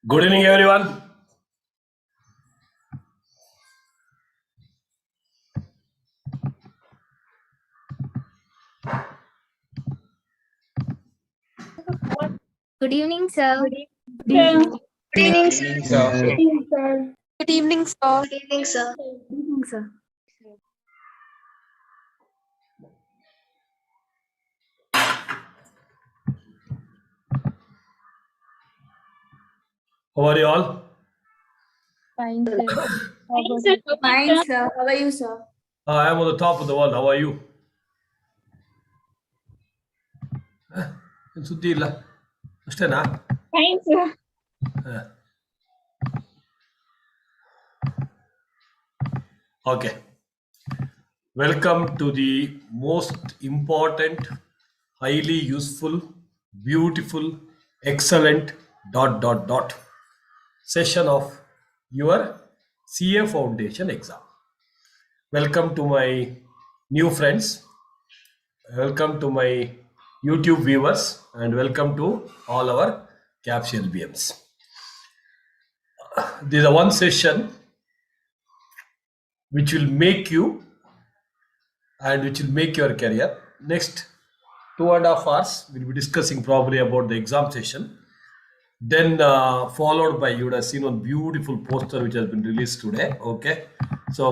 Good evening, everyone. Good evening, sir. Good evening, evening, sir. sir. Good evening, sir. Good evening, sir. Good evening, sir. How are you all? Fine, sir. Fine, sir. How are you, sir? I am on the top of the world. How are you? ಸುದ್ದಿ ಇಲ್ಲ ಅಷ್ಟೇನಾ Fine, sir. Okay. Welcome to the most important, highly useful, beautiful, excellent session of your CA Foundation exam. Welcome to my new friends. Welcome to my YouTube viewers and welcome to all our CAPS LBMs. This is a one session which will make you and which will make your career. Next 2.5 hours, we'll be discussing probably about the exam session. Then followed by, you would have seen one beautiful poster which has been released today. Okay. So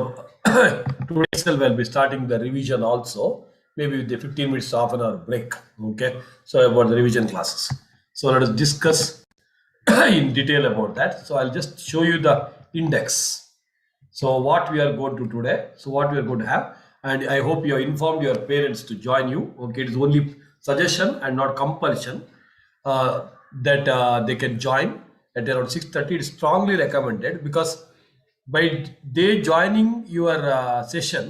today itself we'll be starting the revision also, maybe with the 15 minutes to half an hour break. Okay. So about the revision classes. So let us discuss in detail about that. So I'll just show you the index. So what we are going to today, so what we are going to have, and I hope you have informed your parents to join you. Okay, it is only suggestion and not compulsion that they can join at around 6:30. It is strongly recommended because by they joining your session,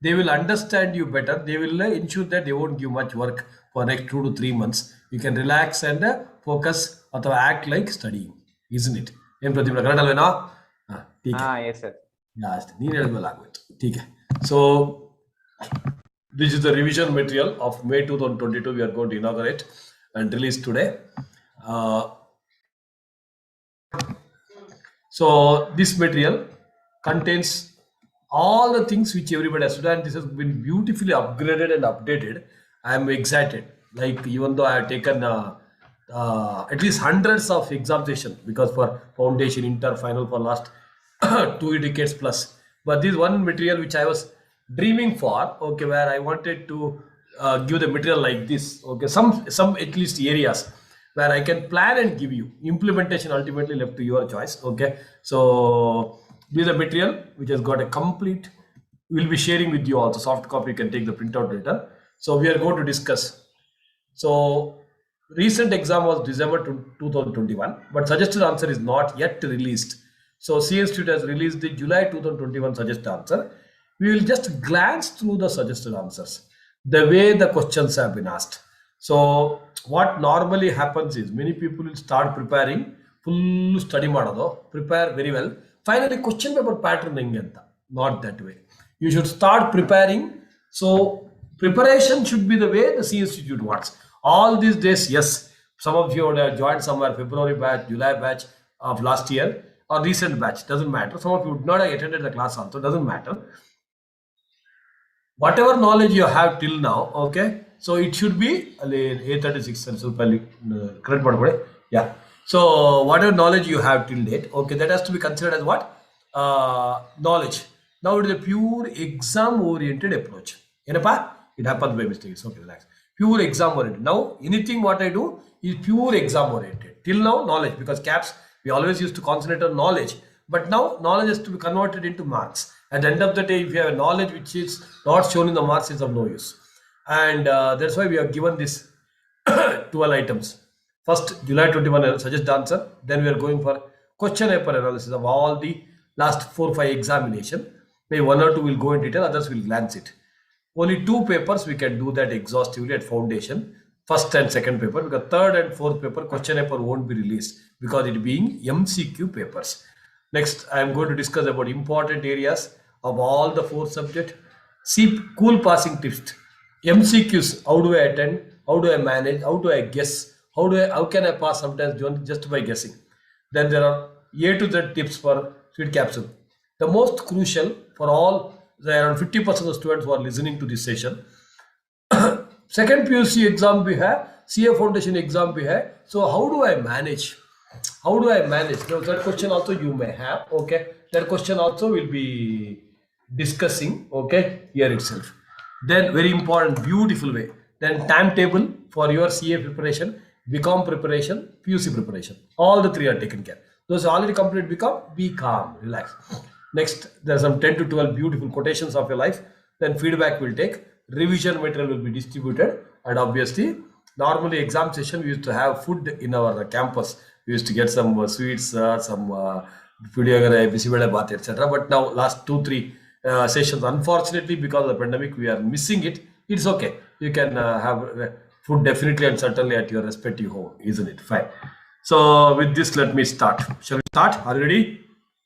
they will understand you better. They will ensure that they won't give much work for next 2 to 3 months. You can relax and focus or act like studying, isn't it? yes, sir. So this is the revision material of May 2022. We are going to inaugurate and release today. So this material contains all the things which everybody has to do, and this has been beautifully upgraded and updated. I am excited. Like, even though I have taken at least hundreds of examination, because for foundation, inter, final for last 2 decades plus. But this one material which I was dreaming for, okay, where I wanted to give the material like this, okay, some at least areas where I can plan and give you. Implementation ultimately left to your choice. Okay, so this is a material which has got a complete. We'll be sharing with you also soft copy. You can take the printout later. So we are going to discuss. So recent exam was December 2021, but suggested answer is not yet released. So C Institute has released the July 2021 suggested answer. We will just glance through the suggested answers, the way the questions have been asked. So what normally happens is many people will start preparing, full study ಮಾಡೋದು, prepare very well. Finally, question paper pattern ಹೆಂಗೆ ಅಂತ. Not that way. You should start preparing. So preparation should be the way the C Institute wants. All these days, yes, some of you would have joined somewhere February batch, July batch of last year, or recent batch, doesn't matter. Some of you would not have attended the class also, doesn't matter. Whatever knowledge you have till now, okay, so it should be A36 correct. Yeah, so whatever knowledge you have till date, okay, that has to be considered as what knowledge. Now it is a pure exam oriented approach. It happens by mistake. It's okay, relax. Pure exam oriented. Now anything what I do is pure exam oriented. Till now, knowledge, because CAPS we always used to concentrate on knowledge, but now knowledge has to be converted into marks. At the end of the day, if you have knowledge which is not shown in the marks, is of no use. And that's why we have given this 12 items. First, July 21 suggested answer. Then we are going for question paper analysis of all the last 4-5 examination. Maybe 1 or 2 will go in detail, others will glance it. Only 2 papers we can do that exhaustively at foundation, first and second paper, because third and fourth paper question paper won't be released because it being MCQ papers. Next, I am going to discuss about important areas of all the 4 subjects. See, cool passing tips. MCQs, how do I attend? How do I manage? How do I guess? How can I pass sometimes just by guessing? Then there are A to Z tips for sweet capsule. The most crucial for all the around 50% of the students who are listening to this session. Second PUC exam भी है, CA foundation exam भी है. So how do I manage? How do I manage? Now, that question also you may have. Okay, that question also will be discussing. Okay, here itself. Then very important, beautiful way. Then timetable for your CA preparation, BCom preparation, PUC preparation. All the three are taken care. Those already completed BCom, be calm, relax. Next, there are some 10 to 12 beautiful quotations of your life. Then feedback will take. Revision material will be distributed, and obviously, normally exam session we used to have food in our campus. We used to get some sweets, some pudiyogare, bisibele bath, etc. But now last 2-3 sessions, unfortunately, because of the pandemic, we are missing it. It's okay. You can have food definitely and certainly at your respective home, isn't it? Fine. So with this, let me start. Shall we start? Are you ready?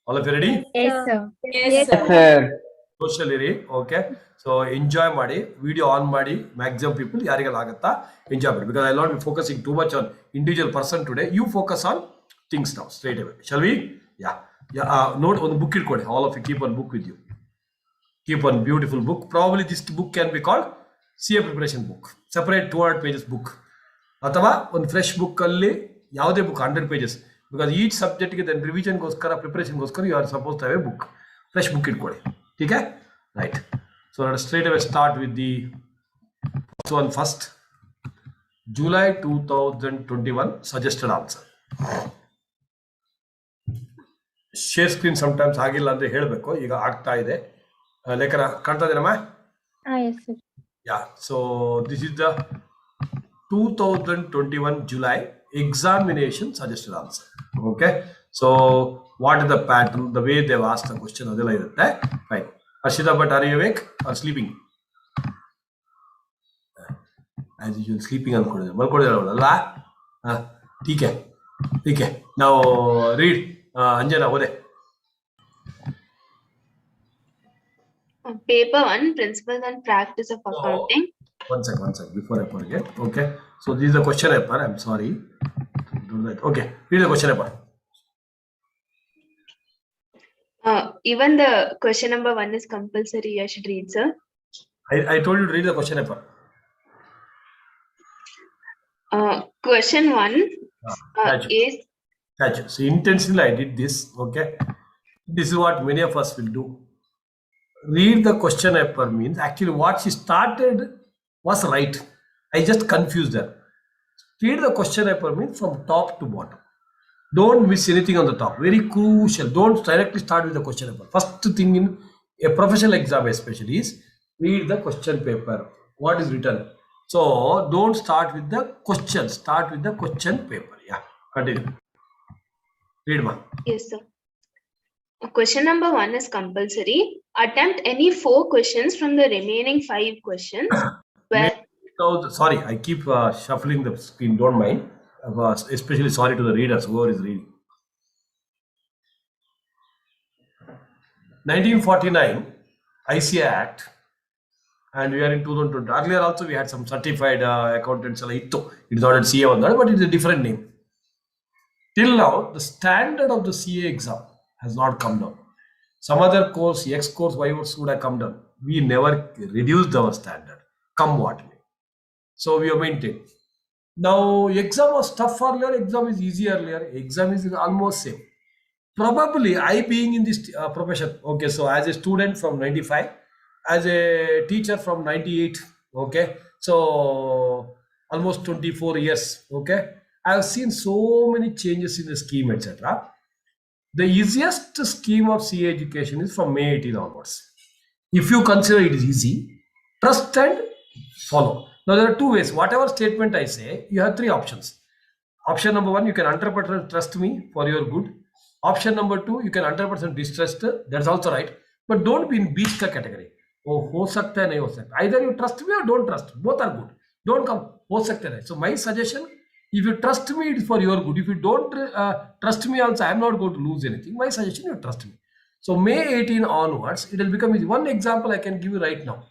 All of you ready? Yes, sir. Yes, sir. Sir. Socially, okay. So enjoy ಮಾಡಿ, video on ಮಾಡಿ, maximum people ಯಾರಿಗೆಲ್ಲ ಆಗುತ್ತಾ enjoy ಮಾಡಿ, because I will not be focusing too much on individual person today. You focus on things now straight away. Shall we? Yeah. Note on the book ಇಟ್ಕೊಳ್ಳಿ. All of you keep one book with you. Keep one beautiful book. Probably this book can be called CA preparation book. Separate 200 pages book. ಅಥವಾ ಒಂದು fresh book ಅಲ್ಲಿ ಯಾವುದೇ book 100 pages, because each subject ಗೆ then revision ಗೋಸ್ಕರ preparation ಗೋಸ್ಕರ you are supposed to have a book. Fresh book ಇಟ್ಕೊಳ್ಳಿ. ठीक है? Right. So let us straight away start with the first one first. July 2021 suggested answer. Share screen sometimes ಆಗಿಲ್ಲ ಅಂದ್ರೆ ಹೇಳಬೇಕು. ಈಗ ಆಗ್ತಾ ಇದೆ. ಲೇಖನ ಕಾಣ್ತಾ ಇದೆನಮ್ಮ? Yes, sir. Yeah. So this is the 2021 July examination suggested answer. Okay. So what is the pattern? The way they've asked the question ಅದೆಲ್ಲ ಇರುತ್ತೆ. Fine. Ashita, but are you awake or sleeping? As usual, sleeping ಅನ್ಕೊಂಡಿದ್ದೆ, ಮಲ್ಕೊಂಡಿರೋಲ್ಲ. ठीक है, ठीक है. Now read. Anjana, ಓದೆ. Paper 1, Principles and Practice of Accounting. One second, before I forget. Okay. So this is the question paper. I'm sorry. Okay. Read the question paper. Even the question number 1 is compulsory. I should read, sir. I told you to read the question paper. Question 1 is. Gotcha. So intentionally I did this. Okay. This is what many of us will do. Read the question paper means actually what she started was right. I just confused her. Read the question paper means from top to bottom. Don't miss anything on the top. Very crucial. Don't directly start with the question paper. First thing in a professional exam especially is read the question paper. What is written? So don't start with the question. Start with the question paper. Yeah. Continue. Read ma. Yes, sir. Question number 1 is compulsory. Attempt any 4 questions from the remaining 5 questions. Where Sorry, I keep shuffling the screen. Don't mind. Especially sorry to the readers, whoever is reading. 1949 ICA Act, and we are in 2020. Earlier also we had some certified accountants. It is not a CA one, but it is a different name. Till now, the standard of the CA exam has not come down. Some other course, X course, Y course would have come down. We never reduced our standard. Come what may. So we have maintained. Now, exam was tough earlier, exam is easy earlier, exam is almost same. Probably I being in this profession, okay, so as a student from 95, as a teacher from 98, okay, so almost 24 years, okay, I have seen so many changes in the scheme, etc. The easiest scheme of CA education is from May 18 onwards. If you consider it is easy, trust and follow. Now there are 2 ways. Whatever statement I say, you have 3 options. Option number 1, you can 100% trust me for your good. Option number 2, you can 100% distrust. That's also right. But don't be in beach ka category. Oh, ho sakta hai, nahi ho sakta. Either you trust me or don't trust. Both are good. Don't come. Ho sakta hai. So my suggestion, if you trust me, it is for your good. If you don't trust me also, I am not going to lose anything. My suggestion, you trust me. So May 18 onwards, it will become easy. One example I can give you right now.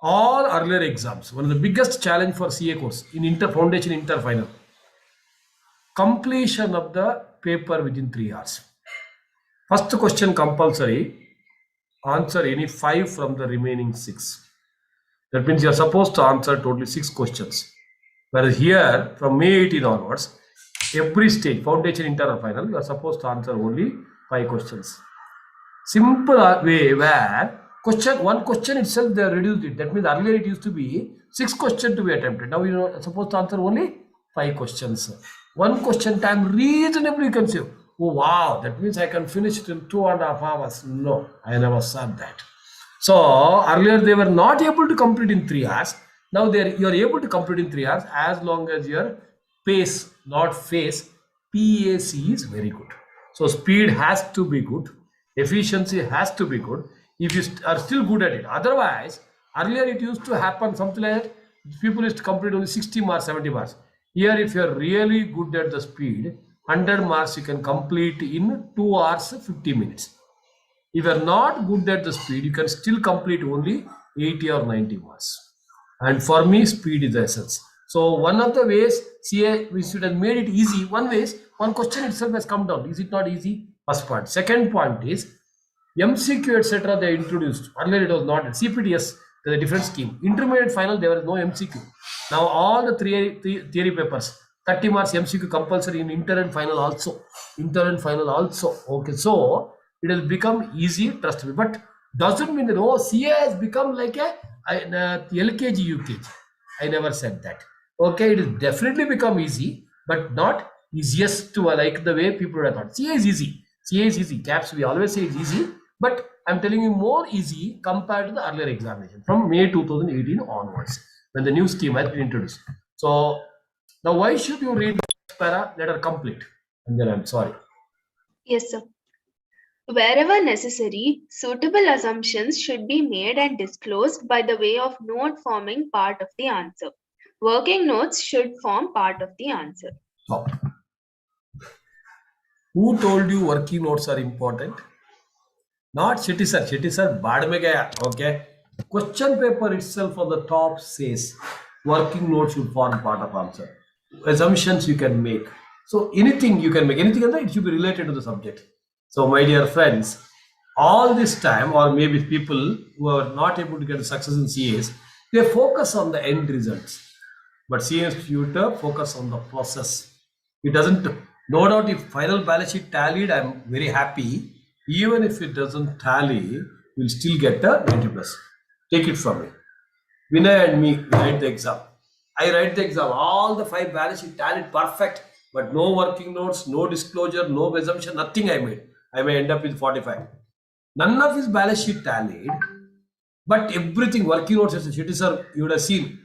All earlier exams, one of the biggest challenge for CA course in foundation inter final. completion of the paper within 3 hours. First question compulsory, answer any 5 from the remaining 6. That means you are supposed to answer totally 6 questions. Whereas here, from May 18 onwards, every stage, foundation, inter, or final, you are supposed to answer only 5 questions. Simple way where one question itself they have reduced it. That means earlier it used to be 6 questions to be attempted. Now you are supposed to answer only 5 questions. One question time reasonably you can say, oh wow, that means I can finish it in 2.5 hours. No, I never said that. So earlier they were not able to complete in 3 hours. Now you are able to complete in 3 hours as long as your pace, not face, PAC is very good. So speed has to be good. Efficiency has to be good. If you are still good at it. Otherwise, earlier it used to happen something like that. People used to complete only 60 marks, 70 marks. Here, if you are really good at the speed, 100 marks you can complete in 2 hours, 50 minutes. If you are not good at the speed, you can still complete only 80 or 90 marks. And for me, speed is the essence. So one of the ways CA, we should have made it easy. One question itself has come down. Is it not easy? First point. Second point is MCQ, etc. they introduced. Earlier it was not. CPTS, there's a different scheme. Intermediate final, there was no MCQ. Now all the theory papers, 30 marks MCQ compulsory in inter and final also. Okay, so it has become easy, trust me. But doesn't mean that CA has become like a LKG, UKG. I never said that. Okay, it has definitely become easy, but not easiest to like the way people have thought. CA is easy. Caps, we always say it's easy, but I'm telling you more easy compared to the earlier examination from May 2018 onwards when the new scheme has been introduced. So now why should you read the para? Let her complete. And then I'm sorry. Yes, sir. Wherever necessary, suitable assumptions should be made and disclosed by the way of note forming part of the answer. Working notes should form part of the answer. Stop. Who told you working notes are important? Not Shetty sir. Shetty sir, baad mein gaya. Okay. Question paper itself on the top says working notes should form part of answer. Assumptions you can make. So anything you can make, anything other, it should be related to the subject. So my dear friends, all this time, or maybe people who are not able to get success in CAs, they focus on the end results. But CAs tutor focus on the process. It doesn't, no doubt if final balance sheet tallied, I'm very happy. Even if it doesn't tally, we'll still get the 90 plus. Take it from me. Vinay and me write the exam. I write the exam. All the 5 balance sheet tallied perfect, but no working notes, no disclosure, no assumption, nothing I made. I may end up with 45. None of his balance sheet tallied, but everything working notes as a Shetty sir, you would have seen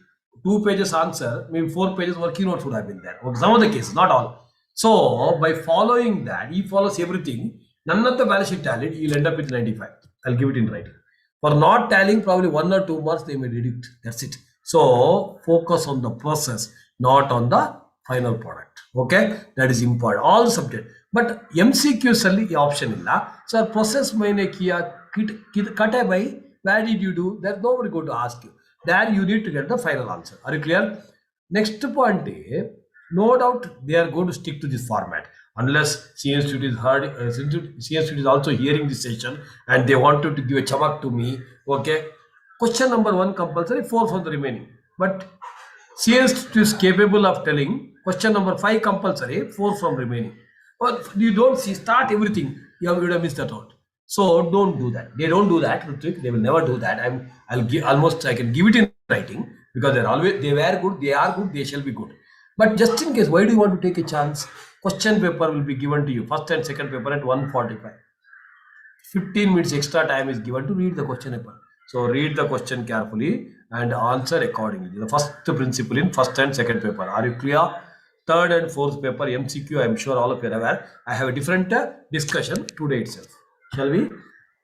2 pages answer, maybe 4 pages working notes would have been there. Some of the cases, not all. So by following that, he follows everything. None of the balance sheet tallied, he'll end up with 95. I'll give it in writing. For not tallying, probably 1 or 2 marks they may deduct. That's it. So focus on the process, not on the final product. Okay, that is important. All the subject. But MCQ sally option illa. So process maine kiya, cut by, where did you do? There's nobody going to ask you. There you need to get the final answer. Are you clear? Next point is, no doubt they are going to stick to this format. Unless CA Institute is heard, CA Institute is also hearing this session and they wanted to give a chamak to me. Okay. Question number 1 compulsory, 4 for the remaining. But CA Institute is capable of telling question number 5 compulsory, 4 from remaining. But you don't see, start everything. You would have missed that out. So don't do that. They don't do that, Ritik. They will never do that. I'll give almost, I can give it in writing because they are good, they are good, they shall be good. But just in case, why do you want to take a chance? Question paper will be given to you, first and second paper at 1:45. 15 minutes extra time is given to read the question paper. So read the question carefully and answer accordingly. The first principle in first and second paper. Are you clear? Third and fourth paper, MCQ, I'm sure all of you are aware. I have a different discussion today itself. Shall we?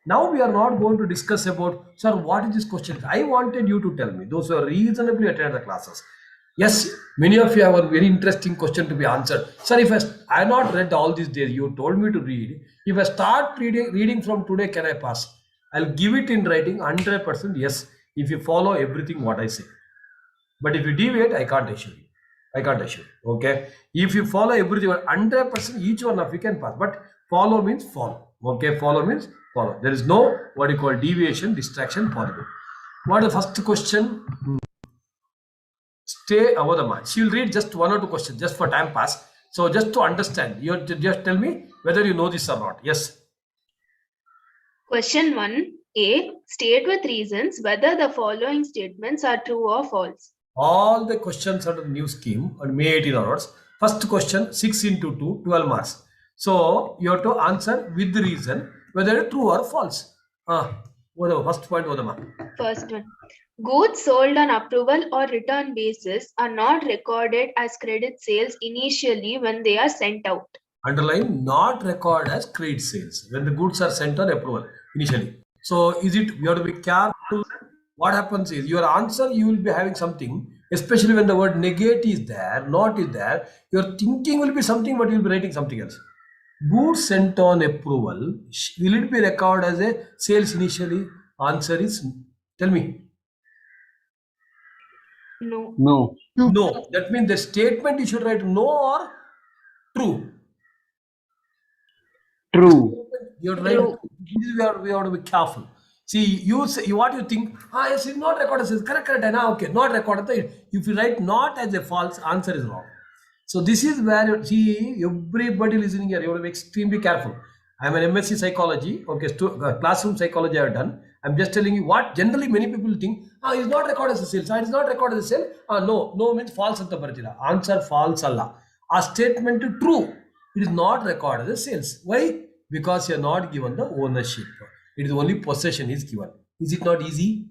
Now we are not going to discuss about, sir, what is this question? I wanted you to tell me, those who are reasonably attended the classes. Yes, many of you have a very interesting question to be answered. Sir, if I have not read all these days, you told me to read. If I start reading from today, can I pass? I'll give it in writing 100% yes, if you follow everything what I say. But if you deviate, I can't assure you. I can't assure. Okay. If you follow everything, 100% each one of you can pass. But follow means follow. Okay. Follow means follow. There is no what you call deviation, distraction possible. What is the first question? Stay over the mark. She will read just one or two questions just for time pass. So just to understand, you just tell me whether you know this or not. Yes. Question 1A. State with reasons whether the following statements are true or false. All the questions under the new scheme on May 18 onwards. First question 6 into 2, 12 marks. So you have to answer with the reason whether it's true or false. Whatever, first point, whatever. First one. Goods sold on approval or return basis are not recorded as credit sales initially when they are sent out. Underline not record as credit sales when the goods are sent on approval initially. So is it, you have to be careful. What happens is your answer, you will be having something, especially when the word negate is there, not is there, your thinking will be something, but you will be writing something else. Goods sent on approval, will it be recorded as a sales initially? Answer is, tell me. No. No. No. That means the statement you should write no or true. True. You're right. We have to be careful. See, you say what you think. Yes, it's not recorded. Says correct. Okay, not recorded. If you write not as a false, answer is wrong. So this is where see everybody listening here. You have to be extremely careful. I'm an MSc psychology. Okay, classroom psychology I have done. I'm just telling you what generally many people think. It's not recorded as a sale. It's not recorded as a sale. No means false. Answer false. Allah. A statement true. It is not recorded as sales. Why? Because you are not given the ownership. It is only possession is given. Is it not easy?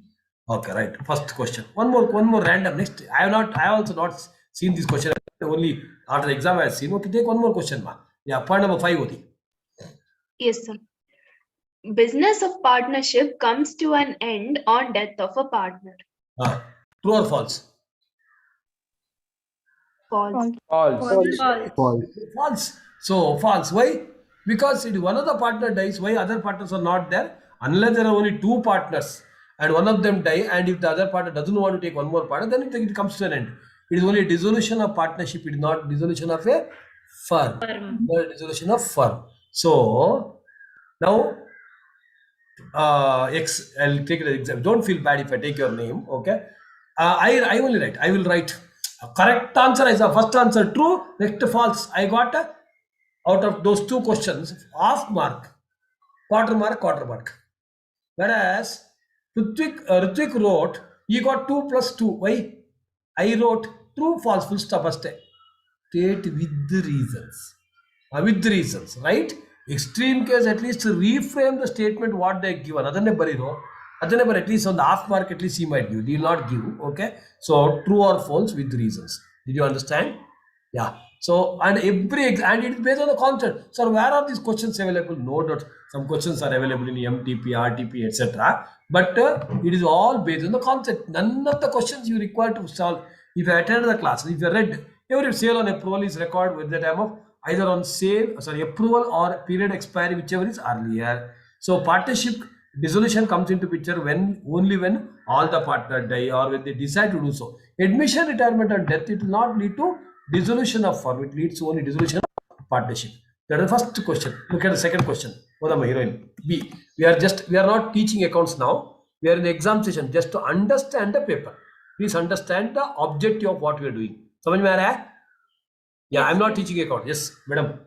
Okay, right. First question. One more random. Next, I have also not seen this question. Only after the exam I have seen. Okay, take one more question, ma. Yeah, point number 5 oti. Yes, sir. Business of partnership comes to an end on death of a partner. True or false? False. False. False. So false. Why? Because if one of the partner dies, why other partners are not there? Unless there are only two partners and one of them die, and if the other partner doesn't want to take one more partner, then it comes to an end. It is only a dissolution of partnership. It is not dissolution of a firm. Not a dissolution of firm. So now I'll take the exam. Don't feel bad if I take your name. Okay. I will write. I will write. Correct answer is the first answer true. Next false. I got out of those two questions half mark, quarter mark. Whereas Ritvik wrote, he got 2 plus 2. Why? I wrote true, false, full stop. State with the reasons. With the reasons, right? Extreme case, at least reframe the statement what they given. At least on the half mark, at least he might give. He will not give. Okay. So true or false with reasons. Did you understand? Yeah. So and it is based on the concept. So where are these questions available? No doubt. Some questions are available in MTP, RTP, etc. But it is all based on the concept. None of the questions you require to solve. If you attended the class, if you read, every sale on approval is recorded with the time of either on approval or period expiry, whichever is earlier. So partnership dissolution comes into picture only when all the partners die or when they decide to do so. Admission, retirement, and death, it will not lead to dissolution of firm. It leads to only dissolution of partnership. That is the first question. Look at the second question. What am I heroine? B. We are not teaching accounts now. We are in the exam session just to understand the paper. Please understand the objective of what we are doing. समझ में आ रहा है? Yeah, I'm not teaching account. Yes, madam.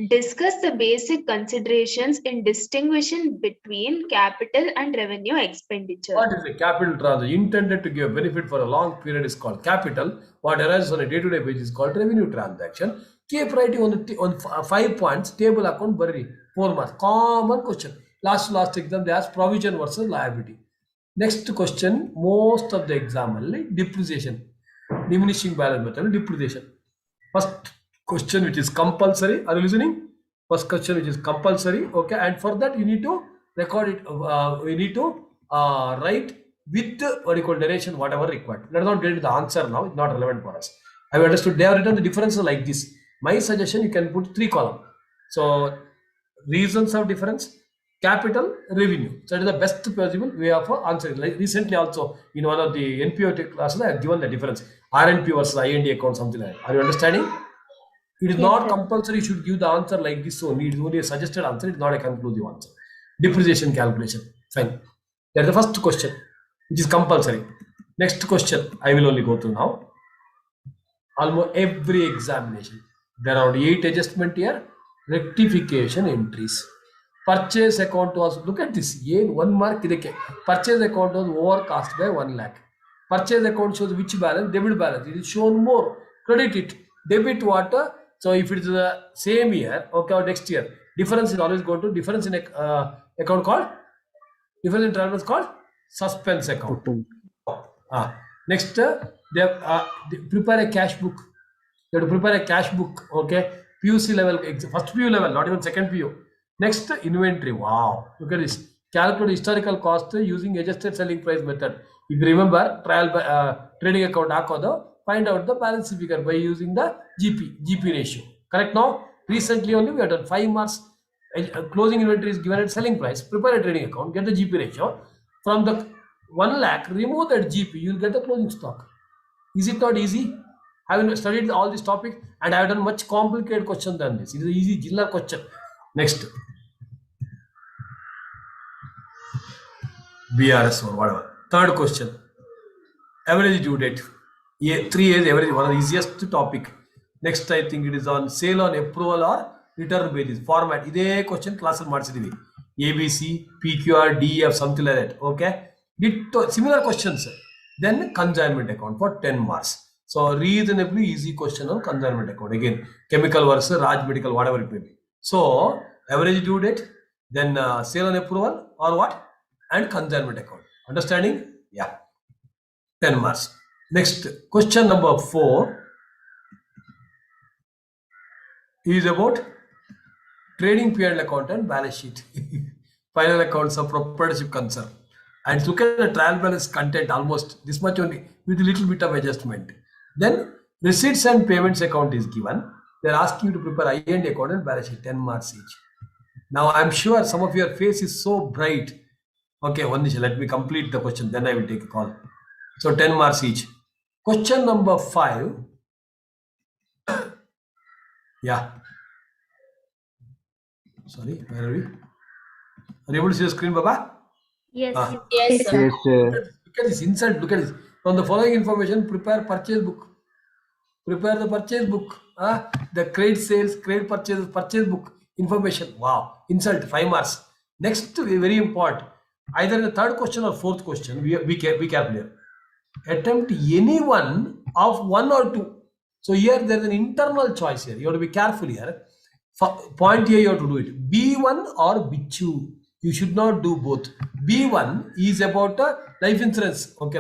Discuss the basic considerations in distinguishing between capital and revenue expenditure. What is a capital transaction? Intended to give benefit for a long period is called capital. What arises on a day-to-day basis is called revenue transaction. Keep writing on 5 points. Table account, 4 marks. Common question. Last exam they asked provision versus liability. Next question, most of the exam depreciation. Diminishing balance method, depreciation. First question which is compulsory. Are you listening? First question which is compulsory. Okay, and for that you need to record it. We need to write with what you call narration, whatever required. Let us not get into the answer now. It's not relevant for us. I have understood. They have written the differences like this. My suggestion: you can put 3 columns. So reasons of difference, capital, revenue. So that is the best possible way of answering. Like recently also in one of the NPO classes, I have given the difference. RNP versus IND account, something like that. Are you understanding? It is Yes, not sir. compulsory you should give the answer like this only. It is only a suggested answer. It is not a conclusive answer. Depreciation calculation. Fine. That's the first question, which is compulsory. Next question, I will only go through now. Almost every examination, there are 8 adjustment here, rectification entries. Purchase account was, look at this, 1 mark. Purchase account was overcost by 1 lakh. Purchase account shows which balance? Debit balance. It is shown more. Credit it. Debit what? So if it is the same year, okay, or next year, difference is always going to difference in account called, difference in transfers called suspense account. Next, they prepare a cash book. You have to prepare a cash book, okay? PUC level, first PU level, not even second PU. Next, inventory. Wow, look at this. Calculate historical cost using adjusted selling price method. If you remember, trading account hakodo, find out the balance figure by using the GP ratio. Correct now? Recently only we have done 5 marks. Closing inventory is given at selling price. Prepare a trading account, get the GP ratio. From the 1 lakh, remove that GP, you will get the closing stock. Is it not easy? Having studied all this topic, and I have done much complicated question than this. It is an easy Jilla question. Next, BRS or whatever. Third question, average due date. 3 years average, one of the easiest topic. Next, I think it is on sale on approval or return basis. Format. This question class marksidivi. ABC, PQR, DEF, something like that. Okay. Similar questions. Then consignment account for 10 marks. So reasonably easy question on consignment account. Again, chemical versus Raj medical, whatever it may be. So average due date, then sale on approval or what? And consignment account. Understanding? Yeah. 10 marks. Next, question number 4 is about trading P&L account and balance sheet. Final accounts of proprietorship concern. And look at the trial balance content almost this much only with a little bit of adjustment. Then receipts and payments account is given. They're asking you to prepare I&D account and balance sheet, 10 marks each. Now I'm sure some of your face is so bright. Okay, one niche, let me complete the question, then I will take a call. So 10 marks each. Question number 5. Yeah. Sorry, where are we? Are you able to see the screen, Baba? Yes. Yes, sir. Yes, sir. Look at this insert. Look at this. From the following information, prepare purchase book. Prepare the purchase book. The credit sales, credit purchases, purchase book information. Wow. Insult 5 marks. Next, very important. Either in the third question or fourth question, be careful here. Attempt any one of 1 or 2. So here there is an internal choice here. You have to be careful here. Point here you have to do it. B1 or B2. You should not do both. B1 is about life insurance. Okay,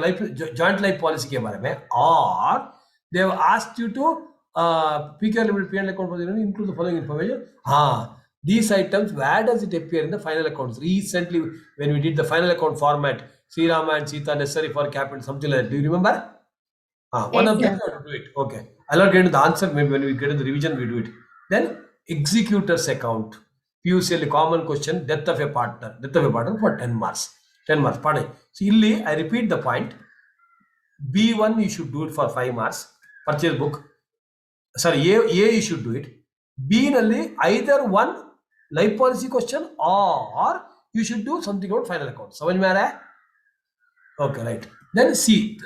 joint life policy के बारे में. Or they have asked you to PQR limited P&L account for include the following information. These items, where does it appear in the final accounts? Recently, when we did the final account format, Sri Rama and Sita necessary for capital, something like that. Do you remember? One of them, you have to do it. Okay. I'll not get into the answer. Maybe when we get into the revision, we do it. Then executor's account. PUC common question, death of a partner for 10 marks. 10 marks. Pardon. So, I repeat the point. B1 you should do it for 5 marks. Purchase book. Sorry, A you should do it. B nalli either one life policy question or you should do something about final account. समझ में आ रहा है? Okay, right. Then C.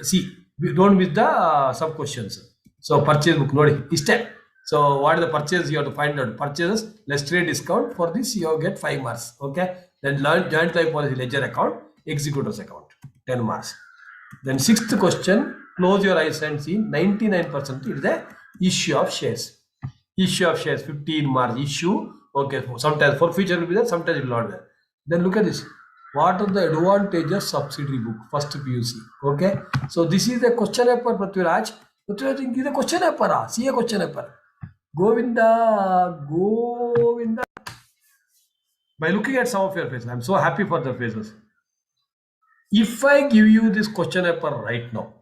Don't miss the sub questions. So purchase book nodi. Step. So what is the purchase? You have to find out purchases. Let's trade discount. For this you get 5 marks. Okay. Then learn joint life policy ledger account, executor's account, 10 marks. Then 6th question. Close your eyes and see 99% is the issue of shares. Issue of shares 15 marks. Issue. Okay. Sometimes for future will be there. Sometimes it will not be there. Then look at this. What are the advantages subsidiary book? First PUC. Okay. So this is the question paper, Prithviraj. Prithviraj, this is the question paper. See a question paper. Govinda. By looking at some of your faces, I'm so happy for the faces. If I give you this question paper right now,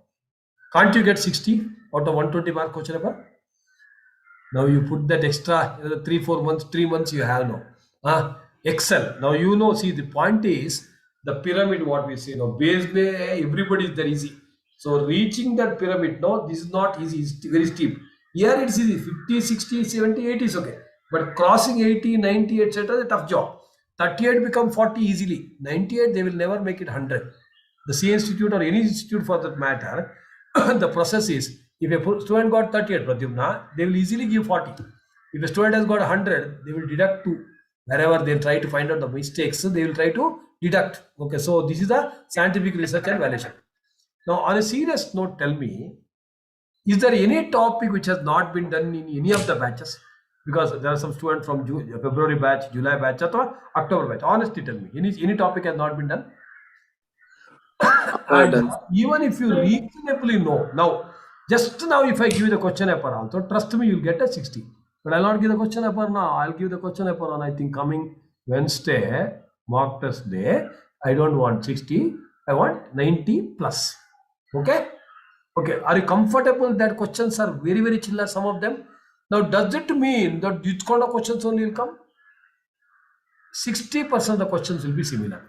can't you get 60 out of 120 mark question paper? Now you put that extra 3 months you have now. Excel. Now you know, see the point is the pyramid what we say now base everybody is there easy. So reaching that pyramid, no, this is not easy, it's very steep. Here it's easy, 50, 60, 70, 80 is okay. But crossing 80, 90, etc. is a tough job. 38 become 40 easily. 98 they will never make it 100. The C institute or any institute for that matter, the process is if a student got 38 Pradyumna, they will easily give 40. If a student has got 100, they will deduct 2. Wherever they try to find out the mistakes, they will try to deduct. Okay, so this is a scientific research and validation. Now, on a serious note, tell me, is there any topic which has not been done in any of the batches? Because there are some students from February batch, July batch, or October batch. Honestly, tell me, any topic has not been done? And even if you reasonably know, now, just now, if I give you the question paper also, trust me, you'll get a 60. But I'll not give the question paper now. I'll give the question paper on, I think, coming Wednesday, mock test day. I don't want 60. I want 90 plus. Okay? Okay. Are you comfortable that questions are very, very chiller, some of them? Now, does it mean that this kind of questions only will come? 60% of the questions will be similar.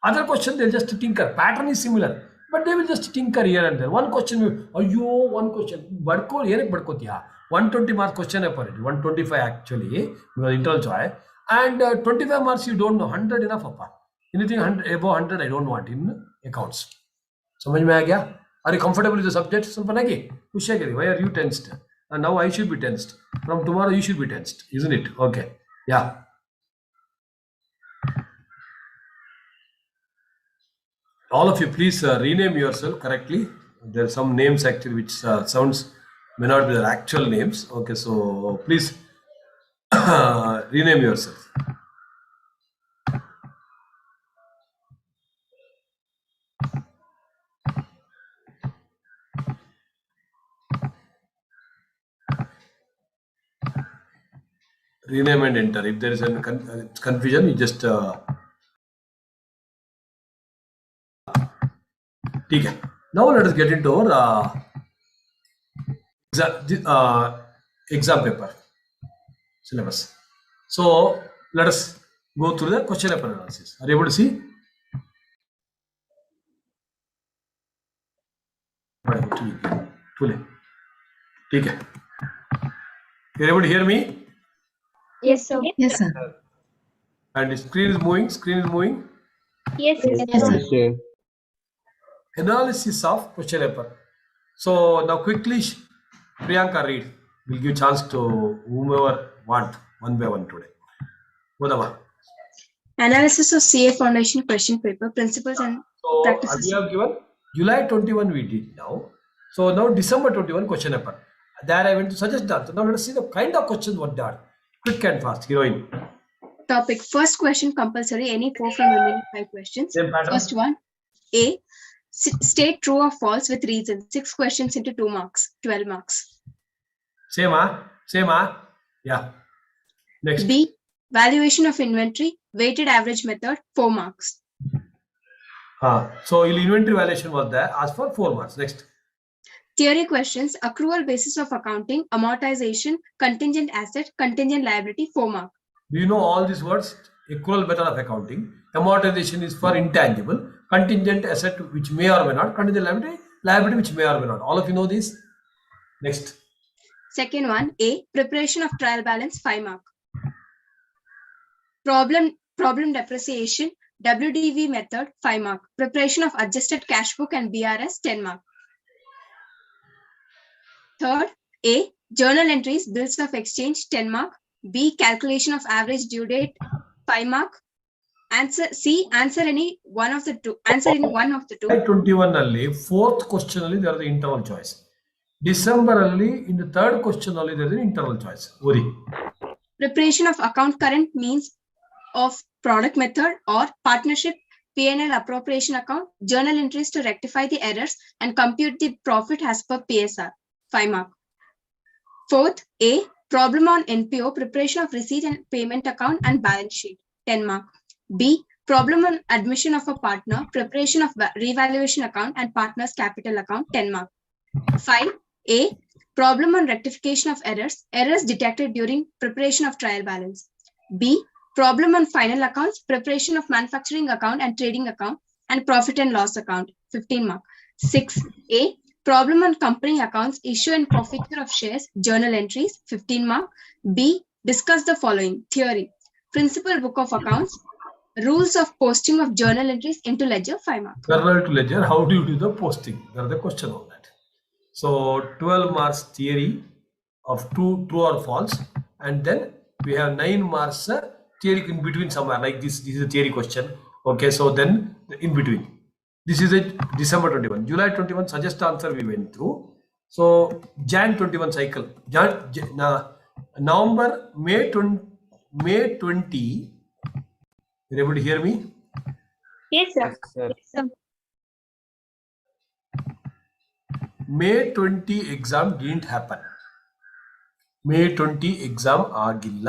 Other question, they'll just tinker. Pattern is similar, but they will just tinker here and there. One question, one question. 120 marks question paper. 125 actually, because internal choice. And 25 marks you don't know. 100 enough. Anything 100, above 100 I don't want in accounts. समझ में आ गया? Are you comfortable with the subject? Why are you tensed? And now I should be tensed. From tomorrow you should be tensed, isn't it? Okay. Yeah. All of you, please rename yourself correctly. There are some names actually which sounds may not be their actual names. Okay, so please rename yourself. Rename and enter. If there is any confusion, you just okay. Now let us get into our exam paper syllabus. So let us go through the question paper analysis. Are you able to see? Okay. You're able to hear me? Yes, sir. Yes, sir. And the screen is moving. Screen is moving. Yes, Yes, sir. Analysis of question paper. So now quickly, Priyanka read. We'll give chance to whomever want one by one today. Whatever. Analysis of CA Foundation question paper, principles and So practices. we have given July 21 we did now. So now December 21 question paper. There I went to suggest that. Now let us see the kind of questions what they are. Quick and fast. Heroine. Topic. First question compulsory. Any 4 from remaining 5 questions. Same pattern. First one. A. State true or false with reason. 6 questions into 2 marks. 12 marks. Same, yeah. Next. B. Valuation of inventory. Weighted average method. 4 marks. So inventory valuation was there. Ask for 4 marks. Next. Theory questions. Accrual basis of accounting. Amortization. Contingent asset. Contingent liability. 4 marks. Do you know all these words? Accrual method of accounting. Amortization is for intangible. Contingent asset which may or may not. Contingent liability which may or may not. All of you know this. Next. Second one. A. Preparation of trial balance. 5 marks. Problem depreciation. WDV method. 5 marks. Preparation of adjusted cash book and BRS. 10 marks. Third. A. Journal entries. Bills of exchange. 10 marks. B. Calculation of average due date. 5 marks. Answer C. Answer any one of the two. Answer in one of the two. 21 alli, fourth question alli there is the interval choice. December alli, in the third question alli there is an interval choice. Uri. Preparation of account current means of product method or partnership P&L appropriation account. Journal entries to rectify the errors and compute the profit as per PSR. 5 marks. Fourth. A. Problem on NPO. Preparation of receipt and payment account and balance sheet. 10 marks. B. Problem on admission of a partner. Preparation of revaluation account and partner's capital account. 10 marks. 5. A. Problem on rectification of errors. Errors detected during preparation of trial balance. B. Problem on final accounts, preparation of manufacturing account and trading account and profit and loss account, 15 mark. 6A, problem on company accounts, issue and forfeiture of shares, journal entries, 15 mark. B, discuss the following. Theory, principal book of accounts, rules of posting of journal entries into ledger, 5 mark. Journal to ledger, how do you do the posting? There is the question on that. So 12 marks theory of true or false, and then we have 9 marks theory in between somewhere, like this. This is a theory question. Okay, so then in between. This is a December 21. July 21 suggest answer we went through. So Jan 21 cycle. November, May 20. You're able to hear me? Yes, sir. May 20 exam didn't happen. May 20 exam ಆಗಿಲ್ಲ.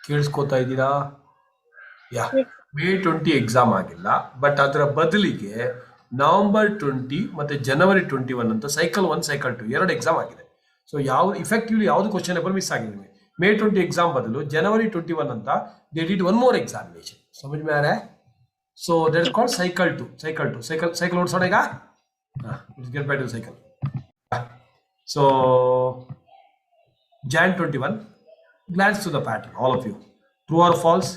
ಕೇಳಿಸ್ಕೊತಾ ಇದ್ದೀರಾ? May 20 exam ಆಗಿಲ್ಲ, but ಅದರ ಬದಲಿಗೆ November 20 ಮತ್ತೆ January 21 ಅಂತ cycle 1 cycle 2 ಎರಡು exam ಆಗಿದೆ. So ಯಾವ ಇಫೆಕ್ಟಿವ್ಲಿ ಯಾವುದು ಕ್ವಶನ್ ಪೇಪರ್ ಮಿಸ್ ಆಗಿದೆ. May 20 ಎಕ್ಸಾಮ್ ಬದಲು January 21 ಅಂತ they did one more examination. ಸಮझ में आ रहा है? So that is called cycle 2. Cycle ಓಡಿಸೋಣ ಈಗ. Let's get back to the cycle. So Jan 21, glance to the pattern, all of you. True or false,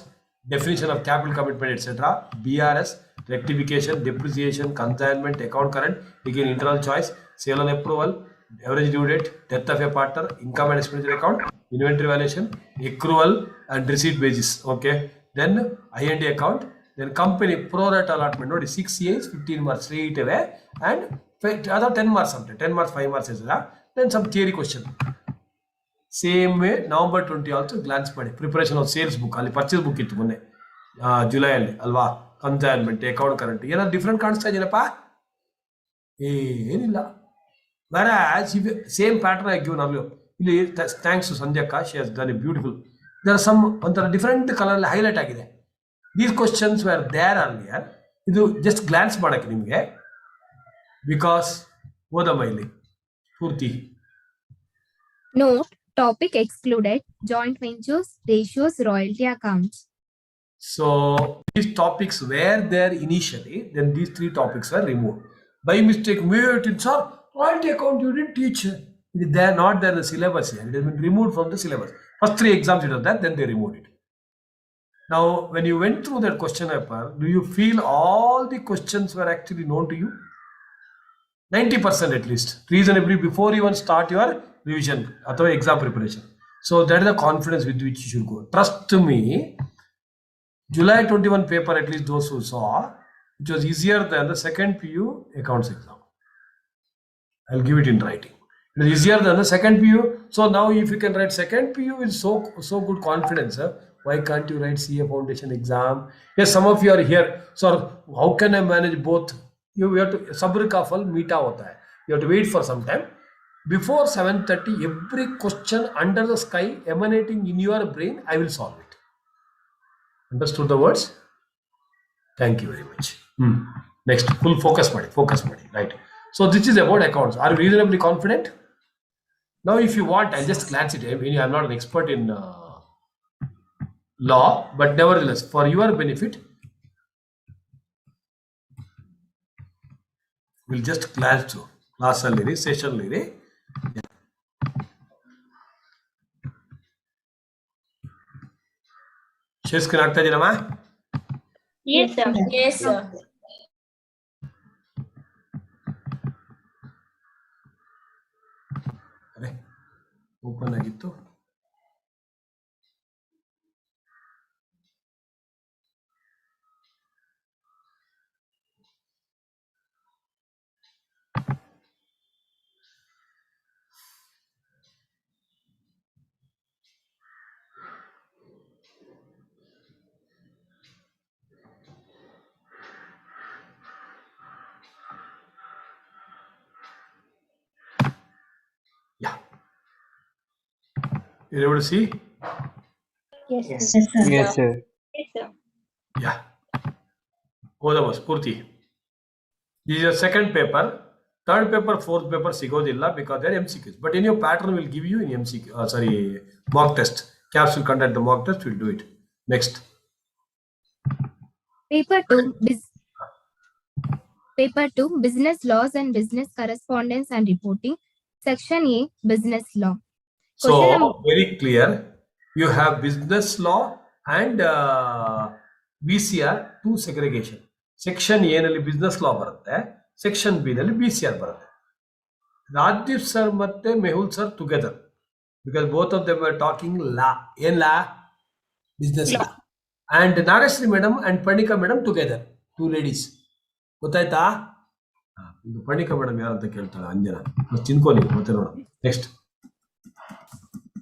definition of capital commitment, etc. BRS, rectification, depreciation, consignment, account current, again internal choice, sale and approval, average due date, death of a partner, income and expenditure account, inventory valuation, accrual and receipt basis. Okay, then I&D account, then company pro rata allotment. Notice 6 years, 15 marks straight away, and other 10 marks something, 10 marks, 5 marks, etc. Then some theory question. Same way, November 20 also glance ಮಾಡಿ. Preparation of sales book, ಅಲ್ಲಿ purchase book ಇತ್ತು ಮೊನ್ನೆ ಜುಲೈಯಲ್ಲಿ ಅಲ್ವಾ. Consignment, account current, ಏನಾದ್ರು different ಕಾಣಿಸ್ತಾ ಇದೆಯಲ್ಲಪ್ಪ? ಏನಿಲ್ಲ. ಬೇರೆ same pattern ಆಗಿ ಗಿವ್ ನಾವು ಇಲ್ಲಿ. ಥ್ಯಾಂಕ್ಸ್ ಟು ಸಂಧ್ಯಕ್ಕ, she has done a beautiful. There are some ಒಂಥರ ಡಿಫ್ರೆಂಟ್ ಕಲರ್ ಹೈಲೈಟ್ ಆಗಿದೆ. These questions were there earlier. ಇದು ಜಸ್ಟ್ ಗ್ಲಾನ್ಸ್ ಮಾಡಕ್ಕೆ ನಿಮಗೆ, ಬಿಕಾಸ್ ಓದಮ್ಮ ಇಲ್ಲಿ ಪೂರ್ತಿ. Note, topic excluded, joint ventures, ratios, royalty accounts. So these topics were there initially, then these 3 topics were removed. By mistake, sir, royalty account you didn't teach. They are not there in the syllabus here. It has been removed from the syllabus. First 3 exams it was that, then they removed it. Now, when you went through that question paper, do you feel all the questions were actually known to you? 90% at least, reasonably, before you even start your revision or exam preparation. So that is the confidence with which you should go. Trust me, July 21 paper, at least those who saw, it was easier than the second PU accounts exam. I'll give it in writing. It is easier than the second PU. So now if you can write second PU with so good confidence, why can't you write CA foundation exam? Yes, some of you are here. So how can I manage both? You have to sabr ka phal meeta hota hai. You have to wait for some time. Before 7:30, every question under the sky emanating in your brain, I will solve it. Understood the words? Thank you very much. Next, full focus ಮಾಡಿ, right? So this is about accounts. Are you reasonably confident? Now, if you want, I'll just glance it. I'm not an expert in law, but nevertheless, for your benefit, we'll just glance through. Class aliri, session aliri. Share screen ಆಗ್ತಾ ಇದೆಯಮ್ಮ? Yes, sir. Yes, sir. ಅರೆ open ಆಗಿತ್ತು. Yeah. You're able to see? Yes, sir. Yes, sir. Yes, sir. Yeah. ಓದಮ್ಮ Spoorthi. This is your second paper. Third paper, fourth paper ಸಿಗೋದಿಲ್ಲ because they're MCQs. But in your pattern will give you in MCQ. Mock test. CAPS will conduct the mock test. We'll do it. Next. Paper 2, Paper 2, Business Laws and Business Correspondence and Reporting. Section A, Business Law. Question number So very clear. You have business law and BCR two segregation. Section A ನಲ್ಲಿ business law ಬರುತ್ತೆ. Section B ನಲ್ಲಿ BCR ಬರುತ್ತೆ. Rajdip sir ಮತ್ತೆ Mehul sir together because both of them were talking law. ಏನ್ law? Business law. And Nagashri madam and Panika madam together. Two ladies. ಗೊತ್ತಾಯ್ತಾ? ಇದು Panika madam ಯಾರಂತ ಕೇಳ್ತಾಳೆ ಅಂಜನ. ತಿನ್ಕೊ ನೀವು ಮತ್ತೆ ನೋಡೋಣ. Next.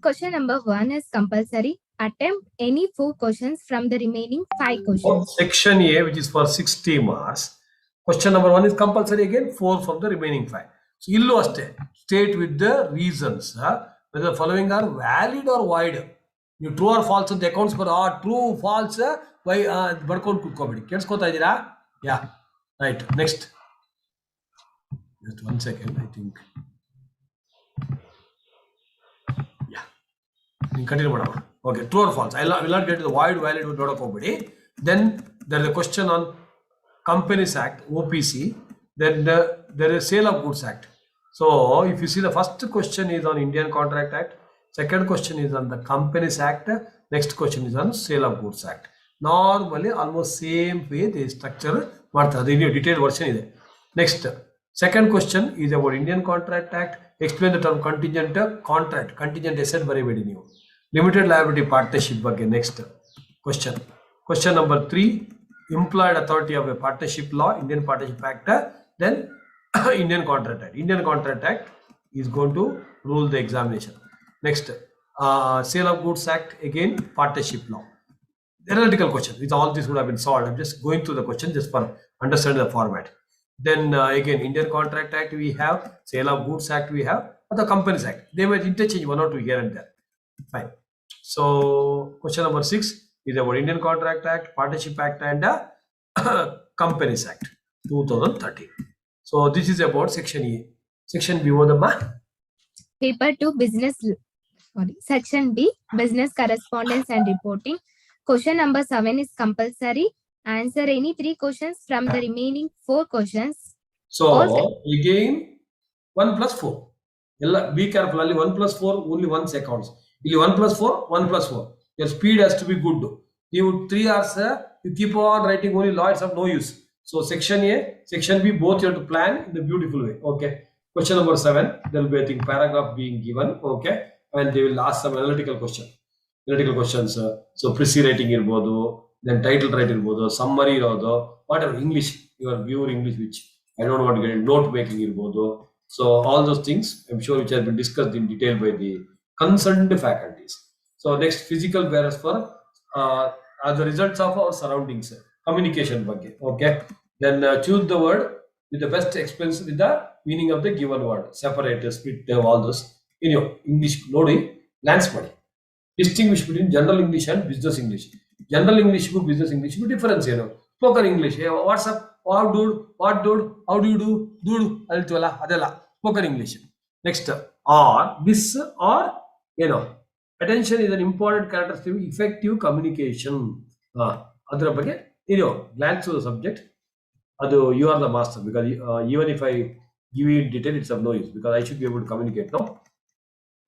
Question number 1 is compulsory. Attempt any 4 questions from the remaining 5 questions. Section A, which is for 60 marks. Question number 1 is compulsory again, 4 from the remaining 5. So, illu aste. State with the reasons. Whether the following are valid or void. You true or false ಅಂತ accounts for true, false, why ಬರ್ಕೊಂಡು ಕೂತ್ಕೋಬೇಡಿ. ಕೇಳಿಸ್ಕೊತಾ ಇದ್ದೀರಾ? Yeah. Right. Next. Just 1 second, I think. Continue ಮಾಡೋಣ. Okay, true or false. I will not get to the void, valid, ನೋಡಕ್ಕೆ ಹೋಗ್ಬೇಡಿ. Then there is a question on Companies Act, OPC. Then there is Sale of Goods Act. So if you see, the first question is on Indian Contract Act. Second question is on the Companies Act. Next question is on Sale of Goods Act. Normally almost same way they structure ಮಾಡ್ತಾರೆ. ಇದು detailed version ಇದೆ. Next, second question is about Indian Contract Act. Explain the term contingent contract, contingent asset ಬರೀಬೇಡಿ ನೀವು. Limited liability partnership ಬಗ್ಗೆ next question. Question number 3, implied authority of a partnership law, Indian Partnership Act, then Indian Contract Act. Indian Contract Act is going to rule the examination. Next, Sale of Goods Act, again partnership law. Analytical question, with all this would have been solved. I'm just going through the question just for understanding the format. Then again, Indian Contract Act we have, Sale of Goods Act we have, or the Companies Act. They might interchange one or two here and there. Fine. So question number 6 is about Indian Contract Act, Partnership Act, and Companies Act 2013. So this is about Section A. Section B, Paper 2, Section B, Business Correspondence and Reporting. Question number 7 is compulsory. Answer any 3 questions from the remaining 4 questions. So again 1 plus 4. Be careful, only 1 plus 4 only once accounts. ಇಲ್ಲಿ 1 plus 4, 1 plus 4. Your speed has to be good. You 3 hours, you keep on writing only law, it's of no use. So section A, section B, both you have to plan in a beautiful way. Okay. Question number 7, there will be, I think, paragraph being given. Okay. And they will ask some analytical questions. So precis writing irbodu, then title write irbodu, summary irodu, whatever English, your viewer English, which I don't want to get note making irbodu. So all those things, I'm sure, which has been discussed in detail by the concerned faculties. So next, physical barriers for are the results of our surroundings, communication ಬಗ್ಗೆ. Okay. Then choose the word with the best expense with the meaning of the given word. Separate, split, all those. In your English, ನೋಡಿ, glance ಮಾಡಿ. Distinguish between general English and business English. General English ಗೂ business English ಗೂ difference ಏನು? Spoken English, hey, what's up? What dude? How do you do? Dude, ಅಲ್ತೀವಲ್ಲ ಅದೆಲ್ಲ spoken English. Next, or this or attention is an important characteristic of effective communication. ಅದರ ಬಗ್ಗೆ ಇದು glance to the subject. ಅದು you are the master, because even if I give you in detail, it's of no use, because I should be able to communicate. No,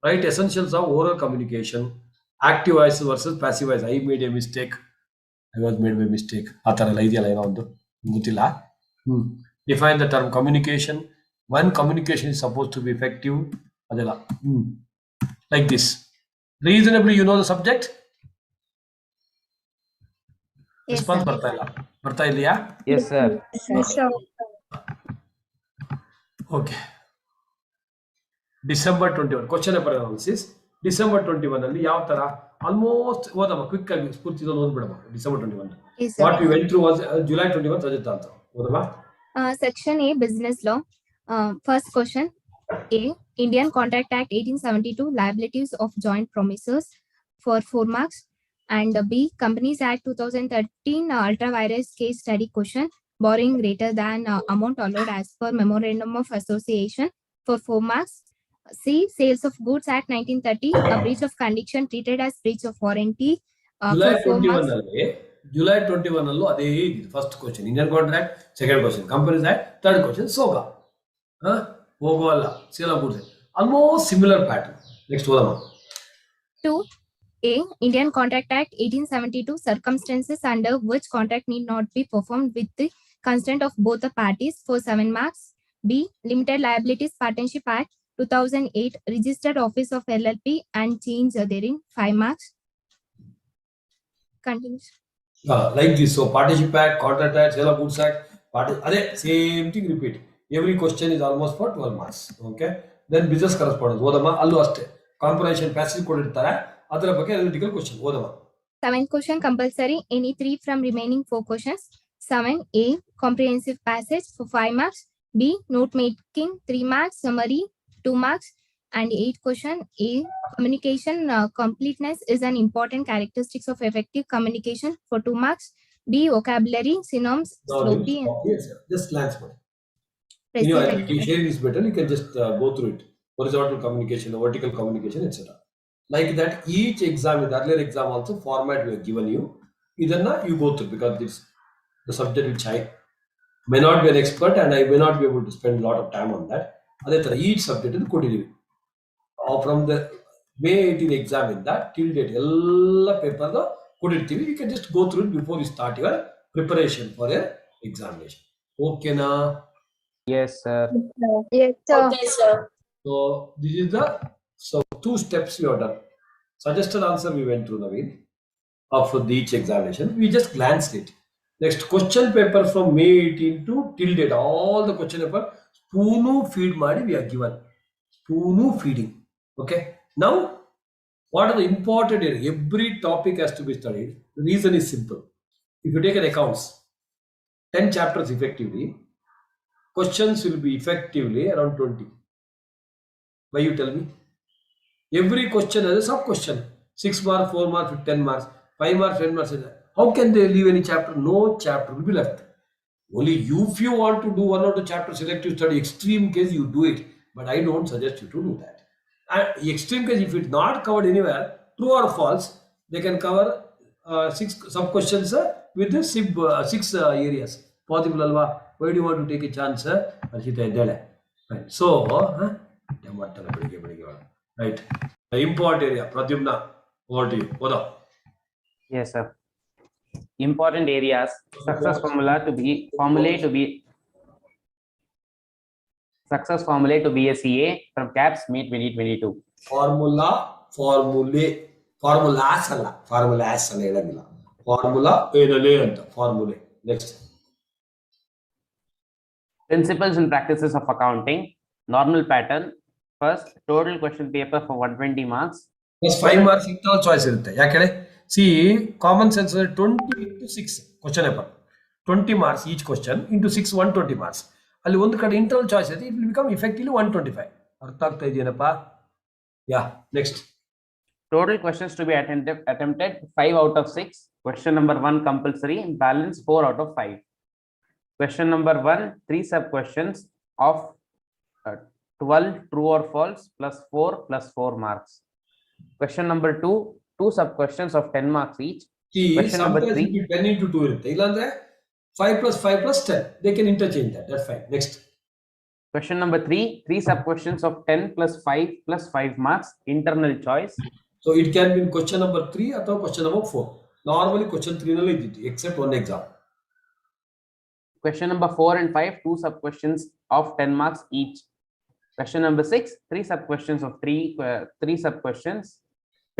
right? Essentials of oral communication. Active voice versus passive voice. I made a mistake. I was made a mistake. ಆ ಥರ ಎಲ್ಲ ಇದೆಯಲ್ಲ ಏನೋ ಒಂದು ಗೊತ್ತಿಲ್ಲ. Define the term communication. When communication is supposed to be effective, ಅದೆಲ್ಲ like this. Reasonably, you know the subject. Yes, Response sir. ಬರ್ತಾ ಇದೆಯಾ? Yes, sir. Yes, sir. Okay. December 21 question paper analysis. December 21 ಅಲ್ಲಿ ಯಾವ ತರ almost ಓದಮ್ಮ quick ಆಗಿ ಸ್ಫೂರ್ತಿ ಓದ್ಬಿಡಮ್ಮ. December 21 Yes, sir. what we went through was July 21 ರಜತ ಅಂತ ಓದಮ್ಮ. Section A, Business Law. First question. A, Indian Contract Act 1872, liabilities of joint promisors, for 4 marks. And B, Companies Act 2013, ultra virus case study question, borrowing greater than amount allowed as per memorandum of association, for 4 marks. C, Sales of Goods Act 1930, a breach of condition treated as breach of warranty, July for 4 21 marks. ಅಲ್ಲಿ July 21 ಅಲ್ಲೂ ಅದೇ ಇದೆ first question Indian contract, second question companies act, third question ಸೋಗ ಹೋಗುವಲ್ಲ sale of goods almost similar pattern. Next ಓದಮ್ಮ. 2. A. Indian Contract Act 1872 circumstances under which contract need not be performed with the consent of both the parties for 7 marks. B. Limited Liabilities Partnership Act 2008 registered office of LLP and change therein 5 marks. Continues. Like this, so partnership act, contract act, sale of goods act, ಅದೇ same thing repeat. Every question is almost for 12 marks. Okay, then business correspondence ಓದಮ್ಮ. ಅಲ್ಲೂ ಅಷ್ಟೇ comprehension passage ಕೊಟ್ಟಿರ್ತಾರೆ, ಅದರ ಬಗ್ಗೆ analytical question ಓದಮ್ಮ. 7th question compulsory, any 3 from remaining 4 questions. 7. A. Comprehensive passage for 5 marks. B. Note making 3 marks. Summary 2 marks. And 8th question. A. Communication completeness is an important characteristics of effective communication for 2 marks. B. Vocabulary, synonyms, sloppy, Yes, just glance ಮಾಡಿ. precise. Sharing is better. You can just go through it. Horizontal communication, vertical communication, etc. Like that, each exam, with earlier exam also, format we have given you. Idanna you go through because this the subject which I may not be an expert and I may not be able to spend a lot of time on that. ಅದೇ ತರ each subject in ಕೊಟ್ಟಿದ್ದೀವಿ. From the May 18 exam in that till date ಎಲ್ಲ paper ಕೊಟ್ಟಿರ್ತೀವಿ. You can just go through it before you start your preparation for your examination. ಓಕೆನಾ? Yes, sir. Yes, sir. Okay, sir. So this is the 2 steps we have done. Suggested answer we went through, Naveen, of each examination. We just glanced it. Next question paper from May 18 to till date. All the question paper spoonu feed madi we are given. Spoonu feeding. Okay. Now, what are the important areas? Every topic has to be studied. The reason is simple. If you take an accounts, 10 chapters effectively, questions will be effectively around 20. Why you tell me? Every question has a sub question. 6 marks, 4 marks, 10 marks, 5 marks, 10 marks. How can they leave any chapter? No chapter will be left. Only you, if you want to do 1 or 2 chapters selective study, extreme case you do it. But I don't suggest you to do that. And extreme case, if it's not covered anywhere, true or false, they can cover 6 sub questions with the 6 areas. Possible alva? Why do you want to take a chance? Right. So, right. The important area, Pradyumna, over to you. Oda. Yes, sir. Important areas. Success formula to be success formula to be a CA from CAPS May 2022. Formulas ಅಲ್ಲ, formulas ಅಲ್ಲ ಹೇಳಂಗಿಲ್ಲ. Formula ಏನಲೇ ಅಂತ formula. Next. Principles and practices of accounting. Normal pattern. First, total question paper for 120 marks. Plus 5 marks internal choice ಇರುತ್ತೆ. ಯಾಕೆ? See, common sense 20 into 6 question paper. 20 marks each question into 6 120 marks. ಅಲ್ಲಿ ಒಂದು ಕಡೆ internal choice ಇದೆ. It will become effectively 125. ಅರ್ಥ ಆಗ್ತಾ ಇದೆಯೇನಪ್ಪ? Yeah, next. Total questions to be attempted 5 out of 6. Question number 1 compulsory, balance 4 out of 5. Question number 1, 3 sub questions of 12 true or false plus 4 marks. Question number 2, 2 sub questions of 10 marks each. See, Question number sometimes 3. it will be 10 into 2 ಇರುತ್ತೆ. ಇಲ್ಲಾಂದ್ರೆ 5 plus 5 plus 10. They can interchange that. That's fine. Next. Question number 3, 3 sub questions of 10 plus 5 marks, internal choice. So it can be in question number 3 or question number 4. Normally question 3 nalli idditi, except one exam. Question number 4 and 5, 2 sub questions of 10 marks each. Question number 6, 3 sub questions of 3 sub questions,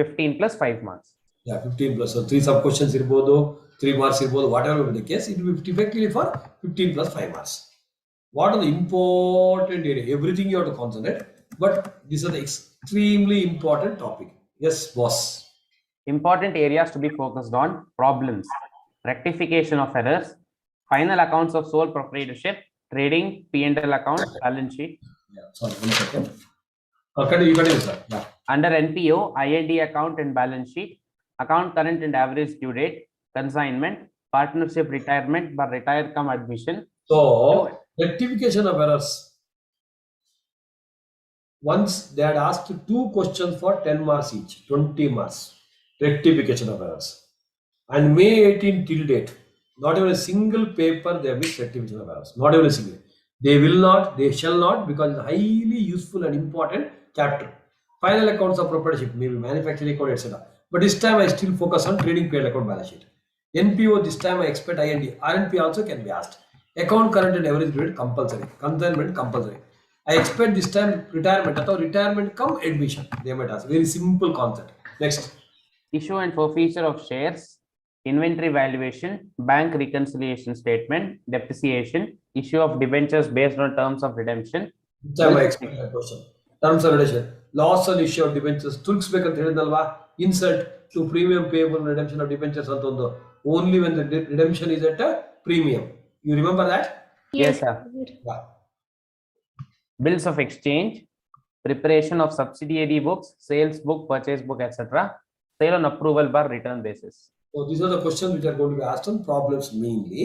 15 plus 5 marks. Yeah, 15 plus. So 3 sub questions irbodu, 3 marks irbodu, whatever will be the case, it will be effectively for 15 plus 5 marks. What are the important area? Everything you have to concentrate, but these are the extremely important topic. Yes, boss. Important areas to be focused on: problems, rectification of errors, final accounts of sole proprietorship, trading, P&L account, balance sheet. Yeah, sorry, 1 second. Continue, sir. Yeah. Under NPO, IND account and balance sheet, account current and average due date, consignment, partnership retirement by retire cum admission. So, rectification of errors. Once they had asked 2 questions for 10 marks each, 20 marks. Rectification of errors. And May 18 till date, not even a single paper they have missed rectification of errors. Not even a single. They will not, they shall not, because it's a highly useful and important chapter. Final accounts of proprietorship, maybe manufacturing account, etc. But this time I still focus on trading P&L account balance sheet. NPO, this time I expect IND. RNP also can be asked. Account current and average period compulsory. Consignment compulsory. I expect this time retirement or retirement come admission. They might ask. Very simple concept. Next. Issue and forfeiture of shares, inventory valuation, bank reconciliation statement, depreciation, issue of debentures based on terms of redemption. This time I expect that question. Terms of redemption. Loss on issue of debentures. ತುರ್ಗಿಸ್ಬೇಕಂತ ಹೇಳಿದ್ನಲ್ವಾ insert to premium payable redemption of debentures ಅಂತ ಒಂದು only when the redemption is at a premium. You remember that? Yes, sir. Yeah. Bills of exchange, preparation of subsidiary books, sales book, purchase book, etc. Sale on approval bar return basis. So these are the questions which are going to be asked on problems mainly.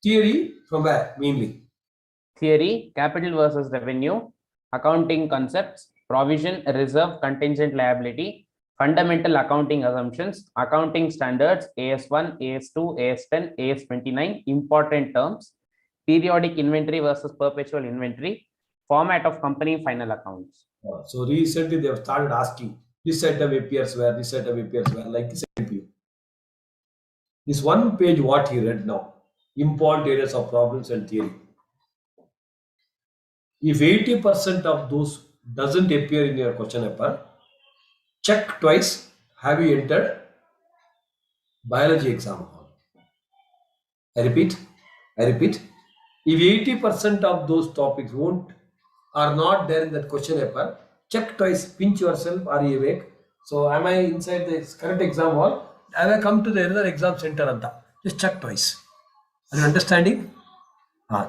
Theory from where mainly? Theory, capital versus revenue, accounting concepts, provision, reserve, contingent liability, fundamental accounting assumptions, accounting standards, AS1, AS2, AS10, AS29, important terms, periodic inventory versus perpetual inventory, format of company final accounts. So recently they have started asking this item appears where, this item appears where, like this NPO. This one page what he read now, important areas of problems and theory. If 80% of those doesn't appear in your question paper, check twice, have you entered biology exam hall? I repeat, if 80% of those topics are not there in that question paper, check twice, pinch yourself, are you awake? So am I inside the current exam hall? Have I come to the another exam center? Just check twice. Are you understanding?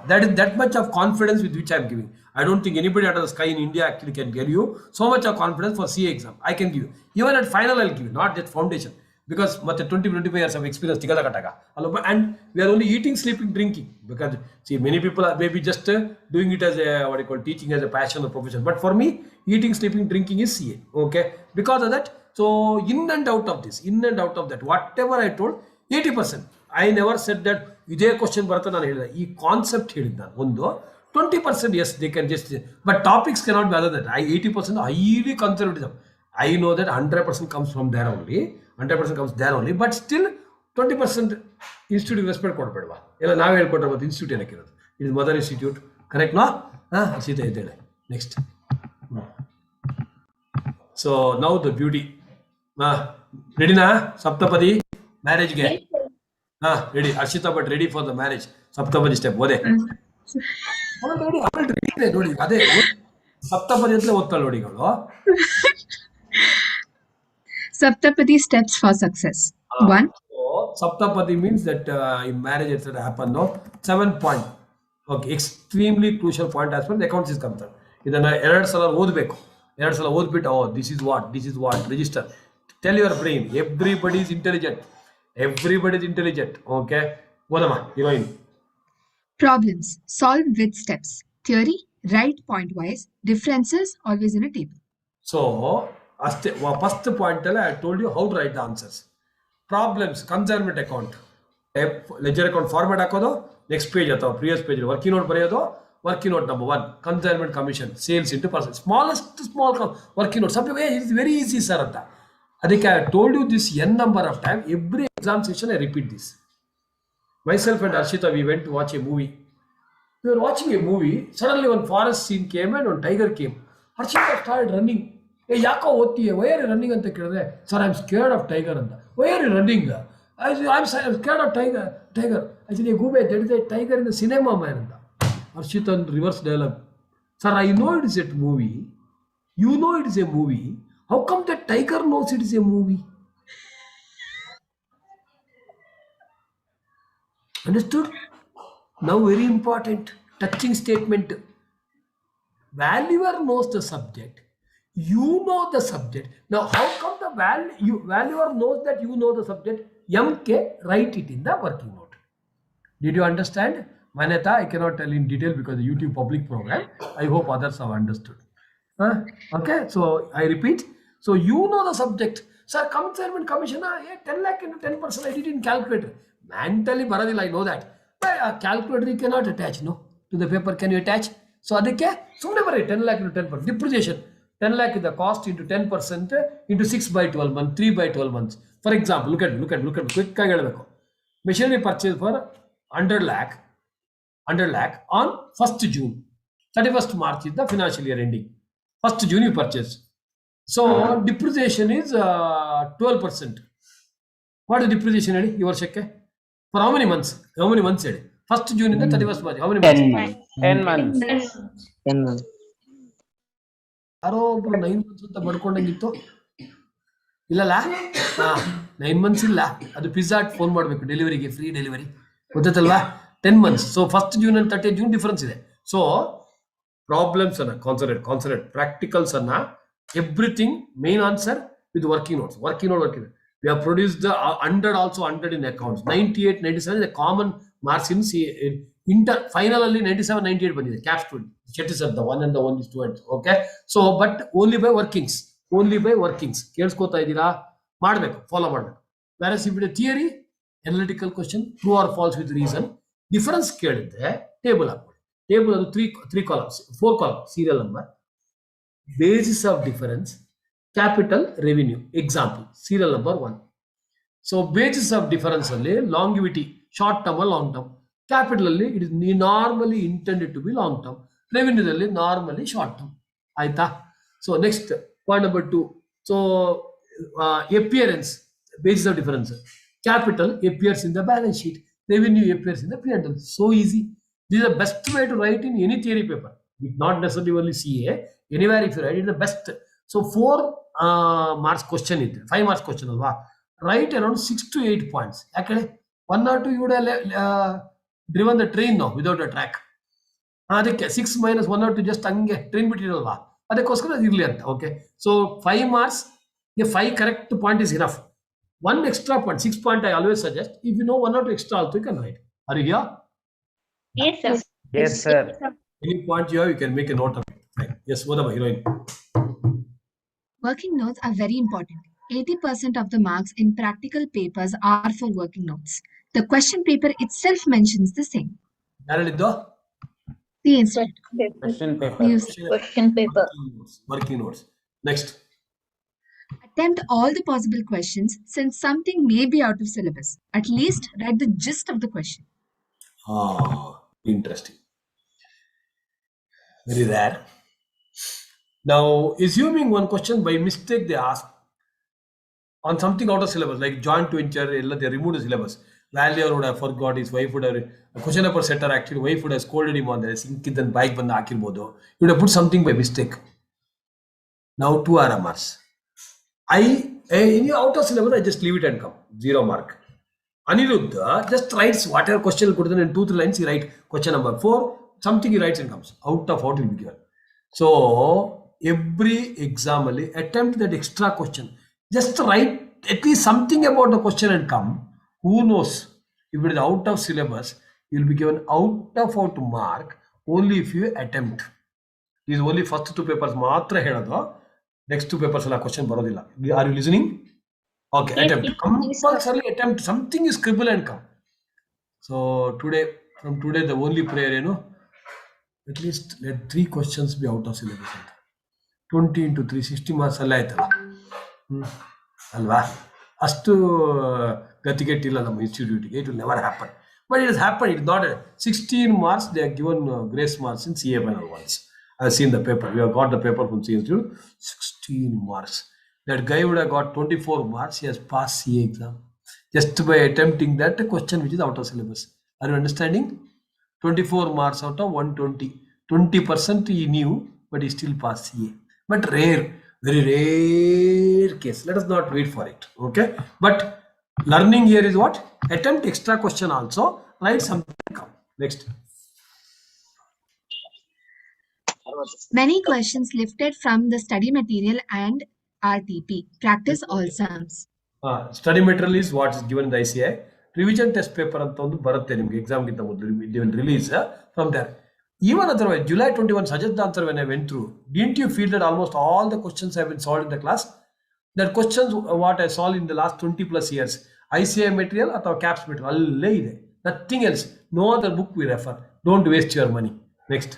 That is that much of confidence with which I am giving. I don't think anybody out of the sky in India actually can give you so much of confidence for CA exam. I can give you. Even at final, I'll give you, not that foundation. Because 20-25 years of experience, and we are only eating, sleeping, drinking. Because see, many people are maybe just doing it as a what you call teaching as a passion or profession. But for me, eating, sleeping, drinking is CA. Okay, because of that, so in and out of this, in and out of that, whatever I told, 80%. I never said that ಇದೇ question ಬರುತ್ತೆ ನಾನು ಹೇಳಿದೆ ಈ concept ಹೇಳಿದ್ದು ನಾನು ಒಂದು 20% yes they can just but topics cannot be other than that. 80% highly conservatism. I know that 100% comes from there only, 100% comes there only, but still 20% institute respect ಕೊಡ್ಬೇಡವಾ ಎಲ್ಲ ನಾವೇ ಹೇಳ್ಕೊಟ್ರೆ ಮತ್ತೆ ಇನ್ಸ್ಟಿಟ್ಯೂಟ್ ಏನಕ್ಕೆ ಇರೋದು ಇದು ಮದರ್ ಇನ್ಸ್ಟಿಟ್ಯೂಟ್ ಕರೆಕ್ಟ್ ನಾ ಸೀತೆ ಇದ್ದೇಳೆ next so now the beauty ರೆಡಿನಾ ಸಪ್ತಪದಿ ಮ್ಯಾರೇಜ್ಗೆ ready. Arshita, but ready for the marriage. Saptapadi step. What? Saptapadi ಅಂದ್ರೆ ಓದ್ತಾಳೆ ನೋಡಿ ಅವಳು. Saptapadi steps for success. One. So Saptapadi means that in marriage etc. happen. No, 7 point. Okay, extremely crucial point as far as accounts is concerned. ಇದನ್ನ ಎರಡು ಸಲ ಓದಬೇಕು. ಎರಡು ಸಲ ಓದ್ಬಿಟ್ಟು this is what register. Tell your brain everybody is intelligent. Everybody is intelligent. Okay. Vodama, heroine. Problems solved with steps. Theory, write point-wise. Differences always in a table. So, first point I told you how to write the answers. Problems, consignment account. Ledger account format hakodu, next page ಅಥವಾ previous page working note ಬರೆಯೋದು, working note number 1, consignment commission, sales into person. Smallest small working note. Some people, it is very easy, sir. ಅದಕ್ಕೆ I told you this n number of time. Every exam session I repeat this. Myself and Arshita, we went to watch a movie. We were watching a movie. Suddenly one forest scene came and one tiger came. Arshita started running. Hey, yako otiye? Why are you running? Anta kelade. Sir, I'm scared of tiger anta. Why are you running? I'm scared of tiger. I said, go back. There is a tiger in the cinema, man. Arshita reverse dialogue. Sir, I know it is a movie. You know it is a movie. How come that tiger knows it is a movie? Understood? Now very important touching statement. Valuer knows the subject. You know the subject. Now how come the valuer knows that you know the subject? MK, write it in the working note. Did you understand? Maneta, I cannot tell in detail because the YouTube public program. I hope others have understood. Okay, so I repeat. So you know the subject. Sir, consignment commission, 10 lakh into 10%, I did in calculator. Mentally, Baradil, I know that. But a calculator you cannot attach, no? To the paper, can you attach? So, adike, so 10 lakh into 10%. Depreciation, 10 lakh is the cost into 10% into 6 by 12 months, 3 by 12 months. For example, look at, quick machinery purchase for 100 lakh on 1st June. 31st March is the financial year ending. 1st June you purchase. So depreciation is 12%. What is depreciation? Your check? For how many months? How many months? 1st June in the 31st March. How many months? 10 months. 10 months. 10 months. ಯಾರೋ ಒಬ್ರು 9 months ಅಂತ ಬಡ್ಕೊಂಡಂಗಿತ್ತು ಇಲ್ಲಲ್ಲ 9 months ಇಲ್ಲ ಅದು pizza phone ಮಾಡಬೇಕು ಡೆಲಿವರಿಗೆ free delivery ಗೊತ್ತಲ್ವಾ 10 months so 1st June and 30th June difference ಇದೆ so problems ಅನ್ನ ಕಾನ್ಸಂಟ್ರೇಟ್ ಪ್ರಾಕ್ಟಿಕಲ್ಸ್ ಅನ್ನ everything main answer with working notes we have produced the 100 also 100 in accounts 98 97 is a common marks in final ಅಲ್ಲಿ 97 98 ಬಂದಿದೆ cap student Chetty sir the one and the only student okay so but only by workings ಕೇಳಿಸ್ಕೊತಾ ಇದ್ದೀರಾ ಮಾಡಬೇಕು follow ಮಾಡಬೇಕು whereas if it is theory analytical question true or false with reason difference ಕೇಳಿದ್ರೆ table ಹಾಕೊಳ್ಳಿ table ಅದು 3 columns 4 columns serial number basis of difference capital revenue example serial number 1 so basis of difference ಅಲ್ಲಿ longevity short term or long term capital ಅಲ್ಲಿ it is normally intended to be long term revenue ಅಲ್ಲಿ normally short term ಆಯ್ತಾ so next point number 2 so appearance basis of difference capital appears in the balance sheet revenue appears in the P&L so easy this is the best way to write in any theory paper not necessarily only CA anywhere if you write it the best so 4 marks question ಇದೆ 5 marks question ಅಲ್ವಾ write around 6 to 8 points ಯಾಕಂದ್ರೆ 1 or 2 you would have driven the train now without a track ಅದಕ್ಕೆ 6 minus 1 or 2 just ಹಂಗೆ train ಬಿಟ್ಟಿರಲ್ವಾ ಅದಕ್ಕೋಸ್ಕರ ಅದು ಇರಲಿ ಅಂತ okay so 5 marks 5 correct point is enough 1 extra point 6 point I always suggest if you know 1 or 2 extra also you can write are you here Yes, sir. Yes, sir. any point you have you can make a note of it fine yes what about heroine Working notes are very important. 80% of the marks in practical papers are for working notes. The question paper itself mentions the same. ಯಾರಲ್ಲಿದ್ದು The instrument. Question paper. Use Question paper. working notes next attempt all the possible questions since something may be out of syllabus. At least write the gist of the question. Interesting very rare now assuming one question by mistake they ask on something out of syllabus like joint venture they removed the syllabus Valuer would have forgot his wife would have question paper setter actually wife would have scolded him on the sink then bike ಬಂದು ಹಾಕಿರಬಹುದು you would have put something by mistake now 2 RMRs in out of syllabus I just leave it and come 0 mark Aniruddha just writes whatever question put in 2-3 lines he write question number 4 something he writes and comes out of what will be given so every exam ಅಲ್ಲಿ attempt that extra question just write at least something about the question and come who knows if it is out of syllabus you will be given out mark only if you attempt these only first 2 papers ಮಾತ್ರ ಹೇಳೋದು next 2 papers ಎಲ್ಲ question ಬರೋದಿಲ್ಲ are you listening okay Yes, attempt yes, compulsory attempt something you scribble and come so from today the only prayer at least let 3 questions be out of syllabus 20 into 3 60 marks ಅಲ್ಲ ಆಯ್ತಲ್ಲ ಅಲ್ವಾ ಅಷ್ಟು ಗತಿಗೆಟ್ಟಿಲ್ಲ ನಮ್ಮ ಇನ್ಸ್ಟಿಟ್ಯೂಟ್ಗೆ it will never happen but it is happen it not 16 marks they are given grace marks in CA final once I have seen the paper we have got the paper from CA Institute 16 marks that guy would have got 24 marks he has passed CA exam just by attempting that question which is out of syllabus are you understanding 24 marks out of 120 20% he knew but he still passed CA but rare very rare case let us not wait for it okay but learning here is what attempt extra question also write something next Many questions lifted from the study material and RTP. Practice all sums. study material is what is given in the ICI revision test paper ಅಂತ ಒಂದು ಬರುತ್ತೆ ನಿಮಗೆ exam ಗಿಂತ ಮೊದಲು they will release from there even otherwise July 21 suggest the answer when I went through didn't you feel that almost all the questions have been solved in the class That questions what I saw in the last 20 plus years. ICI material ಅಥವಾ caps material ಅಲ್ಲೇ ಇದೆ. Nothing else. No other book we refer. Don't waste your money. Next.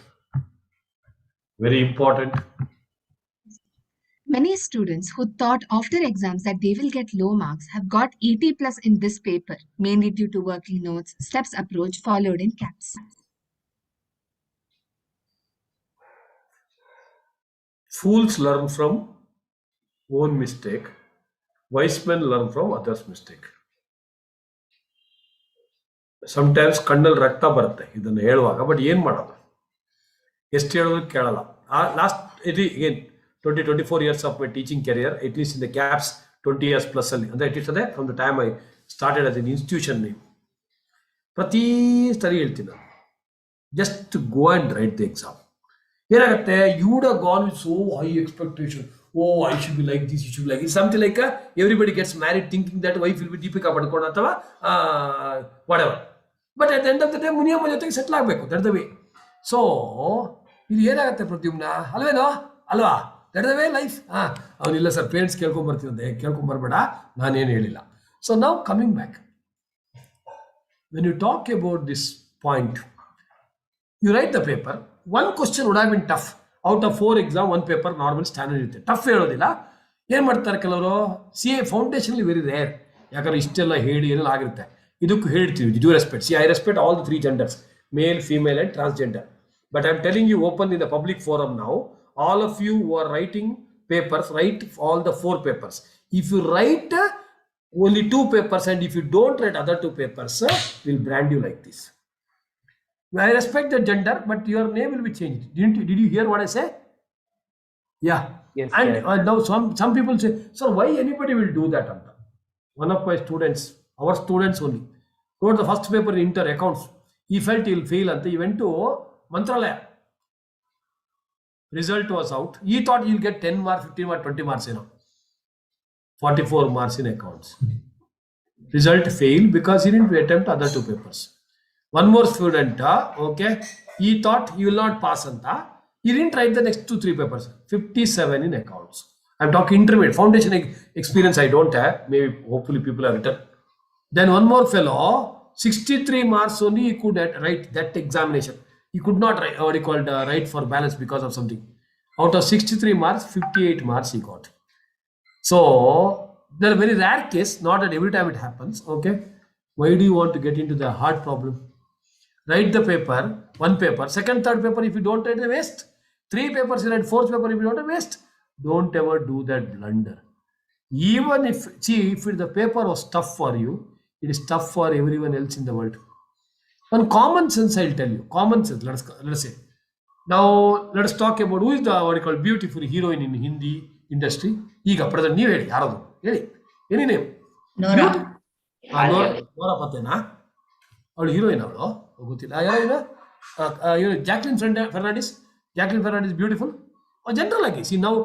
Very important. Many students who thought after exams that they will get low marks have got 80 plus in this paper, mainly due to working notes, steps approach followed in caps. Fools learn from own mistake. Wise men learn from others' mistake. Sometimes ಕಣ್ಣಲ್ಲಿ ರಕ್ತ ಬರುತ್ತೆ ಇದನ್ನು ಹೇಳುವಾಗ, but ಏನು ಮಾಡೋದು, ಎಷ್ಟು ಹೇಳಿದ್ರು ಕೇಳಲ್ಲ. Last again 24 years of my teaching career, at least in the caps 20 years plus ಅಲ್ಲಿ, ಅಂದರೆ at least ಅದೇ from the time I started as an institution name, ಪ್ರತಿ ಸರಿ ಹೇಳ್ತೀನಿ ನಾನು, just go and write the exam. ಏನಾಗುತ್ತೆ, you would have gone with so high expectation. Oh, I should be like this, you should be like this. Something like everybody gets married thinking that wife will be Deepika Padukone ಅಥವಾ whatever. But at the end of the day, Muniyamma ಜೊತೆಗೆ settle ಆಗಬೇಕು. That the way. So ಇದು ಏನಾಗುತ್ತೆ ಪ್ರತಿಯೊಬ್ಬನ ಅಲ್ವೇನೋ ಅಲ್ವಾ, that the way life. ಅವನಿಲ್ಲ sir parents ಕೇಳ್ಕೊಂಬರ್ತೀವಂತೆ, ಕೇಳ್ಕೊಂಬರ್ಬೇಡ, ನಾನೇನು ಹೇಳಿಲ್ಲ. ಸೊ ನಾವು coming back, when you talk about this point, you write the paper, one question would have been tough. Out of 4 exam, 1 paper normal standard ಇರುತ್ತೆ. Tough ಹೇಳೋದಿಲ್ಲ. ಏನು ಮಾಡ್ತಾರೆ ಕೆಲವರು, ಸಿ ಎ ಫೌಂಡೇಶನ್ಲಿ ವೆರಿ ರೇರ್, ಯಾಕಂದ್ರೆ ಇಷ್ಟೆಲ್ಲ ಹೇಳಿ ಏನೆಲ್ಲ ಆಗಿರುತ್ತೆ. ಇದಕ್ಕೂ ಹೇಳ್ತೀವಿ, due respect. See I respect all the 3 genders, male, female and transgender. But I am telling you open in the public forum now, all of you who are writing papers, write all the 4 papers. If you write only 2 papers and if you don't write other 2 papers, we'll brand you like this. I respect the gender, but your name will be changed. Did you hear what I say? Yeah. Yes, And yes. now some people say, sir, why anybody will do that? One of my students, our students only, wrote the first paper in inter accounts. He felt he'll fail, and he went to Mantralaya. Result was out. He thought he'll get 10 marks, 15 marks, 20 marks, 44 marks in accounts. Result failed because he didn't attempt other 2 papers. One more student, okay, he thought he will not pass anta. He didn't write the next 2-3 papers. 57 in accounts. I'm talking intermediate. Foundation experience I don't have. Maybe, hopefully people have written. Then one more fellow, 63 marks only he could write that examination. He could not write, what he called write for balance because of something. Out of 63 marks, 58 marks he got. So, they're a very rare case. Not that every time it happens. Okay. Why do you want to get into the hard problem? Write the paper, 1 paper, second, third paper, if you don't write, the waste. 3 papers, you write 4th paper, if you don't, waste. Don't ever do that blunder. Even if the paper was tough for you, it is tough for everyone else in the world. One common sense, I'll tell you. Common sense, let's say. Now, let us talk about who is the, what you call, beautiful heroine in Hindi industry. Iga, present, ನೀವು ಹೇಳಿ, ಯಾರದು? ಹೇಳಿ. Any name? Nora. Nora ಪತ್ತೇನಾ? ಅವಳು heroine, ಅವಳು ಗೊತ್ತಿಲ್ಲ. ಯಾರು? Jacqueline Fernandes. Jacqueline Fernandes beautiful. General ಆಗಿ C ನಾವು,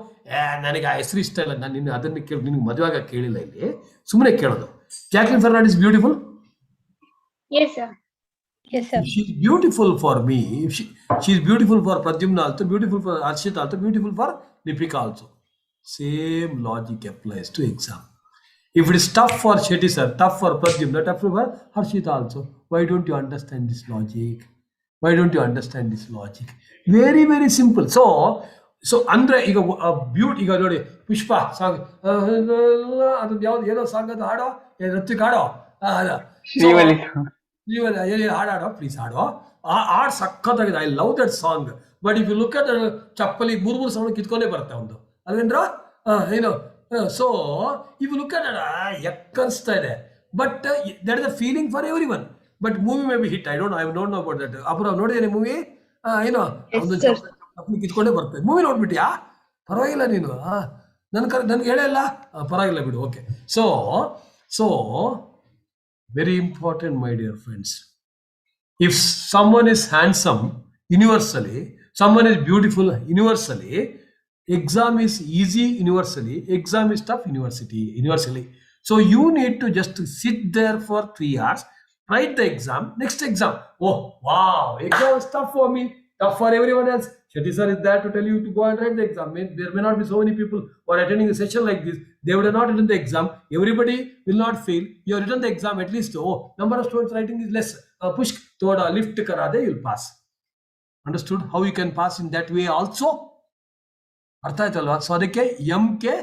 ನನಗೆ ಆ ಹೆಸರು ಇಷ್ಟ ಇಲ್ಲ, ನಾನು ನಿನ್ನ ಅದನ್ನು ಕೇಳಿ ನಿನ್ಗೆ ಮದುವೆಗ ಕೇಳಿಲ್ಲ, ಇಲ್ಲಿ ಸುಮ್ಮನೆ ಕೇಳೋದು. Jacqueline Fernandes beautiful. Yes, sir. Yes, sir. She is beautiful for me. She is beautiful for Pradyumna also, beautiful for Arshita also, beautiful for Deepika also. Same logic applies to exam. If it is tough for Shetty sir, tough for Pradyumna, tough for Harshita also. Why don't you understand this logic? Why don't you understand this logic? Very, very simple. So andre ಈಗ beauty, ಈಗ ನೋಡಿ ಪುಷ್ಪ song, ಅದು ಯಾವ್ದು ಏನೋ song, ಅದು ಹಾಡೋ, Ritwik ಹಾಡೋ, ಹಾಡಾಡೋ please, ಹಾಡೋ. ಹಾಡು ಸಖತ್ತಾಗಿದೆ. I love that song. But if you look at ಚಪ್ಪಲಿ 3 ಸೌಂಡ್ ಕಿತ್ಕೊಂಡೇ ಬರುತ್ತೆ ಒಂದು, ಅಲ್ವೇನ್ರ? ಏನೋ. So if you look at it, ಯಾಕನ್ಸ್ತಾ ಇದೆ. But that is a feeling for everyone. But movie may be hit. I don't know about that. ಅಪುರ ನೋಡಿದೇನೆ movie? ಏನೋ ಒಂದು ಕಿತ್ಕೊಂಡೇ ಬರ್ತದೆ. ಮೂವಿ ನೋಡ್ಬಿಟ್ಟಿಯಾ? ಪರವಾಗಿಲ್ಲ ನೀನು, ನನ್ಗೆ ಹೇಳಿಲ್ಲ, ಪರವಾಗಿಲ್ಲ ಬಿಡು. Okay. So very important, my dear friends. If someone is handsome universally, someone is beautiful universally, exam is easy universally, exam is tough universally. So you need to just sit there for 3 hours, write the exam, next exam. Oh, wow, exam is tough for me, tough for everyone else. Shetty sir is there to tell you to go and write the exam. There may not be so many people who are attending a session like this. They would have not written the exam. Everybody will not fail. You have written the exam at least. Oh, number of students writing is less. Push thoda lift kara de, you'll pass. Understood how you can pass in that way also? ಅರ್ಥ ಆಯ್ತಲ್ವಾ? So ಅದಕ್ಕೆ K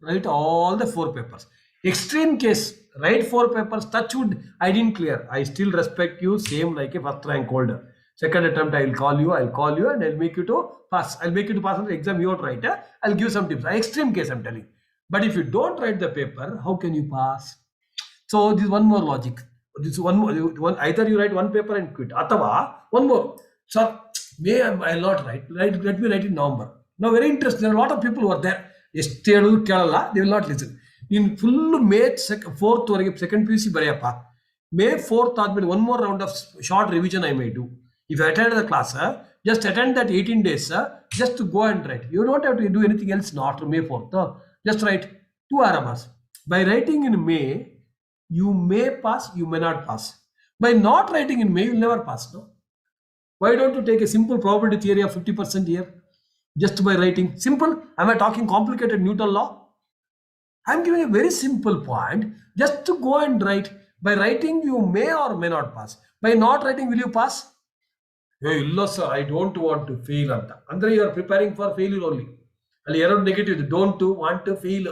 right all the 4 papers. Extreme case, write 4 papers. Touch wood, I didn't clear. I still respect you, same like a first rank holder. Second attempt, I'll call you, and I'll make you to pass. I'll make you to pass on the exam you won't write. I'll give some tips. Extreme case, I'm telling. But if you don't write the paper, how can you pass? So this is one more logic. This one more. Either you write one paper and quit. Athava, one more. So I'll not write. Let me write in November. Now, very interesting. There are a lot of people who are there. They will not listen. In full May 4th, second PUC barayappa. May 4th, one more round of short revision I may do. If you attend the class, just attend that 18 days, just to go and write. You don't have to do anything else after May 4th. Just write 2 RMRs. By writing in May, you may pass, you may not pass. By not writing in May, you will never pass. No? Why don't you take a simple probability theory of 50% here? Just by writing. Simple. Am I talking complicated Newton law? I'm giving a very simple point. Just to go and write. By writing, you may or may not pass. By not writing, will you pass? Hey, no, sir, I don't want to fail. Andre, you are preparing for failure only. Ali, error negative. Don't want to fail.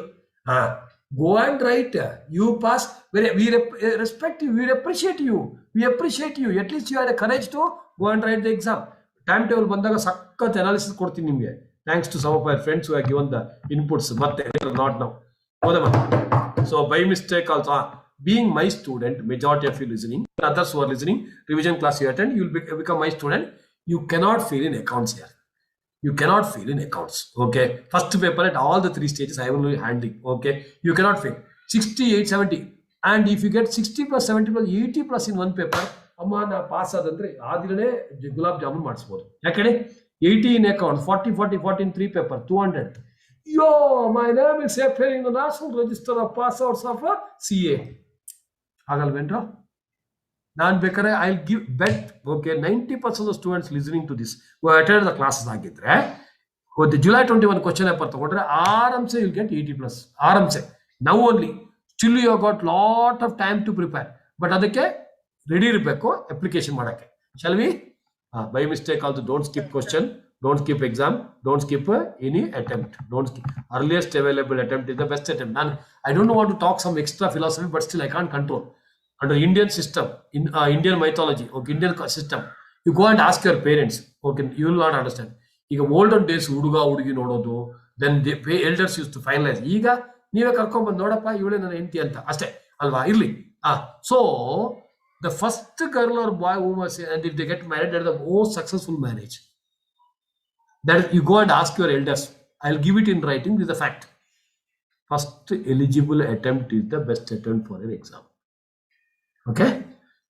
Go and write. You pass. We respect you. We appreciate you. We appreciate you. At least you had the courage to go and write the exam. Timetable ಬಂದಾಗ ಸಖತ್ analysis ಕೊಡ್ತೀನಿ ನಿಮಗೆ. Thanks to some of my friends who have given the inputs. But not now. So by mistake also, being my student, majority of you listening, others who are listening, revision class you attend, you will become my student. You cannot fail in accounts here. You cannot fail in accounts. Okay. First paper at all the 3 stages I will be handling. Okay. You cannot fail. 68, 70. And if you get 60 plus 70 plus 80 plus in one paper, ಅಮ್ಮ ನಾ pass ಆದಂದ್ರೆ ಆ ದಿನನೇ ಗುಲಾಬ್ ಜಾಮೂನ್ ಮಾಡಿಸ್ಬೋದು. ಯಾಕಂದ್ರೆ 80 in account, 40 in 3 paper, 200. Yo, my name is appearing in the National Register of Passouts of CA. ಆಗಲ್ವೇನ್ರ? ನಾನು ಬೇಕಾದ್ರೆ I'll give bet, okay, 90% of the students listening to this who attended the classes ಆಗಿದ್ರೆ the July 21 question paper ತಗೊಂಡ್ರೆ ಆರಾಮ್ಸೆ you'll get 80 plus. ಆರಾಮ್ಸೆ. Now only. Still you have got lot of time to prepare. But ಅದಕ್ಕೆ ready ಇರಬೇಕು application ಮಾಡಕ್ಕೆ. Shall we? By mistake also, don't skip question, don't skip exam, don't skip any attempt. Don't skip. Earliest available attempt is the best attempt. I don't want to talk some extra philosophy, but still I can't control. Under Indian system, in Indian mythology, okay, Indian system, you go and ask your parents, okay, you will not understand. ಈಗ olden days ಹುಡುಗ ಹುಡುಗಿ ನೋಡೋದು, then the elders used to finalize. ಈಗ ನೀವೇ ಕರ್ಕೊಂಡ್ಬಂದು ನೋಡಪ್ಪ ಇವಳೇ ನನ್ನ ಹೆಂಡತಿ ಅಂತ ಅಷ್ಟೇ ಅಲ್ವಾ? ಇರ್ಲಿ. So the first girl or boy who was, and if they get married, that is the most successful marriage. That you go and ask your elders. I'll give it in writing. This is a fact. First eligible attempt is the best attempt for an exam. Okay.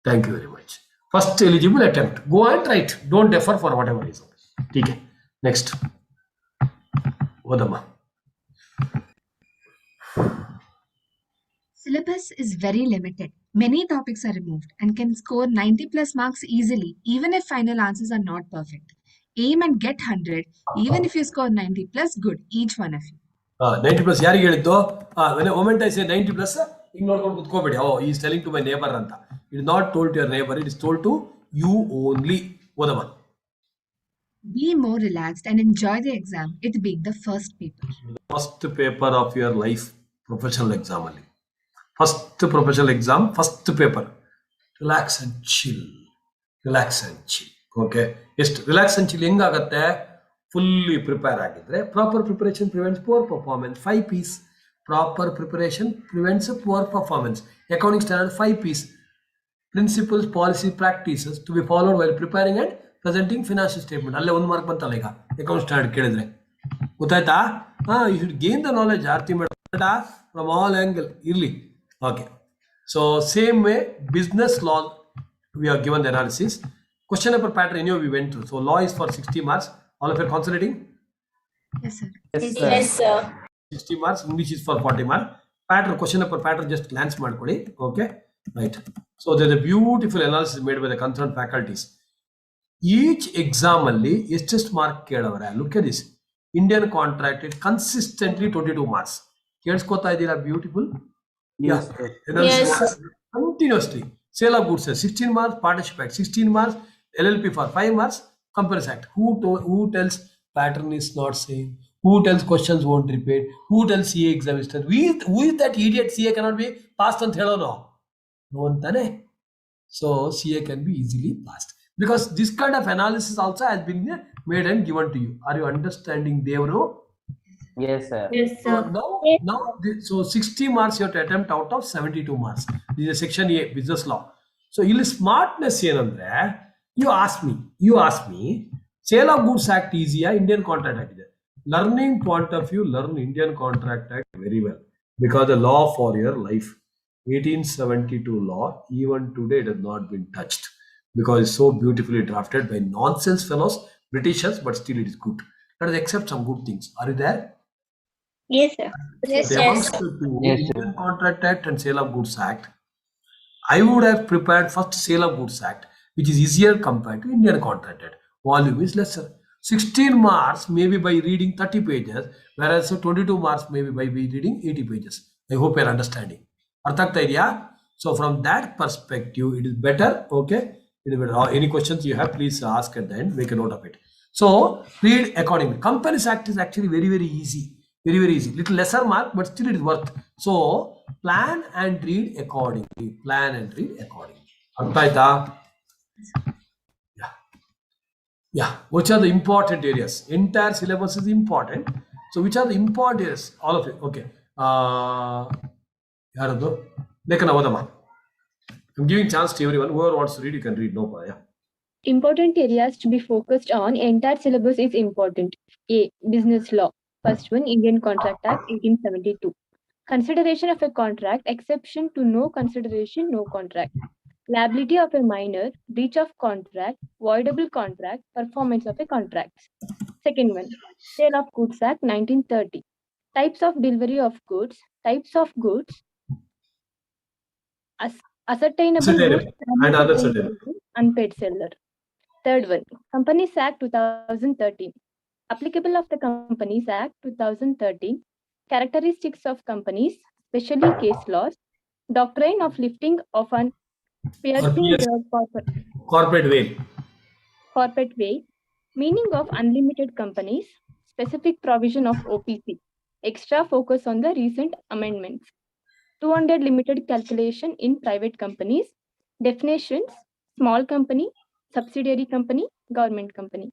Thank you very much. First eligible attempt. Go and write. Don't defer for whatever reason. Okay. Next. Odama. Syllabus is very limited. Many topics are removed and can score 90 plus marks easily, even if final answers are not perfect. Aim and get 100, even if you score 90 plus, good, each one of you. 90 plus ಯಾರಿಗೆ ಹೇಳಿದ್ದು? When a moment I say 90 plus, ಹಿಂಗ್ ನೋಡ್ಕೊಂಡು ಕುತ್ಕೋಬೇಡಿ. Oh, he is telling to my neighbor ಅಂತ. It is not told to your neighbor, it is told to you only. ಓದಮ್ಮ. Be more relaxed and enjoy the exam, it being the first paper. First paper of your life, professional exam ಅಲ್ಲಿ. First professional exam, first paper. Relax and chill. Relax and chill. Okay. Just relax and chill ಹೆಂಗಾಗತ್ತೆ? Fully prepare ಆಗಿದ್ರೆ. Proper preparation prevents poor performance. 5 P's. Proper preparation prevents poor performance. Accounting standard 5 P's. Principles, policy, practices to be followed while preparing and presenting financial statement. ಅಲ್ಲೇ 1 mark ಬಂತಲ್ಲ ಈಗ account standard ಕೇಳಿದ್ರೆ. ಗೊತ್ತಾಯ್ತಾ? You should gain the knowledge. Aarti madam from all angle. ಇರ್ಲಿ. Okay. So same way, business law, we are given the analysis. Question paper pattern, anyway, we went through. So law is for 60 marks. All of you concentrating? Yes, sir. Yes, sir. 60 marks. English is for 40 marks. Pattern, question paper pattern, just glance madkodi. Okay. Right. So there's a beautiful analysis made by the concerned faculties. Each exam ಅಲ್ಲಿ ಎಷ್ಟೆಷ್ಟು mark ಕೇಳವ್ರೆ? Look at this. Indian contract consistently 22 marks. ಕೇಳಿಸ್ಕೊತಾ ಇದ್ದೀರಾ? Beautiful. Yes, sir. Continuously. Sale of goods 16 marks, partnership act 16 marks, LLP for 5 marks, comparison act. Who tells pattern is not same? Who tells questions won't repeat? Who tells CA exam is done? Who is that idiot? CA cannot be passed on hello no. No one tane. So CA can be easily passed because this kind of analysis also has been made and given to you. Are you understanding, Devro? Yes, sir. Yes, So sir. so 60 marks you have to attempt out of 72 marks. This is section A, business law. So ಇಲ್ಲಿ smartness ಏನಂದ್ರೆ, you ask me, sale of goods act ಈಸಿಯಾ, Indian contract act ಇದೆ? Learning point of view, learn Indian contract act very well because the law for your life. 1872 law, even today it has not been touched because it's so beautifully drafted by nonsense fellows, Britishers, but still it is good. Let us accept some good things. Are you there? Yes, sir. Yes, They yes. amongst the two, Yes, sir. Indian Contract Act and Sale of Goods Act, I would have prepared first Sale of Goods Act, which is easier compared to Indian Contract Act. Volume is lesser. 16 marks maybe by reading 30 pages, whereas 22 marks maybe by reading 80 pages. I hope you're understanding. ಅರ್ಥ ಆಗ್ತಾ ಇದೆಯಾ? So from that perspective, it is better. Okay. It is better. Any questions you have, please ask at the end. Make a note of it. So read accordingly. Companies Act is actually very, very easy. Very, very easy. Little lesser mark, but still it is worth. So plan and read accordingly. Plan and read accordingly. ಅರ್ಥ ಆಯ್ತಾ? Yeah. Which are the important areas? Entire syllabus is important. So which are the important areas? All of it. Okay. ಯಾರದು? ಲೇಖನ ಓದಮ್ಮ. I'm giving chance to everyone. Whoever wants to read, you can read. No problem. Yeah. Important areas to be focused on. Entire syllabus is important. A. Business law. First one, Indian Contract Act 1872. Consideration of a contract, exception to no consideration, no contract. Liability of a minor, breach of contract, voidable contract, performance of a contract. Second one, Sale of Goods Act 1930. Types of delivery of goods, types of goods, ascertainable Ascertainable goods, and unascertainable unascertainable. goods, unpaid seller. Third one, Companies Act 2013. Applicable of the Companies Act 2013. Characteristics of companies, especially case laws. Doctrine of lifting of an piercing PS. the Corporate veil. corporate way. Meaning of unlimited companies. Specific provision of OPC. Extra focus on the recent amendments. 200 limited calculation in private companies. Definitions: small company, subsidiary company, government company.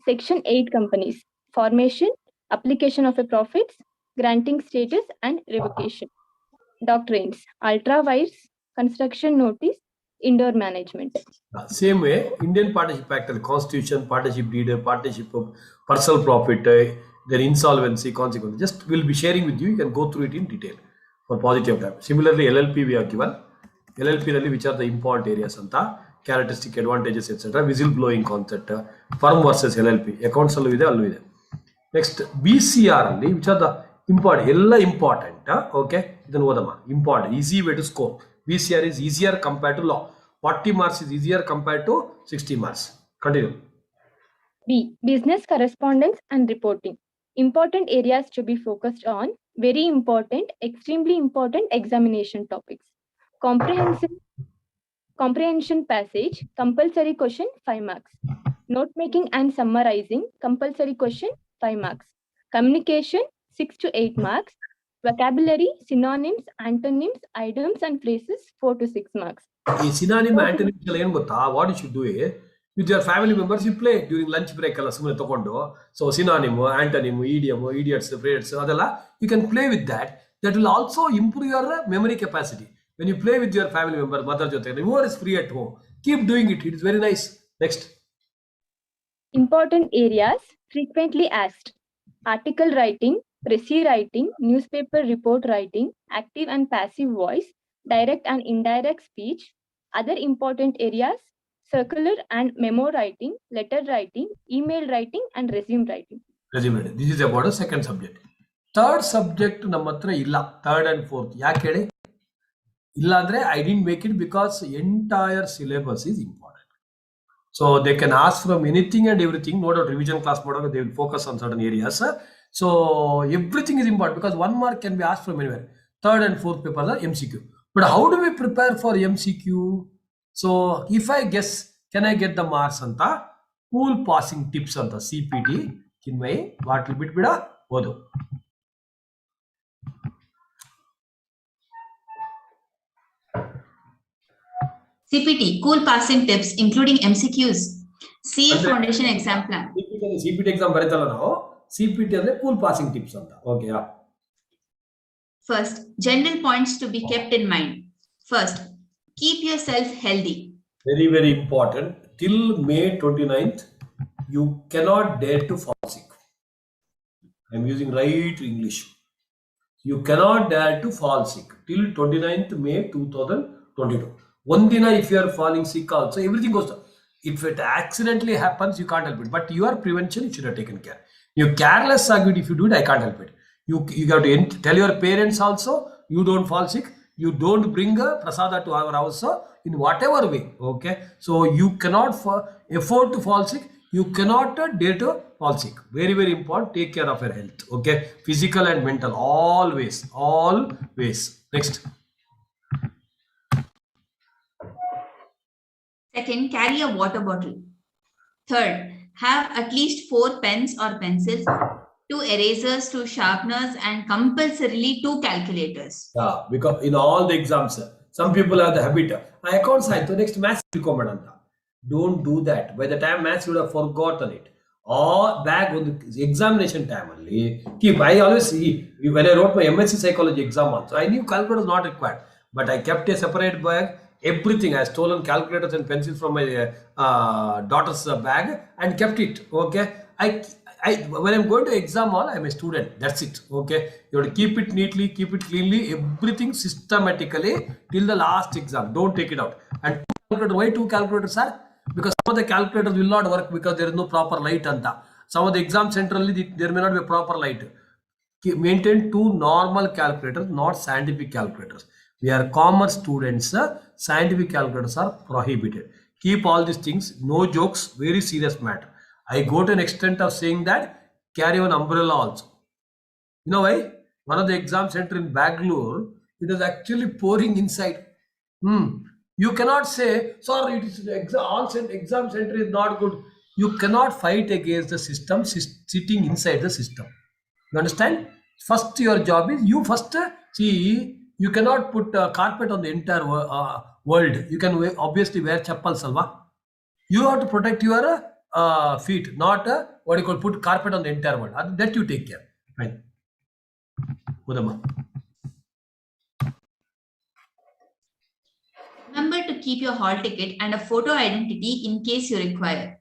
Section 8 companies: formation, application of a profits, granting status and revocation. Doctrines: ultra wires, construction notice, indoor management. Same way, Indian Partnership Act, the Constitution, partnership deed, partnership of personal profit, their insolvency, consequences. Just we'll be sharing with you. You can go through it in detail for positive time. Similarly, LLP we have given. LLP really which are the important areas anta, characteristic advantages, etc. Whistleblowing concept, firm versus LLP. Accounts allu ide, allu ide. Next, BCR ಅಲ್ಲಿ which are the important, ಎಲ್ಲ important. Okay, ಇದನ್ನು ಓದಮ್ಮ. Important, easy way to score. BCR is easier compared to law. 40 marks is easier compared to 60 marks. Continue. B. Business correspondence and reporting. Important areas to be focused on. Very important, extremely important examination topics. Comprehension passage, compulsory question, 5 marks. Note making and summarizing, compulsory question, 5 marks. Communication, 6 to 8 marks. Vocabulary, synonyms, antonyms, items and phrases, 4 to 6 marks. ಈ synonym antonyms ಏನು ಗೊತ್ತಾ? What you should do with your family members, you play during lunch break ಎಲ್ಲ ಸುಮ್ಮನೆ ತಗೊಂಡು. So synonym, antonym, idiom, idiots, phrases ಅದೆಲ್ಲ you can play with that. That will also improve your memory capacity. When you play with your family member, mother ಜೊತೆ, your is free at home, keep doing it. It is very nice. Next. Important areas frequently asked: article writing, essay writing, newspaper report writing, active and passive voice, direct and indirect speech. Other important areas: circular and memo writing, letter writing, email writing and resume writing. Resume. This is about a second subject. Third subject ನಮ್ಮ ಹತ್ರ ಇಲ್ಲ. Third and fourth ಯಾಕೆ ಹೇಳಿ? ಇಲ್ಲ ಅಂದ್ರೆ I didn't make it because entire syllabus is important. So they can ask from anything and everything. No doubt revision class model, they will focus on certain areas. So everything is important because 1 mark can be asked from anywhere. Third and fourth paper are MCQ. But how do we prepare for MCQ? So if I guess, can I get the marks anta? Cool passing tips anta CPT. Kinmai, what will bit bida? Odu. CPT, cool passing tips, including MCQs. CA Andre- Foundation exam plan. CPT exam ಬರೀತಲ್ಲ ನಾವು CPT ಅಂದ್ರೆ cool passing tips ಅಂತ. Okay, yeah. First, general points to be kept in mind. First, keep yourself healthy. Very, very important. Till May 29th, you cannot dare to fall sick. I'm using right English. You cannot dare to fall sick till 29th May 2022. One day if you are falling sick also, everything goes down. If it accidentally happens, you can't help it. But your prevention, you should have taken care. You careless agreed if you do it, I can't help it. You have to tell your parents also, you don't fall sick. You don't bring a prasada to our house in whatever way. Okay. So you cannot afford to fall sick. You cannot dare to fall sick. Very, very important. Take care of your health. Okay. Physical and mental. Always. Always. Next. Second, carry a water bottle. Third, have at least 4 pens or pencils, 2 erasers, 2 sharpeners, and compulsorily 2 calculators. Yeah, because in all the exams, some people have the habit. I account side, so next maths will come anta. Don't do that. By the time maths, you would have forgotten it. Or back on the examination time only. Keep. I always see when I wrote my MSc psychology exam also, I knew calculator was not required, but I kept a separate bag. Everything I stolen calculators and pencils from my daughter's bag and kept it. Okay, I when I'm going to exam hall, I'm a student. That's it. Okay, you have to keep it neatly, keep it cleanly, everything systematically till the last exam. Don't take it out. And why 2 calculators are? Because some of the calculators will not work because there is no proper light anta. Some of the exam centrally there may not be a proper light. Maintain 2 normal calculators, not scientific calculators. We are commerce students. Scientific calculators are prohibited. Keep all these things. No jokes. Very serious matter. I go to an extent of saying that carry an umbrella also. You know why? One of the exam center in Bangalore, it was actually pouring inside. You cannot say, sorry, it is exam center is not good. You cannot fight against the system sitting inside the system. You understand? First, your job is you first see. You cannot put a carpet on the entire world. You can obviously wear chappals, salva. You have to protect your feet, not what you call put carpet on the entire world. That you take care. Fine. Udama. Remember to keep your hall ticket and a photo identity in case you require.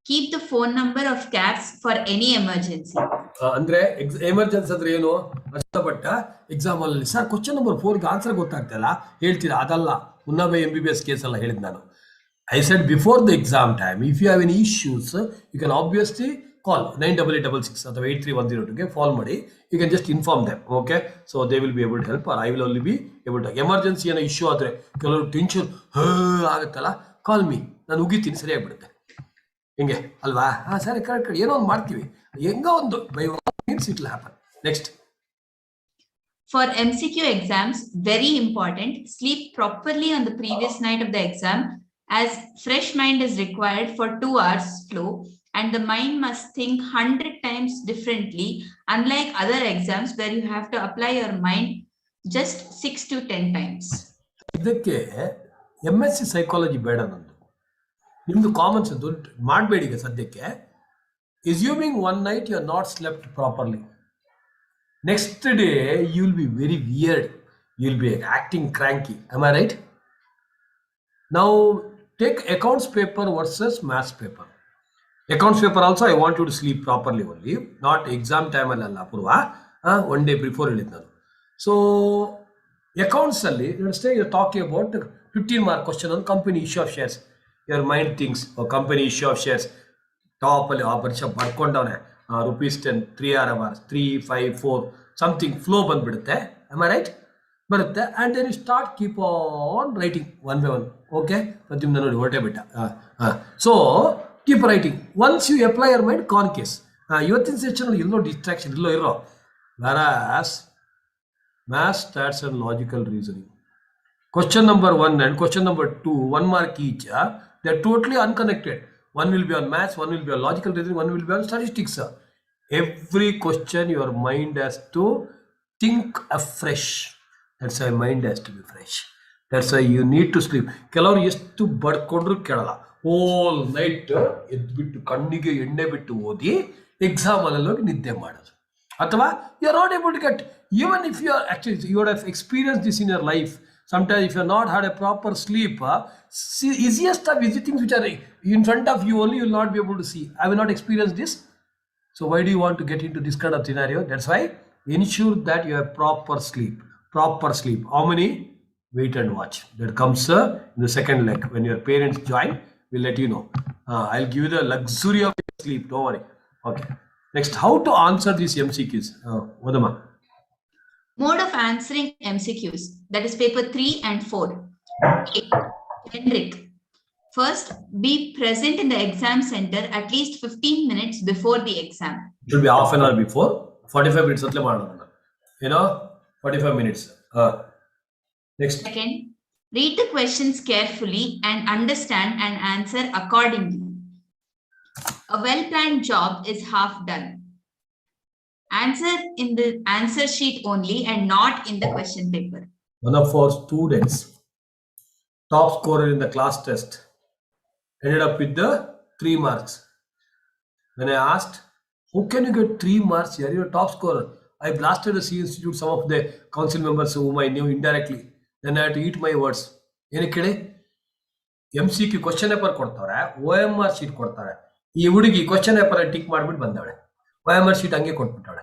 Keep the phone number of CAFs for any emergency. ಅಂದ್ರೆ emergency ಅಂದ್ರೆ ಏನು ಕಷ್ಟಪಟ್ಟ exam ಅಲ್ಲಿ sir question number 4 ಗೆ answer ಗೊತ್ತಾಗ್ತಲ್ಲ ಹೇಳ್ತೀರಾ ಅದಲ್ಲ ಉನ್ನಬೆ MBBS case ಎಲ್ಲ ಹೇಳಿದ್ ನಾನು I said before the exam time if you have any issues you can obviously call 9886 ಅಥವಾ 83102 ಗೆ ಕಾಲ್ ಮಾಡಿ you can just inform them okay so they will be able to help or I will only be able to emergency ಏನೋ issue ಆದ್ರೆ ಕೆಲವರು tension ಆಗುತ್ತಲ್ಲ call me ನಾನು ಉಗಿತೀನಿ ಸರಿ ಆಗ್ಬಿಡುತ್ತೆ ಹಿಂಗೆ ಅಲ್ವಾ ಸರಿ ಕರೆಕ್ಟ್ ಏನೋ ಒಂದು ಮಾಡ್ತೀವಿ ಹೆಂಗ ಒಂದು by means it will happen next For MCQ exams, very important, sleep properly on the previous night of the exam as fresh mind is required for 2 hours flow and the mind must think 100 times differently unlike other exams where you have to apply your mind just 6 to 10 times. ಇದಕ್ಕೆ MSc psychology ಬೇಡ ನಂದು ನಿಮ್ದು Commons ಅಂತ ಮಾಡಬೇಡಿ ಈಗ ಸದ್ಯಕ್ಕೆ assuming one night you are not slept properly next day you will be very weird you will be acting cranky am I right now take accounts paper versus maths paper accounts paper also I want you to sleep properly only not exam time alla purva one day before ಹೇಳಿದ್ ನಾನು so accounts ಅಲ್ಲಿ you're talking about 15 mark question on company issue of shares your mind thinks company issue of shares top ಅಲ್ಲಿ ಆ ವರ್ಷ ಬರ್ಕೊಂಡವನೆ ₹10 3 hours 3 5 4 something flow ಬಂದ್ಬಿಡುತ್ತೆ am I right ಬರುತ್ತೆ. And then you start keep on writing one by one. Okay, ಪ್ರತಿಯೊಂದು ನೋಡಿ ಹೊರಟೇ ಬಿಟ್ಟ. So keep writing once you apply your mind con case. ಇವತ್ತಿನ ಸೆಷನ್ ಎಲ್ಲೋ ಡಿಸ್ಟ್ರಾಕ್ಷನ್ ಎಲ್ಲೋ ಇರೋ. Whereas math, stats and logical reasoning, question number 1 and question number 2, 1 mark each, they're totally unconnected. One will be on maths, one will be on logical reasoning, one will be on statistics. Every question your mind has to think afresh. That's why mind has to be fresh. That's why you need to sleep. ಕೆಲವರು ಎಷ್ಟು ಬಡ್ಕೊಂಡ್ರು ಕೇಳಲ್ಲ. Hole night ಎದ್ಬಿಟ್ಟು ಕಣ್ಣಿಗೆ ಎಣ್ಣೆ ಬಿಟ್ಟು ಓದಿ ಎಕ್ಸಾಮಲ್ಲಿ ಹೋಗಿ ನಿದ್ದೆ ಮಾಡೋದು. ಅಥವಾ you are not able to get, even if you are actually, you would have experienced this in your life. Sometimes if you have not had a proper sleep, easiest of easy things which are in front of you only, you will not be able to see. I will not experience this. So why do you want to get into this kind of scenario? That's why ensure that you have proper sleep. Proper sleep. How many? Wait and watch. That comes in the second leg. When your parents join, we'll let you know. I'll give you the luxury of sleep. Don't worry. Okay. Next, how to answer these MCQs? Vadama. Mode of answering MCQs. That is paper 3 and 4. A. Generic. First, be present in the exam center at least 15 minutes before the exam. It should be half an hour before. 45 minutes. 45 minutes. Next. Second, read the questions carefully and understand and answer accordingly. A well-planned job is half done. Answer in the answer sheet only and not in the question paper. One of our students, top scorer in the class test, ended up with the 3 marks. When I asked, how can you get 3 marks here? You're a top scorer. I blasted the C Institute, some of the council members whom I knew indirectly. Then I had to eat my words. ಏನಕ್ಕೆ MCQ question paper ಕೊಡ್ತಾರೆ, OMR sheet ಕೊಡ್ತಾರೆ. ಈ ಹುಡುಗಿ question paper tick ಮಾಡ್ಬಿಟ್ಟು ಬಂದವಳೆ, OMR sheet ಹಂಗೆ ಕೊಟ್ಬಿಟ್ಟವಳೆ.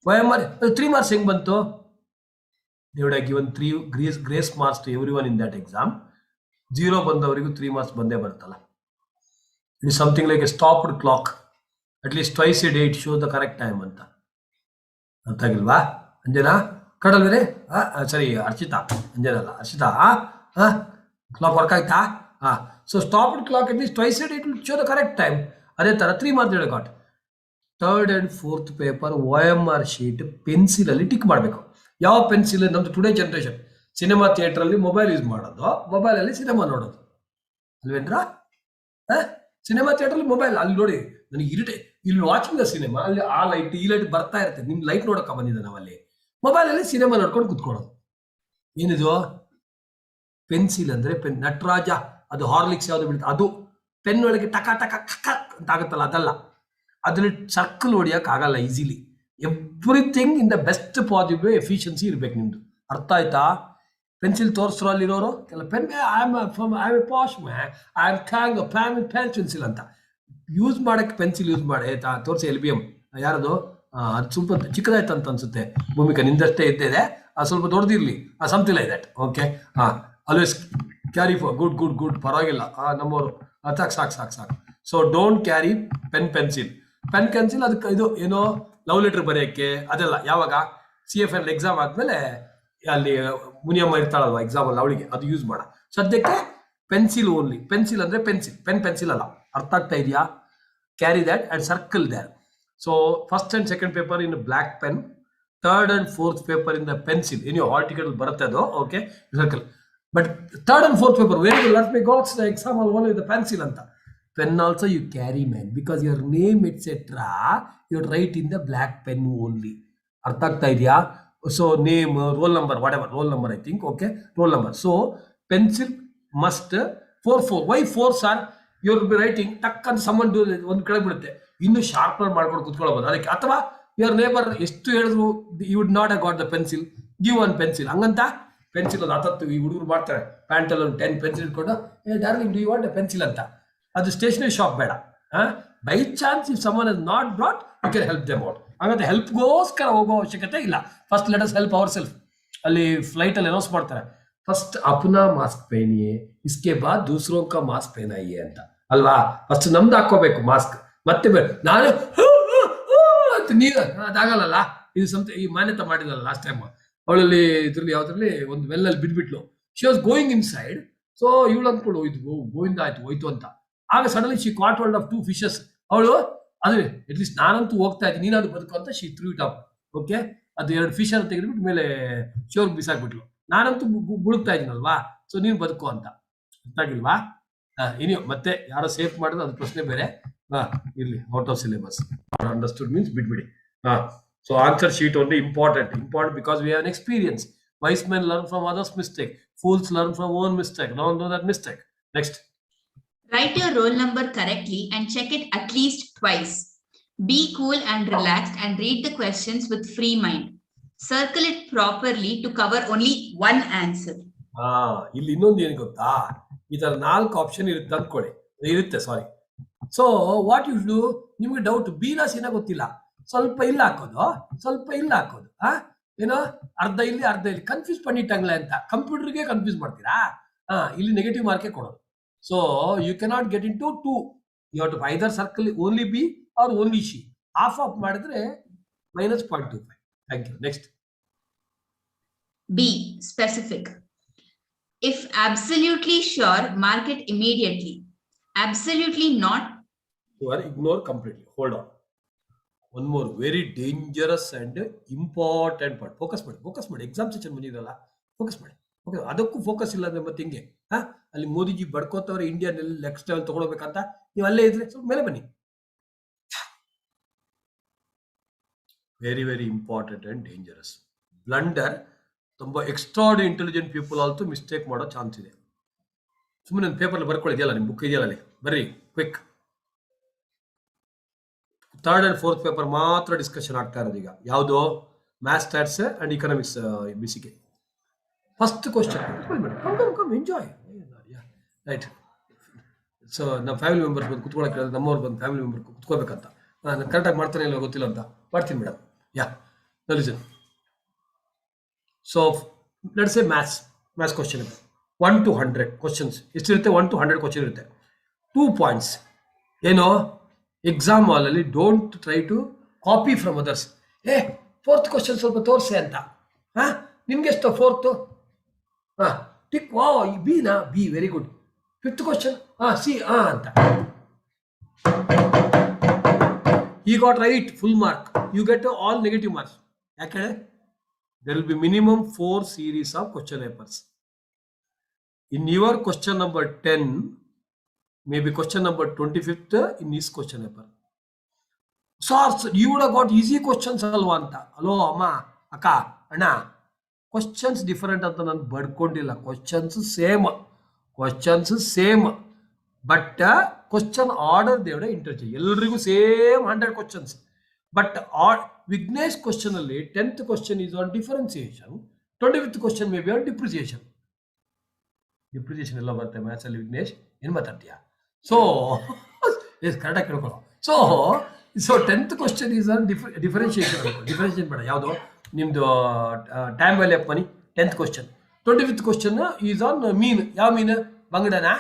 OMR 3 marks ಹೆಂಗ್ ಬಂತು? They would have given 3 grace marks to everyone in that exam. 0 ಬಂದವರಿಗೂ 3 marks ಬಂದೇ ಬರ್ತಲ್ಲ. It is something like a stopped clock. At least twice a day it shows the correct time ಅಂತ. ಅರ್ಥ ಆಗಿಲ್ವಾ? ಅಂಜನಾ ಕಡಲ್ವೇನೆ? ಸರಿ ಅರ್ಚಿತಾ, ಅಂಜನಾ ಅಲ್ಲ Archita. Clock work ಆಯ್ತಾ? So stopped clock at least twice a day it will show the correct time. ಅದೇ ತರ 3 marks they got. Third and fourth paper OMR sheet pencil ಅಲ್ಲಿ tick ಮಾಡಬೇಕು. ಯಾವ ಪೆನ್ಸಿಲ್? ನಮ್ದು ಟುಡೇ ಜನರೇಷನ್ ಸಿನಿಮಾ ಥಿಯೇಟರ್ ಅಲ್ಲಿ mobile use ಮಾಡೋದು, mobile ಅಲ್ಲಿ cinema ನೋಡೋದು ಅಲ್ವೇನ್ರಾ? ಸಿನಿಮಾ ಥಿಯೇಟರ್ ಅಲ್ಲಿ ಮೊಬೈಲ್ ಅಲ್ಲಿ ನೋಡಿ, ನನಗೆ ಇಲ್ಲಿ ವಾಚಿಂಗ್ ದ ಸಿನಿಮಾ ಅಲ್ಲಿ ಆ ಲೈಟ್ ಈ ಲೈಟ್ ಬರ್ತಾ ಇರುತ್ತೆ, ನಿಮ್ ಲೈಟ್ ನೋಡಕ್ಕೆ ಬಂದಿದ್ದೆ ನಾವಲ್ಲಿ. ಮೊಬೈಲ್ ಅಲ್ಲಿ ಸಿನಿಮಾ ನೋಡ್ಕೊಂಡು ಕುತ್ಕೊಳ್ಳೋದು. ಏನಿದು? ಪೆನ್ಸಿಲ್ ಅಂದ್ರೆ ಪೆನ್. ನಟರಾಜ ಅದು ಹಾರ್ಲಿಕ್ಸ್ ಯಾವ್ದು ಬೀಳುತ್ತೆ ಅದು ಪೆನ್ ಒಳಗೆ ಟಕ ಟಕ ಅಂತ ಆಗುತ್ತಲ್ಲ, ಅದಲ್ಲ. ಅದ್ರಲ್ಲಿ ಸರ್ಕಲ್ ಹೊಡಿಯಕ್ ಆಗಲ್ಲ easily. Everything in the best possible efficiency ಇರ್ಬೇಕು ನಿಮ್ದು. ಅರ್ಥ ಆಯ್ತಾ? ಪೆನ್ಸಿಲ್ ತೋರಿಸ್ರೋ ಅಲ್ಲಿರೋರು ಕೆಲ ಪೆನ್ ಪೆನ್ಸಿಲ್ ಅಂತ ಯೂಸ್ ಮಾಡಕ್ಕೆ ಪೆನ್ಸಿಲ್ ಯೂಸ್ ಮಾಡಿ ತೋರಿಸಿ. LBM ಯಾರದು? ಅದು ಸ್ವಲ್ಪ ಚಿಕ್ಕದಾಯ್ತು ಅಂತ ಅನ್ಸುತ್ತೆ. ಭೂಮಿಕಾ ನಿಂದಷ್ಟೇ ಇದ್ದಿದೆ, ಸ್ವಲ್ಪ ದೊಡ್ಡದಿರ್ಲಿ, something like that. Okay, always carry good ಪರವಾಗಿಲ್ಲ ನಮ್ಮವರು. ಸಾಕು. So don't carry pencil. ಅದಕ್ಕೆ ಇದು ಏನೋ ಲವ್ ಲೆಟರ್ ಬರೆಯಕ್ಕೆ ಅದೆಲ್ಲ ಯಾವಾಗ CFL ಎಕ್ಸಾಮ್ ಆದ್ಮೇಲೆ ಅಲ್ಲಿ ಮುನಿಯಮ್ಮ ಇರ್ತಾಳಲ್ವಾ ಎಕ್ಸಾಮ್ ಅಲ್ಲಿ, ಅವಳಿಗೆ ಅದು ಯೂಸ್ ಮಾಡ. ಸದ್ಯಕ್ಕೆ ಪೆನ್ಸಿಲ್ ಓನ್ಲಿ. ಪೆನ್ಸಿಲ್ ಅಂದ್ರೆ ಪೆನ್ಸಿಲ್ ಅಲ್ಲ. ಅರ್ಥ ಆಗ್ತಾ ಇದೆಯಾ? Carry that and circle that. So first and second paper in black pen, third and fourth paper in the pencil. ಏನು ಹಾಲ್ ಟಿಕೆಟ್ ಬರುತ್ತೆ ಅದು. Okay, circle. But third and fourth paper where let me got the exam all only the pencil ಅಂತ. Pen also you carry, man, because your name etc. you write in the black pen only. ಅರ್ಥ ಆಗ್ತಾ ಇದೆಯಾ? So name, roll number, whatever roll number, I think. Okay, roll number. So pencil must 4 why 4 are your writing tuck ಅಂತ summon ಒಂದು ಕಡೆ ಬಿಡುತ್ತೆ, ಇನ್ನು sharper ಮಾಡ್ಕೊಂಡು ಕುತ್ಕೊಳ್ಬಹುದು ಅದಕ್ಕೆ. ಅಥವಾ ಯುವರ್ ನೇಬರ್ ಎಷ್ಟು ಹೇಳಿದ್ರು you would not have got the pencil, give one pencil. ಹಂಗಂತ ಪೆನ್ಸಿಲ್ ಒಂದು 10 ಈ ಹುಡುಗರು ಮಾಡ್ತಾರೆ, ಪ್ಯಾಂಟಲ್ಲಿ ಒಂದು 10 ಪೆನ್ಸಿಲ್ ಇಟ್ಕೊಂಡು darling do you want a pencil ಅಂತ. ಅದು ಸ್ಟೇಷನರಿ ಶಾಪ್ ಬೇಡ. By chance if someone is not brought you can help them out. ಹಾಗಂತ ಹೆಲ್ಪ್ಗೋಸ್ಕರ ಹೋಗೋ ಅವಶ್ಯಕತೆ ಇಲ್ಲ. First let us help our self. ಅಲ್ಲಿ ಫ್ಲೈಟ್ ಅಲ್ಲಿ ಅನೌನ್ಸ್ ಮಾಡ್ತಾರೆ, ಫಸ್ಟ್ ಅಪ್ನಾ ಮಾಸ್ಕ್ ಪೇನಿಯೇ ಇಸ್ಕೆ ಬಾದ್ ದೂಸರೋ ಕಾ ಮಾಸ್ಕ್ ಪೇನಾಯಿಯೇ ಅಂತ ಅಲ್ವಾ? ಫಸ್ಟ್ ನಮ್ದು ಹಾಕೋಬೇಕು ಮಾಸ್ಕ್, ಮತ್ತೆ ನಾನೇ ಅಂತ ನೀರು ಅದಾಗಲ್ಲ. ಇದು ಈ ಮಾನ್ಯತೆ ಮಾಡಿದಲ್ಲ ಲಾಸ್ಟ್ ಟೈಮ್. ಅವಳಲ್ಲಿ ಇದ್ರಲ್ಲಿ ಯಾವ್ದ್ರಲ್ಲಿ ಒಂದು ವೆಲ್ಲಲ್ಲಿ ಬಿದ್ಬಿಟ್ಲು. She was going inside. So ಇವಳು ಅಂದ್ಕೊಂಡು ಇದು ಗೋವಿಂದ ಆಯ್ತು ಹೋಯ್ತು ಅಂತ. ಆಗ suddenly she caught hold of 2 fishes. ಅವಳು ಅದೇ ಅಟ್ಲೀಸ್ಟ್ ನಾನಂತೂ ಹೋಗ್ತಾ ಇದ್ದೀನಿ, ನೀನಾದ್ರು ಬದುಕು ಅಂತ she threw it up. Okay, ಅದು 2 ಫಿಶ್ ಅನ್ನು ತೆಗೆದ್ಬಿಟ್ಟು ಮೇಲೆ ಶೋರ್ಗೆ ಬಿಸಾಕ್ಬಿಟ್ಲು. ನಾನಂತೂ ಬುಡುಕ್ತಾ ಇದ್ದೀನಲ್ವಾ, ಸೊ ನೀನು ಬದುಕು ಅಂತ. ಗೊತ್ತಾಗಿಲ್ವಾ? ಇನ್ನು ಮತ್ತೆ ಯಾರೋ ಸೇಫ್ ಮಾಡಿದ್ರೆ ಅದು ಪ್ರಶ್ನೆ ಬೇರೆ. ಇರ್ಲಿ, out of syllabus. Understood means ಬಿಟ್ಬಿಡಿ. So answer sheet only important because we have an experience. Wise men learn from others' mistake. Fools learn from own mistake. Don't do that mistake. Next. Write your roll number correctly and check it at least twice. Be cool and relaxed and read the questions with free mind. Circle it properly to cover only one answer. ಇಲ್ಲಿ ಇನ್ನೊಂದು ಏನು ಗೊತ್ತಾ, ಈ ತರ 4 option ಇರುತ್ತೆ ಅಂದ್ಕೊಳ್ಳಿ, ಇರುತ್ತೆ ಸಾರಿ. So what you do, ನಿಮ್ಗೆ ಡೌಟ್ ಬಿ ನ ಸಿನ ಗೊತ್ತಿಲ್ಲ, ಸ್ವಲ್ಪ ಇಲ್ಲ ಹಾಕೋದು, ಸ್ವಲ್ಪ ಇಲ್ಲ ಹಾಕೋದು, ಏನೋ ಅರ್ಧ ಇಲ್ಲಿ ಅರ್ಧ ಇಲ್ಲಿ, ಕನ್ಫ್ಯೂಸ್ ಪಣ್ಣಿಟ್ಟಂಗ್ಲೆ ಅಂತ ಕಂಪ್ಯೂಟರ್ಗೆ ಕನ್ಫ್ಯೂಸ್ ಮಾಡ್ತೀರಾ. ಇಲ್ಲಿ ನೆಗೆಟಿವ್ ಮಾರ್ಕೆ ಕೊಡೋದು. So you cannot get into 2. You have to either circle only B or only C. Half of ಮಾಡಿದ್ರೆ -0.25. Thank you. Next. B. Specific. If absolutely sure, mark it immediately. Absolutely not. You are ignore completely. Hold on. One more very dangerous and important part. Focus ಮಾಡಿ. Exam session ಬಂದಿರಲ್ಲ, focus ಮಾಡಿ. Okay, ಅದಕ್ಕೂ focus ಇಲ್ಲ ಅಂದ್ರೆ ಮತ್ತೆ ಹಿಂಗೆ ಅಲ್ಲಿ ಮೋದಿಜಿ ಬಡ್ಕೋತವ್ರೆ ಇಂಡಿಯಾ ನೆಕ್ಸ್ಟ್ ಲೆವೆಲ್ ತಗೊಳ್ಬೇಕಂತ. ನೀವು ಅಲ್ಲೇ ಇದ್ರೆ ಸ್ವಲ್ಪ ಮೇಲೆ ಬನ್ನಿ. Very very important and dangerous. Blunder ತುಂಬ extraordinary intelligent people also mistake ಮಾಡೋ ಚಾನ್ಸ್ ಇದೆ. ಸುಮ್ಮನೆ ಪೇಪರ್ಲಿ ಬರ್ಕೊಳ್ಳಿದೆಯಲ್ಲ, ನಿಮ್ಮ ಬುಕ್ ಇದೆಯಲ್ಲ ಅಲ್ಲಿ, ಬರ್ರಿ quick. 3rd and 4th paper ಮಾತ್ರ ಡಿಸ್ಕಷನ್ ಆಗ್ತಾ ಇರೋದು ಈಗ. ಯಾವುದು? ಮ್ಯಾಥ್ಸ್, ಸ್ಟ್ಯಾಟ್ಸ್ ಅಂಡ್ ಇಕನಾಮಿಕ್ಸ್ ಬಿಸಿಗೆ. First question come enjoy. Right. So ನಮ್ಮ ಫ್ಯಾಮಿಲಿ ಮೆಂಬರ್ಸ್ ಬಂದು ಕುತ್ಕೊಳ್ಳೋಕೆ, ನಮ್ಮವ್ರು ಬಂದು ಫ್ಯಾಮಿಲಿ ಮೆಂಬರ್ ಕುತ್ಕೋಬೇಕಂತ. ನಾನು ಕರೆಕ್ಟಾಗಿ ಮಾಡ್ತಾನೆ ಇಲ್ಲ ಗೊತ್ತಿಲ್ಲ ಅಂತ ಮಾಡ್ತೀನಿ madam. Listen. So let's say maths question 1 to 100 questions ಎಷ್ಟಿರುತ್ತೆ? 1 to 100 ಕ್ವಶನ್ ಇರುತ್ತೆ. 2 ಪಾಯಿಂಟ್ಸ್ ಏನೋ, ಎಕ್ಸಾಮ್ ಹಾಲಲ್ಲಿ don't try to copy from others. 4th question ಸ್ವಲ್ಪ ತೋರಿಸೆ ಅಂತ. ನಿನ್ಗೆ ಎಷ್ಟು 4th? ಟಿಕ್. ವಾ, ಬಿನಾ? B, very good. 5th question C ಅಂತ. he got right, full mark. You get all negative marks. ಯಾಕೆ? there will be minimum 4 series of question papers. In your question number 10, maybe question number 25th in this question paper. Source, you would have got easy questions alva anta. Hello amma, akka, anna, questions different anta nan badkondilla. questions same but question order they would interchange. Ellrigu same 100 questions, but Vignesh question alli 10th question is on differentiation, 25th question may be on depreciation ಎಲ್ಲ ಬರುತ್ತೆ maths ಅಲ್ಲಿ. ವಿಘ್ನೇಶ್ ಏನ್ ಮಾತಾಡ್ತೀಯಾ? So ಕರೆಕ್ಟಾಗಿ ಕೇಳ್ಕೊಳ್ಳೋ. So 10th question is on differentiation. Differentiate ಬೇಡ, ಯಾವುದು ನಿಮ್ದು time value of money 10th question. 25th question is on mean. ಯಾವ ಮೀನ್? ಬಂಗಡನಾ?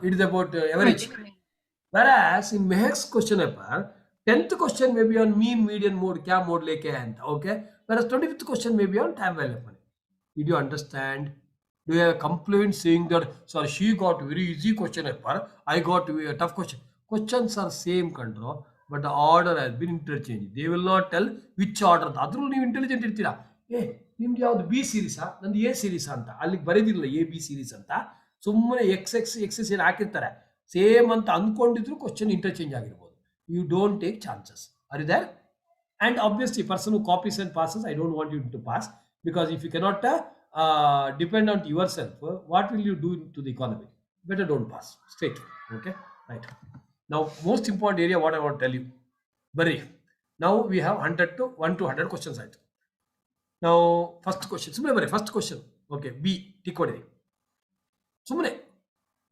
It is about average. whereas in Mehak's question paper, 10th question may be on mean, median, mode, kya mode leke anta. Okay, whereas 25th question may be on time value of money. Did you understand? Do you have a complaint saying that, sorry, she got very easy question paper, I got a tough question? Questions are same control, but the order has been interchanged. They will not tell which order. Adru ನೀವು intelligent ಇರ್ತೀರಾ. ನಿಮ್ದು ಯಾವ್ದು B ಸೀರೀಸಾ, ನಂದು A series ಅಂತ ಅಲ್ಲಿಗೆ ಬರೀದಿರಲ್ಲ A B series ಅಂತ. ಸುಮ್ಮನೆ X ಏನು ಹಾಕಿರ್ತಾರೆ, ಸೇಮ್ ಅಂತ ಅಂದ್ಕೊಂಡಿದ್ರು ಕ್ವಶನ್ ಇಂಟರ್ಚೇಂಜ್ ಆಗಿರ್ಬೋದು. You don't take chances. Are you there? And obviously, person who copies and passes, I don't want you to pass, because if you cannot depend on yourself, what will you do to the economy? Better don't pass. Straight. Okay, right. Now, most important area, what I want to tell you. Barry. Now we have 100 to 100 questions. Right. Now, first question. Sumne barry. First question. Okay. B. Tick odiri. Sumne.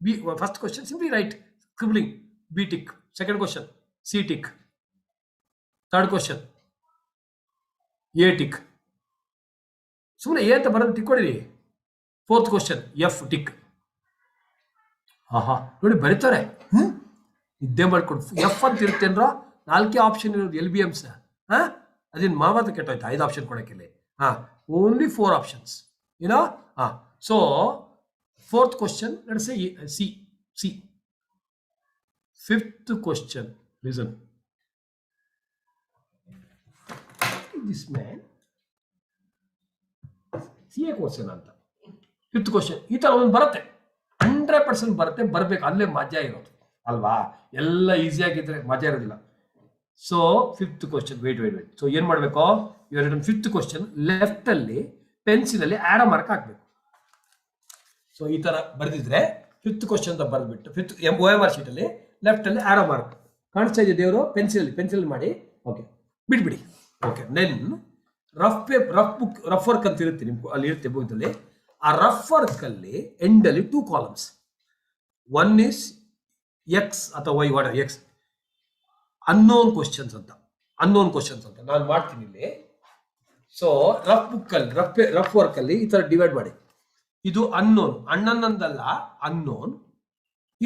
B. First question. Simply write. Scribbling. B tick. Second question. C tick. Third question. A tick. ಸುಮ್ಮನೆ A ಅಂತ ಬರೋದು tick ಹೊಡಿರಿ. 4th question F tick. ನೋಡಿ ಬರೀತಾರೆ, ನಿದ್ದೆ ಮಾಡ್ಕೊಂಡು F ಅಂತ ಇರುತ್ತೇನ್ರೋ, 4 option ಇರೋದು LBMs. ಅದೇನು ಮಾವಾದ ಕೆಟ್ಟೋಯ್ತು 5 option ಕೊಡೋಕ್ಕಿಲ್ಲ. Only 4 options. So fourth question, let's say C. Fifth question, listen. This man, CA question ಅಂತ. ಫಿಫ್ತ್ ಕ್ವಶನ್ ಈ ಥರ ಒಂದು ಬರುತ್ತೆ, 100% ಬರುತ್ತೆ, ಬರಬೇಕು, ಅಲ್ಲೇ ಮಜಾ ಇರೋದು ಅಲ್ವಾ. ಎಲ್ಲ ಈಸಿಯಾಗಿದ್ರೆ ಮಜಾ ಇರೋದಿಲ್ಲ. So fifth question, wait. So ಏನು ಮಾಡಬೇಕು, ಇವಾಗ ಫಿಫ್ತ್ ಕ್ವಶನ್ ಲೆಫ್ಟಲ್ಲಿ ಪೆನ್ಸಿಲಲ್ಲಿ ಆ್ಯರೋ ಮಾರ್ಕ್ ಹಾಕಬೇಕು. ಸೊ ಈ ಥರ ಬರೆದಿದ್ರೆ ಫಿಫ್ತ್ ಕ್ವಶನ್ ಅಂತ ಬರೆದ್ಬಿಟ್ಟು ಫಿಫ್ತ್ OMR ಶೀಟಲ್ಲಿ ಲೆಫ್ಟಲ್ಲಿ ಆ್ಯರೋ ಮಾರ್ಕ್ ಕಾಣಿಸ್ತಾ ಇದೆ ದೇವರು, ಪೆನ್ಸಿಲ್ ಮಾಡಿ. ಓಕೆ, ಬಿಟ್ಬಿಡಿ. ಓಕೆ, ದೆನ್ ರಫ್ ವರ್ಕ್ ಅಂತ ಇರುತ್ತೆ ನಿಮ್ಗೆ, ಅಲ್ಲಿ ಇರುತ್ತೆ ಬುಕ್ದಲ್ಲಿ. ಆ ರಫ್ ವರ್ಕ್ ಅಲ್ಲಿ ಎಂಡಲ್ಲಿ 2 ಕಾಲಮ್ಸ್. ಒನ್ ಇಸ್ ಎಕ್ಸ್ ಅಥವಾ Y, what X unknown questions ಅಂತ ನಾನು ಮಾಡ್ತೀನಿ ಇಲ್ಲಿ. ಸೊ ರಫ್ ವರ್ಕ್ ಅಲ್ಲಿ ಈ ತರ ಡಿವೈಡ್ ಮಾಡಿ. ಇದು ಅಣ್ಣನಂದಲ್ಲ ಅನ್ನೋನ್,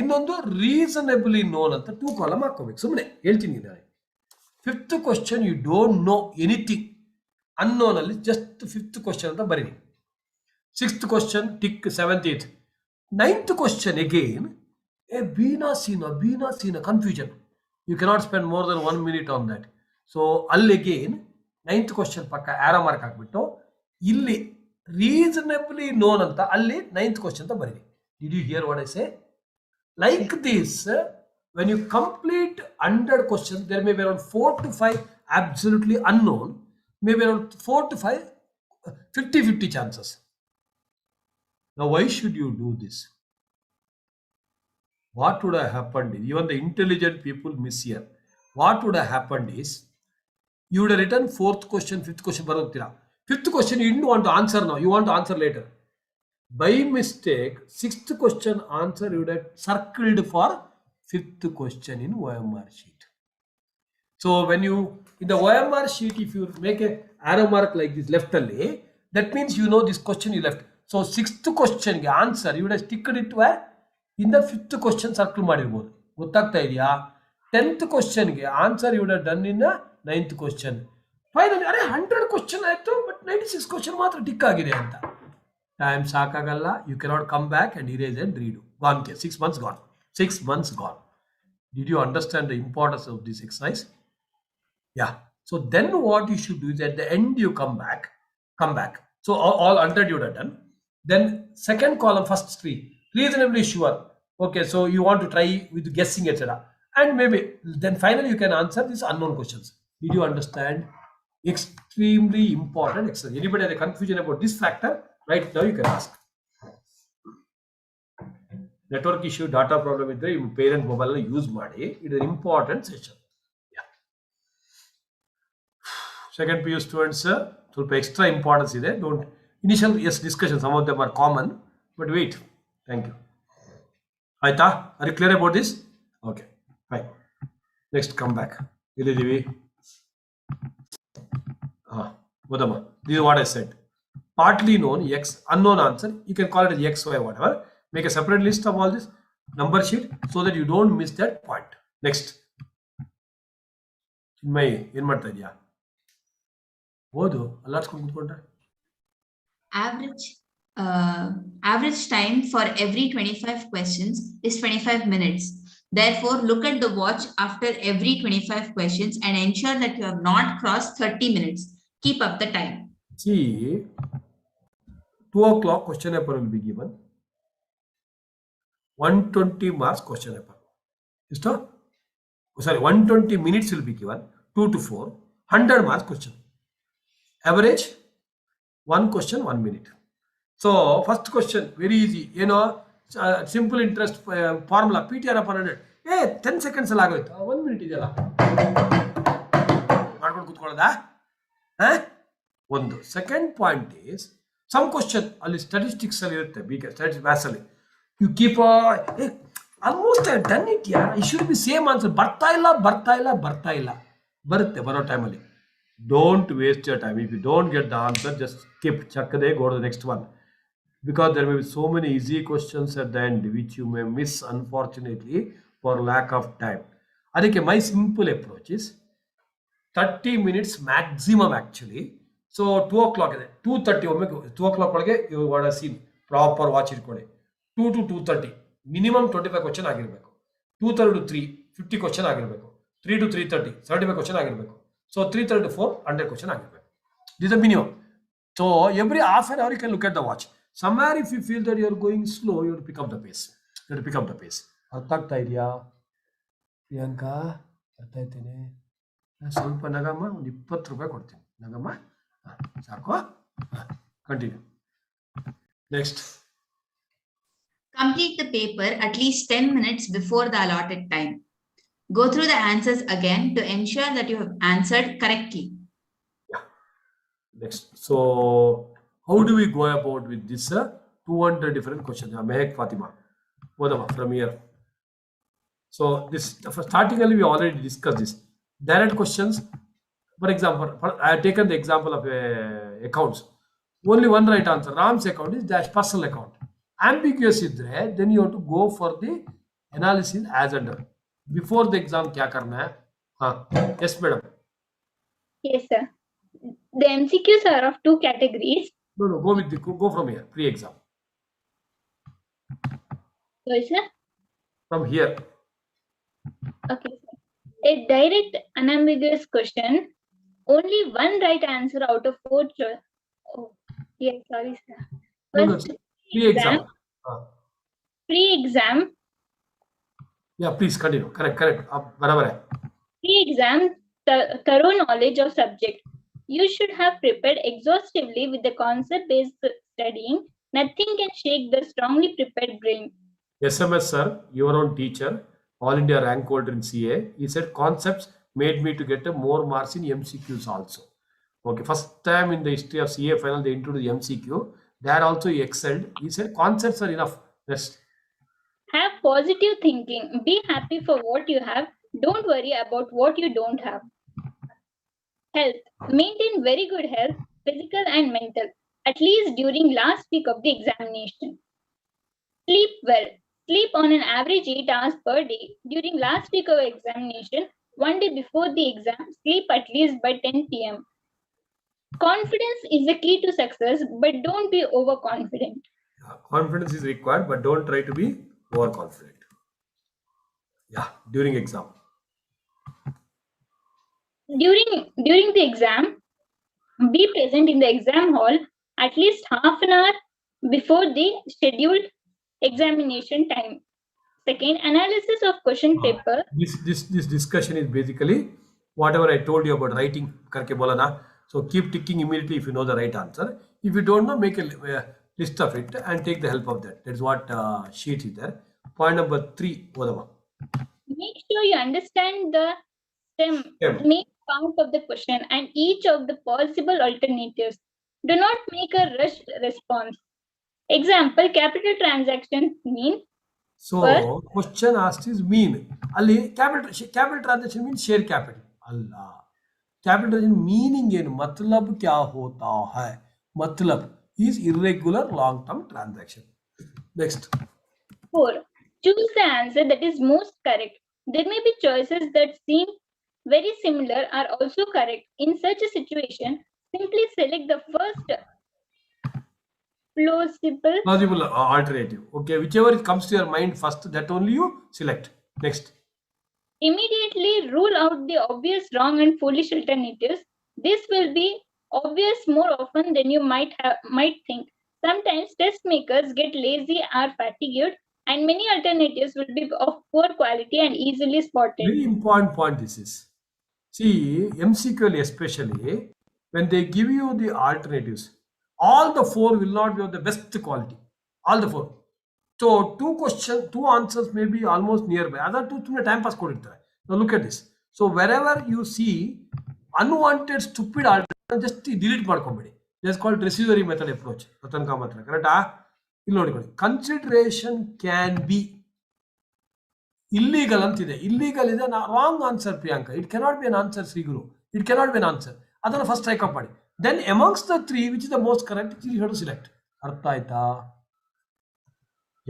ಇನ್ನೊಂದು ರೀಸನಬಲಿ ನೋನ್ ಅಂತ 2 ಕಾಲಮ್ ಹಾಕೋಬೇಕು. ಸುಮ್ಮನೆ ಹೇಳ್ತೀನಿ ನಾನು. Fifth question you don't know anything, unknown ಅಲ್ಲಿ ಜಸ್ಟ್ ಫಿಫ್ತ್ ಕ್ವಶನ್ ಅಂತ ಬರೀರಿ. Sixth question tick, 7th 8th. 9th question again ಬೀನಾ ಸೀನಾ confusion. You cannot spend more than 1 minute on that. So ಅಲ್ಲಿ ಅಗೇನ್ 9th ಕ್ವಶನ್ ಪಕ್ಕ arrow mark ಹಾಕ್ಬಿಟ್ಟು ಇಲ್ಲಿ reasonably known ಅಂತ ಅಲ್ಲಿ 9th ಕ್ವಶನ್ ಅಂತ ಬರೀರಿ. Did you hear what I say? Like this, when you complete 100 questions, there may be around 4 to 5 absolutely unknown, maybe around 4 to 5 50-50 chances. Now, why should you do this? What would have happened? Even the intelligent people miss here. What would have happened is, you would have written 4th question, 5th question, 5th question you didn't want to answer now, you want to answer later. By mistake, 6th question answer you would have circled for 5th question in OMR sheet. So when you, in the OMR sheet, if you make a arrow mark like this left only, that means you know this question you left. So 6th question answer you would have sticked it where in the 5th question circle ಮಾಡಿರಬಹುದು. ಗೊತ್ತಾಗ್ತಾ ಇದೆಯಾ? 10th question ಗೆ answer you would have done in the 9th question. Finally, ಅರೆ 100 question ಆಯ್ತು, but 96 question ಮಾತ್ರ tick ಆಗಿದೆ ಅಂತ. Time ಸಾಕಾಗಲ್ಲ. You cannot come back and erase and redo. Gone case. 6 months gone. 6 months gone. Did you understand the importance of this exercise? Yeah. So then what you should do is at the end you come back. So all 100 you would have done. Then second column, first 3. Reasonably sure. Okay, so you want to try with guessing, etc. And maybe then finally you can answer these unknown questions. Did you understand? Extremely important exercise. Anybody has a confusion about this factor? Right now you can ask. Network issue, data problem idre your parent mobile use ಮಾಡಿ. It is an important session. Yeah. Second PU students ಸ್ವಲ್ಪ extra importance ಇದೆ. Don't initial discussion, some of them are common, but wait. Thank you. ಆಯ್ತಾ? Are you clear about this? Okay, fine. Next, come back. ಇಲ್ಲಿದ್ದೀವಿ. ಓದಮ್ಮ. This is what I said. Partly known, X, unknown answer, you can call it as X, Y, whatever. Make a separate list of all this number sheet so that you don't miss that point. Next. ಏನು ಮಾಡ್ತಾ ಇದೆಯಾ? ಓದು, ಅಲ್ಲಾಡ್ಸ್ಕೊಂಡು ಕೂತ್ಕೊಂಡ್ರೆ. Average time for every 25 questions is 25 minutes. Therefore, look at the watch after every 25 questions and ensure that you have not crossed 30 minutes. Keep up the time. See, 2 o'clock question paper will be given. 120 marks question paper. 120 minutes will be given. 2 to 4. 100 marks question. Average 1 question 1 minute. So first question very easy. Simple interest formula PTR upon 100. 10 seconds ಅಲ್ಲಿ ಆಗೋಯ್ತು. 1 minute ಇದೆಯಲ್ಲ, ಮಾಡ್ಕೊಂಡು ಕೂತ್ಕೊಳ್ಳೋದಾ? ಒಂದು. Second point is some question ಅಲ್ಲಿ statistics ಅಲ್ಲಿ ಇರುತ್ತೆ, statistics maths ಅಲ್ಲಿ. You keep almost I done it yeah, it should be same answer. ಬರ್ತಾ ಇಲ್ಲ. ಬರುತ್ತೆ ಬರೋ ಟೈಮಲ್ಲಿ. Don't waste your time. If you don't get the answer, just skip, ಚಕ್ಕದೆ, go to the next one. Because there may be so many easy questions at the end which you may miss, unfortunately, for lack of time. ಅದಕ್ಕೆ my simple approach is 30 minutes maximum actually so 2 o'clock ಇದೆ, 2:30 ಒಮ್ಮೆ 2 o'clock ಒಳಗೆ you what a seen proper watch ಇಟ್ಕೊಳ್ಳಿ. 2 to 2:30 minimum 25 question ಆಗಿರಬೇಕು. 2:30 to 3 50 question ಆಗಿರಬೇಕು. 3 to 3:30 75 question ಆಗಿರಬೇಕು. So 3:30 to 4 100 question ಆಗಿರಬೇಕು. This a minimum. So every half an hour you can look at the watch. somewhere if you feel that you are going slow, you have to pick up the pace. You have to pick up the pace. ಅರ್ಥ ಆಗ್ತಾ ಇದೆಯಾ ಪ್ರಿಯಾಂಕಾ? ಅರ್ಥ ಆಯ್ತೇನೆ. ಸ್ವಲ್ಪ ನಗಮ್ಮ, ಒಂದು 20 ರೂಪಾಯಿ ಕೊಡ್ತೀನಿ ನಗಮ್ಮ. ಸಾಕು, continue. Next. Complete the paper at least 10 minutes before the allotted time. Go through the answers again to ensure that you have answered correctly. Yeah. Next. So, how do we go about with this 200 different questions? Mehek Fatima, Odama from here. So, this startingly we already discussed this. Direct questions. For example, I have taken the example of accounts. Only one right answer. Ram's account is dash personal account. Ambiguous idre, then you have to go for the analysis as under. Before the exam, kya karna hai? Yes, madam. Yes, sir. The MCQs are of two categories. No, go with go from here. Pre-exam. Sorry, sir. From here. Okay, sir. A direct unambiguous question, only one right answer out of 4 choice. Oh, yes, sorry, sir. First, Pre-exam. Pre-exam. Yeah, please continue. Correct. Barabar hai. Pre-exam, thorough knowledge of subject. You should have prepared exhaustively with the concept-based studying. Nothing can shake the strongly prepared brain. SMS sir, your own teacher, All India rank holder in CA, he said concepts made me to get more marks in MCQs also. Okay, first time in the history of CA final they introduced MCQ. There also he excelled. He said concepts are enough. Rest. Have positive thinking. Be happy for what you have. Don't worry about what you don't have. Health. Maintain very good health, physical and mental, at least during last week of the examination. Sleep well. Sleep on an average 8 hours per day. During last week of examination, one day before the exam, sleep at least by 10 p.m. Confidence is the key to success, but don't be overconfident. Confidence is required, but don't try to be overconfident. Yeah, during exam. During the exam, be present in the exam hall at least half an hour before the scheduled examination time. Second, analysis of question paper. This discussion is basically whatever I told you about writing. Karke bola na. So keep ticking immediately if you know the right answer. If you don't know, make a list of it and take the help of that. That's what sheet is there. Point number 3, Odama. Make sure you understand the main part of the question and each of the possible alternatives. Do not make a rushed response. Example, capital transaction mean. So question asked is mean. Ali capital transaction means share capital. Allah. Capital transaction meaning in matlab kya hota hai? Matlab is irregular long-term transaction. Next. 4. Choose the answer that is most correct. There may be choices that seem very similar are also correct. In such a situation, simply select the first plausible alternative. Okay, whichever comes to your mind first, that only you select. Next. Immediately rule out the obvious wrong and foolish alternatives. This will be obvious more often than you might think. Sometimes test makers get lazy or fatigued, and many alternatives will be of poor quality and easily spotted. Very important point this is. See, MCQ especially, when they give you the alternatives, all the 4 will not be of the best quality. All the 4. So 2 answers may be almost nearby. Other 2 time pass koditare. Now look at this. So wherever you see unwanted stupid alternative, just delete ಮಾಡ್ಕೊಂಬಿಡಿ. That's called residuary method approach. Atanka matra. Correct? ಇಲ್ಲಿ ನೋಡಿಕೊಳ್ಳಿ. Consideration can be illegal ಅಂತಿದೆ. Illegal is a wrong answer, Priyanka. It cannot be an answer, Sri Guru. It cannot be an answer. ಅದನ್ನು first strike up ಮಾಡಿ. Then amongst the 3, which is the most correct, you have to select. ಅರ್ಥ ಆಯ್ತಾ?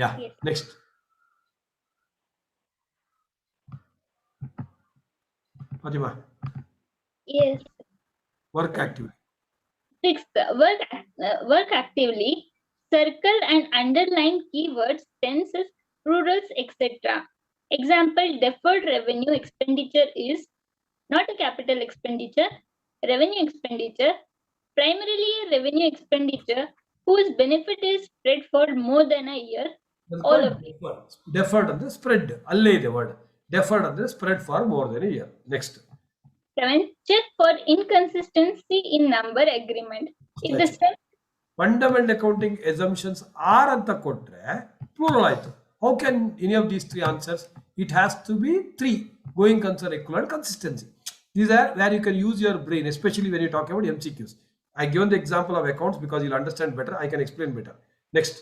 Yeah. Yes. Next. Fatima. Yes. Work activity. Sixth, work actively. Circle and underline keywords, tenses, plurals, etc. Example, deferred revenue expenditure is not a capital expenditure, revenue expenditure, primarily a revenue expenditure whose benefit is spread for more than a year. That's All called of it. deferred ಅಂದ್ರೆ spread. ಅಲ್ಲೇ ಇದೆ word. Deferred ಅಂದ್ರೆ spread for more than a year. Next. 7. Check for inconsistency in number agreement. If the stem Fundamental accounting assumptions are ಅಂತ ಕೊಟ್ರೆ plural ಆಯ್ತು. How can any of these three answers? It has to be three. Going concern, equivalent, consistency. These are where you can use your brain, especially when you talk about MCQs. I given the example of accounts because you'll understand better. I can explain better. Next.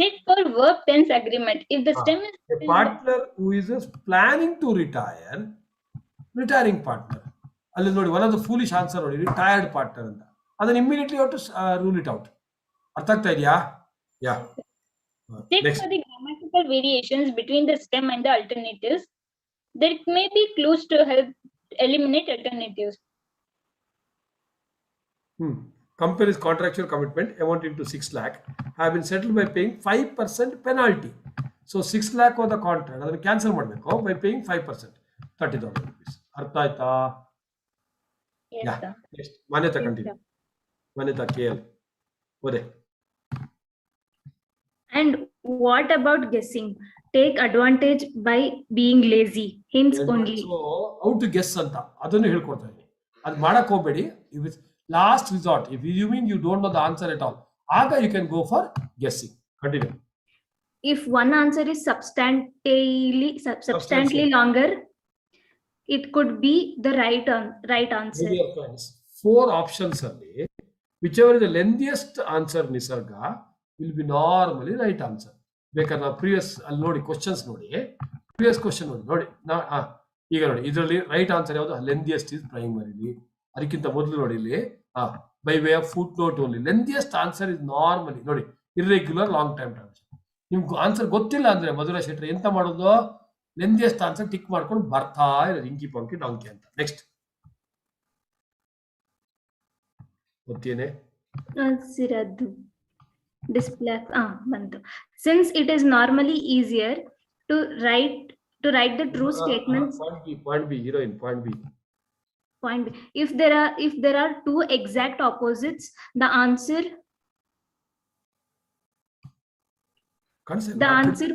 check for verb tense agreement. If the stem is A partner who is planning to retire, retiring partner. ಅಲ್ಲಿ ನೋಡಿ one of the foolish answer ನೋಡಿ retired partner ಅಂತ. ಅದನ್ನ immediately you have to rule it out. ಅರ್ಥ ಆಗ್ತಾ ಇದೆಯಾ? Yeah. check Next. for the grammatical variations between the stem and the alternatives. There may be clues to help eliminate alternatives. Company's contractual commitment amounting to 6 lakh have been settled by paying 5% penalty. So 6 lakh of the contract ಅದನ್ನು cancel ಮಾಡಬೇಕು by paying 5%, 30,000 rupees. ಅರ್ಥ ಆಯ್ತಾ? Yes, Yeah. sir. Next. Manyata continue. Manyata KL. ಓದೆ. And what about guessing? Take advantage by being lazy. Hints only. So how to guess ಅಂತ ಅದನ್ನು ಹೇಳ್ಕೊಡ್ತಾ ಇದ್ದೀನಿ. ಅದು ಮಾಡಕ್ ಹೋಗಬೇಡಿ. If last resort, if you mean you don't know the answer at all, ಆಗ you can go for guessing. Continue. If one answer is substantially longer, it could be the right answer. Dear friends, 4 options ಅಲ್ಲಿ whichever is the lengthiest answer Nisarga will be normally right answer. ಬೇಕಾದ್ರೆ ನಾವು previous ಅಲ್ಲಿ ನೋಡಿ questions ನೋಡಿ, previous question ನೋಡಿ ಈಗ ನೋಡಿ ಇದರಲ್ಲಿ ರೈಟ್ ಆನ್ಸರ್ ಯಾವುದು? Lengthiest is primarily. ಅದಕ್ಕಿಂತ ಮೊದಲು ನೋಡಿ ಇಲ್ಲಿ by way of footnote only. Lengthiest answer is normally ನೋಡಿ ಇರ್ರೆಗ್ಯುಲರ್ ಲಾಂಗ್ ಟೈಮ್ ಟ್ರಾನ್ಸಾಕ್ಷನ್. ನಿಮ್ಗೆ ಆನ್ಸರ್ ಗೊತ್ತಿಲ್ಲ ಅಂದ್ರೆ ಮಧುರ ಶೆಟ್ಟಿ ಎಂತ ಮಾಡೋದು? ಲೆಂದಿಯಸ್ಟ್ ಆನ್ಸರ್ ಟಿಕ್ ಮಾಡ್ಕೊಂಡು ಬರ್ತಾ ಇರೋದು ಇಂಕಿ ಪಂಕಿ ಡಾಂಕಿ ಅಂತ. Next ಗೊತ್ತೇನೆ? Display bantu. Since it is normally easier to write the true statements. Point B, heroine, point B. Point B. If there are two exact opposites, the answer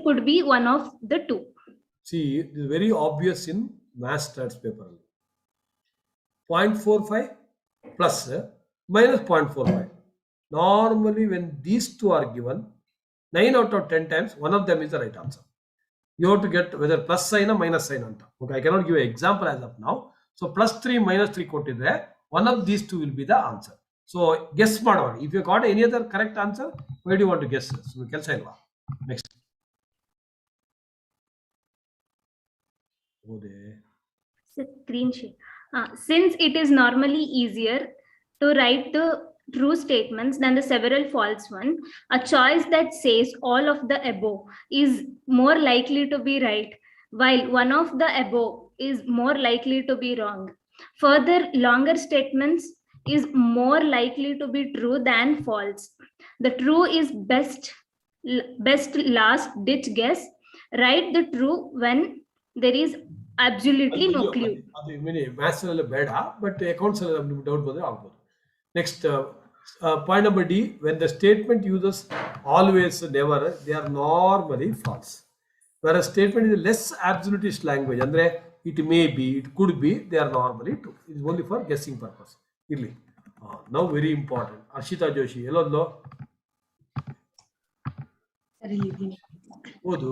could be one of the two. See, it is very obvious in math stats paper. 0.45 plus minus 0.45. Normally, when these two are given, 9 out of 10 times, one of them is the right answer. You have to get whether plus sign or minus sign. Okay, I cannot give an example as of now. So, plus 3, minus 3 ಕೊಟ್ಟಿದ್ರೆ one of these two will be the answer. So, guess ಮಾಡೋಣ. If you got any other correct answer, why do you want to guess? So, ಕೆಲಸ ಇಲ್ವಾ? Next. Screen share. Since it is normally easier to write the true statements than the several false one, a choice that says all of the above is more likely to be right, while one of the above is more likely to be wrong. Further, longer statements is more likely to be true than false. The true is best last ditch guess. Write the true when there is absolutely no clue. ಅದು maths ಅಲ್ಲಿ ಬೇಡ, but accounts ಅಲ್ಲಿ doubt ಬಂದ್ರೆ ಆಗ್ಬೋದು. Next, point number D, when the statement uses always, never, they are normally false. Whereas statement is less absolutist language, andre it may be, it could be, they are normally true. It is only for guessing purpose. Irli. Now very important. Arshita Joshi, hello. Odu.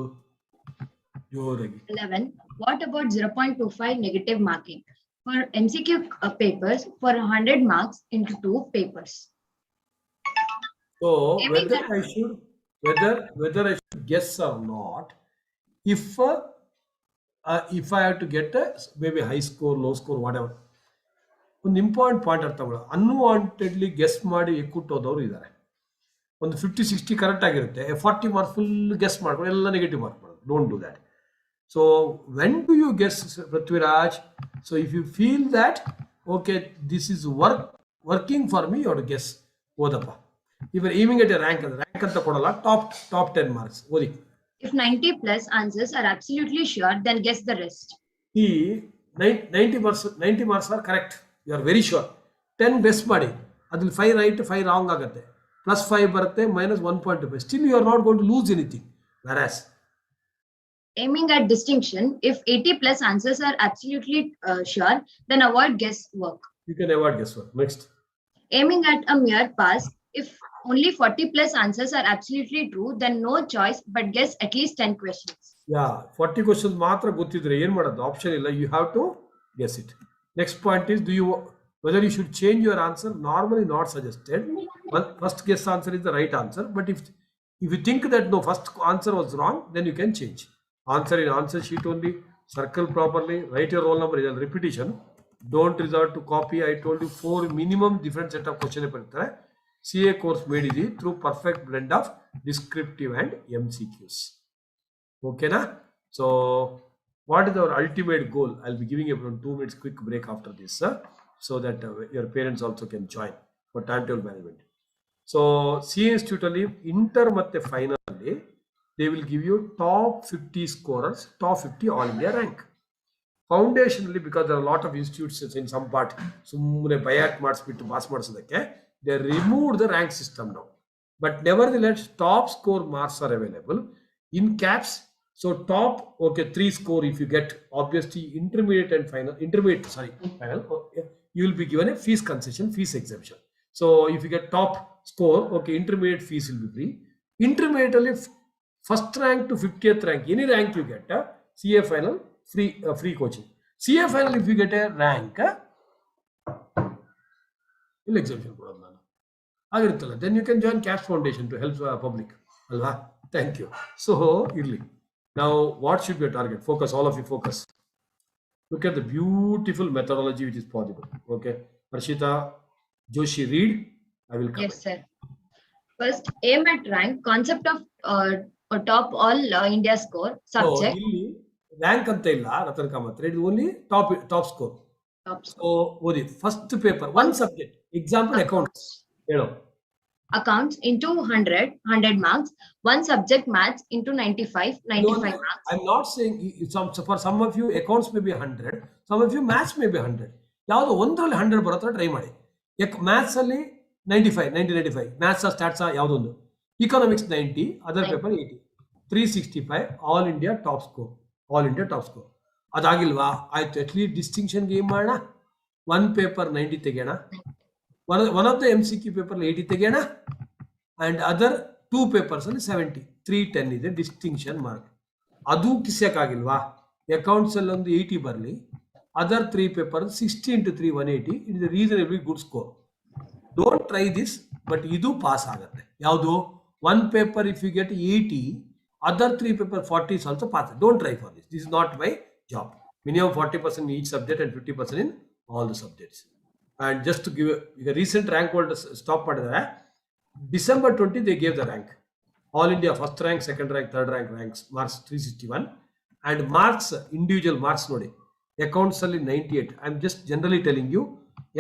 11. What about 0.25 negative marking? For MCQ papers, for 100 marks into 2 papers. So whether I should guess or not, if I have to get a maybe high score, low score, whatever. ಒಂದು important point ಅರ್ಥ ಮಾಡೋದು, ಅನ್ವಾಂಟೆಡ್ಲಿ guess ಮಾಡಿ ಎಕ್ಕುಟ್ಟೋದವರು ಇದ್ದಾರೆ. ಒಂದು 50-60 correct ಆಗಿರುತ್ತೆ, 40 marks full guess ಮಾಡ್ಕೊಂಡು ಎಲ್ಲ negative mark ಮಾಡೋದು. Don't do that. So when do you guess, Prithviraj? So if you feel that okay, this is worth working for me, you have to guess. Odappa. If you're aiming at a rank anta kodala, top 10 marks. Odi. If 90 plus answers are absolutely sure, then guess the rest. ಈ 90 marks are correct. You are very sure. 10 guess ಮಾಡಿ ಅದ್ರಲ್ಲಿ 5 right 5 wrong ಆಗುತ್ತೆ. Plus 5 ಬರುತ್ತೆ minus 1.5. Still you are not going to lose anything. Whereas Aiming at distinction, if 80 plus answers are absolutely sure, then avoid guesswork. you can avoid guesswork. Next. Aiming at a mere pass, if only 40 plus answers are absolutely true, then no choice but guess at least 10 questions. Yeah, 40 questions ಮಾತ್ರ ಗೊತ್ತಿದ್ರೆ ಏನು ಮಾಡೋದು, option ಇಲ್ಲ, you have to guess it. Next point is, whether you should change your answer. Normally not suggested. Well, first guess answer is the right answer, but if you think that no, first answer was wrong, then you can change. Answer in answer sheet only, circle properly, write your roll number, is a repetition. Don't resort to copy. I told you 4 minimum different set of question paper. CA course made easy through perfect blend of descriptive and MCQs. Okay na? So what is our ultimate goal? I'll be giving you around 2 minutes quick break after this, so that your parents also can join for timetable management. So CA Institute ಅಲ್ಲಿ inter ಮತ್ತೆ final ಅಲ್ಲಿ they will give you top 50 scorers, top 50 all India rank. Foundationally, because there are a lot of institutes in some part, ಸುಮ್ಮನೆ ಬಯಾಟ್ ಮಾಡಿಸ್ಬಿಟ್ಟು pass ಮಾಡಿಸೋದಕ್ಕೆ they removed the rank system now. But nevertheless, top score marks are available in caps. So top, okay, 3 score if you get obviously final, you will be given a fees concession, fees exemption. So if you get top score, okay, intermediate fees will be free. Intermediate only first rank to 50th rank, any rank you get, CA final, free coaching. CA final, if you get a rank, exemption ಕೊಡೋದು ನಾನು ಆಗಿರುತ್ತಲ್ಲ, then you can join cash foundation to help public ಅಲ್ವಾ. Thank you. So ಇರ್ಲಿ. Now what should be your target? Focus, all of you focus. Look at the beautiful methodology which is possible. Okay, Harshita Joshi, read. I will come. Yes, sir. First, aim at rank, concept of top all India score, subject. So ಇಲ್ಲಿ rank ಅಂತ ಇಲ್ಲ ರತನ್ ಕಾಮತ್, ಇದು only top score. So ಓದಿ first paper, one subject, example accounts. ಹೇಳೋ. Accounts into 100 marks, one subject maths into 95 marks. I'm not saying for some of you accounts may be 100, some of you maths may be 100. ಯಾವುದು ಒಂದರಲ್ಲಿ 100 ಬರೋ try ಮಾಡಿ. Maths ಅಲ್ಲಿ 95 maths stats ಯಾವುದೊಂದು, economics 90, other paper 80, 365 all India top score. ಅದಾಗಿಲ್ವಾ, ಆಯ್ತು, at least ಡಿಸ್ಟಿಂಕ್ಷನ್ಗೆ ಏನ್ ಮಾಡೋಣ, ಒನ್ ಪೇಪರ್ 90 ತೆಗೆಯೋಣ, one of the MCQ paper 80 ತೆಗೆಯೋಣ, and other 2 papers ಅಲ್ಲಿ 70, 310 ಇದೆ ಡಿಸ್ಟಿಂಕ್ಷನ್ ಮಾರ್ಕ್. ಅದು ಕಿಸ್ಯಕ್ಕಾಗಿಲ್ವಾ, ಅಕೌಂಟ್ಸ್ ಅಲ್ಲಿ ಒಂದು 80 ಬರಲಿ, other 3 paper 60 into 3 180, it is reasonably good score. Don't try this, but ಇದು ಪಾಸ್ ಆಗುತ್ತೆ. ಯಾವುದು, one paper if you get 80, other 3 paper 40 is also pass. Don't try for this. This is not my job. Minimum 40% in each subject and 50% in all the subjects. And just to give a recent rank holder stop ಮಾಡಿದರೆ, December 20 they gave the rank. All India first rank, second rank, third rank ranks marks 361, and marks individual marks ನೋಡಿ, accounts ಅಲ್ಲಿ 98. I'm just generally telling you,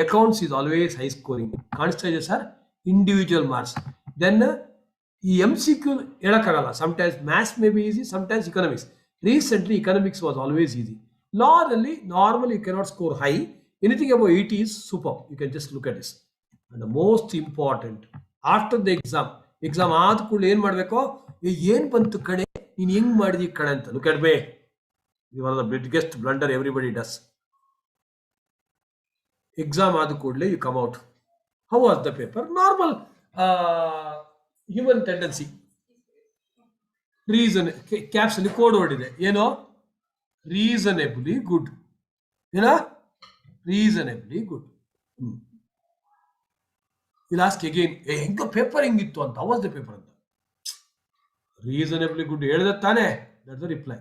accounts is always high scoring. Constituents are individual marks. Then ಈ MCQ ಹೇಳಕ್ಕಾಗಲ್ಲ, sometimes maths may be easy, sometimes economics. Recently economics was always easy. Law ಅಲ್ಲಿ normally you cannot score high. Anything above 80 is super. You can just look at this. And the most important, after the exam ಆದ ಕೂಡಲೇ ಏನು ಮಾಡಬೇಕು, ಏನು ಬಂತು ಕಣೆ, ನೀನು ಹೆಂಗ್ ಮಾಡಿದಿ ಕಣೆ ಅಂತ. Look at me. This is the biggest blunder everybody does. Exam ಆದ ಕೂಡಲೇ you come out. How was the paper? Normal human tendency. Reason caps ಅಲ್ಲಿ ಕೋಡ್ ಹೊಡಿದೆ, ಏನೋ reasonably good. ಏನೋ reasonably good. You'll ask again, ಹೆಂಗ paper ಹೆಂಗಿತ್ತು ಅಂತ, how was the paper ಅಂತ. reasonably good ಹೇಳಿದ ತಾನೆ, that's the reply.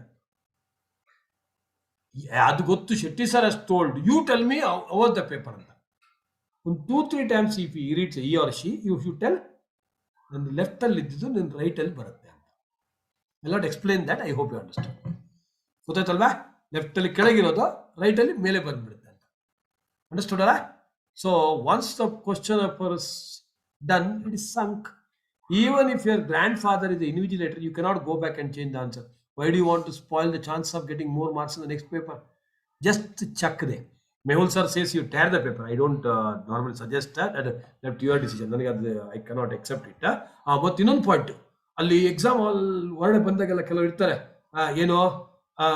ಅದು ಗೊತ್ತು, Shetty sir has told, you tell me how was the paper ಅಂತ. ಒಂದು 2-3 times if he reads he or she, you tell ನನ್ನ ಲೆಫ್ಟ್ ಅಲ್ಲಿ ಇದ್ದಿದ್ದು ನನ್ನ ರೈಟ್ ಅಲ್ಲಿ ಬರುತ್ತೆ ಅಂತ. I'll not explain that, I hope you understand. ಗೊತ್ತಾಯ್ತಲ್ವಾ, ಲೆಫ್ಟ್ ಅಲ್ಲಿ ಕೆಳಗಿರೋದು ರೈಟ್ ಅಲ್ಲಿ ಮೇಲೆ ಬಂದ್ಬಿಡುತ್ತೆ ಅಂತ. ಅಂಡರ್ಸ್ಟುಡ್ ಅಲ್ಲ? So once the question paper is done, it is sunk. Even if your grandfather is the invigilator, you cannot go back and change the answer. Why do you want to spoil the chance of getting more marks in the next paper? Just chuck there. Mehul sir says you tear the paper. I don't normally suggest that. That's your decision. I cannot accept it. But ಇನ್ನೊಂದು point ಅಲ್ಲಿ exam hall ಹೊರಡೆ ಬಂದಾಗೆಲ್ಲ ಕೆಲವರು ಇರ್ತಾರೆ ಏನೋ ಆ,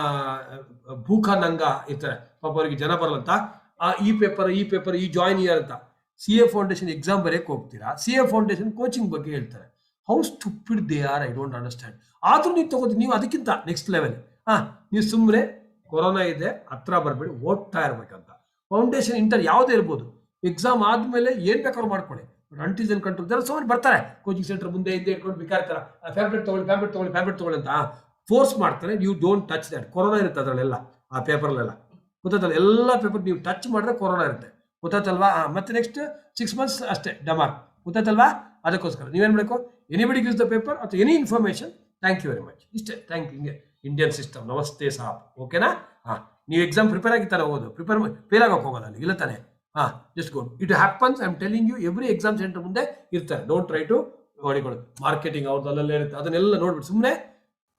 ಭೂಖ ನಂಗ ಇರ್ತಾರೆ ಪಾಪ ಅವರಿಗೆ ಜನ ಬರಲ್ಲಂತ ಈ ಪೇಪರ್ ಈ ಜಾಯಿನ್ ಇಯರ್ ಅಂತ ಸಿ ಎ ಫೌಂಡೇಶನ್ ಎಕ್ಸಾಮ್ ಬರೆಯಕ್ಕೆ ಹೋಗ್ತೀರಾ ಸಿ ಎ ಫೌಂಡೇಶನ್ ಕೋಚಿಂಗ್ ಬಗ್ಗೆ ಹೇಳ್ತಾರೆ how stupid they are I don't understand ಆದ್ರೂ ನೀವು ತಗೋತೀವಿ ನೀವು ಅದಕ್ಕಿಂತ ನೆಕ್ಸ್ಟ್ ಲೆವೆಲ್ ನೀವು ಸುಮ್ಮನೆ ಕೊರೋನಾ ಇದೆ ಹತ್ರ ಬರಬೇಡಿ ಓದ್ತಾ ಇರ್ಬೇಕಂತ ಫೌಂಡೇಶನ್ ಇಂಟರ್ ಯಾವುದೇ ಇರ್ಬೋದು ಎಕ್ಸಾಮ್ ಆದ್ಮೇಲೆ ಏನ್ ಬೇಕಾದ್ರೂ ಮಾಡ್ಕೊಳ್ಳಿ ಅಂಟಿಸನ್ ಕಂಟ್ರೋಲ್ ಜನ ಸುಮ್ಮನೆ ಬರ್ತಾರೆ ಕೋಚಿಂಗ್ ಸೆಂಟರ್ ಮುಂದೆ ಹಿಂದೆ ಇಟ್ಕೊಂಡು ಬೇಕಾಗ್ತಾರ ಫ್ಯಾಬ್ಲೆಟ್ ತಗೊಳ್ಳಿ ಅಂತ ಫೋರ್ಸ್ ಮಾಡ್ತಾರೆ you don't touch that corona ಇರುತ್ತೆ ಅದರಲ್ಲೆಲ್ಲ ಆ ಪೇಪರ್ಲೆಲ್ಲ ಗೊತ್ತಾಯ್ತಲ್ಲ ಎಲ್ಲ ಪೇಪರ್ ನೀವು ಟಚ್ ಮಾಡಿದ್ರೆ ಕೊರೋನಾ ಇರುತ್ತೆ ಗೊತ್ತಾಯ್ತಲ್ವಾ ಮತ್ತೆ ನೆಕ್ಸ್ಟ್ 6 ಮಂತ್ಸ್ ಅಷ್ಟೇ ಡಮಾರ್ ಗೊತ್ತಾಯ್ತಲ್ವಾ ಅದಕ್ಕೋಸ್ಕರ ನೀವೇನ್ ಮಾಡಬೇಕು ಎನಿಬಡಿ ಗಿವ್ಸ್ ದ ಪೇಪರ್ ಅಥವಾ any information thank you very much ಇಷ್ಟೇ ಥ್ಯಾಂಕ್ ಯು ಇಂಡಿಯನ್ ಸಿಸ್ಟಮ್ ನಮಸ್ತೆ ಸಾಬ್ ಓಕೆನಾ ನೀವು ಎಕ್ಸಾಮ್ ಪ್ರಿಪೇರ್ ಆಗಿರ್ತಾರೆ ಓದು ಫೇಲ್ ಆಗಕ್ಕೆ ಹೋಗೋಲ್ಲ ಅಲ್ಲಿ ಇಲ್ಲ ತಾನೆ just go it happens I am telling you every exam centre ಮುಂದೆ ಇರ್ತಾರೆ ಡೋಂಟ್ ಟ್ರೈ ಟು ಹೊಡಿಕೊಳ್ಳೋದು ಮಾರ್ಕೆಟಿಂಗ್ ಅವ್ರದ್ದು ಅಲ್ಲಲ್ಲೇ ಇರುತ್ತೆ ಅದನ್ನೆಲ್ಲ ನೋಡ್ಬಿಟ್ಟು ಸುಮ್ಮನೆ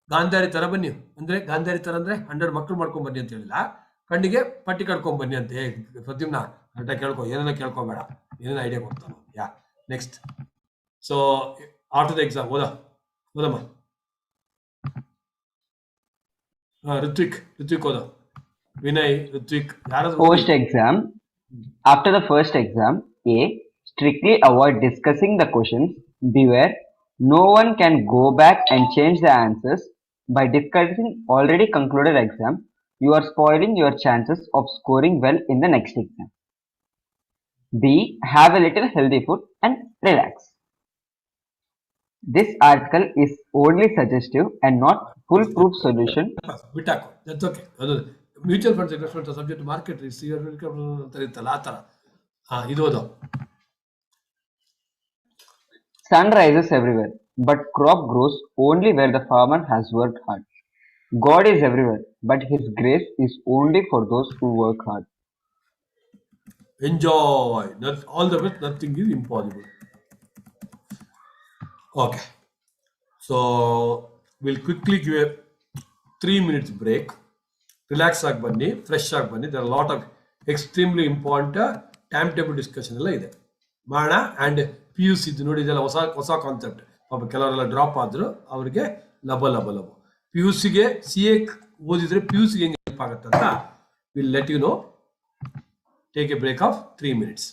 ಗಾಂಧಾರಿ ತರ ಬನ್ನಿ ಅಂದ್ರೆ ಗಾಂಧಾರಿ ತರ ಅಂದ್ರೆ 100 ಮಕ್ಕಳು ಮಾಡ್ಕೊಂಡ್ ಬನ್ನಿ ಅಂತ ಹೇಳಿಲ್ಲ ಕಣ್ಣಿಗೆ ಪಟ್ಟಿ ಕಟ್ಕೊಂಡ್ ಬನ್ನಿ ಅಂತ ಪ್ರದ್ಯುಮ್ನ ಕರೆಕ್ಟ ಕೇಳ್ಕೊ ಏನೇನ ಕೇಳ್ಕೊಬೇಡ ಏನೇನು ಐಡಿಯಾ ಕೊಡ್ತಾನ yeah next so after the exam ಓದಮ್ಮ ಋತ್ವಿಕ್ ಓದ ವಿನಯ್ ಋತ್ವಿಕ್ ಯಾರಾದ್ರೂ Post exam. After the first exam, A. Strictly avoid discussing the questions. Beware, no one can go back and change the answers. By discussing already concluded exam, you are spoiling your chances of scoring well in the next exam. B. Have a little healthy food and relax. This article is only suggestive and not foolproof solution. ಬಿಟ್ಟಾಕು that's okay ಅದು mutual funds investment subject market risk ಅಂತ ಇರುತ್ತಲ್ಲ ಆ ಥರ ಇದು ಓದೋ Sun rises everywhere, but crop grows only where the farmer has worked hard. God is everywhere, but His grace is only for those who work hard. Enjoy all the best nothing is impossible okay so will quickly give a 3 minutes break relax ಆಗಿ ಬನ್ನಿ fresh ಆಗಿ ಬನ್ನಿ there lot of extremely important time table discussion ಎಲ್ಲ ಇದೆ ಮಾಡೋಣ and P U C ನೋಡಿ ಇದೆಲ್ಲ ಹೊಸ ಕಾನ್ಸೆಪ್ಟ್ ಪಾಪ ಕೆಲವರೆಲ್ಲ ಡ್ರಾಪ್ ಆದ್ರು ಅವರಿಗೆ ಲಭ ಪಿ ಯು ಸಿಗೆ ಸಿ ಎ ಓದಿದ್ರೆ ಪಿ ಯು ಸಿಗೆ ಹೆಂಗೆ ಹೆಲ್ಪ್ ಆಗುತ್ತೆ ಅಂತ will let you know take a break of 3 minutes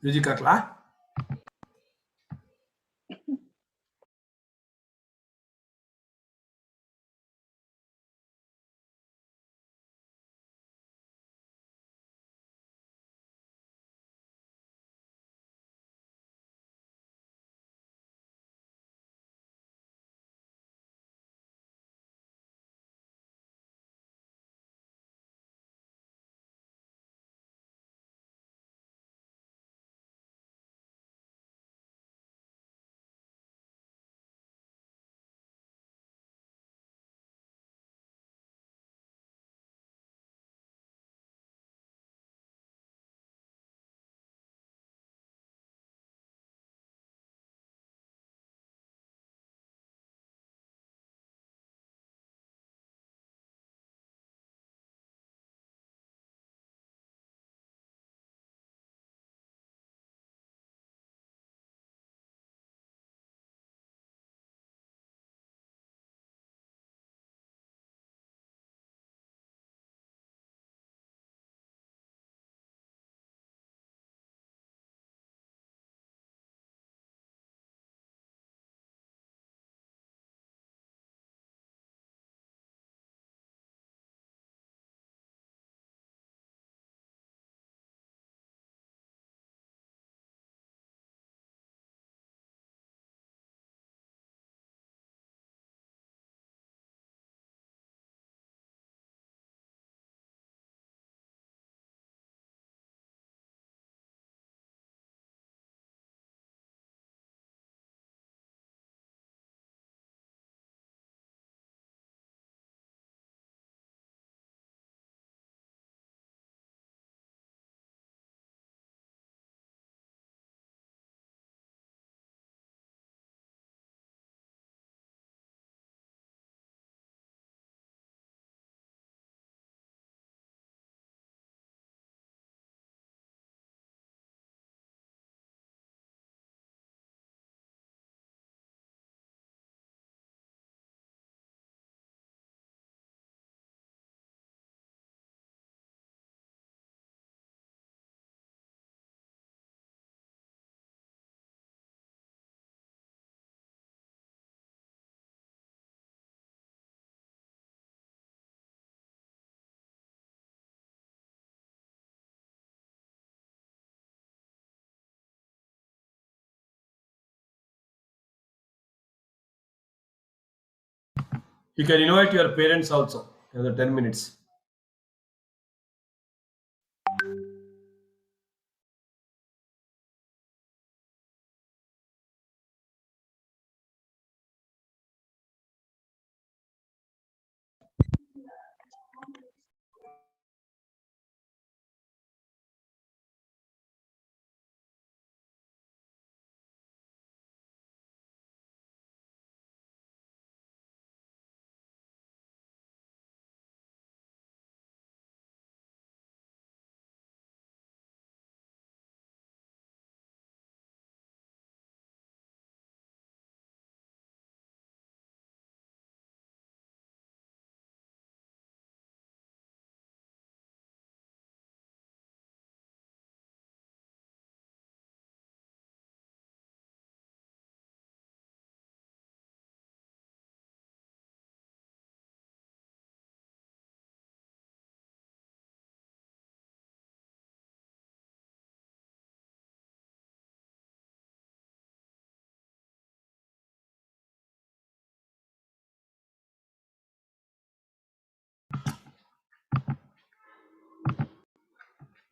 music ಹಾಕ್ಲಾ You can invite your parents also. Another 10 minutes.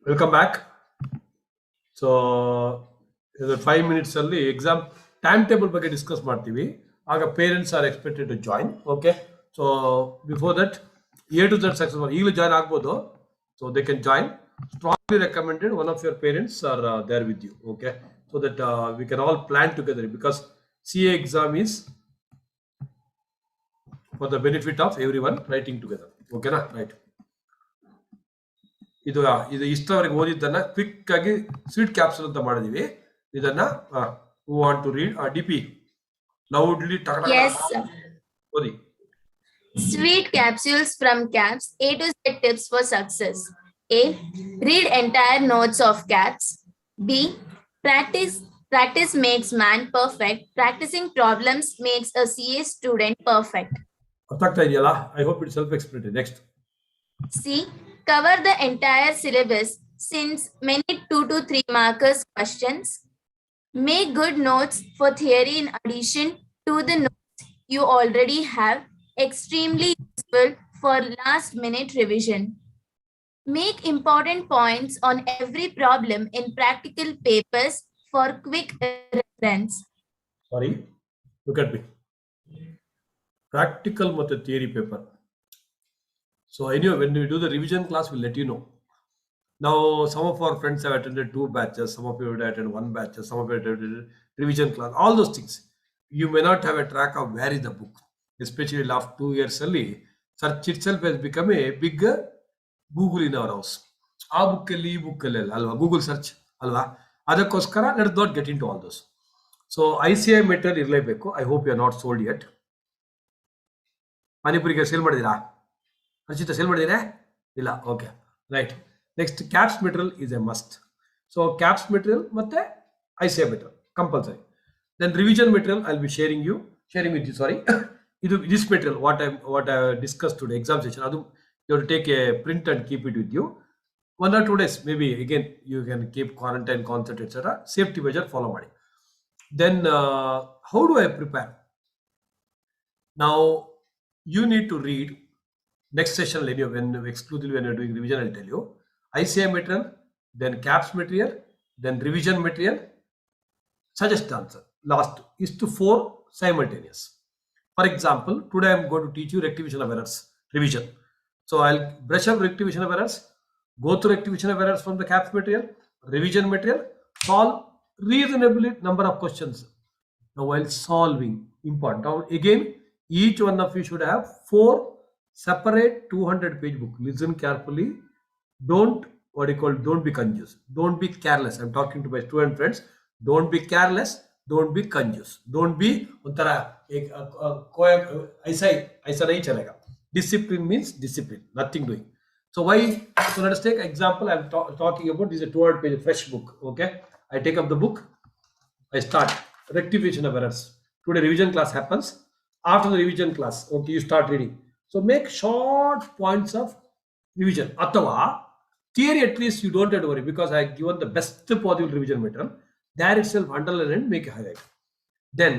Welcome back. So ಇದು 5 minutes ಅಲ್ಲಿ ಎಕ್ಸಾಮ್ ಟೈಮ್ ಟೇಬಲ್ ಬಗ್ಗೆ ಡಿಸ್ಕಸ್ ಮಾಡ್ತೀವಿ. ಆಗ parents are expected to join. Okay, so before that A to Z success ಈಗಲೂ join ಆಗ್ಬೋದು. So they can join. Strongly recommended one of your parents are there with you. Okay, so that we can all plan together, because CA exam is for the benefit of everyone writing together. Okay na, right? ಇದು ಇಷ್ಟವರೆಗೆ ಓದಿದ್ದನ್ನ quick ಆಗಿ sweet capsule ಅಂತ ಮಾಡಿದೀವಿ. ಇದನ್ನ who want to read DP loudly Yes. ಓದಿ. Sweet capsules from CAPS, A to Z tips for success. A. Read entire notes of CAPS. B. Practice makes man perfect. Practicing problems makes a CA student perfect. ಅರ್ಥ ಆಗ್ತಾ ಇದೆಯಲ್ಲ? I hope it self explanatory. Next. C. Cover the entire syllabus since many 2 to 3 markers questions. Make good notes for theory in addition to the notes you already have. Extremely useful for last minute revision. Make important points on every problem in practical papers for quick reference. Sorry, look at me. Practical ಮತ್ತು theory paper. So anyway, when we do the revision class, we'll let you know. Now, some of our friends have attended 2 batches, some of you have attended 1 batch, some of you have attended revision class, all those things. You may not have a track of where is the book, especially last 2 years only. Search itself has become a big Google in our house. ಆ ಬುಕ್ಕಲ್ಲಿ ಈ ಬುಕ್ಕಲ್ಲಿ ಅಲ್ವಾ, Google search ಅಲ್ವಾ, ಅದಕ್ಕೋಸ್ಕರ let's not get into all those. So ICI material ಇರಲೇಬೇಕು. I hope you are not sold yet. ಪಾನಿಪುರಿಗೆ sale ಮಾಡಿದ್ದೀರಾ? ಅರ್ಚಿತ ಸೇಲ್ ಮಾಡಿದ್ದೀರಾ? ಇಲ್ಲ. Okay, right. Next caps material is a must. So caps material ಮತ್ತೆ ICI material compulsory. Then revision material I will be sharing with you. Sorry, ಇದು this material what I discuss today exam session, ಅದು you to take a print and keep it with you. 1 or 2 days maybe again you can keep quarantine concept etc. Safety measure follow ಮಾಡಿ. Then how do I prepare? Now you need to read next session when exclusively when you're doing revision. I'll tell you ICI material, then CAPS material, then revision material, suggest answer. Last is to 4 simultaneous. For example, today I'm going to teach you rectification of errors revision. So I'll brush up rectification of errors, go through rectification of errors from the CAPS material, revision material, solve reasonably number of questions. Now while solving, important. Now again, each one of you should have 4 separate 200-page book. Listen carefully. Don't be confused. Don't be careless. I'm talking to my student friends. Don't be careless. Don't be confused. Don't be ऐसा नहीं चलेगा. Discipline means discipline, nothing doing. So why? So let us take example. I'm talking about this is a 200-page fresh book. Okay, I take up the book. I start rectification of errors. Today revision class happens. After the revision class, okay, you start reading. So make short points of revision. Athava theory at least you don't have to worry, because I have given the best possible revision material. There itself underline and make a highlight. Then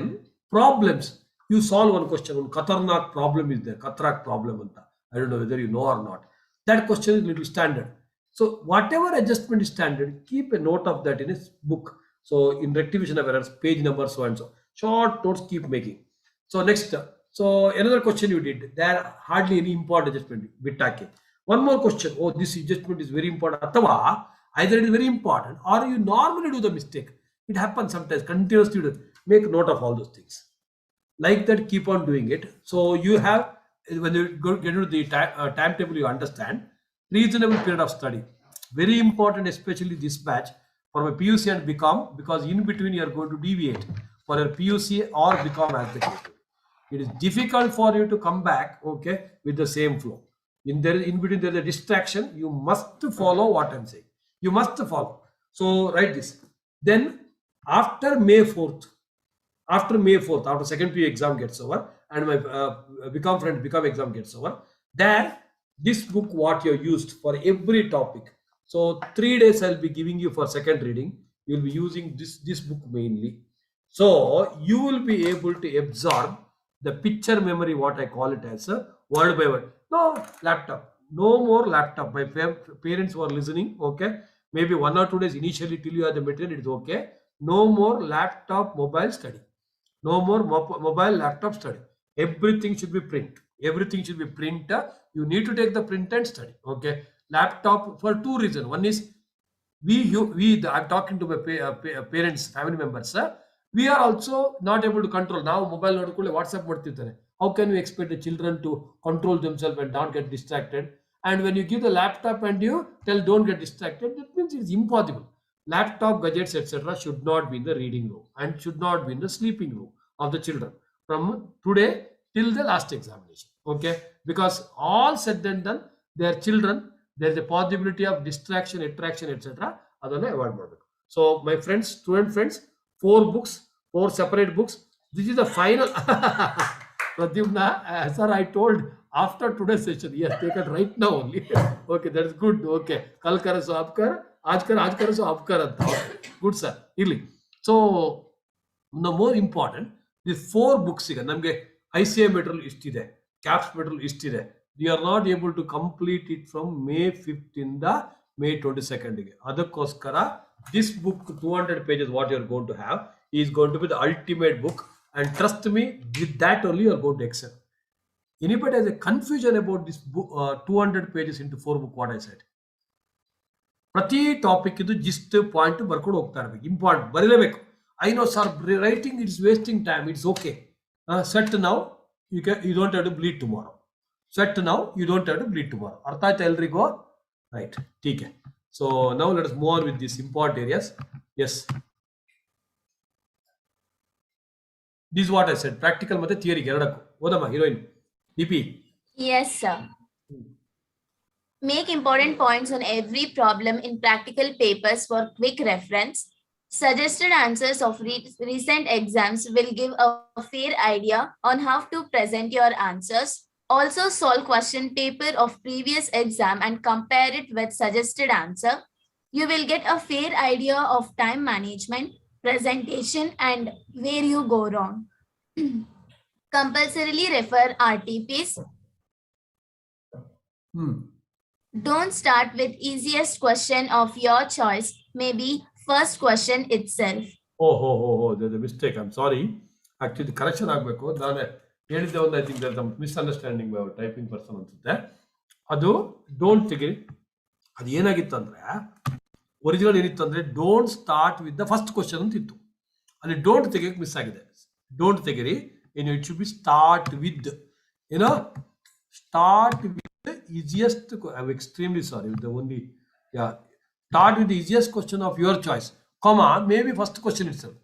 problems. You solve one question, one Khatarnak problem is there, Khatrak problem. I don't know whether you know or not. That question is little standard. So whatever adjustment is standard, keep a note of that in a book. So in rectification of errors, page number so and so. Short notes keep making. So next, so another question you did, there hardly any important adjustment. Bitake. One more question. Oh, this adjustment is very important. Athava, either it is very important or you normally do the mistake. It happens sometimes. Continuously do. Make note of all those things. Like that, keep on doing it. So you have, when you get into the timetable, you understand reasonable period of study. Very important, especially this batch for a PUC and BCom, because in between you are going to deviate for a PUC or BCom as the case may be. It is difficult for you to come back, okay, with the same flow. In between there is a distraction. You must follow what I'm saying. You must follow. So write this. Then after May 4th, after second PU exam gets over and my become exam gets over, then this book what you used for every topic. So 3 days I'll be giving you for second reading. You'll be using this book mainly. So you will be able to absorb the picture memory, what I call it as a word by word. No laptop, no more laptop. My parents who are listening, okay, maybe 1 or 2 days initially till you have the material, it is okay. No more laptop, mobile study. No more mobile laptop study. Everything should be print. Everything should be print. You need to take the print and study. Okay. Laptop for two reasons. One is I'm talking to my parents, family members. We are also not able to control. Now mobile note WhatsApp ಮಾಡ್ತಿರ್ತಾರೆ. How can you expect the children to control themselves and not get distracted? And when you give the laptop and you tell don't get distracted, that means it's impossible. Laptop, gadgets, etc. should not be in the reading room and should not be in the sleeping room of the children from today till the last examination. Okay, because all said and done, they are children. There is a possibility of distraction, attraction, etc. Adana avoid ಮಾಡಬೇಕು. So my friends, student friends, 4 separate books. This is the final. Pradyumna, sir, I told after today's session, yes, take it right now only. Okay, that is good. Okay, kal kar so aap kar, aaj kar so aap kar anta. Good sir. Really. So the more important, these 4 books ಈಗ ನಮಗೆ ICA material ಇಷ್ಟಿದೆ, CAPS material ಇಷ್ಟಿದೆ. We are not able to complete it from May 5th ಇಂದ May 22nd ಗೆ. ಅದಕ್ಕೋಸ್ಕರ this book 200 pages what you are going to have is going to be the ultimate book, and trust me, with that only you are going to excel. Anybody has a confusion about this book, 200 pages into 4 book, what I said? ಪ್ರತಿ topic ಇದು gist point ಬರ್ಕೊಂಡು ಹೋಗ್ತಾ ಇರಬೇಕು. Important ಬರೀಲೇಬೇಕು. I know, sir, writing it's wasting time. It's okay. Set now, you don't have to bleed tomorrow. Set now, you don't have to bleed tomorrow. ಅರ್ಥ ಆಯ್ತಾ ಎಲ್ರಿಗೂ? Right. Okay. So now let us move on with these important areas. Yes. This is what I said. Practical ಮತ್ತೆ theory ಎರಡಕ್ಕೂ. ಓದಮ್ಮ heroine DP. Yes, sir. Make important points on every problem in practical papers for quick reference. Suggested answers of recent exams will give a fair idea on how to present your answers. Also solve question paper of previous exam and compare it with suggested answer. You will get a fair idea of time management, presentation, and where you go wrong. Compulsorily refer RTPs. Don't start with easiest question of your choice, maybe first question itself. There's a mistake. I'm sorry. Actually, correction ಆಗಬೇಕು. ನಾನು ಹೇಳಿದ್ದೆ ಒಂದು, I think there some misunderstanding by typing person ಅನ್ಸುತ್ತೆ. ಅದು don't ತೆಗಿರಿ. ಅದು ಏನಾಗಿತ್ತು ಅಂದ್ರೆ, ಒರಿಜಿನಲ್ ಏನಿತ್ತು ಅಂದ್ರೆ don't start with the first question ಅಂತ ಇತ್ತು. ಅಲ್ಲಿ ಡೋಂಟ್ ತೆಗಿಯಕ್ಕೆ ಮಿಸ್ ಆಗಿದೆ. ಡೋಂಟ್ ತೆಗಿರಿ. It should be start with, start with the easiest. I'm extremely sorry with the only, start with the easiest question of your choice, comma, maybe first question itself.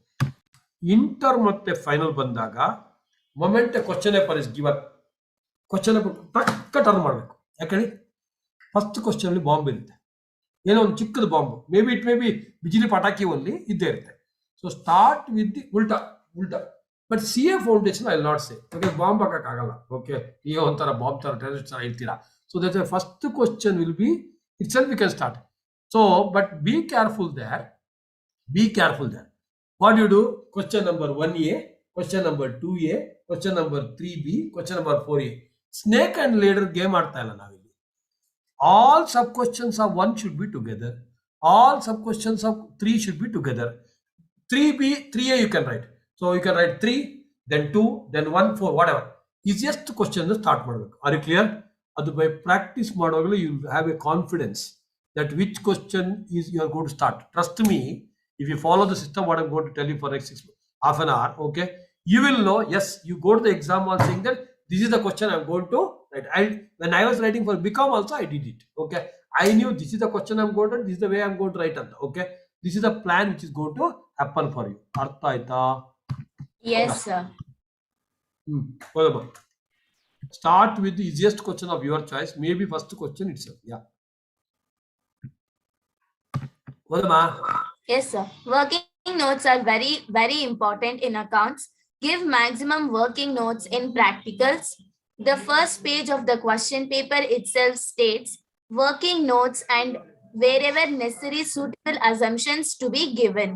Inter ಮತ್ತೆ final ಬಂದಾಗ moment question paper is given. Question paper ಟಕ್ಕ turn ಮಾಡಬೇಕು. ಯಾಕಂದ್ರೆ first question ಅಲ್ಲಿ bomb ಇರುತ್ತೆ, ಏನೋ ಒಂದು ಚಿಕ್ಕದ ಬಾಂಬ್, ಇಟ್ ಮೇ ಬಿ ಬಿಜಿಲಿ ಪಟಾಕಿ ಒಲ್ಲಿ ಇದ್ದೇ ಇರುತ್ತೆ. ಸೊ ಸ್ಟಾರ್ಟ್ ವಿತ್ ದಿ ಉಲ್ಟಾ. But CA foundation I will not say, ಯಾಕಂದ್ರೆ ಬಾಂಬ್ ಹಾಕಕ್ಕಾಗಲ್ಲ. ಓಕೆ, ಈಗ ಒಂಥರ ಬಾಂಬ್ ತರ ಟೆರರಿಸ್ಟ್ ತರ ಹೇಳ್ತೀರಾ. So that the first question will be itself we can start. So, but be careful there. What do you do? Question number 1A, question number 2A, Question number 3B, question number 4A. Snake and ladder game ಆಡ್ತಾ ಇಲ್ಲ ನಾವಿಲ್ಲಿ. All sub questions of 1 should be together. All sub questions of 3 should be together. 3B, 3A you can write. So you can write 3, then 2, then 1, 4, whatever. Easiest question start ಮಾಡಬೇಕು. Are you clear? ಅದು by practice ಮಾಡುವಾಗಲೇ you have a confidence that which question is you are going to start. Trust me, if you follow the system, what I'm going to tell you for next half an hour, okay, you will know. Yes, you go to the exam on saying that this is the question I'm going to write. When I was writing for BCom also, I did it. Okay, I knew this is the question I'm going to, this is the way I'm going to write it. Okay, this is the plan which is going to happen for you. Artha aita? Yes, sir. Whatever. Start with the easiest question of your choice. Maybe first question itself. Yeah. Whatever. Yes, sir. Working notes are very, very important in accounts. Give maximum working notes in practicals. The first page of the question paper itself states working notes and wherever necessary suitable assumptions to be given.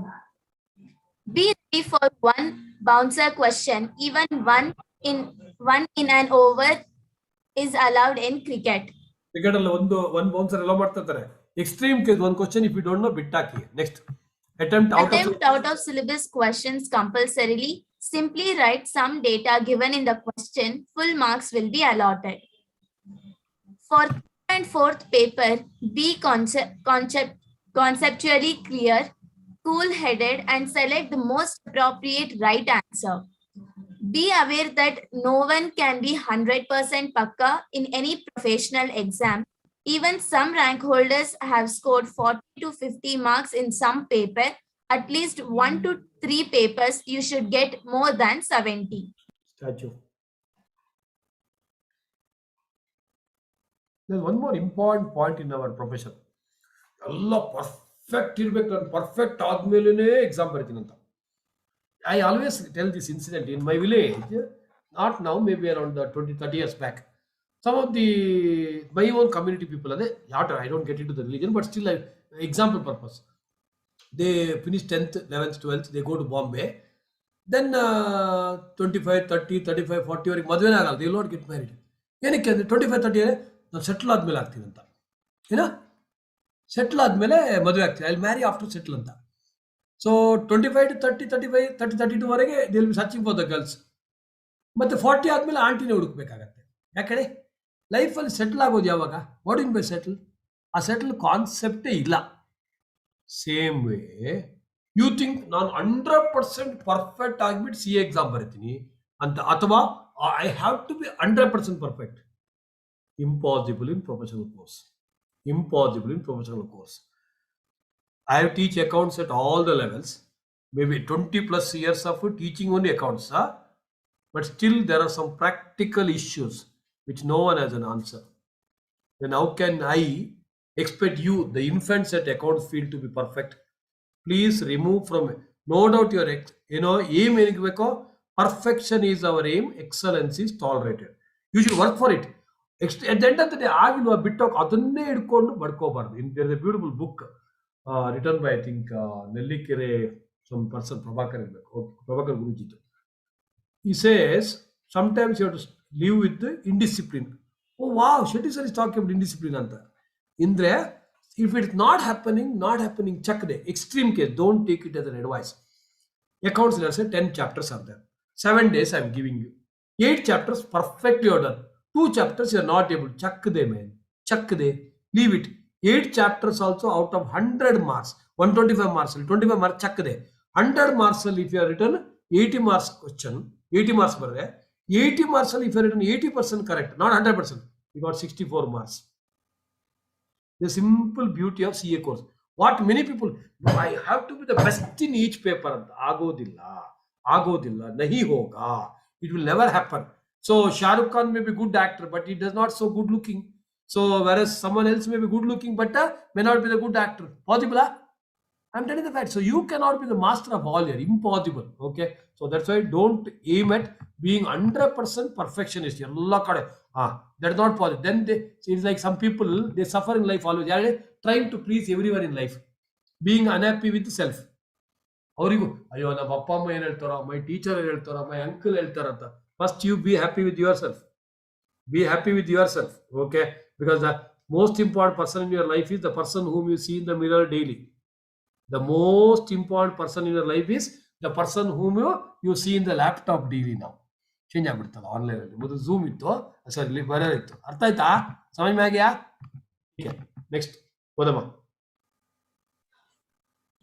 Be ready for one bouncer question. Even one in an over is allowed in cricket. Cricket ಅಲ್ಲಿ one bouncer allow ಮಾಡ್ತಾರೆ. Extreme case one question if you don't know bittaki. Next. Attempt out of syllabus questions compulsorily. Simply write some data given in the question. Full marks will be allotted. For third and fourth paper, be conceptually clear, cool-headed, and select the most appropriate right answer. Be aware that no one can be 100% pakka in any professional exam. Even some rank holders have scored 40 to 50 marks in some paper. At least 1 to 3 papers, you should get more than 70. Statue. There's one more important point in our profession. ಎಲ್ಲ perfect ಇರ್ಬೇಕು, ನಾನು perfect ಆದ್ಮೇಲೆ exam ಬರೀತೀನಿ ಅಂತ. I always tell this incident in my village, not now, maybe around 20-30 years back. Some of my own community people, I don't get into the religion, but still, example purpose. They finish 10th, 11th, 12th, they go to Bombay. Then 25, 30, 35, 40 ವರೆಗೆ ಮದುವೆನೇ ಆಗಲ್ಲ, they will not get married. ಏನಕ್ಕೆ ಅಂದರೆ 25, 30 ನಾನು settle ಆದ್ಮೇಲೆ ಆಗ್ತೀನಿ ಅಂತ. Settle ಆದ್ಮೇಲೆ ಮದುವೆ ಆಗ್ತೀನಿ, I will marry after settle ಅಂತ. ಸೊ 25 to 30, 35, 30, 32 ವರೆಗೆ they will be searching for the girls. ಮತ್ತೆ 40 ಆದ್ಮೇಲೆ ಆಂಟಿನೇ ಹುಡುಕ್ಬೇಕಾಗತ್ತೆ. ಯಾಕಡೆ ಲೈಫಲ್ಲಿ ಸೆಟ್ಲ್ ಆಗೋದು ಯಾವಾಗ? What in by settle? ಆ ಸೆಟ್ಲ್ ಕಾನ್ಸೆಪ್ಟೇ ಇಲ್ಲ. ಸೇಮ್ ವೇ ಯು ಥಿಂಕ್ ನಾನು 100% ಪರ್ಫೆಕ್ಟ್ ಆಗಿಬಿಟ್ಟು CA ಎಕ್ಸಾಮ್ ಬರೀತೀನಿ ಅಂತ, ಅಥವಾ I have to be 100% perfect. Impossible in professional course. Impossible in professional course. I have teach accounts at all the levels. Maybe 20 plus years of teaching only accounts. But still there are some practical issues which no one has an answer. Then how can I expect you, the infants at accounts field, to be perfect? Please remove from it. No doubt your aim ಏನಕ್ಕೆ perfection is our aim, excellence is tolerated. You should work for it. At the end of the day, ಆಗಿಲ್ವಾ ಬಿಟ್ಟೋಗಿ ಅದನ್ನೇ ಹಿಡ್ಕೊಂಡು ಬಡ್ಕೋಬಾರ್ದು. There is a beautiful book written by, I think, Nellikere, some person, Prabhakar Guruji. He says, sometimes you have to live with the indiscipline. Oh wow, Shetty sir is talking about indiscipline anta. Indre, if it is not happening, check the extreme case. Don't take it as an advice. Accounts, let's say 10 chapters are there. 7 days I am giving you. 8 chapters perfectly ordered. 2 chapters you are not able. Chuck them, man. Chuck them. Leave it. 8 chapters also out of 100 marks. 125 marks. 25 marks, chuck them. 100 marks, if you are written 80 marks question, 80 marks per day. 80 marks, if you are written 80% correct, not 100%, you got 64 marks. The simple beauty of CA course. What many people, I have to be the best in each paper. Agodilla, nahi hoga. It will never happen. So Shah Rukh Khan may be good actor, but he does not so good looking. So whereas someone else may be good looking, but may not be the good actor. Possible? I'm telling the fact. So you cannot be the master of all here. Impossible. Okay. So that's why don't aim at being 100% perfectionist. That is not possible. Then it's like some people, they suffer in life always. They are trying to please everyone in life. Being unhappy with self. ಅವರಿಗೂ ಅಯ್ಯೋ ನಮ್ಮ ಅಪ್ಪ ಅಮ್ಮ ಏನು ಹೇಳ್ತಾರೋ, ಮೈ teacher ಏನು ಹೇಳ್ತಾರೋ, my uncle ಹೇಳ್ತಾರಂತ First, you be happy with yourself. Be happy with yourself, okay? Because the most important person in your life is the person whom you see in the mirror daily. The most important person in your life is the person whom you see in the laptop daily now. Change ಆಗ್ಬಿಡ್ತಲ್ಲ online ಅಲ್ಲಿ. ಮೊದಲು zoom ಇತ್ತು, ಸಾರಿ bearer ಇತ್ತು. ಅರ್ಥ ಆಯ್ತಾ? ಸಮಯ ಮ್ಯಾಗ್ಯಾ? Next ಓದಮ್ಮ.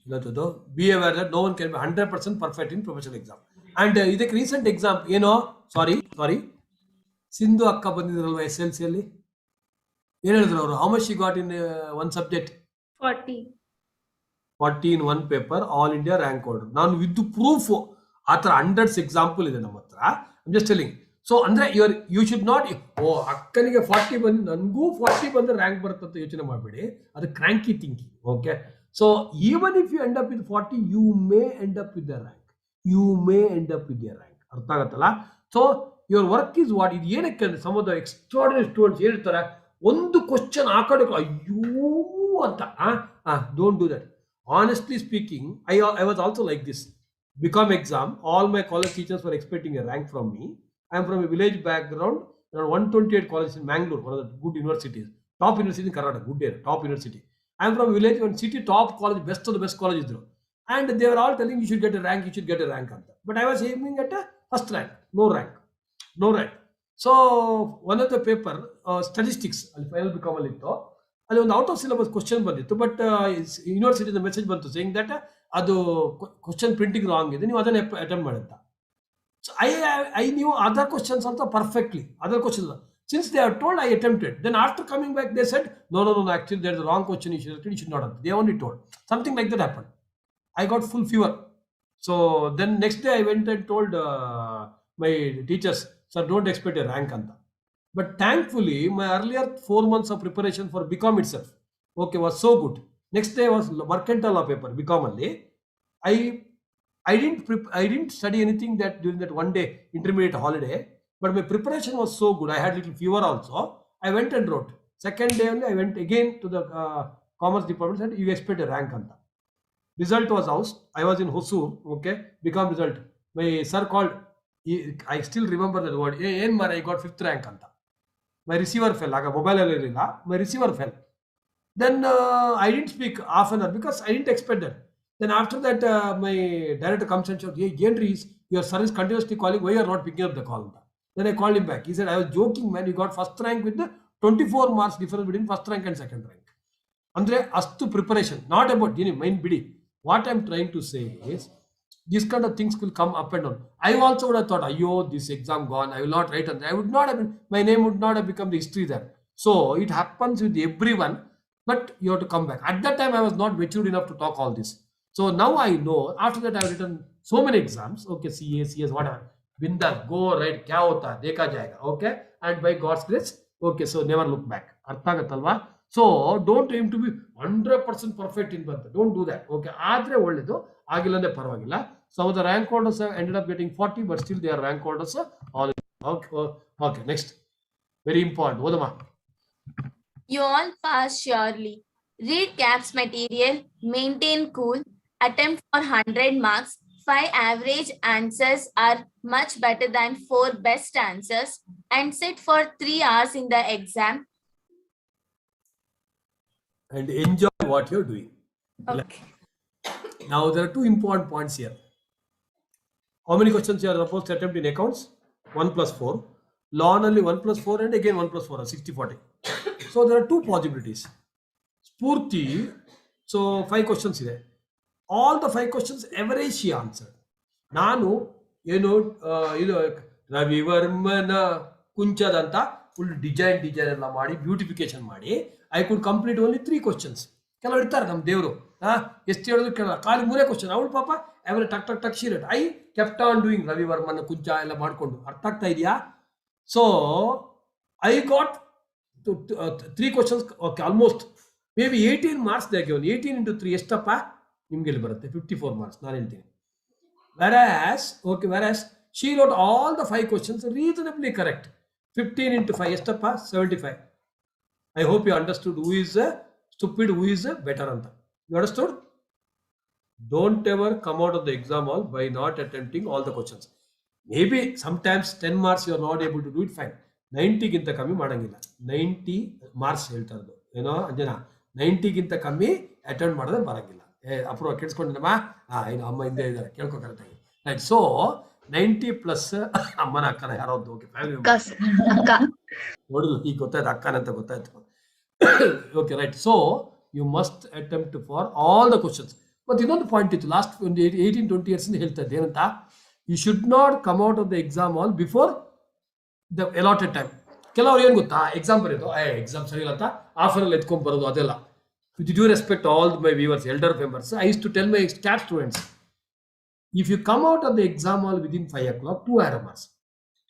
ಇವತ್ತು be aware that no one can be 100% perfect in professional exam. And ಇದಕ್ಕೆ ರೀಸೆಂಟ್ ಎಕ್ಸಾಮ್ ಏನೋ ಸಾರಿ ಸಿಂಧು ಅಕ್ಕ ಬಂದಿದ್ರಲ್ವಾ SLC ಅಲ್ಲಿ, ಏನ್ ಹೇಳಿದ್ರು ಅವರು? How much she got in one subject? 40 in one paper, all India rank holder. ನಾನು ವಿತ್ ಪ್ರೂಫ್ ಆ ಥರ ಹಂಡ್ರೆಡ್ಸ್ ಎಕ್ಸಾಂಪಲ್ ಇದೆ ನಮ್ಮ ಹತ್ರ. I'm just telling. ಸೊ ಅಂದ್ರೆ ಯು ಶುಡ್ ನಾಟ್ ಅಕ್ಕನಿಗೆ 40 ಬಂದು ನನಗೂ 40 ಬಂದ್ರೆ ರ್ಯಾಂಕ್ ಬರುತ್ತಂತ ಯೋಚನೆ ಮಾಡಬೇಡಿ. ಅದು cranky thinking. Okay, so even if you end up with 40, you may end up with the rank. ಅರ್ಥ ಆಗತ್ತಲ್ಲ? So your work is what. ಇದು ಏನಕ್ಕೆ ಅಂದ್ರೆ some of the extraordinary students ಹೇಳ್ತಾರೆ, ಒಂದು ಕ್ವಶನ್ ಆ ಕಡೆ ಅಯ್ಯೋ ಅಂತ. Don't do that. Honestly speaking, I was also like this. BCom exam, all my college teachers were expecting a rank from me. I am from a village background. There are 128 colleges in Mangalore, one of the good universities. Top university in Karnataka, good area, top university. I am from a village, one city, top college, best of the best colleges. And they were all telling you should get a rank, you should get a rank. But I was aiming at a first rank, no rank. So one of the paper, statistics, final BCom ಅಲ್ಲಿ ಇತ್ತು, ಅಲ್ಲಿ ಒಂದು out of syllabus question ಬಂದಿತ್ತು. But ಯೂನಿವರ್ಸಿಟಿದ message ಬಂತು saying that ಅದು question printing wrong ಇದೆ, ನೀವು ಅದನ್ನ ಅಟೆಂಪ್ಟ್ ಮಾಡಿ ಅಂತ. So I knew other questions also perfectly. Other question since they have told, I attempted. Then after coming back they said no actually there is wrong question, you should not ಅಂತ. They only told something like that happened. I got full fever. So then next day I went and told my teachers, sir, don't expect a rank anta. But thankfully, my earlier 4 months of preparation for BCom itself, okay, was so good. Next day was mercantile law paper, BCom only. I didn't study anything that during that one day intermediate holiday, but my preparation was so good. I had little fever also. I went and wrote. Second day only, I went again to the commerce department and said, you expect a rank anta. Result was out. I was in Hosur, okay, BCom result. My sir called. I still remember that word. I got 5th rank anta. My receiver fell. Mobile my receiver fell. Then I didn't speak half an hour because I didn't expect that. Then after that, my director comes and said, "Hey, Gendries, your sir is continuously calling. Why you are not picking up the call?" Then I called him back. He said, "I was joking, man. You got first rank with the 24 marks difference between first rank and second rank." Andre astu preparation, not about mind bidi. What I'm trying to say is, these kind of things will come up and down. I also would have thought, "Ayo, this exam gone. I will not write on that." I would not have been, my name would not have become the history there. So it happens with everyone, but you have to come back. At that time, I was not matured enough to talk all this. So now I know. After that, I've written so many exams. Okay, CA, CS, whatever. Bindas, go right. Kya hota? Dekha jayega. Okay, and by God's grace, okay. So never look back. Artha agatalva? So don't aim to be 100% perfect in birth. Don't do that. Okay, ಆದ್ರೆ ಒಳ್ಳೆದು, ಆಗಿಲ್ಲ ಅಂದ್ರೆ ಪರವಾಗಿಲ್ಲ. Some of the rank holders have ended up getting 40, but still they are rank holders. All okay. Next, very important. Odama. You all pass surely. Read CAPS material. Maintain cool. Attempt for 100 marks. 5 average answers are much better than 4 best answers. And sit for 3 hours in the exam. And enjoy what you're doing. Okay. Now there are 2 important points here. How many questions you are supposed to attempt in accounts? 1 plus 4. Law only 1 plus 4 and again 1 plus 4, 60-40. So there are 2 possibilities. Spurti, so 5 questions here. All the 5 questions average she answered. Nanu, Ravivarmana Kunchadanta, full design ಎಲ್ಲ ಮಾಡಿ beautification ಮಾಡಿ I could complete only 3 questions. ಕೆಲವರು ಇರ್ತಾರೆ ನಮ್ಮ ದೇವರು, ಎಷ್ಟು ಹೇಳಿದ್ರು ಕೇಳಲ್ಲ, ಖಾಲಿ 3 ಕ್ವಶನ್. ಅವಳು ಪಾಪ ಅವರ ಟಕ್ ಶೀರಟ್. ಐ ಕೆಪ್ಟ್ ಆನ್ ಡೂಯಿಂಗ್ ರವಿವರ್ಮನ್ ಕುಂಚ ಎಲ್ಲ ಮಾಡ್ಕೊಂಡು. ಅರ್ಥ ಆಗ್ತಾ ಇದೆಯಾ? So I got 3 questions, okay, almost may be 18 marks they given. 18 into 3 ಎಷ್ಟಪ್ಪ? ನಿಮ್ಗೆ ಇಲ್ಲಿ ಬರುತ್ತೆ 54 marks, ನಾನು ಹೇಳ್ತೀನಿ. Whereas she wrote all the 5 questions reasonably correct. 15 into 5 ಎಷ್ಟಪ್ಪ? 75. I hope you understood who is stupid, who is better anta. You understood? Don't ever come out of the exam hall by not attempting all the questions. Maybe sometimes 10 marks you are not able to do it, fine. 90 ಗಿಂತ ಕಮ್ಮಿ ಮಾಡಂಗಿಲ್ಲ. 90 marks ಹೇಳ್ತಾ ಇರೋದು ಏನೋ ಅಂಜನಾ, 90 ಗಿಂತ ಕಮ್ಮಿ attend ಮಾಡಿದ್ರೆ ಬರಂಗಿಲ್ಲ. ಅಪ್ರೂವ್ ಕೇಳಿಸ್ಕೊಂಡಿಲ್ಲಮ್ಮ? ಏನು ಅಮ್ಮ ಹಿಂದೆ ಇದ್ದಾರೆ, ಕೇಳ್ಕೊ ಕರೆಕ್ಟಾಗಿ. ರೈಟ್. ಸೊ 90 ಪ್ಲಸ್ ಅಮ್ಮನ ಅಕ್ಕನ ಯಾರೋ ಓಕೆ ಫ್ಯಾಮಿಲಿ ನೋಡಿದ್ರು, ಈಗ ಗೊತ್ತಾಯ್ತು ಅಕ್ಕನಂತ ಗೊತ್ತಾಯ್ತು. Okay right. So you must attempt for all the questions. ಮತ್ತೆ ಇನ್ನೊಂದು ಪಾಯಿಂಟ್ ಇತ್ತು, ಲಾಸ್ಟ್ ಒಂದು 18-20 ಇಯರ್ಸ್ ಹೇಳ್ತಾ ಇದ್ದೆ ಏನಂತ, you should not come out of the exam hall before the allotted time. ಕೆಲವ್ರು ಏನು ಗೊತ್ತಾ, ಎಕ್ಸಾಮ್ ಬರೆಯೋದು, ಎಕ್ಸಾಮ್ ಸರಿ ಇಲ್ಲ ಅಂತ ಆಫರಲ್ಲಿ ಎತ್ಕೊಂಡ್ ಬರೋದು, ಅದೆಲ್ಲ. With due respect all my viewers, elder members, I use to tell my staff students, if you come out of the exam hall within 5 o'clock, 2 hours.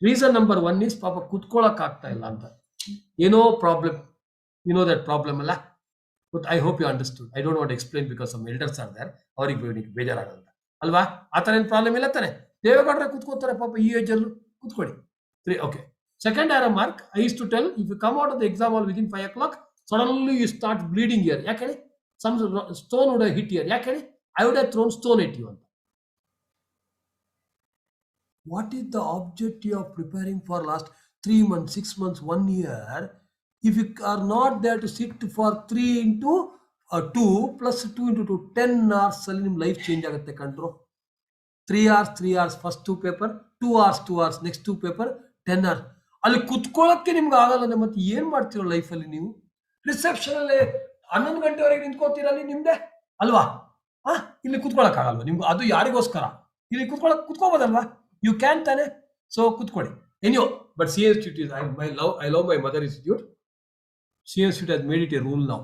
Reason number 1 is ಪಾಪ ಕುತ್ಕೊಳ್ಳೋಕೆ ಆಗ್ತಾ ಇಲ್ಲ ಅಂತ, ಏನೋ problem, you know that problem ಅಲ್ಲ. But I hope you understood. I don't want to explain because some elders are there, ಅವರಿಗೆ ಬೇಜಾರಾಗಲ್ಲ ಅಲ್ವಾ? ಆ ಥರ ಏನು ಪ್ರಾಬ್ಲಮ್ ಇಲ್ಲ ತಾನೆ. ದೇವೇಗೌಡರೆ ಕುತ್ಕೋತಾರೆ ಪಾಪ ಈ ಏಜಲ್ಲೂ, ಕುತ್ಕೊಳ್ಳಿ. Okay. Second arrow mark, I use to tell, if you come out of the exam hall within 5 o'clock, suddenly you start bleeding here. ಯಾಕೆ ಹೇಳಿ? Some stone would hit here. ಯಾಕೆ ಹೇಳಿ? I would have thrown stone at you ಅಂತ. What is the objective of preparing for last 3 months, 6 months, 1 year, if you are not there to sit for 3 into 2 plus 2 into 2, 10 hours ಅಲ್ಲಿ ನಿಮ್ಮ life change ಆಗುತ್ತೆ ಕಂಡ್ರು. 3 hours first 2 paper, 2 hours next 2 paper, 10 hours ಅಲ್ಲಿ ಕುತ್ಕೊಳ್ಳೋಕ್ಕೆ ನಿಮ್ಗೆ ಆಗಲ್ಲ. ಮತ್ತೆ ಏನು ಮಾಡ್ತೀರೋ ಲೈಫಲ್ಲಿ ನೀವು? ರಿಸೆಪ್ಷನ್ ಅಲ್ಲಿ 11 ಗಂಟೆವರೆಗೆ ನಿಂತ್ಕೋತೀರಲ್ಲಿ ನಿಮ್ದೆ ಅಲ್ವಾ? ಇಲ್ಲಿ ಕುತ್ಕೊಳ್ಳೋಕ್ಕಾಗಲ್ವಾ ನಿಮ್ಗೆ? ಅದು ಯಾರಿಗೋಸ್ಕರ? ಇಲ್ಲಿ ಕುತ್ಕೋಬೋದಲ್ವಾ? You can ತಾನೆ. ಸೊ ಕುತ್ಕೊಳ್ಳಿ. Anyhow, but CA Institute is, I love my mother institute. CA Institute has made it a rule now.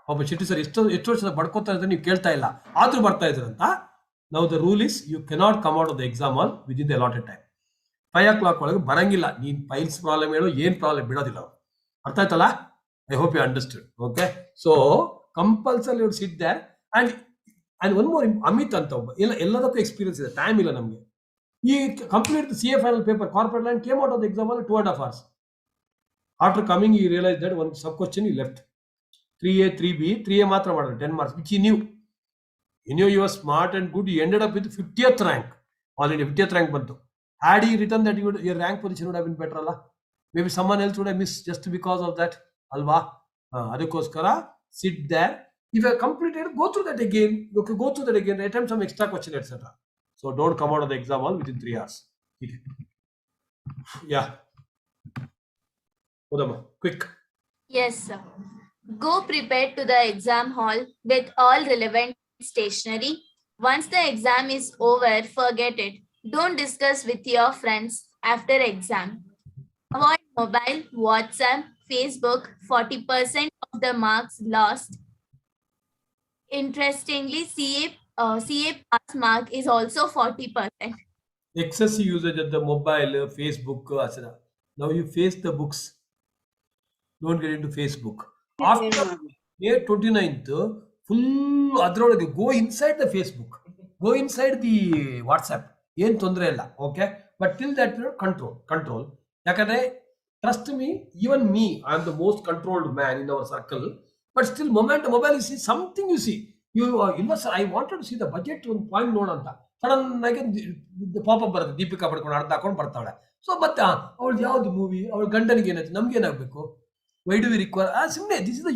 ಪಾಪ ಶಿಟ್ಟಿ ಸರ್ ಎಷ್ಟು ವರ್ಷದ ಬಡ್ಕೋತಾ ಇದ್ರೆ ನೀವು ಕೇಳ್ತಾ ಇಲ್ಲ, ಆದ್ರೂ ಬರ್ತಾ ಇದ್ರಂತ. Now the rule is you cannot come out of the exam hall within the allotted time. 5 o'clock ಒಳಗೆ ಬರಂಗಿಲ್ಲ. ನೀನ್ ಫೈಲ್ಸ್ ಪ್ರಾಬ್ಲಮ್ ಹೇಳೋ, ಏನ್ ಪ್ರಾಬ್ಲಮ್ ಬಿಡೋದಿಲ್ಲ. ಅರ್ಥ ಆಯ್ತಲ್ಲ? I hope you understood. Okay. So compulsory you sit there. And one more, Amit ಅಂತ ಒಬ್ಬ, ಎಲ್ಲದಕ್ಕೂ ಎಕ್ಸ್ಪೀರಿಯನ್ಸ್ ಇದೆ, ಟೈಮ್ ಇಲ್ಲ ನಮಗೆ. He completed the CA final paper, corporate line, came out of the exam hall 2.5 hours. After coming, he realized that one sub question he left. 3A, 3B, 3A ಮಾತ್ರ ಮಾಡಿದ್ರು, 10 marks, which he knew. He knew he was smart and good. He ended up with 50th rank. All India 50th rank ಬಂತು. Had he written that, your rank position would have been better ಅಲ್ಲ? Maybe someone else would have missed just because of that. ಅಲ್ವಾ? ಅದಕ್ಕೋಸ್ಕರ sit there. If you have completed, go through that again. Okay, go through that again, attempt some extra question, etc. So don't come out of the exam hall within 3 hours. Okay. Yeah. Udama, quick. Yes, sir. Go prepared to the exam hall with all relevant stationery. Once the exam is over, forget it. Don't discuss with your friends after exam. Avoid mobile, WhatsApp, Facebook. 40% of the marks lost. Interestingly, CA pass mark is also 40%. Excessive usage of the mobile, Facebook, etc. Now you face the books. Don't get into Facebook. After May 29th, full adrolage, go inside the Facebook, go inside the WhatsApp. ಏನು ತೊಂದರೆ ಇಲ್ಲ. Okay. But till that control. ಯಾಕಂದ್ರೆ trust me, even me, I am the most controlled man in our circle. But still mobile you see something, you see ಇಲ್ಲ sir, I wanted to see the budget, ಒಂದು point ನೋಡಂತ sudden ಆಗಿ popup ಬರುತ್ತೆ, ದೀಪಿಕಾ ಪಡ್ಕೊಂಡು ಅರ್ಧ ಹಾಕೊಂಡು ಬರ್ತಾಳೆ. So ಮತ್ತೆ ಅವಳು ಯಾವ್ದು ಮೂವಿ, ಅವಳ ಗಂಡನಿಗೆ ಏನಾಯ್ತು, ನಮ್ಗೆ ಏನಾಗಬೇಕು? Why do we require? Simple. This is the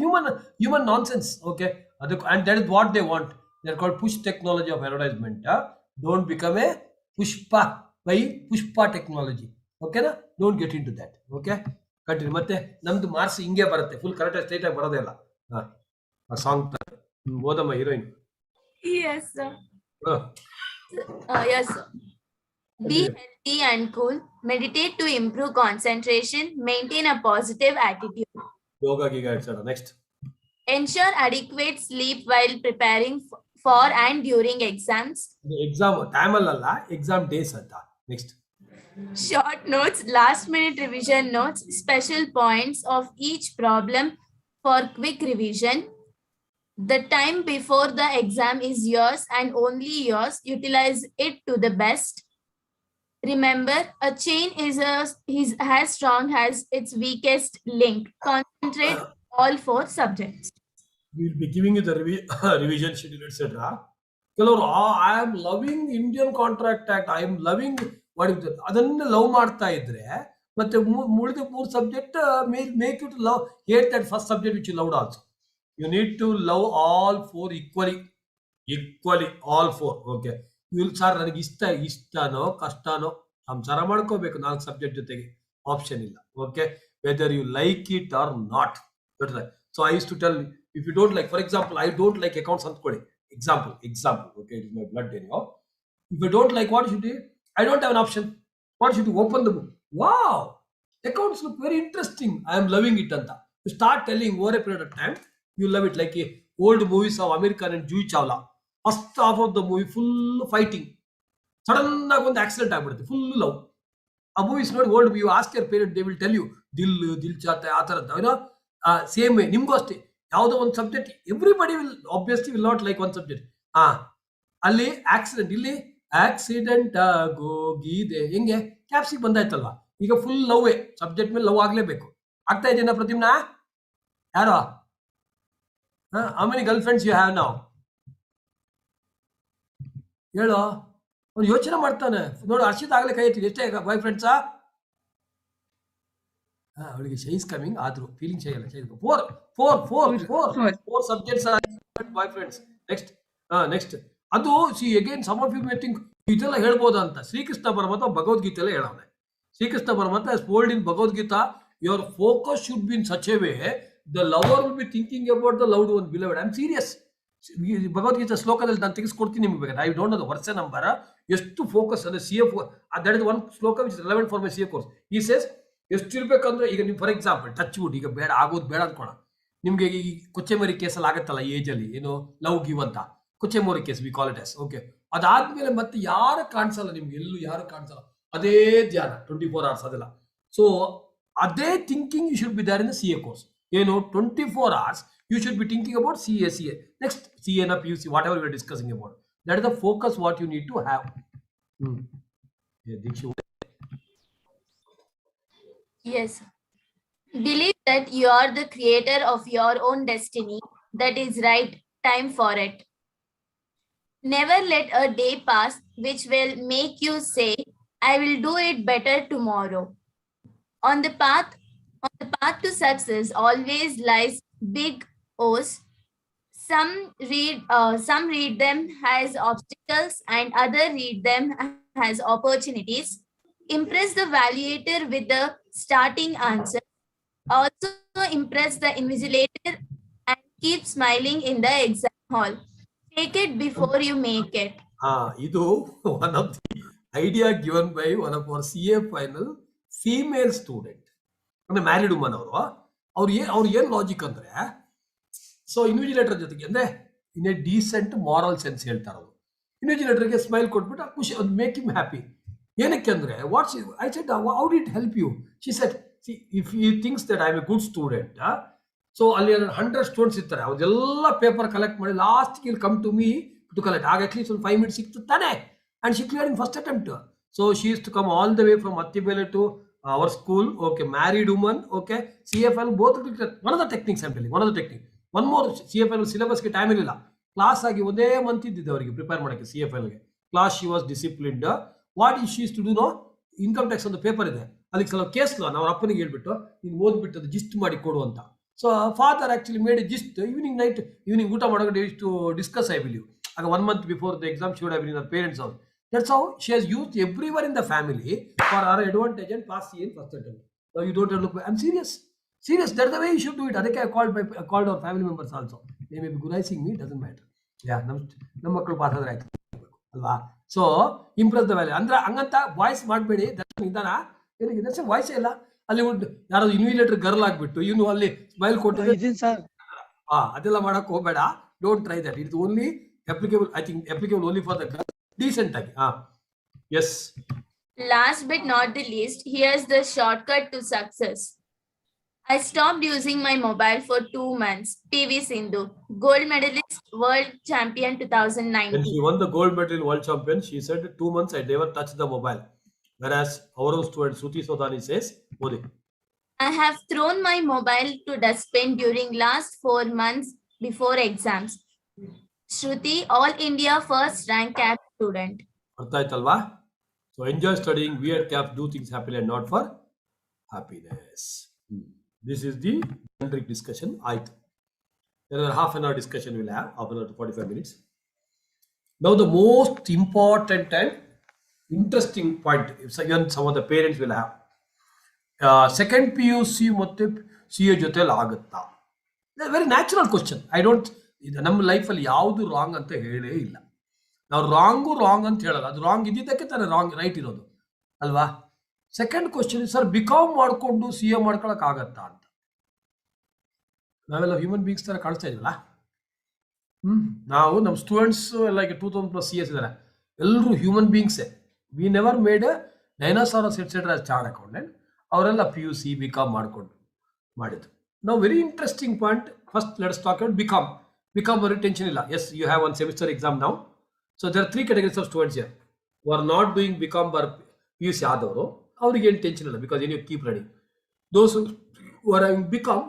human nonsense. Okay, and that is what they want. They're called push technology of advertisement. Don't become a pushpa by pushpa technology. Okay, na? Don't get into that. Okay, continue. ಮತ್ತೆ ನಮ್ದು marks ಹಿಂಗೆ ಬರುತ್ತೆ, full correct straight ಆಗಿ ಬರೋದೇ ಇಲ್ಲ. ಆ song ಓದಮ್ಮ heroine. Yes, sir. Yes, sir. Be healthy and cool. Meditate to improve concentration. Maintain a positive attitude. Yoga giga, etc. Next. Ensure adequate sleep while preparing for and during exams. Exam time alla, exam days anta. Next. Short notes, last minute revision notes, special points of each problem for quick revision. The time before the exam is yours and only yours. Utilize it to the best. Remember, a chain is as strong as its weakest link. Concentrate all 4 subjects. We will be giving you the revision schedule, etc. I am loving Indian Contract Act. I am loving ಅದನ್ನ love ಮಾಡ್ತಾ ಇದ್ರೆ ಮತ್ತೆ ಉಳಿದ 3 subject make you to love hate that first subject which you loved also. You need to love all 4 equally all 4. Okay, sir ನನಗೆ ಇಷ್ಟನೋ ಕಷ್ಟನೋ ಸಂಸಾರ ಮಾಡ್ಕೋಬೇಕು 4 subject ಜೊತೆಗೆ, ಆಪ್ಷನ್ ಇಲ್ಲ. Okay, whether you like it or not. So I use to tell, if you don't like, for example I don't like accounts ಅಂದ್ಕೊಳ್ಳಿ, example. Okay, it is my blood ಏನೋ. If you don't like, what should you do? I don't have an option. What should you open the book? Wow, accounts look very interesting. I am loving it. Anta. You start telling over a period of time, you love it. Like old movies of American and Jewish Chawla. First half of the movie full fighting. Sudden one accident happened. Full love. A movie is not old. You ask your parent, they will tell you dil chata ಆ ಥರದ್ದು. You know, same way. ನಿಮಗೂ ಅಷ್ಟೇ, ಯಾವುದೋ ಒಂದು subject everybody will obviously will not like one subject. ಅಲ್ಲಿ accident, ಇಲ್ಲಿ accident ಆಗೋಗಿದೆ, ಹೆಂಗೆ ಕ್ಯಾಪ್ಸಿಗೆ ಬಂದಾಯ್ತಲ್ವಾ. ಈಗ ಫುಲ್ ಲವ್ ಸಬ್ಜೆಕ್ಟ್ ಮೇಲೆ ಲವ್ ಆಗ್ಲೇಬೇಕು. ಆಗ್ತಾ ಇದೆಯಾ ಪ್ರತಿಮ್ನ? ಯಾರೋ how many girl friends you have now? ಹೇಳೋ. ಅವ್ನು ಯೋಚನೆ ಮಾಡ್ತಾನೆ. ನೋಡು, ಹರ್ಷಿತ್ ಆಗ್ಲೇ ಕೈ ಎತ್ತಿ, ಎಷ್ಟೇ ಬಾಯ್ ಫ್ರೆಂಡ್ಸಾ? ಅವಳಿಗೆ ಶೈ ಇಸ್ ಕಮಿಂಗ್, ಆದ್ರೂ ಫೀಲಿಂಗ್ ಶೈ ಅಲ್ಲ, shy. Four subjects boyfriends. Next ಅದು see again some of you may think ಇದೆಲ್ಲ ಹೇಳ್ಬೋದಾ ಅಂತ. ಶ್ರೀಕೃಷ್ಣ ಪರಮಾತ್ಮ ಭಗವದ್ಗೀತೆ ಎಲ್ಲ ಹೇಳೋನೆ. ಶ್ರೀಕೃಷ್ಣ ಪರಮಾತ್ಮ has told in Bhagavad Gita, your focus should be in such a way the lover will be thinking about the loved one, beloved. I am serious. Bhagavad Gita ಶ್ಲೋಕದಲ್ಲಿ ನಾನು ತೆಗೆಸ್ಕೊಡ್ತೀನಿ ನಿಮ್ಗೆ ಬೇಕಾದ್ರೆ. ಐ ಡೋಂಟ್ ನೋ ದ ವರ್ಷ ನಂಬರ್. ಎಷ್ಟು ಫೋಕಸ್ ಅಂದ್ರೆ C F, that is one ಶ್ಲೋಕ which is relevant for my C F course. ಈ ಸೇಸ್ ಎಷ್ಟು ಇರ್ಬೇಕಂದ್ರೆ, ಈಗ ನೀವು ಫಾರ್ ಎಕ್ಸಾಂಪಲ್ ಟಚ್ ವುಡ್, ಈಗ ಬೇಡ ಆಗೋದು ಬೇಡ ಅನ್ಕೋಣ. ನಿಮ್ಗೆ ಈ ಕೊಚ್ಚೆಮರಿ ಕೇಸಲ್ಲಿ ಆಗತ್ತಲ್ಲ, ಏಜ್ ಅಲ್ಲಿ ಏನು ಲವ್ ಗಿವ್ ಅಂತ, ಕೊಚ್ಚೆಮೋರಿ case we call it yes. Okay, ಅದಾದ್ಮೇಲೆ ಮತ್ತೆ ಯಾರು ಕಾಣಿಸಲ್ಲ ನಿಮ್ಗೆ, ಎಲ್ಲೂ ಯಾರು ಕಾಣಿಸಲ್ಲ, ಅದೇ ಧ್ಯಾನ 24 hours ಅದೆಲ್ಲ. ಸೊ ಅದೇ thinking you should be there in the C A course. ಏನು 24 hours you should be thinking about CA. Next, CA na PUC, whatever we are discussing about. That is the focus what you need to have. Yes. Believe that you are the creator of your own destiny. That is right time for it. Never let a day pass which will make you say, I will do it better tomorrow. On the path to success always lies big O's. Some read them as obstacles and others read them as opportunities. Impress the evaluator with the starting answer. Also impress the invigilator and keep smiling in the exam hall. Take it before you make it. Idu one of the idea given by one of our CA final female student. ಅಂದ್ರೆ married woman ಅವ್ರು ಏನ್ logic ಅಂದ್ರೆ, so invigilator ಜೊತೆಗೆ ಅಂದ್ರೆ in a decent moral sense ಹೇಳ್ತಾರೆ ಅವರು. ಇನ್ವಿಜಿಲೇಟರ್ಗೆ smile ಕೊಟ್ಬಿಟ್ಟು ಖುಷಿ, ಅದು ಮೇಕ್ ಹಿಮ್ ಹ್ಯಾಪಿ. ಏನಕ್ಕೆ ಅಂದ್ರೆ what's I said how did help you? She said, see if you thinks that I am a good student, so ಅಲ್ಲಿ 100 ಸ್ಟೂಡೆಂಟ್ಸ್ ಇರ್ತಾರೆ, ಅವ್ರೆಲ್ಲ ಪೇಪರ್ ಕಲೆಕ್ಟ್ ಮಾಡಿ last will come to me to collect. ಆಗ at least ಒಂದು 5 minutes ಸಿಕ್ತು ತಾನೆ. And she clear in first attempt. So she is to come all the way from Attibele to our school. Okay, married woman. Okay, CFL both. One of the techniques I'm telling, one of the technique. One more, CFL syllabus ಗೆ time ಇರಲಿಲ್ಲ. Class ಆಗಿ ಒಂದೇ month ಇದ್ದಿದ್ದೆ ಅವರಿಗೆ prepare ಮಾಡೋಕ್ಕೆ CFL ಗೆ. Class she was disciplined. What is she is to do no, income tax ಒಂದು paper ಇದೆ, ಅದಕ್ಕೆ ಸ್ವಲ್ಪ ಕೇಸ್ ಲಾ ನಾವು ಅಪ್ಪನಿಗೆ ಹೇಳ್ಬಿಟ್ಟು ನೀನು ಓದ್ಬಿಟ್ಟು ಅದು ಜಿಸ್ಟ್ ಮಾಡಿ ಕೊಡು ಅಂತ. So father actually made gist evening ಊಟ ಮಾಡೋಕೆ ಟು ಡಿಸ್ಕಸ್ ಐ ಬಿಲೀವ್. ಆಗ 1 month before the exam she would have been our parents ಅವ್ರು. That's how she has used everyone in the family for her advantage and pass CA in first attempt. Now you don't have to look. I'm serious. That's the way you should do it. Adake I called our family members also. They may be gunaising me, doesn't matter. Yeah, ನಮ್ಮ ಮಕ್ಕಳು pass ಆದ್ರೆ ಆಯ್ತು ಅಲ್ವಾ. So Impress the value ಅಂದ್ರೆ ಹಂಗಂತ voice ಮಾಡಬೇಡಿ. ನಿಧಾನ, ಏನಕ್ಕೆ ವಾಯ್ಸೇ ಇಲ್ಲ. ಅಲ್ಲಿ ಯಾರೋ ಇನ್ವಿಜಿಲೇಟರ್ ಗರ್ಲ್ ಆಗ್ಬಿಟ್ಟು ಇವನು ಅಲ್ಲಿ ಸ್ಮೈಲ್ ಕೊಟ್ಟಿದ್ದೀನಿ ಸರ್, ಅದೆಲ್ಲ ಮಾಡಕ್ ಹೋಗಬೇಡ. Don't try that. It's only applicable, I think applicable only for the girl. Decent ಆಗಿ. Yes. Last but not the least, here's the shortcut to success. I stopped using my mobile for 2 months. PV Sindhu, gold medalist, world champion 2019. When she won the gold medal in world champion, she said 2 months I never touched the mobile. Whereas our student Suti Sodani says, Modi, I have thrown my mobile to dustbin during last 4 months before exams. Shruti, all India first rank CAT student. ಅರ್ಥ ಆಯ್ತಲ್ವಾ? So enjoy studying, wear caps, do things happily and not for happiness. This is the generic discussion. There are half an hour discussion we'll have, half an hour to 45 minutes. Now the most important and interesting point, even some of the parents will have. Second PUC ಮತ್ತೆ C A ಜೊತೆಲಿ ಆಗುತ್ತಾ? Very natural question. ಇದು ನಮ್ಮ ಲೈಫಲ್ಲಿ ಯಾವುದು wrong ಅಂತ ಹೇಳೇ ಇಲ್ಲ. ನಾವು ರಾಂಗ್ ಅಂತ ಹೇಳಲ್ಲ. ಅದು ರಾಂಗ್ ಇದ್ದಿದ್ದಕ್ಕೆ ತಾನೇ ರೈಟ್ ಇರೋದು ಅಲ್ವಾ? ಸೆಕೆಂಡ್ ಕ್ವಶನ್, ಸರ್ ಬಿಕಾಮ್ ಮಾಡಿಕೊಂಡು ಸಿ ಎ ಮಾಡ್ಕೊಳಕ್ ಆಗತ್ತಾ ಅಂತ. ನಾವೆಲ್ಲ ಹ್ಯೂಮನ್ ಬೀಯಿಂಗ್ಸ್ ತರ ಕಾಣಿಸ್ತಾ ಇದ್ವಲ್ಲ. ನಾವು ನಮ್ಮ ಸ್ಟೂಡೆಂಟ್ಸ್ ಎಲ್ಲ ಈಗ 2000+ CS ಇದ್ದಾರೆ, ಎಲ್ಲರೂ ಹ್ಯೂಮನ್ ಬೀಯಿಂಗ್ಸೇ. We never made dinosaurs etcetera chartered accountant. ಅವರೆಲ್ಲ PUC ಬಿಕಾಮ್ ಮಾಡಿದ್ದು. ನಾವು very interesting point. First let's talk about BCom ಬರೀ ಟೆನ್ಷನ್ ಇಲ್ಲ. Yes, you have one semester exam now. So there 3 categories of students here who are not doing BCom ಬರ್ PUC ಆದವರು. ಅವ್ರಿಗೆ ಏನು tension ಇಲ್ಲ, because you keep ready. Those who are having become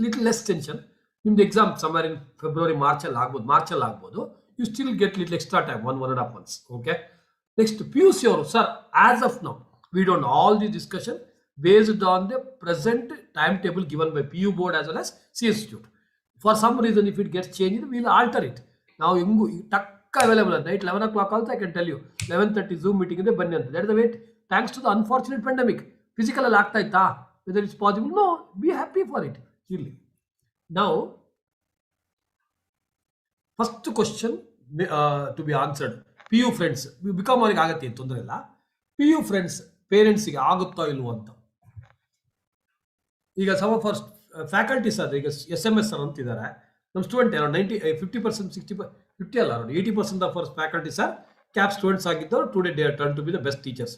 little less tension. ನಿಮ್ದು exam somewhere in February, ಮಾರ್ಚಲ್ಲಿ ಆಗ್ಬೋದು. You still get little extra time, 1.5 months. Okay. Next, PUC ಅವರು, sir as of now we don't know all the discussion based on the present timetable given by PU board as well as C Institute. For some reason, if it gets changed, we'll alter it. Now ಟಕ್ available night 11 o'clock also I can tell you 11:30 Zoom meeting ಇದೆ ಬನ್ನಿ ಅಂತ. That is the way. Thanks to the unfortunate pandemic, physical ಅಲ್ಲಿ ಆಗ್ತಾ ಇತ್ತಾ? Whether it's possible, no, be happy for it. Really. Now, first question to be answered. PU friends, become ಅವರಿಗೆ ಆಗತ್ತೆ ತೊಂದರೆ ಇಲ್ಲ. PU friends, ಪೇರೆಂಟ್ಸ್ಗೆ ಆಗುತ್ತೋ ಇಲ್ವೋ ಅಂತ. ಈಗ ಸಮ್ ಆಫ್ ಅವರ್ ಫ್ಯಾಕಲ್ಟೀಸ್ ಆದ್ರೆ ಈಗ SMS ಅಂತಿದ್ದಾರೆ. ನಮ್ಮ ಸ್ಟೂಡೆಂಟ್ ಅರೌಂಡ್ 50%, 50 ಅಲ್ಲ, around 80% of our faculties are cap students ಆಗಿದ್ದವರು. Today they are turn to be the best teachers.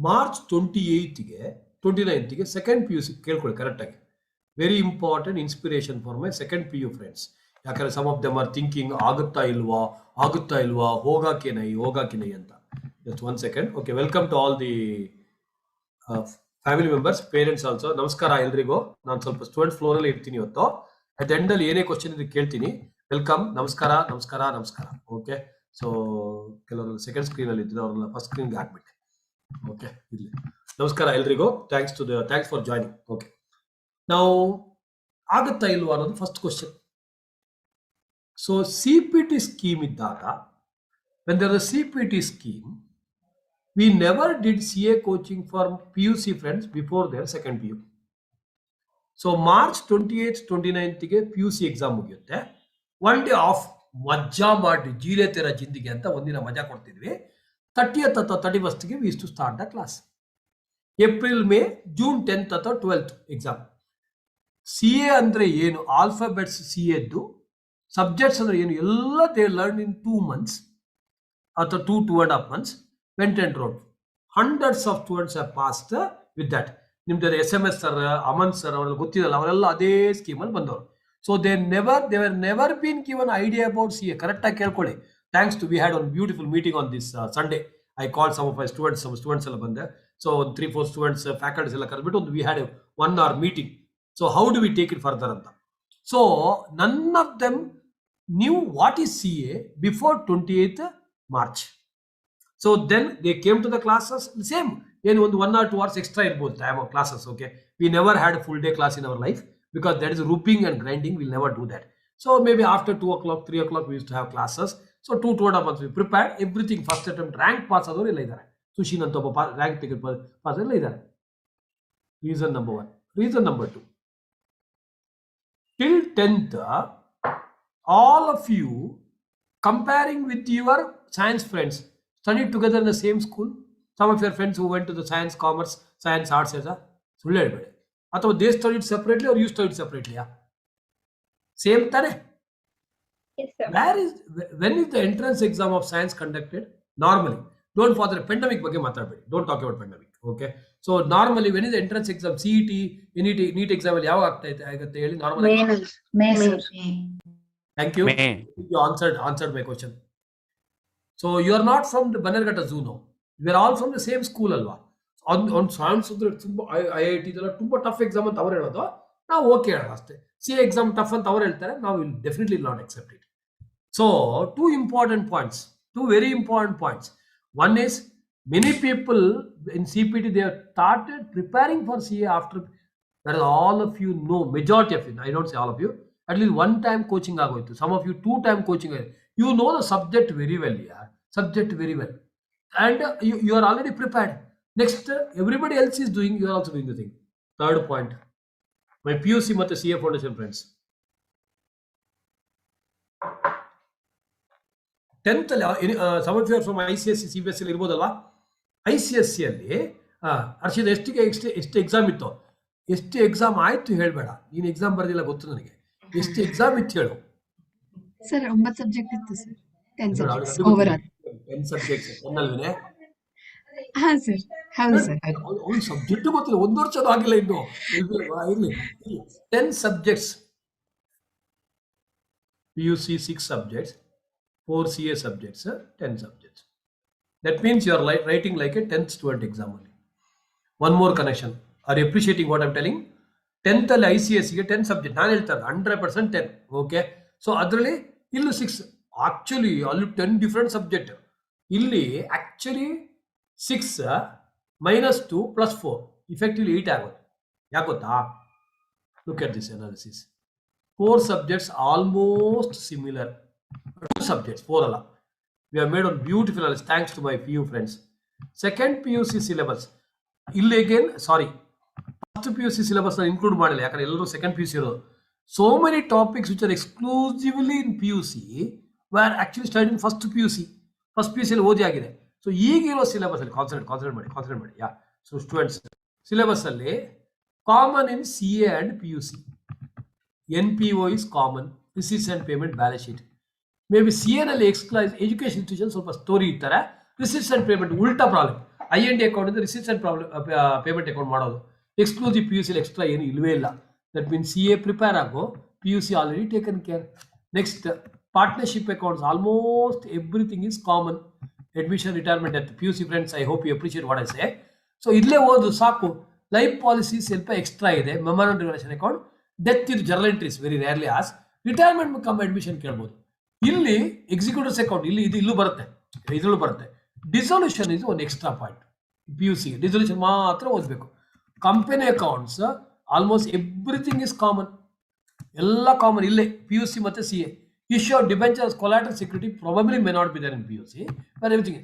March 29ಗೆ ಸೆಕೆಂಡ್ PUC ಕೇಳ್ಕೊಳ್ಳಿ ಕರೆಕ್ಟಾಗಿ. Very important inspiration for my second PU friends. ಯಾಕಂದ್ರೆ some of them are thinking ಆಗುತ್ತಾ ಇಲ್ವಾ ಹೋಗಾಕೆ ನೈ ಅಂತ. Just 1 second. Okay, welcome to all the family members, parents also. ನಮಸ್ಕಾರ ಎಲ್ರಿಗೂ. ನಾನು ಸ್ವಲ್ಪ ಸ್ಟೂಡೆಂಟ್ ಫ್ಲೋರಲ್ಲಿ ಇರ್ತೀನಿ ಇವತ್ತು. ಅಟ್ ದ ಎಂಡಲ್ಲಿ ಏನೇ ಕ್ವಶನ್ ಇದೆ ಕೇಳ್ತೀನಿ. ವೆಲ್ಕಮ್, ನಮಸ್ಕಾರ. ಓಕೆ, ಸೊ ಕೆಲವರು ಸೆಕೆಂಡ್ ಸ್ಕ್ರೀನಲ್ಲಿ ಇದ್ದರೆ ಅವ್ರನ್ನ ಫಸ್ಟ್ ಸ್ಕ್ರೀನ್ಗೆ ಹಾಕ್ಬಿಟ್ಟೆ. ಓಕೆ, ಇಲ್ಲಿ ನಮಸ್ಕಾರ ಎಲ್ರಿಗೂ. Thanks for joining. ಓಕೆ, ನಾವು ಆಗುತ್ತಾ ಇಲ್ವಾ ಅನ್ನೋದು first question. So CPT scheme ಇದ್ದಾಗ, when there was a CPT scheme, we never did CA coaching for PUC friends before their second PU. So March 28th, 29th PUC exam ಮುಗಿಯುತ್ತೆ. 1 day of ಮಜಾ ಮಾಡಿ ಜೀಲೆ ತೆರ ಜಿಂದಿಗೆ ಅಂತ ಒಂದಿನ ಮಜಾ ಕೊಡ್ತಿದ್ವಿ. 30th ಅಥವಾ 31st we used to start the class. April, May, June 10th ಅಥವಾ 12th exam. CA ಅಂದ್ರೆ ಏನು, ಆಲ್ಫಾಬೆಟ್ಸ್ CAದ್ದು, ಸಬ್ಜೆಕ್ಟ್ಸ್ ಅಂದ್ರೆ ಏನು ಎಲ್ಲ ದೇ ಲರ್ನ್ ಇನ್ 2 months ಅಥವಾ 2.5 months. Went and wrote. Hundreds of students have passed with that. ನಿಮ್ದು SMS sir, Aman sir ಅವರೆಲ್ಲ ಗೊತ್ತಿರಲ್ಲ, ಅವರೆಲ್ಲ ಅದೇ ಸ್ಕೀಮಲ್ಲಿ ಬಂದವರು. So they were never been given idea about CA. ಕರೆಕ್ಟಾಗಿ ಕೇಳ್ಕೊಳ್ಳಿ. Thanks to we had one beautiful meeting on this Sunday. I called some of my students, some students ಎಲ್ಲ ಬಂದೆ. So 3-4 students, faculties ಎಲ್ಲ ಕರೆದ್ಬಿಟ್ಟು ಒಂದು we had a 1 hour meeting. So how do we take it further ಅಂತ. So none of them knew what is CA before 28th March. So then they came to the classes, same. ಏನು ಒಂದು 1 or 2 hours extra ಇರ್ಬೋದು time of classes. Okay, we never had a full day class in our life because that is rooping and grinding. We'll never do that. So maybe after 2 o'clock, 3 o'clock we used to have classes. So 2.5 months we prepared everything. First attempt rank pass ಆದವರು ಎಲ್ಲ ಇದ್ದಾರೆ. ಸುಶೀನ್ ಅಂತ ಒಬ್ಬ rank ತೆಗೆದು pass ಎಲ್ಲ ಇದ್ದಾರೆ. Reason number 1. Reason number 2. Till 10th, all of you comparing with your science friends, studied together in the same school. Some of your friends who went to the science, commerce, science, arts, ಸುಳ್ಳು ಹೇಳ್ಬೇಡಿ. ಅಥವಾ they studied separately or you studied separately? Same ತಾನೆ? Yes, sir. When is the entrance exam of science conducted? Normally. Don't bother. Pandemic ಬಗ್ಗೆ ಮಾತಾಡಬೇಡಿ. Don't talk about pandemic. Okay. So normally when is the entrance exam? CET, NET exam ಅಲ್ಲಿ ಯಾವಾಗ ಆಗುತ್ತೆ ಹೇಳಿ? Normally. May. Thank you. You answered my question. So you are not from the Bannerghatta Zoo now. We are all from the same school ಅಲ್ವಾ? on science ಅಂದ್ರೆ ತುಂಬಾ IIT ಇದೆಲ್ಲ ತುಂಬಾ tough exam ಅಂತ ಅವ್ರು ಹೇಳೋದು, ನಾವು ಓಕೆ ಹೇಳೋಣ ಅಷ್ಟೇ. CA ಎಕ್ಸಾಮ್ ಟಫ್ ಅಂತ ಅವ್ರು ಹೇಳ್ತಾರೆ, ನಾವು will definitely not accept it. So two very important points. One is, many people in CPT, they have started preparing for CA after, whereas all of you know, majority of you, I don't say all of you, at least one time coaching agoitu, some of you two time coaching, you know the subject very well, yeah, subject very well, and you are already prepared. Next, everybody else is doing, you are also doing the thing. Third point, my PUC ಮತ್ತು CA foundation friends, 10th ಅಲ್ಲಿ some of you are from ICSE CBSE ಇರ್ಬೋದಲ್ವಾ? ICSE ಅಲ್ಲಿ ಹರ್ಷಿತ್ ಎಷ್ಟು exam ಇತ್ತು, ಎಷ್ಟು exam ಆಯ್ತು ಹೇಳ್ಬೇಡ, ನೀನು exam ಬರ್ದಿಲ್ಲ ಗೊತ್ತು ನನಗೆ, ಎಷ್ಟು ಎಕ್ಸಾಮ್ ಇತ್ತು ಹೇಳು. ಸರ್ 9 ಸಬ್ಜೆಕ್ಟ್ ಇತ್ತು sir, 10 subjects over all. 10 subjects ಅನ್ನಲ್ವೇನೆ? ಹಾ ಸರ್, ಹೌದು ಸರ್. ಅವ್ನು ಸಬ್ಜೆಕ್ಟ್ ಗೊತ್ತಿಲ್ಲ, 1 ವರ್ಷ ಆಗಿಲ್ಲ ಇನ್ನು, ಇರ್ಲಿ. 10 subjects, PUC 6 subjects, 4 CA subjects, 10 subjects. That means you are writing like a 10th student exam only. One more connection. Are you appreciating what I'm telling? 10th ಅಲ್ಲಿ ICSE ಗೆ 10 subject ನಾನು ಹೇಳ್ತಾರೆ 100% 10. ಓಕೆ, ಸೊ ಅದರಲ್ಲಿ ಇಲ್ಲಿ 6, actually ಅಲ್ಲಿ 10 different subject, ಇಲ್ಲಿ actually 6 -2 + 4 effectively 8 ಆಗುತ್ತೆ. ಯಾಕೆ ಗೊತ್ತಾ? Look at this analysis. 4 subjects almost similar. 2 subjects, 4 ಅಲ್ಲ. We have made one beautiful analysis thanks to my few friends. Second PUC syllabus. ಇಲ್ಲಿ again, sorry, first PUC syllabus ನಾನು include ಮಾಡಿಲ್ಲ, ಯಾಕಂದ್ರೆ ಎಲ್ಲರೂ ಸೆಕೆಂಡ್ PUC ಇರೋದು. So many topics which are exclusively in PUC were actually studied in first PUC. First PUC ಅಲ್ಲಿ ಓದಿ ಆಗಿದೆ. So ಈಗಿರೋ ಸಿಲೆಬಸ್ ಅಲ್ಲಿ ಕಾನ್ಸಂಟ್ರೇಟ್ ಮಾಡಿ. ಯಾ, ಸೊ ಸ್ಟೂಡೆಂಟ್ಸ್, ಸಿಲೆಬಸ್ ಅಲ್ಲಿ common in CA and PUC. NPO is common, receipts and payment balance sheet. Maybe CA ನಲ್ಲಿ education institution ಸ್ವಲ್ಪ story ಇರ್ತಾರೆ, ರಿಸಿಪ್ಟ್ಸ್ ಅಂಡ್ ಪೇಮೆಂಟ್ ಉಲ್ಟಾ ಪ್ರಾಬ್ಲಮ್. IND ಅಕೌಂಟ್ ಇಂದ ರಿಸಿಪ್ಟ್ಸ್ ಅಂಡ್ ಪೇಮೆಂಟ್ ಅಕೌಂಟ್ ಮಾಡೋದು. Exclusive PUC extra ಏನು ಇಲ್ವೇ ಇಲ್ಲ. That means CA prepare ಆಗೋ, PUC already taken care. Next, partnership accounts, almost everything is common. Admission, retirement, death, PUC friends, I hope you appreciate what I say. So ಇಲ್ಲೇ ಓದು ಸಾಕು. Life policy ಸ್ವಲ್ಪ extra ಇದೆ, memorandum relation account, death ಇದು journal entries very rarely as, retirement come admission ಕೇಳ್ಬೋದು. ಇಲ್ಲಿ executives account, ಇಲ್ಲಿ ಇಲ್ಲೂ ಬರುತ್ತೆ, ಇದರಲ್ಲೂ ಬರುತ್ತೆ. ಡಿಸೊಲ್ಯೂಷನ್ ಇದು ಒಂದು ಎಕ್ಸ್ಟ್ರಾ ಪಾಯಿಂಟ್. PUC ಡಿಸೊಲ್ಯೂಷನ್ ಮಾತ್ರ ಓದಬೇಕು. Company accounts almost everything is common, ಎಲ್ಲ ಕಾಮನ್ ಇಲ್ಲೇ PUC ಮತ್ತು CA. Issue of debentures, collateral security probably may not be there in PUC, but everything.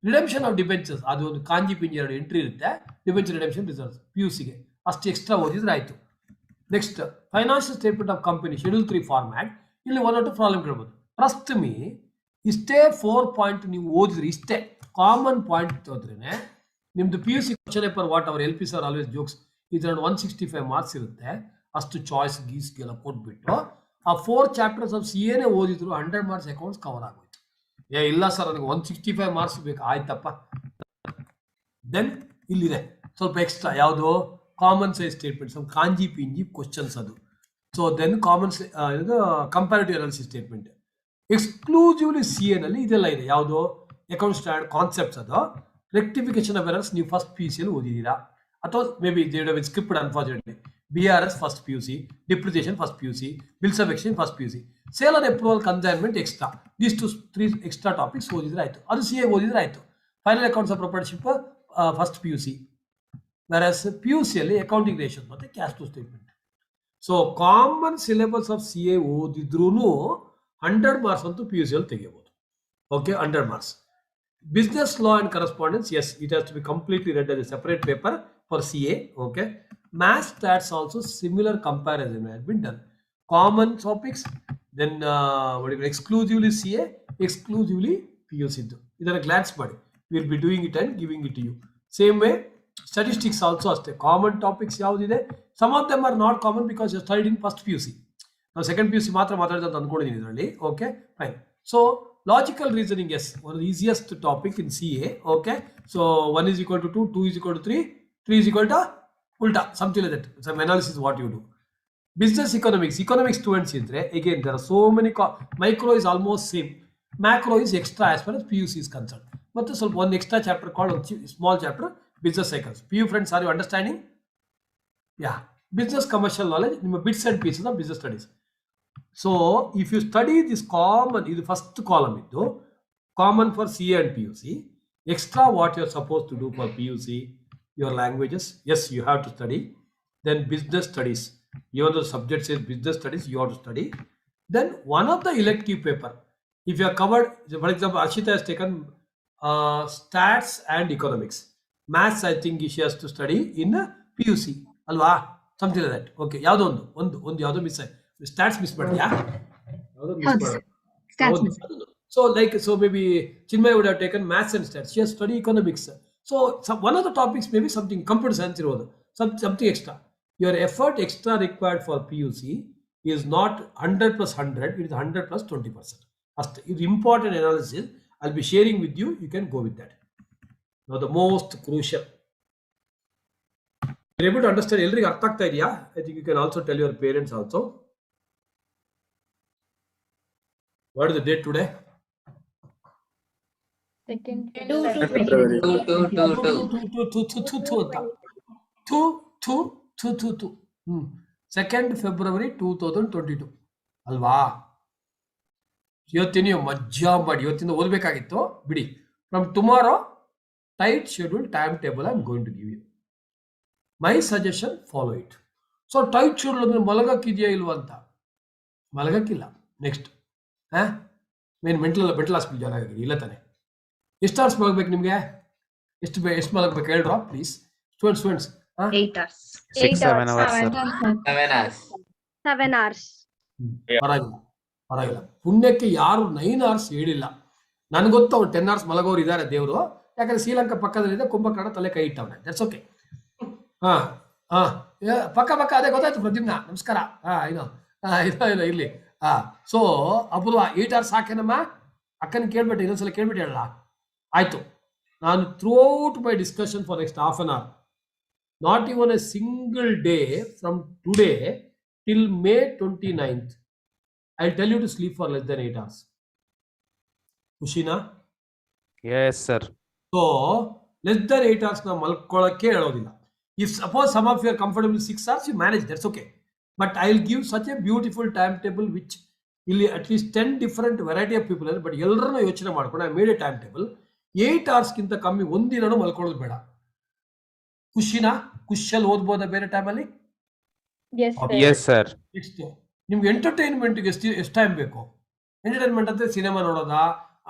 Redemption of debentures, ಅದು ಒಂದು ಕಾಂಜಿ ಪಿಂಜಿ 2 ಎಂಟ್ರಿ ಇರುತ್ತೆ, ಡಿಬೆಂಚರ್ ರಿಡೆಂಪ್ಷನ್ ರಿಸಲ್ಟ್ಸ್ PUC ಗೆ ಅಷ್ಟು ಎಕ್ಸ್ಟ್ರಾ ಓದಿದ್ರೆ ಆಯ್ತು. Next, financial statement of company schedule 3 format, ಇಲ್ಲಿ 1 or 2 ಪ್ರಾಬ್ಲಮ್ ಕೇಳ್ಬೋದು. ಟ್ರಸ್ಟ್ ಮೀ, ಇಷ್ಟೇ 4 ಪಾಯಿಂಟ್ ನೀವು ಓದಿದ್ರೆ, ಇಷ್ಟೇ ಕಾಮನ್ ಪಾಯಿಂಟ್ ಓದ್ರೇನೆ ನಿಮ್ದು PUC question paper, what our LP sir always jokes, ಇದರಲ್ಲಿ 165 ಮಾರ್ಕ್ಸ್ ಇರುತ್ತೆ. ಅಷ್ಟು ಚಾಯ್ಸ್ ಗೀಸ್ಗೆಲ್ಲ ಕೊಟ್ಬಿಟ್ಟು ಆ 4 ಚಾಪ್ಟರ್ಸ್ ಆಫ್ CA ಓದಿದ್ರು 100 ಮಾರ್ಕ್ಸ್ ಅಕೌಂಟ್ಸ್ ಕವರ್ ಆಗೋಯ್ತು. ಇಲ್ಲ ಸರ್ ನನಗೆ 165 ಮಾರ್ಕ್ಸ್ ಬೇಕು, ಆಯ್ತಪ್ಪ. ದೆನ್ ಇಲ್ಲಿದೆ ಸ್ವಲ್ಪ ಎಕ್ಸ್ಟ್ರಾ, ಯಾವುದು ಕಾಮನ್ ಸೈಜ್ ಸ್ಟೇಟ್ಮೆಂಟ್, ಸ್ವಲ್ಪ ಕಾಂಜಿ ಪಿಂಜಿ ಕ್ವಶನ್ಸ್ ಅದು. So then common comparative analysis statement. Exclusively CA ನಲ್ಲಿ ಇದೆಲ್ಲ ಇದೆ, ಯಾವುದು ಅಕೌಂಟ್ ಸ್ಟ್ಯಾಂಡರ್ಡ್ ಕಾನ್ಸೆಪ್ಟ್ಸ್, ಅದು ರೆಕ್ಟಿಫಿಕೇಶನ್ ಆಫ್ ಎರರ್ಸ್ ನೀವು ಫಸ್ಟ್ PUC ಅಲ್ಲಿ ಓದಿದ್ದೀರಾ, ಅಥವಾ maybe script unfortunately. BRS first PUC, depreciation first PUC, bills of exchange first PUC, sale and approval consignment extra. These 3 extra topics ಓದಿದ್ರೆ ಆಯ್ತು, ಅದು CA ಓದಿದ್ರೆ ಆಯ್ತು. Final accounts of ಪ್ರೊಪರ್ಟಿಶಿಪ್ first PUC, whereas PUC ಅಲ್ಲಿ accounting ratio ಮತ್ತೆ cash flow statement. So common syllabus of CA ಓದಿದ್ರೂ 100 marks ಅಂತೂ PUC ಅಲ್ಲಿ ತೆಗೆಯಬಹುದು. Okay, 100 marks. Business law and correspondence, yes, it has to be completely read as a separate paper for CA. Okay, math stats also similar comparison has been done. Common topics, then exclusively CA, exclusively PUC. ಇದರ glance ಮಾಡಿ, will be doing it and giving it to you. Same way statistics also ಅಷ್ಟೇ, common topics ಯಾವುದಿದೆ, some of them are not common because you studied in first PUC. ನಾವು second PUC ಮಾತ್ರ ಮಾತಾಡಿದ ಅಂತ ಅಂದ್ಕೊಂಡಿದ್ದೀನಿ ಇದರಲ್ಲಿ. Okay, fine. So logical reasoning, yes, one of the easiest topic in CA. Okay, so 1 is equal to 2, 2 is equal to 3, 3 is equal to ulta, something like that. Some analysis what you do. Business economics students idre, again there are so many micro is almost same, macro is extra as far as PUC is concerned. But so one extra chapter called small chapter, business cycles. PU friends, are you understanding? Yeah, business commercial knowledge, bits and pieces of business studies. So if you study this common, this first column, common for CA and PUC, Extra what you're supposed to do for PUC, your languages, yes, you have to study. Then business studies, even though the subject says business studies, you have to study. Then one of the elective paper, if you are covered, for example, Ashita has taken stats and economics. Maths, I think she has to study in PUC. Alva, something like that. Okay, ಯಾವ್ದೋ miss stats miss ಮಾಡಿ ಯಾವ್ದೋ miss ಹೌದು ಮಾಡ sir stats miss so maybe Chinmay would have taken maths and stats. She has studied economics. So one of the topics may be something computer science ಇರೋದು something extra. Your effort extra required for PUC is not 100 plus 100, it is 100 plus 20%. ಅಷ್ಟೇ ಇದು important analysis. I'll be sharing with you. You can go with that. Now the most crucial. You're able to understand ಎಲ್ರಿಗೂ ಅರ್ಥ ಆಗ್ತಾ ಇದೆಯಾ? I think you can also tell your parents also. What is the date today? Second. Second February 2022 ಅಲ್ವಾ? ಇವತ್ತಿನ ಮಜ್ಜಾ ಮಾಡಿ ಇವತ್ತಿಂದ ಓದಬೇಕಾಗಿತ್ತು ಬಿಡಿ. From tomorrow tight schedule time table I am going to give you. My suggestion follow it. So tight schedule ಅಂದ್ರೆ ಮಲಗಕ್ಕಿದೆಯಾ ಇಲ್ವಾ ಅಂತ? ಮಲಗಕ್ಕಿಲ್ಲ. ನೆಕ್ಸ್ಟ್ ಮೆಂಟಲ್ ಹಾಸ್ಪಿಟಲ್ ಜಾಯ್ನ್ ಆಗಿದೆ ಇಲ್ಲ ತಾನೆ? ಎಷ್ಟು ಅವರ್ಸ್ ಮಲಗಬೇಕು ನಿಮಗೆ? ಎಷ್ಟು ಮಲಗಬೇಕು ಹೇಳ್ರ please students? 8 hours. 6-7 hours, sir. 7 hours. 7 hours. ಪರವಾಗಿಲ್ಲ. ಪುಣ್ಯಕ್ಕೆ ಯಾರು 9 hours ಹೇಳಿಲ್ಲ. ನನ್ಗೆ ಗೊತ್ತು ಅವ್ರು 10 hours ಮಲಗೋರು ಇದ್ದಾರೆ ದೇವರು. ಯಾಕಂದ್ರೆ ಶ್ರೀಲಂಕಾ ಪಕ್ಕದಲ್ಲಿದೆ, ಕುಂಭಕರ್ಣ ತಲೆ ಕೈ ಇಟ್ಟವನೆ. That's okay. ಪಕ್ಕ ಅದೇ ಗೊತ್ತಾಯ್ತು ಪ್ರದ್ಯುಮ್ನ. ನಮಸ್ಕಾರ. ಇಲ್ಲ ಇರ್ಲಿ. ಸೊ ಅಪೂರ್ವ 8 hours ಸಾಕೇನಮ್ಮ? ಅಕ್ಕನ ಕೇಳ್ಬಿಟ್ಟು ಇನ್ನೊಂದ್ಸಲ ಕೇಳ್ಬಿಟ್ಟು ಹೇಳಲ್ಲ. ಆಯ್ತು. ನಾನು through out my discussion for next half an hour, not even a single day from today till May 29th, I'll tell you to sleep for less than 8 hours. Kushina? Yes, sir. So, less than 8 hours na malkolake helodilla. If suppose some of you are comfortable with 6 hours, you manage, that's okay. But I'll give such a beautiful timetable which will at least 10 different variety of people, but ಎಲ್ಲರನ್ನು ಯೋಚನೆ ಮಾಡ್ಕೊಂಡು I made a timetable. 8 hours ಗಿಂತ ಕಮ್ಮಿ ಒಂದಿನೂ ಮಲ್ಕೊಳ್ಳೋದು ಬೇಡ. ಖುಷಿಯಲ್ಲಿ ಓದ್ಬೋದಾ ಬೇರೆ ಟೈಮಲ್ಲಿ? Yes, sir. Next ನಿಮ್ಗೆ ಎಂಟರ್ಟೈನ್ಮೆಂಟ್ಗೆ ಎಷ್ಟು ಟೈಮ್ ಬೇಕು? ಎಂಟರ್ಟೈನ್ಮೆಂಟ್ ಅಂದ್ರೆ ಸಿನಿಮಾ ನೋಡೋದಾ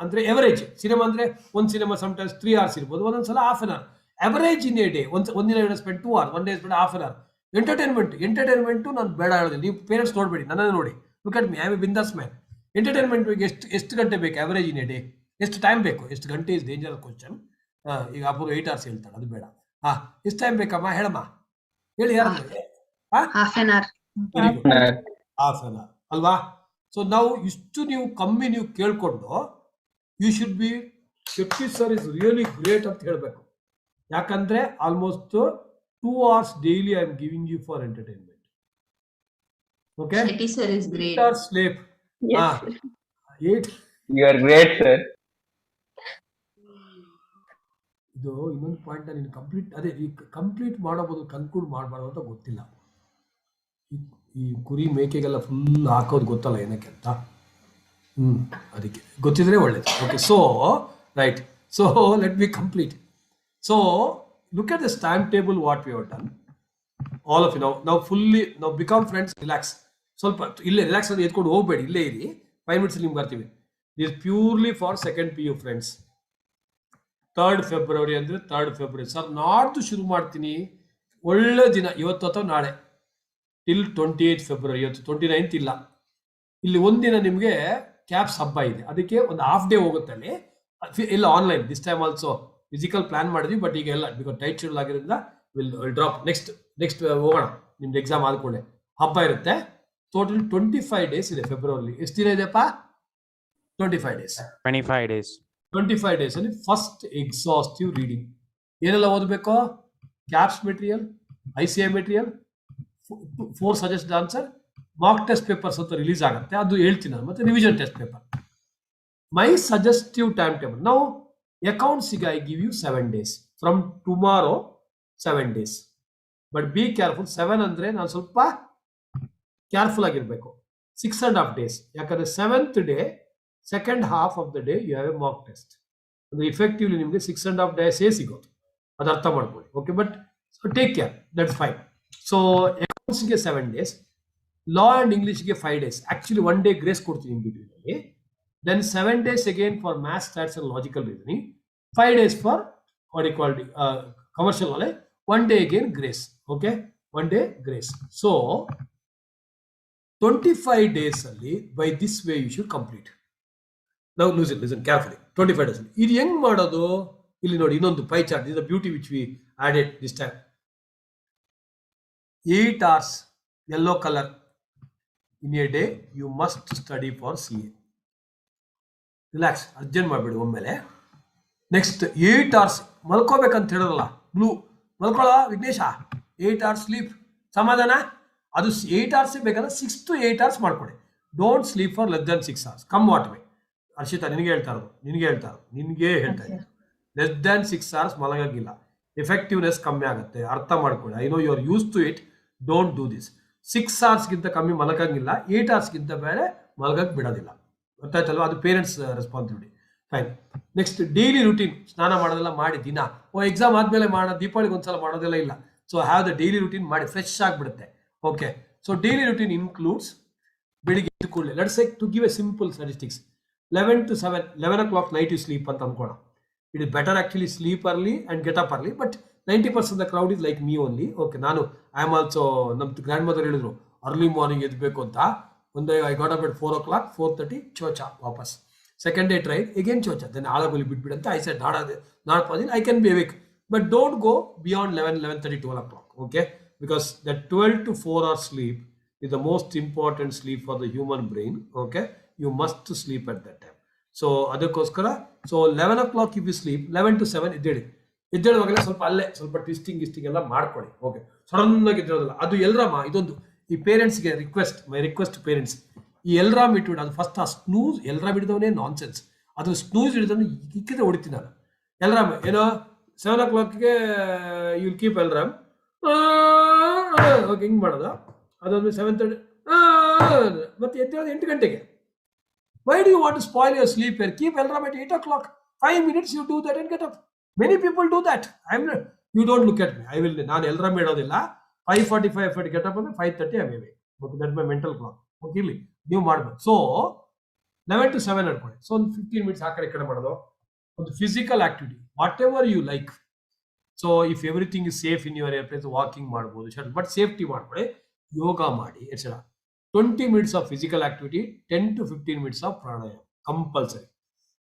ಅಂದ್ರೆ ಎವರೇಜ್ ಸಿನಿಮಾ ಅಂದ್ರೆ ಒಂದು ಸಿನಿಮಾ ಸಮ್ಟೈಮ್ಸ್ 3 hours ಇರ್ಬೋದು, ಒಂದೊಂದ್ಸಲ half an hour. Average in a day ಒಂದಿನ spend 2 hours, 1 day spend half an hour. Entertainment ನಾನು ಬೇಡ ಹೇಳೋದಿಲ್ಲ. ನೀವು ಪೇರೆಂಟ್ಸ್ ನೋಡ್ಬೇಡಿ, ನನ್ನನ್ನು ನೋಡಿ. Look at me, I am a ಬಿಂದಾಸ್ ಮ್ಯಾನ್. ಎಂಟರ್ಟೈನ್ಮೆಂಟ್ ಎಷ್ಟು ಗಂಟೆ ಬೇಕು ಎವರೇಜ್ ಇನ್ ಎ ಡೇ? ಎಷ್ಟು ಟೈಮ್ ಬೇಕು? ಎಷ್ಟು ಗಂಟೆ ಇಸ್ ಡೇಂಜರಸ್ ಕ್ವಶನ್. ಈಗ ಅಪೂರ್ವ 8 hours ಹೇಳ್ತಾಳೆ, ಅದು ಬೇಡ. ಎಷ್ಟು ಟೈಮ್ ಬೇಕಮ್ಮ ಹೇಳಮ್ಮ, ಹೇಳಿ ಯಾರು? Half an hour. half an hour ಅಲ್ವಾ? ಸೊ ನಾವು ಇಷ್ಟು ನೀವು ಕಮ್ಮಿ ನೀವು ಕೇಳ್ಕೊಂಡು you should be Shetty sir is really great ಅಂತ ಹೇಳ್ಬೇಕು. ಯಾಕಂದ್ರೆ almost 2 hours daily I am giving you for entertainment. Okay, Shetty sir is great. 8 hours sleep. Yes. 8. You are great, sir. ಇದು ಇನ್ನೊಂದು ಪಾಯಿಂಟ್ ನೀನು ಕಂಪ್ಲೀಟ್ ಮಾಡಬಹುದು, ಕನ್ಕ್ಲೂಡ್ ಮಾಡಬಾರ್ದು ಅಂತ ಗೊತ್ತಿಲ್ಲ. ಈ ಕುರಿ ಮೇಕೆಗೆಲ್ಲ ಫುಲ್ ಹಾಕೋದು ಗೊತ್ತಲ್ಲ ಏನಕ್ಕೆ ಅಂತ. ಅದಕ್ಕೆ ಗೊತ್ತಿದ್ರೆ ಒಳ್ಳೇದು. Okay, so right, so let be complete. So look at this time table what we have done. All of you ನಾವು ಫುಲ್ಲಿ ನಾವು ಬಿಕಮ್ ಫ್ರೆಂಡ್ಸ್. ರಿಲ್ಯಾಕ್ಸ್, ಸ್ವಲ್ಪ ಇಲ್ಲೇ ರಿಲ್ಯಾಕ್ಸ್ ಅಂತ ಎತ್ಕೊಂಡು ಹೋಗ್ಬೇಡಿ, ಇಲ್ಲೇ ಇರಿ. 5 minutes ನಿಮ್ಗೆ ಬರ್ತೀವಿ. This purely for second PU friends. 3rd February ಅಂದರೆ 3rd February ಸರ್ ನಾಡ್ದು ಶುರು ಮಾಡ್ತೀನಿ. ಒಳ್ಳೆ ದಿನ ಇವತ್ತು ಅಥವಾ ನಾಳೆ ಟಿಲ್ 28th February. ಇವತ್ತು 29th ಇಲ್ಲ. ಇಲ್ಲಿ ಒಂದಿನ ನಿಮಗೆ ಕ್ಯಾಪ್ಸ್ ಹಬ್ಬ ಇದೆ, ಅದಕ್ಕೆ ಒಂದು ಹಾಫ್ ಡೇ ಹೋಗುತ್ತೆ ಅಲ್ಲಿ. ಇಲ್ಲ online this time also physical plan ಮಾಡಿದ್ವಿ, ಬಟ್ ಈಗ ಎಲ್ಲ ಬಿಕಾಸ್ ಟೈಟ್ ಶೆಡ್ಯೂಲ್ ಆಗಿರೋದ್ರಿಂದ ವಿಲ್ ಡ್ರಾಪ್. ನೆಕ್ಸ್ಟ್ ಹೋಗೋಣ. ನಿಮ್ದು ಎಕ್ಸಾಮ್ ಆದ್ಕೊಳ್ಳೆ ಹಬ್ಬ ಇರುತ್ತೆ. ಟೋಟಲ್ 25 days ಇದೆ ಫೆಬ್ರವರಿ. ಎಷ್ಟು ದಿನ ಇದೆಯಪ್ಪ? 25 days. 25 days ಅಲ್ಲಿ ಫಸ್ಟ್ ಎಕ್ಸಾಸ್ಟಿವ್ ರೀಡಿಂಗ್. ಏನೆಲ್ಲ ಓದಬೇಕು? Caps material, ICI material, 4 suggested answer, mock test papers ಅಂತ ರಿಲೀಸ್ ಆಗುತ್ತೆ, ಅದು ಹೇಳ್ತೀನಿ ನಾನು, ಮತ್ತೆ ರಿವಿಷನ್ ಟೆಸ್ಟ್ ಪೇಪರ್. ಮೈ ಸಜೆಸ್ಟಿವ್ ಟೈಮ್ ಟೇಬಲ್. ನಾವು ಅಕೌಂಟ್ಸಿಗೆ I give you 7 days. From tomorrow 7 days. But be careful. 7 ಅಂದ್ರೆ ನಾನು ಸ್ವಲ್ಪ ಕೇರ್ಫುಲ್ ಆಗಿರ್ಬೇಕು. 6.5 days. ಯಾಕಂದ್ರೆ 7th day, second half of the day you have a mock test. Effectively ನಿಮಗೆ 6.5 ಡೇಸೇ ಸಿಗೋದು, ಅದು ಅರ್ಥ ಮಾಡ್ಕೊಳ್ಳಿ. Okay, but take care, that's fine. So ಅಕೌಂಟ್ಸ್ಗೆ 7 days, ಲಾ ಅಂಡ್ ಇಂಗ್ಲಿಷ್ಗೆ 5 days. ಆಕ್ಚುಲಿ 1 day ಗ್ರೇಸ್ ಕೊಡ್ತೀನಿ ಇನ್ ಬಿಟ್ವೀನ್ ಅಲ್ಲಿ. Then 7 days again for maths, stats and logical reasoning, 5 days for what call commercial knowledge, 1 day again grace. Okay, 1 day grace. So 25 days ಅಲ್ಲಿ by this way you should complete. ನಾವು listen carefully. 25 days ಇದು ಹೆಂಗ್ ಮಾಡೋದು? ಇಲ್ಲಿ ನೋಡಿ, ಇನ್ನೊಂದು pi chart. Is the beauty which we added this time. 8 hours yellow color in a day you must study for CA. Relax, urgent ಮಾಡಬೇಡಿ ಒಮ್ಮೆಲೆ. Next 8 hours ಮಲ್ಕೋಬೇಕಂತ ಹೇಳಿರಲ್ಲ, ಬ್ಲೂ ಮಲ್ಕೊಳ್ಳೋ ವಿಘ್ನೇಶ, 8 hours ಸ್ಲೀಪ್, ಸಮಾಧಾನ. ಅದು 8 hours ಬೇಕಾದ್ರೆ 6 to 8 hours ಮಾಡ್ಕೊಡಿ. Don't sleep for less than 6 hours. Come what may. Harshita, ನಿನಗೆ ಹೇಳ್ತಾ ಇರೋದು. ಲೆಸ್ ದನ್ 6 hours ಮಲಗಂಗಿಲ್ಲ, ಎಫೆಕ್ಟಿವ್ನೆಸ್ ಕಮ್ಮಿ ಆಗುತ್ತೆ. ಅರ್ಥ ಮಾಡ್ಕೊಳ್ಳಿ. I know you are used to it. Don't do this. 6 hours ಗಿಂತ ಕಮ್ಮಿ ಮಲಗಂಗಿಲ್ಲ, 8 hours ಗಿಂತ ಬೇರೆ ಮಲಗಕ್ಕೆ ಬಿಡೋದಿಲ್ಲ. ಗೊತ್ತಾಯ್ತಲ್ವಾ? ಅದು parents responsibility. Fine. Next daily routine. ಸ್ನಾನ ಮಾಡೋದೆಲ್ಲ ಮಾಡಿ ದಿನ. ಎಕ್ಸಾಮ್ ಆದ್ಮೇಲೆ ಮಾಡೋ, ದೀಪಾವಳಿಗೆ ಒಂದ್ಸಲ ಮಾಡೋದೆಲ್ಲ ಇಲ್ಲ. So have the daily routine ಮಾಡಿ, ಫ್ರೆಶ್ ಆಗಿಬಿಡುತ್ತೆ. Okay, so daily routine includes ಬೆಳಿಗ್ಗೆ ಎದ್ದು ಕೂಡಲೇ, let's say to give a simple statistics, 11 to 7, 11 o'clock night you sleep ಅಂತ ಅನ್ಕೋಣ. It is better actually sleep early and get up early, but 90% the crowd is like me only. Okay, ನಾನು I am also, ನಮ್ಮ grandmother ಹೇಳಿದ್ರು early morning ಎದ್ಬೇಕು ಅಂತ. ಒಂದು I got up at 4 o'clock, 4:30 ಚೋಚ ವಾಪಸ್. ಸೆಕೆಂಡ್ ಡೇ ಟ್ರೈ ಅಗೇನ್ ಚೋಚ, then ಆಳಗೋಲಿ ಬಿಟ್ಬಿಡಂತ. ಐ ಸೆಡ್ ನಾಡ್ಪಾದಿನ I can be awake, but don't go beyond 11, 11:30, 12 o'clock. Okay, because that 12 to 4 hours sleep is the most important sleep for the human brain. Okay, you must sleep at that time. So ಅದಕ್ಕೋಸ್ಕರ, so 11 o'clock if you sleep, 11 to 7 ಎದ್ದೇಳುವಾಗಲೇ ಸ್ವಲ್ಪ ಅಲ್ಲೇ ಸ್ವಲ್ಪ twisting ಎಲ್ಲ ಮಾಡ್ಕೊಳ್ಳಿ. Okay, sudden ಆಗಿ ಎದ್ದೇಳೋದಿಲ್ಲ. ಅದು ಎಲ್ರಾಮ, ಇದೊಂದು ಈ ಪೇರೆಂಟ್ಸ್ಗೆ ರಿಕ್ವೆಸ್ಟ್, ಮೈ ರಿಕ್ವೆಸ್ಟ್ ಪೇರೆಂಟ್ಸ್, ಈ ಎಲ್ರಾಮ್ ಇಟ್ಬಿಟ್ಟು ಅದು ಫಸ್ಟ್ ಆ ಸ್ನೂಸ್, ಎಲ್ರಾಮ್ ಹಿಡಿದವನೇ ನಾನ್ ಸೆನ್ಸ್. ಅದು ಸ್ನೂಸ್ ಹಿಡಿದವನು ಇಕ್ಕಿದ್ರೆ ಹೊಡಿತೀನಿ ನಾನು. ಎಲ್ರಾಮ್ ಏನೋ 7 o'clockಗೆ ಯು ವಿಲ್ ಕೀಪ್ ಎಲ್ರಾಮ್. ಓಕೆ, ಹಿಂಗೆ ಮಾಡೋದು. ಅದೊಂದು 7:30 ಮತ್ತೆ ಎದ್ದೇಳೋದು 8 ಗಂಟೆಗೆ. Why do you want to spoil your sleep here? Keep alarm at 8 o'clock. 5 minutes you do that and get up. Many people do that. You don't look at me. I will. ನಾನು alarm ಇಡೋದಿಲ್ಲ. 5:45 get up ಅಂದ್ರೆ 5:30 I'm awake. Okay, that's my mental clock. Okay, ಇಲ್ಲಿ ನೀವು ಮಾಡ್ಬೇಕು. So 11 to 7 ಅನ್ಕೊಳ್ಳಿ. So ಒಂದು 15 minutes ಆ ಕಡೆ ಮಾಡೋದು. ಒಂದು physical activity, whatever you like. So if everything is safe in your ಏರ್ಪ್ಲೇಸ್, ವಾಕಿಂಗ್ ಮಾಡ್ಬೋದು, ಬಟ್ ಸೇಫ್ಟಿ ಮಾಡ್ಕೊಳ್ಳಿ. ಯೋಗ ಮಾಡಿ, etcetera. 20 minutes of physical activity, 10 to 15 minutes of pranayama compulsory.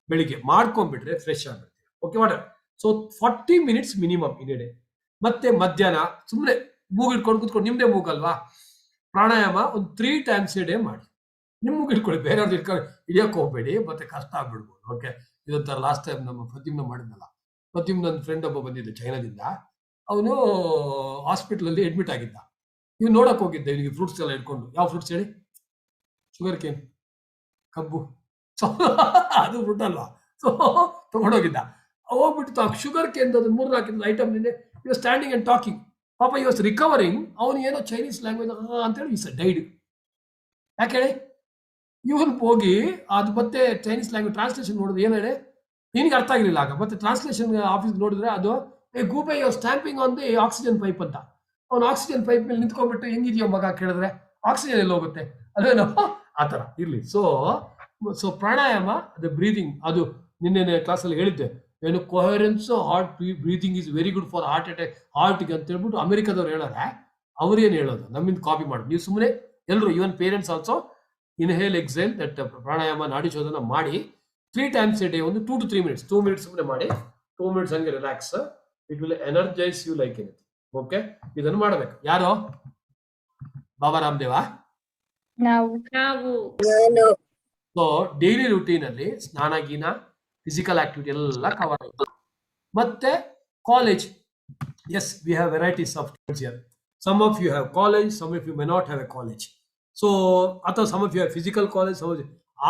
ಬೆಳಿಗ್ಗೆ ಮಾಡ್ಕೊಂಡ್ಬಿಟ್ರೆ ಫ್ರೆಶ್ ಆಗಿಬಿಡ್ತೀವಿ. Okay, what. So 40 minutes minimum in a day. ಮತ್ತೆ ಮಧ್ಯಾಹ್ನ ಸುಮ್ಮನೆ ಮೂಗು ಇಟ್ಕೊಂಡು ಕೂತ್ಕೊಂಡು, ನಿಮ್ಮದೇ ಮೂಗಲ್ವಾ, ಪ್ರಾಣಾಯಾಮ ಒಂದು 3 times ಎ ಡೇ ಮಾಡಿ. ನಿಮ್ಮ ಮೂಗು ಇಟ್ಕೊಳ್ಳಿ, ಬೇರೆಯವ್ರದ್ದು ಇಟ್ಕೊಂಡು ಹಿಡಿಯೋಕೆ ಹೋಗ್ಬೇಡಿ, ಮತ್ತೆ ಕಷ್ಟ ಆಗ್ಬಿಡ್ಬೋದು. ಓಕೆ, ಇದೊಂಥರ ಲಾಸ್ಟ್ ಟೈಮ್ ನಮ್ಮ ಪ್ರತಿಮ್ನ ಮಾಡಿದ್ನಲ್ಲ, ಪ್ರತಿಮ್ ನನ್ನ ಫ್ರೆಂಡ್ ಒಬ್ಬ ಬಂದಿದ್ದ ಚೈನಾದಿಂದ. ಅವನು ಹಾಸ್ಪಿಟ್ಲಲ್ಲಿ ಅಡ್ಮಿಟ್ ಆಗಿದ್ದ. ನೀವು ನೋಡಕ್ ಹೋಗಿದ್ದೆ, ಇವನಿಗೆ ಫ್ರೂಟ್ಸ್ ಎಲ್ಲ ಇಟ್ಕೊಂಡು. ಯಾವ ಫ್ರೂಟ್ಸ್ ಹೇಳಿ? ಶುಗರ್ ಕೇನ್, ಕಬ್ಬು. ಸೊ ಅದು ಫ್ರೂಟ್ ಅಲ್ವಾ? ಸೊ ತಗೊಂಡೋಗಿದ್ದ. ಹೋಗ್ಬಿಟ್ಟು ಶುಗರ್ ಕೇನ್ ಅದು 3-4 ಐಟಮ್ ನಿನ್ನೆ ಯು ಸ್ಟ್ಯಾಂಡಿಂಗ್ ಅಂಡ್ ಟಾಕಿಂಗ್. ಪಾಪ ಯು ವಾಸ್ ರಿಕವರಿಂಗ್. ಅವನು ಏನೋ ಚೈನೀಸ್ ಲ್ಯಾಂಗ್ವೇಜ್ ಅಂತೇಳಿ ಇಸ್ ಡೈಡ್. ಯಾಕೆ ಹೇಳಿ? ಇವನು ಹೋಗಿ ಅದು ಮತ್ತೆ ಚೈನೀಸ್ ಲ್ಯಾಂಗ್ವೇಜ್ ಟ್ರಾನ್ಸ್ಲೇಷನ್ ನೋಡಿದ್ರೆ ಏನು ಹೇಳಿ, ನಿನಗೆ ಅರ್ಥ ಆಗಿರಲಿಲ್ಲ ಆಗ. ಮತ್ತೆ ಟ್ರಾನ್ಸ್ಲೇಷನ್ ಆಫೀಸ್ ನೋಡಿದ್ರೆ ಅದು ಗೂಬೆ you stamping on the oxygen pipe ಅಂತ. ಅವ್ನು ಆಕ್ಸಿಜನ್ ಪೈಪ್ ಮೇಲೆ ನಿಂತ್ಕೊಂಡ್ಬಿಟ್ಟು ಹೆಂಗಿದೆಯೋ ಮಗ ಕೇಳಿದ್ರೆ ಆಕ್ಸಿಜನ್ ಎಲ್ಲ ಹೋಗುತ್ತೆ, ಅದೇನೋ ಆ ಥರ ಇರಲಿ. ಸೊ ಪ್ರಾಣಾಯಾಮ, ಅದು ಬ್ರೀದಿಂಗ್, ಅದು ನಿನ್ನೆ ಕ್ಲಾಸಲ್ಲಿ ಹೇಳಿದ್ದೆ. ಏನು coherence heart breathing is very good for heart attack, ಹಾರ್ಟ್ಗೆ ಅಂತ ಹೇಳ್ಬಿಟ್ಟು ಅಮೆರಿಕದವ್ರು ಹೇಳೋರೆ. ಅವ್ರೇನು ಹೇಳೋದು, ನಮ್ಮಿಂದ ಕಾಪಿ ಮಾಡಿ. ನೀವು ಸುಮ್ಮನೆ ಎಲ್ಲರೂ, even parents also, inhale exhale that pranayama, nadi shodhana ಮಾಡಿ 3 times ಎ ಡೇ, ಒಂದು 2 to 3 minutes, 2 minutes ಸುಮ್ಮನೆ ಮಾಡಿ, 2 minutes ಹಂಗೆ relax. It will energise you like anything. Okay, ಇದನ್ನು ಮಾಡಬೇಕು. ಯಾರು? Baba Ramdev. So daily routine ಅಲ್ಲಿ ಸ್ನಾನ ಗೀನ, ಫಿಸಿಕಲ್ ಆಕ್ಟಿವಿಟಿ ಎಲ್ಲ ಕವರ್ ಆಗುತ್ತೆ. ಮತ್ತೆ college, as we have varieties of students here. Some of you have college, some of you may not have a college. So ಅಥವಾ some of you have physical college.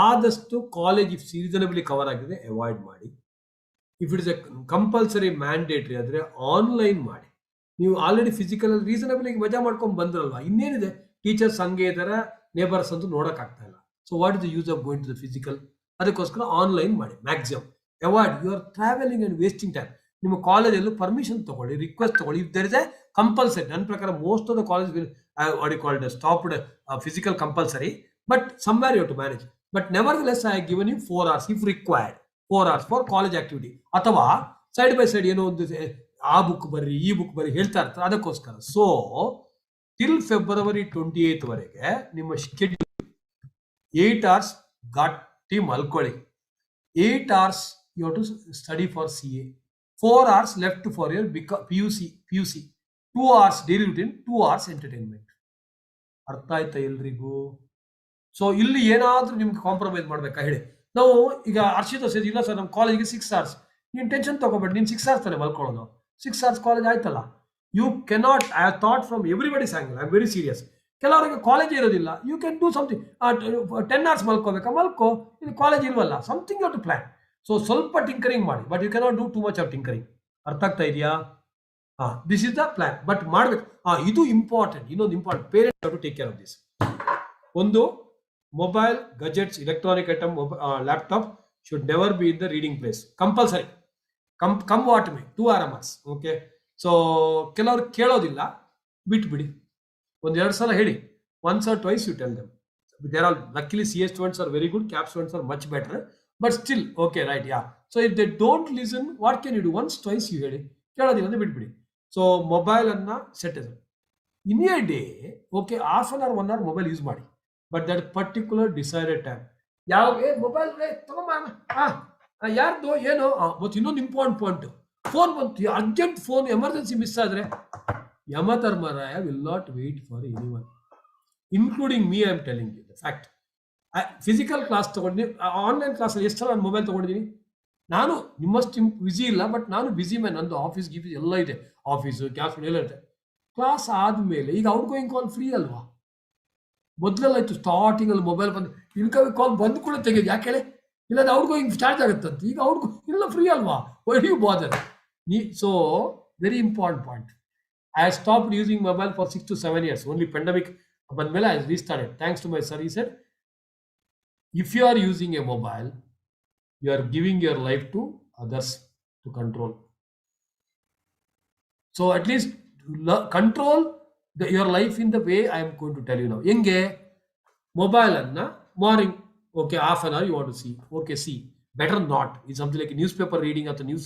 ಆದಷ್ಟು college if seasonably cover ಆಗಿದೆ avoid ಮಾಡಿ. If it is a compulsory mandatory ಆದರೆ online ಮಾಡಿ. ನೀವು already physical reasonably ಮಜಾ ಮಾಡ್ಕೊಂಡು ಬಂದ್ರಲ್ವಾ, ಇನ್ನೇನಿದೆ, ಟೀಚರ್ಸ್ ಹಂಗೆ ಇದ್ದಾರೆ, ನೇಬರ್ಸ್ ಅಂತೂ ನೋಡೋಕ್ಕಾಗ್ತಾ ಇಲ್ಲ. So what is the use of going to the physical? ಅದಕ್ಕೋಸ್ಕರ ಆನ್ಲೈನ್ ಮಾಡಿ maximum. Avoid you are travelling and wasting time. ನಿಮ್ಮ ಕಾಲೇಜಲ್ಲೂ ಪರ್ಮಿಷನ್ ತಗೊಳ್ಳಿ, ರಿಕ್ವೆಸ್ಟ್ ತಗೊಳ್ಳಿ. If there is a compulsory, ನನ್ನ ಪ್ರಕಾರ most of the college will what you called stopped physical compulsory, but somewhere you have to manage. But nevertheless, I have given you 4 hours if required, 4 hours for college activity. ಅಥವಾ side by side ಏನೋ ಒಂದು ಆ book ಬರ್ರಿ ಈ book ಬರ್ರಿ ಹೇಳ್ತಾ ಇರ್ತಾರೆ, ಅದಕ್ಕೋಸ್ಕರ. ಸೊ ಟಿಲ್ February 28th ವರೆಗೆ ನಿಮ್ಮ ಶೆಡ್ಯೂಲ್ 8 hours ಗಟ್ಟಿ ಮಲ್ಕೊಳ್ಳಿ. 8 hours you have to study for CA, 4 hours left for your PUC, 2 hours daily routine, 2 hours entertainment. ಅರ್ಥ ಆಯ್ತಾ ಎಲ್ರಿಗೂ? ಸೊ ಇಲ್ಲಿ ಏನಾದ್ರೂ ನಿಮ್ಗೆ ಕಾಂಪ್ರಮೈಸ್ ಮಾಡ್ಬೇಕಾ ಹೇಳಿ. ನಾವು ಈಗ ಹರ್ಷಿತ ಸೇರಿ ಇಲ್ಲ ಸರ್ ನಮ್ಮ ಕಾಲೇಜ್ಗೆ 6 hours, ನೀನು ಟೆನ್ಷನ್ ತಗೋಬೇಡಿ, ನೀನು 6 hours ತಾನೆ ಮಲ್ಕೊಳ್ಳೋದು, 6 hours ಕಾಲೇಜ್ ಆಯ್ತಲ್ಲ. You cannot, I thought from everybody's angle, I am very serious. ಕೆಲವರಿಗೆ ಕಾಲೇಜ್ ಇರೋದಿಲ್ಲ, you can do something. 10 hours ಮಲ್ಕೋಬೇಕಾ ಮಲ್ಕೋ, ಇದು ಕಾಲೇಜ್ ಇಲ್ವಲ್ಲ, something you to plan. So ಸ್ವಲ್ಪ ಟಿಂಕರಿಂಗ್ ಮಾಡಿ, but you cannot do too much of tinkering. ಅರ್ಥ ಆಗ್ತಾ ಇದೆಯಾ? This is the plan, but ಮಾಡ್ಬೇಕು. ಇದು ಇಂಪಾರ್ಟೆಂಟ್, ಇನ್ನೊಂದು important, parents to take care of this. ಒಂದು, mobile, gadgets, electronic item, laptop should never be in the reading place. Compulsory. Come what may 2 hours. Okay. So ಕೆಲವ್ರು ಕೇಳೋದಿಲ್ಲ, ಬಿಟ್ಬಿಡಿ. 1-2 ಸಲ ಹೇಳಿ, once or twice you tell them. There are luckily CA students are very good, CAP students are much better, but still okay, right? Yeah. So if they don't listen, what can you do? Once twice you ಹೇಳಿ, ಕೇಳೋದಿಲ್ಲ ಅಂದ್ರೆ ಬಿಟ್ಬಿಡಿ. So mobile ಅನ್ನ set in a day, okay, half an hour 1 hour mobile use ಮಾಡಿ, but that particular decided time. ಯಾವ mobile ತಗೊಂಬ ಯಾರ್ದು ಏನೋ. ಮತ್ತು ಇನ್ನೊಂದು ಇಂಪಾರ್ಟೆಂಟ್ ಪಾಯಿಂಟ್, ಫೋನ್ ಬಂತು, ಅರ್ಜೆಂಟ್ ಫೋನ್ ಎಮರ್ಜೆನ್ಸಿ ಮಿಸ್ ಆದ್ರೆ Yamadharmaraya will not wait for anyone, including me. I am telling you the fact. Physical class ತಗೊಂಡು, ಆನ್ಲೈನ್ ಕ್ಲಾಸಲ್ಲಿ ಎಷ್ಟು ಸಲ ನಾನು ಮೊಬೈಲ್ ತೊಗೊಂಡಿದ್ದೀನಿ. ನಾನು ನಿಮ್ಮಷ್ಟು ಬ್ಯುಸಿ ಇಲ್ಲ, ಬಟ್ ನಾನು ಬ್ಯುಸಿ ಮ್ಯಾನ್. ನಂದು ಆಫೀಸ್ ಗೀಫೀಸ್ ಎಲ್ಲ ಇದೆ, ಆಫೀಸು ಕ್ಯಾಫ್ ಎಲ್ಲ ಇದೆ. ಕ್ಲಾಸ್ ಆದಮೇಲೆ ಈಗ ಔಟ್ ಗೋಯಿಂಗ್ ಕಾಲ್ ಫ್ರೀ ಅಲ್ವಾ? ಮೊದಲೆಲ್ಲ ಇತ್ತು ಸ್ಟಾರ್ಟಿಂಗಲ್ಲಿ ಮೊಬೈಲ್ ಬಂದು ಇನ್ಕಮಿಂಗ್ ಕಾಲ್ ಬಂದು ಕೂಡ ತೆಗೆದು, ಯಾಕೆ ಹೇಳಿ, ಇಲ್ಲಾಂದ್ರೆ ಔಟ್ ಗೋಯಿಂಗ್ ಚಾರ್ಜ್ ಆಗುತ್ತಂತ. ಈಗ ಔಟ್ ಇಲ್ಲ, ಫ್ರೀ ಅಲ್ವಾ? Why you bother? So very important point. I stopped using mobile for 6 to 7 years. Only pandemic ಬಂದ್ಮೇಲೆ I restarted. Thanks to my sir, he said, if you are using a mobile, you are giving your life to others to control. So at least control your life in the way I am going to tell you now. ಹೆಂಗೆ mobile ಅನ್ನ morning, okay, half an hour you want to see, okay, see. Better not. It's something like a newspaper reading or the news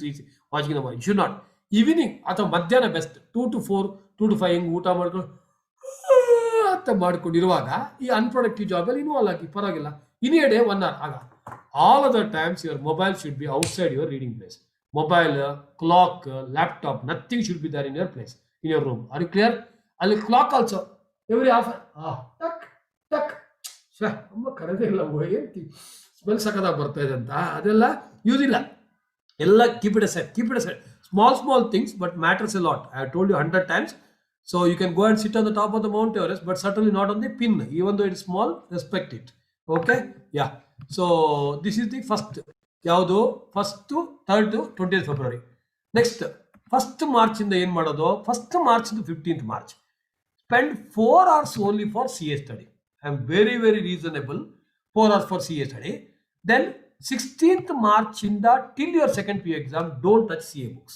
watching in the morning. You should not. Evening ಅಥವಾ ಮಧ್ಯಾಹ್ನ best. 2 to 4, 2 to 5 ಹಿಂಗೆ ಊಟ ಮಾಡ್ಕೊಂಡು ಅಂತ ಮಾಡ್ಕೊಂಡಿರುವಾಗ ಈ unproductive ಜಾಬಲ್ಲಿ involve ಆಗಿ ಪರವಾಗಿಲ್ಲ. In a day 1 hour ಆಗ. All of the times your mobile should be outside your reading place. Mobile, clock, laptop, nothing should be there in your place, in your room. Are you clear? ಅಲ್ಲಿ clock also every half ಟಕ್ ಟಕ್. ಅಮ್ಮ ಕರೆದೇ ಇಲ್ಲ, smell ಸಕದಾಗ ಬರ್ತಾ ಇದೆ ಅಂತ, ಅದೆಲ್ಲ use ಇಲ್ಲ. ಎಲ್ಲ keep it aside, keep it aside. Small things, but matters a lot. I have told you 100 times. So you can go and sit on the top of the Mount Everest, but certainly not on the pin. Even though it is small, respect it. Okay? Yeah. So this is the first. ಯಾವುದು? 1st to 3rd to 20th February. Next, 1st March ಇಂದ ಏನು ಮಾಡೋದು? 1st March to 15th March. Spend 4 hours only for CA study. I am very, very reasonable. 4 hours for CA study. Then 16th March ಇಂದ till your second PU exam, don't touch CA books.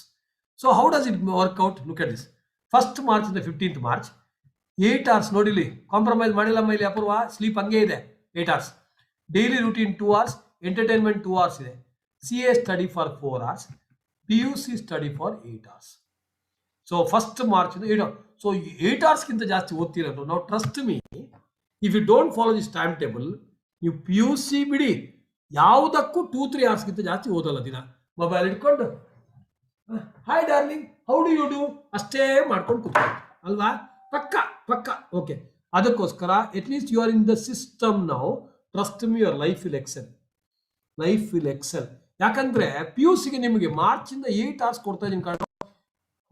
So how does it work out? Look at this. 1st March ಇಂದ 15th March, 8 hours ನೋಡಿಲಿ, compromise ಮಾಡಿಲ್ಲ mile ಅಪೂರ್ವ, sleep ಹಂಗೆ ಇದೆ 8 hours. Daily routine 2 hours, entertainment 2 hours ಇದೆ. CA study for 4 hours, PUC study for 8 hours. So 1st March ಇಂದ 8 hours. So 8 hours ಜಾಸ್ತಿ ಓದ್ತಿರೋದು. ನಾವು trust me, if you don't follow this time table, ನೀವು PUC ಬಿಡಿ, ಯಾವುದಕ್ಕೂ 2-3 hours ಜಾಸ್ತಿ ಓದಲ್ಲ. ದಿನ ಮೊಬೈಲ್ ಇಟ್ಕೊಂಡು hi darling how do you do ಅಷ್ಟೇ ಮಾಡ್ಕೊಂಡು ಕೂತ್ಕೊಳ್ಳಿ ಅಲ್ವಾ? ಪಕ್ಕ ಓಕೆ. ಅದಕ್ಕೋಸ್ಕರ at least you are in the system now. Trust me, your life will excel. Life will excel. ಯಾಕಂದ್ರೆ PUCಗೆ ನಿಮಗೆ ಮಾರ್ಚಿಂದ 8 hours ಕೊಡ್ತಾ ಇದ್ದೀನಿ. ಕಾರಣ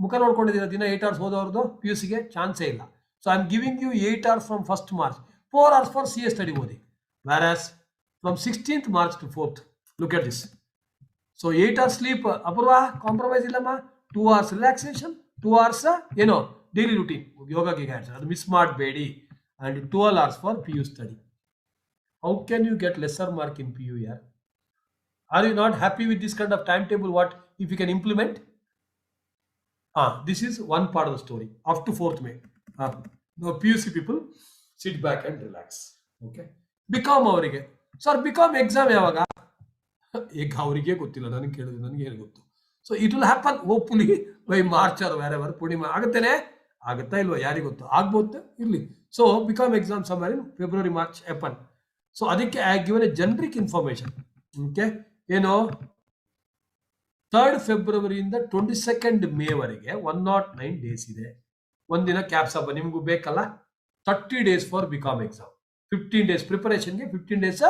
ಮುಖ ನೋಡ್ಕೊಂಡಿದ್ದೀರ ದಿನ 8 hours ಹೋದವ್ರದ್ದು PUCಗೆ ಚಾನ್ಸೇ ಇಲ್ಲ. So I am giving you 8 hours from 1st March, 4 hours for CA study ಓದಿ. Whereas from 16th March to 4th, look at this. So 8 hours sleep, apurva, compromise illama. 2 hours relaxation, 2 hours daily routine, yoga gi guides, adu miss ಮಾಡಬೇಡಿ. And 12 hours for PU study. How can you get lesser mark in PU here? Are you not happy with this kind of timetable? What if you can implement? This is one part of the story. Up to 4th May. Now PUC people sit back and relax. Okay. Become ಅವರಿಗೆ sir BCom exam ಯಾವಾಗ ಈಗ ಅವರಿಗೆ ಗೊತ್ತಿಲ್ಲ, ನನಗೆ ಕೇಳಿದ್ರೆ ನನಗೆ ಏನು ಗೊತ್ತು. So it will happen hopefully by March or wherever. Purnima ಆಗುತ್ತೇನೆ, ಆಗುತ್ತಾ ಇಲ್ವಾ ಯಾರಿಗೆ ಗೊತ್ತು, ಆಗ್ಬೋದು ಇರ್ಲಿ. So BCom exam summer in February March happen. So ಅದಕ್ಕೆ I given a generic information. Okay, ಏನು 3rd ಫೆಬ್ರವರಿಯಿಂದ 22nd ಮೇ ವರೆಗೆ 109 ಡೇಸ್ ಇದೆ. ಒಂದಿನ ಕ್ಯಾಪ್ಸ್ ಹಬ್ಬ ನಿಮಗೂ ಬೇಕಲ್ಲ. 30 days for BCom exam, 15 days ಪ್ರಿಪರೇಷನ್ಗೆ, 15 ಡೇಸ್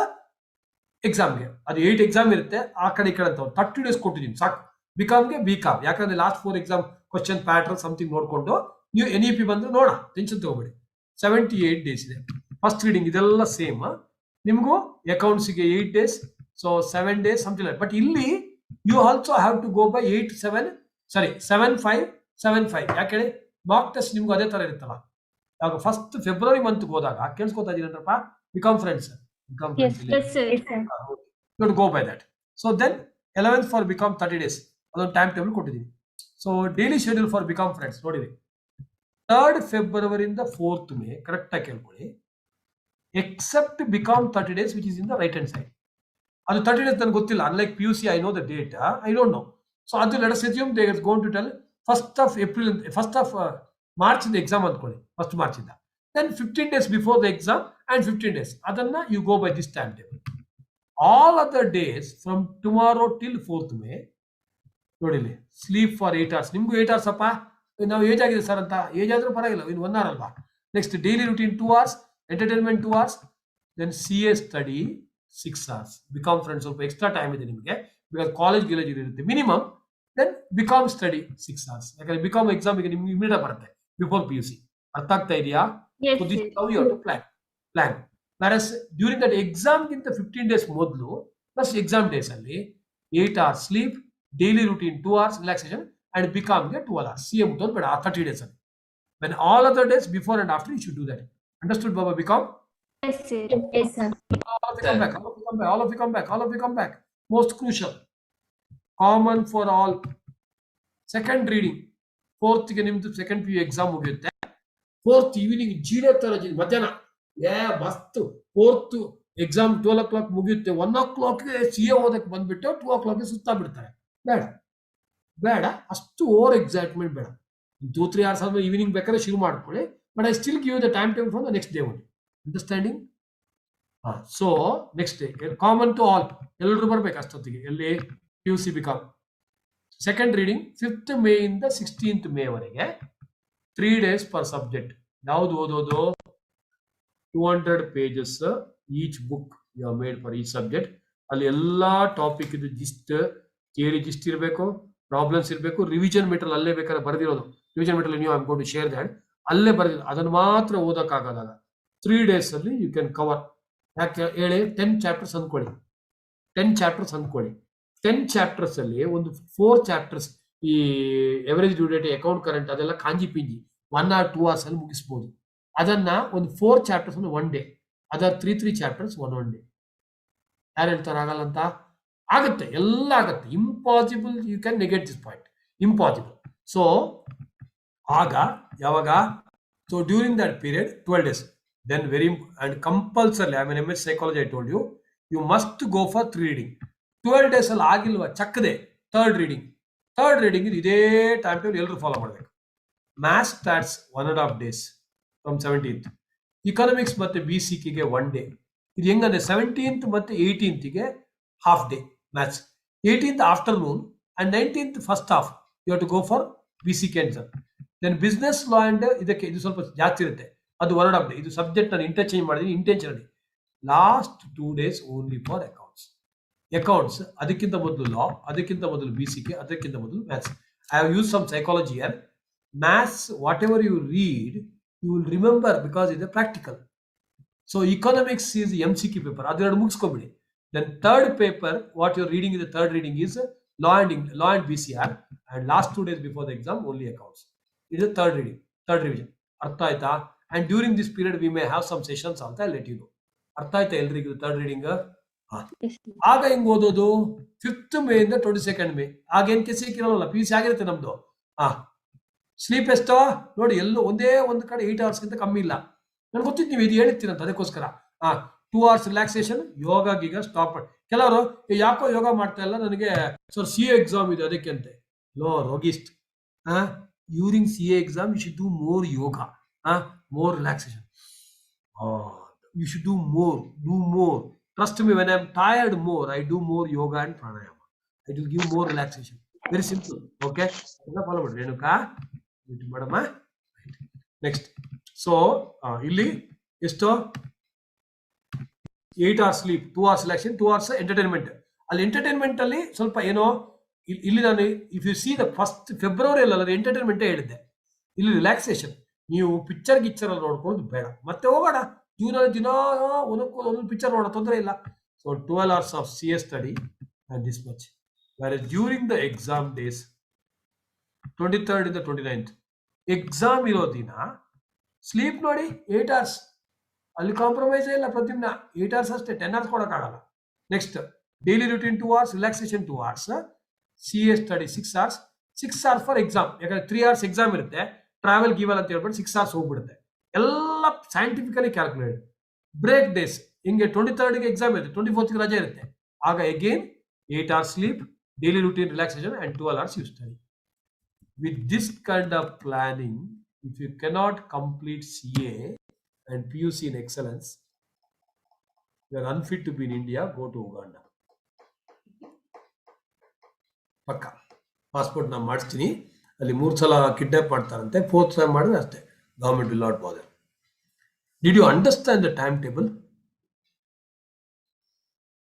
ಎಕ್ಸಾಮ್ಗೆ. ಅದು 8 ಎಕ್ಸಾಮ್ ಇರುತ್ತೆ ಆ ಕಡೆ ಈ ಕಡೆ ಅಂತ 30 ಡೇಸ್ ಕೊಟ್ಟಿದ್ದೀನಿ ಸಾಕು. ಬಿಕಾಮ್ಗೆ ಬಿಕಾಮ್, ಯಾಕಂದ್ರೆ last 4 exam question pattern something ನೋಡ್ಕೊಂಡು ನೀವು NEP ಬಂದ್ರೆ ನೋಡ, ಟೆನ್ಷನ್ ತಗೋಬೇಡಿ. 78 ಡೇಸ್ ಇದೆ. ಫಸ್ಟ್ ರೀಡಿಂಗ್ ಇದೆಲ್ಲ ಸೇಮ್. ನಿಮಗೂ ಅಕೌಂಟ್ಸ್ಗೆ 8 days, so 7 days something like. But ಇಲ್ಲಿ you also have to go by 7575. ಯಾಕೆ ಹೇಳಿ, ಮಾರ್ಕ್ ಟೆಸ್ಟ್ ನಿಮ್ಗೆ ಅದೇ ತರ ಇರುತ್ತಲ್ಲ. ಆಗ ಫಸ್ಟ್ ಫೆಬ್ರವರಿ ಮಂತ್ ಹೋದಾಗ ಕೇಳಿಸ್ಕೊತಾ ಇದೀನಪ್ಪ, BCom friends go by that. So then 11th for BCom 30 days ಅದೊಂದು ಟೈಮ್ ಟೇಬಲ್ ಕೊಟ್ಟಿದ್ದೀನಿ. So daily schedule for BCom friends ನೋಡಿರಿ. 3rd ಫೆಬ್ರವರಿಯಿಂದ 4th ಮೇ ಕರೆಕ್ಟ್ ಆಗಿ ಕೇಳ್ಕೊಳ್ಳಿ. Except BCom 30 days which is in the right hand side. ಅದು 30 days ನನಗೆ ಗೊತ್ತಿಲ್ಲ. Unlike PUC I know the date, I don't know. So ಅದು let us assume they are going to tell 1st of March ಇಂದ exam ಅಂದ್ಕೊಳ್ಳಿ, 1st March ಇಂದ. Then 15 days before the exam and 15 days ಅದನ್ನ you go by this time table. All other days from tomorrow till 4th May ನೋಡಿಲಿ. Sleep for 8 hours. ನಿಮ್ಗೂ 8 hours ಅಪ್ಪ, ನಾವು age ಆಗಿದೆ sir ಅಂತ. ಏಜ್ ಆದ್ರೂ ಪರವಾಗಿಲ್ಲ, ಇನ್ನು 1 hour ಅಲ್ವಾ. Next daily routine 2 hours, entertainment 2 hours, then CA study 6 hours. BCom friends ಸ್ವಲ್ಪ ಎಕ್ಸ್ಟ್ರಾ ಟೈಮ್ ಇದೆ ನಿಮಗೆ, ಬಿಕಾಸ್ ಕಾಲೇಜ್ ಗಿಲೇಜ್ ಇರುತ್ತೆ minimum. Then BCom study 6 hours. ಯಾಕಂದ್ರೆ ಬಿಕಾಮ್ ಎಕ್ಸಾಮಿಗೆ ನಿಮ್ಗೆ ಇಮಿಡಿಯೇಟ್ ಬರುತ್ತೆ ಬಿಫೋರ್ PUC. ಅರ್ಥ ಆಗ್ತಾ ಇದೆಯಾ? ಪ್ಲಾನ್. ವೆರಸ್ ಡ್ಯೂರಿಂಗ್ ದಟ್ ಎಕ್ಸಾಮ್ಗಿಂತ 15 ಡೇಸ್ ಮೊದಲು ಪ್ಲಸ್ ಎಕ್ಸಾಮ್ ಡೇಸ್ ಅಲ್ಲಿ 8 hours sleep, daily routine 2 hours relaxation, and ಬಿಕಾಮ್ಗೆ 12 hours. CA ಮುಟ್ಟೋದು ಬೇಡ ಆ 30 ಡೇಸ್ ಅಲ್ಲಿ. When all other days before and after you should do that. Understood ಬಾಬಾ? BCom Yes, sir. Yes, sir. all of you come back. All of you come back. Most crucial, common for all. Second reading 4th ಗೆ ನಿಮ್ದು second PU exam ಮುಗಿಯುತ್ತೆ. 4th evening ಜೀಡೆ ತರ ಮಧ್ಯಾಹ್ನ ಮಸ್ತ್. 4th exam 12 o'clock ಮುಗಿಯುತ್ತೆ. 1 o'clockಗೆ CA ಓದಕ್ಕೆ ಬಂದ್ಬಿಟ್ಟು 2 o'clockಗೆ ಸುತ್ತಾ ಬಿಡ್ತಾರೆ. ಬೇಡ ಅಷ್ಟು ಓವರ್ ಎಕ್ಸೈಟ್ಮೆಂಟ್ ಬೇಡ. 2-3 hours ಆದ್ಮೇಲೆ ಈವ್ನಿಂಗ್ ಬೇಕಾದ್ರೆ ಶುರು ಮಾಡ್ಕೊಳ್ಳಿ. But I still give the time table from the next day only. Understanding? So next day common to all, ಎಲ್ಲರೂ ಬರ್ಬೇಕು ಅಷ್ಟೊತ್ತಿಗೆ. ಎಲ್ಲಿ PUC BCom. Second reading 5th May ಇಂದ 16th ಮೇ ವರೆಗೆ 3 days ಪರ್ ಸಬ್ಜೆಕ್ಟ್. ಯಾವ್ದು ಓದೋದು? 200 pages each book you have made for each subject. ಅಲ್ಲಿ ಎಲ್ಲಾ ಟಾಪಿಕ್ ಇದು ಜಿಸ್ಟ್, ಥಿಯರಿ ಜಿಸ್ಟ್ ಇರಬೇಕು, ಪ್ರಾಬ್ಲಮ್ಸ್ ಇರಬೇಕು, ರಿವಿಷನ್ ಮೆಟೀರಿಯಲ್ ಅಲ್ಲೇ ಬೇಕಾದ್ರೆ ಬರೆದಿರೋದು. ರಿವಿಷನ್ ಮೆಟೀರಿಯಲ್ ನೀವು I am going to share that, ಅಲ್ಲೇ ಬರೆದಿರೋದು. ಅದನ್ನು ಮಾತ್ರ ಓದಕ್ಕಾಗಲ್ಲ. 3 days ಅಲ್ಲಿ ಯು ಕ್ಯಾನ್ ಕವರ್. ಯಾಕೆ ಹೇಳಿ? 10 ಚಾಪ್ಟರ್ಸ್ ಅಂದ್ಕೊಳ್ಳಿ. 10 ಚಾಪ್ಟರ್ಸ್ ಅಂದ್ಕೊಳ್ಳಿ. 10 ಚಾಪ್ಟರ್ಸ್ ಅಲ್ಲಿ ಒಂದು 4 ಚಾಪ್ಟರ್ಸ್ ಈ average due date, account current ಅದೆಲ್ಲ ಕಾಂಜಿ ಪಿಂಜಿ 1 or 2 hours ಅಲ್ಲಿ ಮುಗಿಸ್ಬೋದು. ಅದನ್ನ ಒಂದು 4 ಚಾಪ್ಟರ್ಸ್ ಒಂದು 1 day, ಅದರ್ 3 ಚಾಪ್ಟರ್ಸ್ 1 day. ಯಾರು ಹೇಳ್ತಾರೆ ಆಗಲ್ಲ ಅಂತ? ಆಗುತ್ತೆ, ಎಲ್ಲ ಆಗುತ್ತೆ. Impossible, you can negate this point. Impossible. So ಆಗ ಯಾವಾಗ? So during that period 12 days. Then very and compulsorily, I mean MS psychology, I told you, you must go for 3 reading. 12 days ಅಲ್ಲಿ ಆಗಿಲ್ವಾ ಚಕ್ಕದೆ 3rd reading. 3rd reading ಇದೇ time table ಎಲ್ಲರೂ follow ಮಾಡಬೇಕು. Maths starts 1.5 days from 17th. Economics ಮತ್ತೆ BCKಗೆ 1 day. ಇದು ಹೆಂಗಂದ್ರೆ 17th ಮತ್ತೆ 18th half day maths, 18th afternoon and 19th first half you have to go for BCK and sir. Then business law and ಇದಕ್ಕೆ ಇದು ಸ್ವಲ್ಪ ಜಾಸ್ತಿ ಇರುತ್ತೆ, ಅದು 1.5 day. ಇದು ಸಬ್ಜೆಕ್ಟ್ ನಾನು ಇಂಟರ್ಚೇಂಜ್ ಮಾಡಿದ್ದೀನಿ intentionally. Last 2 days only for accounts. ಅದಕ್ಕಿಂತ ಮೊದಲು ಲಾ, ಅದಕ್ಕಿಂತ ಮೊದಲು BCK, ಅದಕ್ಕಿಂತ ಮೊದಲು maths. I have use some psychology here. Maths whatever you read you will remember because ಇದು practical. So economics is MCQ paper, ಅದೆರಡು ಮುಗಿಸ್ಕೊಬಿಡಿ. Then 3rd paper what you're reading in the 3rd reading is law and BCR, and last 2 days before the exam only accounts. It is the 3rd reading, 3rd revision. ಅರ್ಥ ಆಯ್ತಾ? And during this period we may have some sessions ಅಂತ let you know. ಅರ್ಥ ಆಯ್ತಾ ಎಲ್ರಿಗೂ 3rd reading? Yes, sir. ಆಗ ಹೆಂಗ್ ಓದೋದು 5th May ಇಂದ 22nd ಮೇ. ಆಗೇನ್ ಕೆಸಿ ಇರಲ್ಲ, PUC ಆಗಿರುತ್ತೆ ನಮ್ದು. ಸ್ಲೀಪ್ ಎಷ್ಟೋ ನೋಡಿ, ಎಲ್ಲೋ ಒಂದೇ ಒಂದು ಕಡೆ 8 ಅವರ್ಸ್ಗಿಂತ ಕಮ್ಮಿ ಇಲ್ಲ. ನನ್ಗೆ ಗೊತ್ತಿತ್ತು ನೀವು ಇದು ಹೇಳ್ತೀರಂತ, ಅದಕ್ಕೋಸ್ಕರ 2 hours ರಿಲ್ಯಾಕ್ಸೇಷನ್, ಯೋಗ ಗೀಗ ಸ್ಟಾಪ್. ಕೆಲವರು ಯಾಕೋ ಯೋಗ ಮಾಡ್ತಾ ಇಲ್ಲ ನನಗೆ ಸರ್ CA ಎಕ್ಸಾಮ್ ಇದೆ ಅದಕ್ಕೆ ಅಂತೆ. ಲೋ ರೋಗಿಸ್ಟ್, during CA exam you should do more yoga, more relaxation. You should do more. Trust me, when I'm tired more, I do more yoga and pranayama. It will give more relaxation. Very simple. Okay. Follow it, Renuka. Next. So, illi esto 8 hours sleep, 2 hours relaxation, 2 hours entertainment. Al entertainment alli ಸ್ವಲ್ಪ ಏನೋ ಇಲ್ಲಿ ನಾನು if you see the first February ಅಲ್ಲಿ entertainment ಹೇಳಿದ್ದೆ. ಇಲ್ಲಿ relaxation. ನೀವು picture ಗಿಚ್ಚರ್ ಅಲ್ಲಿ ನೋಡ್ಕೊಳ್ಳೋದು ಬೇಡ. ಮತ್ತೆ ಹೋಗೋಣ ಜೂನಲ್ಲಿ ದಿನ ಒಂದೊಂದು ಪಿಕ್ಚರ್ ನೋಡೋ ತೊಂದರೆ ಇಲ್ಲ. So 12 hours of CA study and this much. Whereas during the exam days, 23rd ಇಂದ 29th ಎಕ್ಸಾಮ್ ಇರೋ ದಿನ ಸ್ಲೀಪ್ ನೋಡಿ 8 hours. ಅಲ್ಲಿ ಕಾಂಪ್ರಮೈಸ್ ಇಲ್ಲ ಪ್ರತಿದಿನ 8 hours ಅಷ್ಟೇ, 10 hours ಕೊಡೋಕ್ಕಾಗಲ್ಲ. Next daily routine 2 hours, relaxation 2 hours, CA study 6 hours, 6 hours for exam. ಯಾಕಂದ್ರೆ 3 hours ಎಕ್ಸಾಮ್ ಇರುತ್ತೆ, ಟ್ರಾವೆಲ್ ಗೀವಲ್ ಅಂತ ಹೇಳ್ಬಿಟ್ಟು 6 hours ಹೋಗ್ಬಿಡುತ್ತೆ. ಎಲ್ಲ ಸೈಂಟಿಫಿಕಲಿ ಕ್ಯಾಲ್ಕುಲೇಟೆಡ್. ಬ್ರೇಕ್ ಡೇಸ್ ಹಿಂಗೆ 23rd ಎಕ್ಸಾಮ್ ಇರುತ್ತೆ, 24th ರಜೆ ಇರುತ್ತೆ. ಆಗ again 8 hours sleep, daily routine relaxation and 12 hours you study. With this kind of planning, if you cannot complete CA and PUC in excellence, you are unfit to be in India. Go to Uganda. ಪಕ್ಕ passport ನಾನು ಮಾಡಿಸ್ತೀನಿ. ಅಲ್ಲಿ 3 ಸಲ kidnap ಮಾಡ್ತಾರಂತೆ, 4th time ಮಾಡಿದ್ರೆ ಅಷ್ಟೇ, government will not bother. Did you understand the timetable?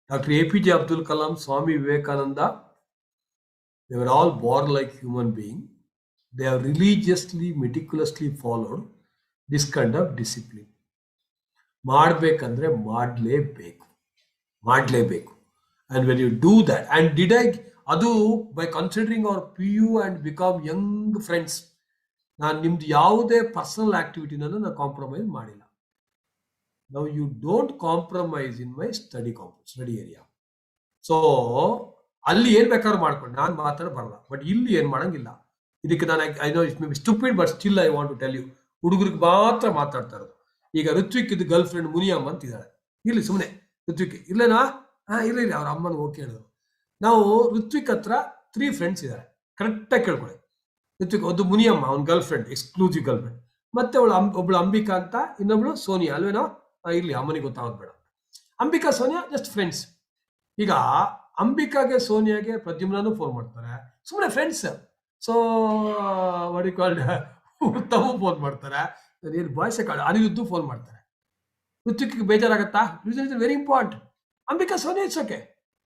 Dr. APJ Abdul Kalam, Swami Vivekananda, they were all born like human beings. They have religiously, meticulously followed this kind of discipline. ಮಾಡಬೇಕಂದ್ರೆ ಮಾಡಲೇಬೇಕು. And when you do that, and ಅದು by considering our PU and become young friends, ನಾನು ನಿಮ್ದು ಯಾವುದೇ personal ಆಕ್ಟಿವಿಟಿನೂ ನಾನು compromise ಮಾಡಿಲ್ಲ. Now you don't compromise in my study area. So ಅಲ್ಲಿ ಏನ್ ಬೇಕಾದ್ರೂ ಮಾಡ್ಕೊಂಡು ನಾನು ಮಾತಾಡ ಬರಲ್ಲ, ಬಟ್ ಇಲ್ಲಿ ಏನ್ ಮಾಡಂಗಿಲ್ಲ. ಇದಕ್ಕೆ ನಾನು I know it may be stupid, but still I want to tell you, ಹುಡುಗರಿಗೆ ಮಾತ್ರ ಮಾತಾಡ್ತಾ ಇರೋದು. ಈಗ ಋತ್ವಿಕ್ ಇದು ಗರ್ಲ್ ಫ್ರೆಂಡ್ ಮುನಿಯಮ್ಮ ಅಂತಿದ್ದಾಳೆ, ಇಲ್ಲಿ ಸುಮ್ಮನೆ ಋತ್ವಿಕ್ ಇರ್ಲೇನಾ? ಇರ್ಲಿ, ಅವ್ರ ಅಮ್ಮನ ಹೋಗಿ ಕೇಳಿದ್ರು. ನಾವು ಋತ್ವಿಕ್ ಹತ್ರ 3 ಫ್ರೆಂಡ್ಸ್ ಇದ್ದಾರೆ, ಕರೆಕ್ಟಾಗಿ ಕೇಳ್ಕೊಳ್ಳಿ. ಋತ್ವಿಕ್ ಒಂದು ಮುನಿಯಮ್ಮ, ಅವ್ನ girl friend, exclusive girl friend, ಮತ್ತೆ ಒಬ್ಳು ಅಂಬಿಕಾ ಅಂತ, ಇನ್ನೊಬ್ಳು ಸೋನಿಯಾ ಅಲ್ವೇನೋ, ಇರ್ಲಿ ಅಮ್ಮನಿಗೆ ಗೊತ್ತಾಗೋದು ಬೇಡ. Ambika Sonia just friends. ಈಗ ಅಂಬಿಕಾಗೆ ಸೋನಿಯಾಗೆ ಪ್ರದ್ಯುಮ್ನೂ ಫೋನ್ ಮಾಡ್ತಾರೆ, ಸುಮ್ಮನೆ ಫ್ರೆಂಡ್ಸ್. ಸೊ ವಡಿ ಕಾಲ್ಡ್ ಉತ್ತಮೂ ಫೋನ್ ಮಾಡ್ತಾರೆ, ಏನು ಬಾಯ್ಸೆ ಕಾಲ್ಡ್ ಅನಿರುದ್ದು ಫೋನ್ ಮಾಡ್ತಾರೆ. ಋತ್ವಿಕ್ಗೆ ಬೇಜಾರಾಗತ್ತಾ? Very important. Ambika Sonia it's okay.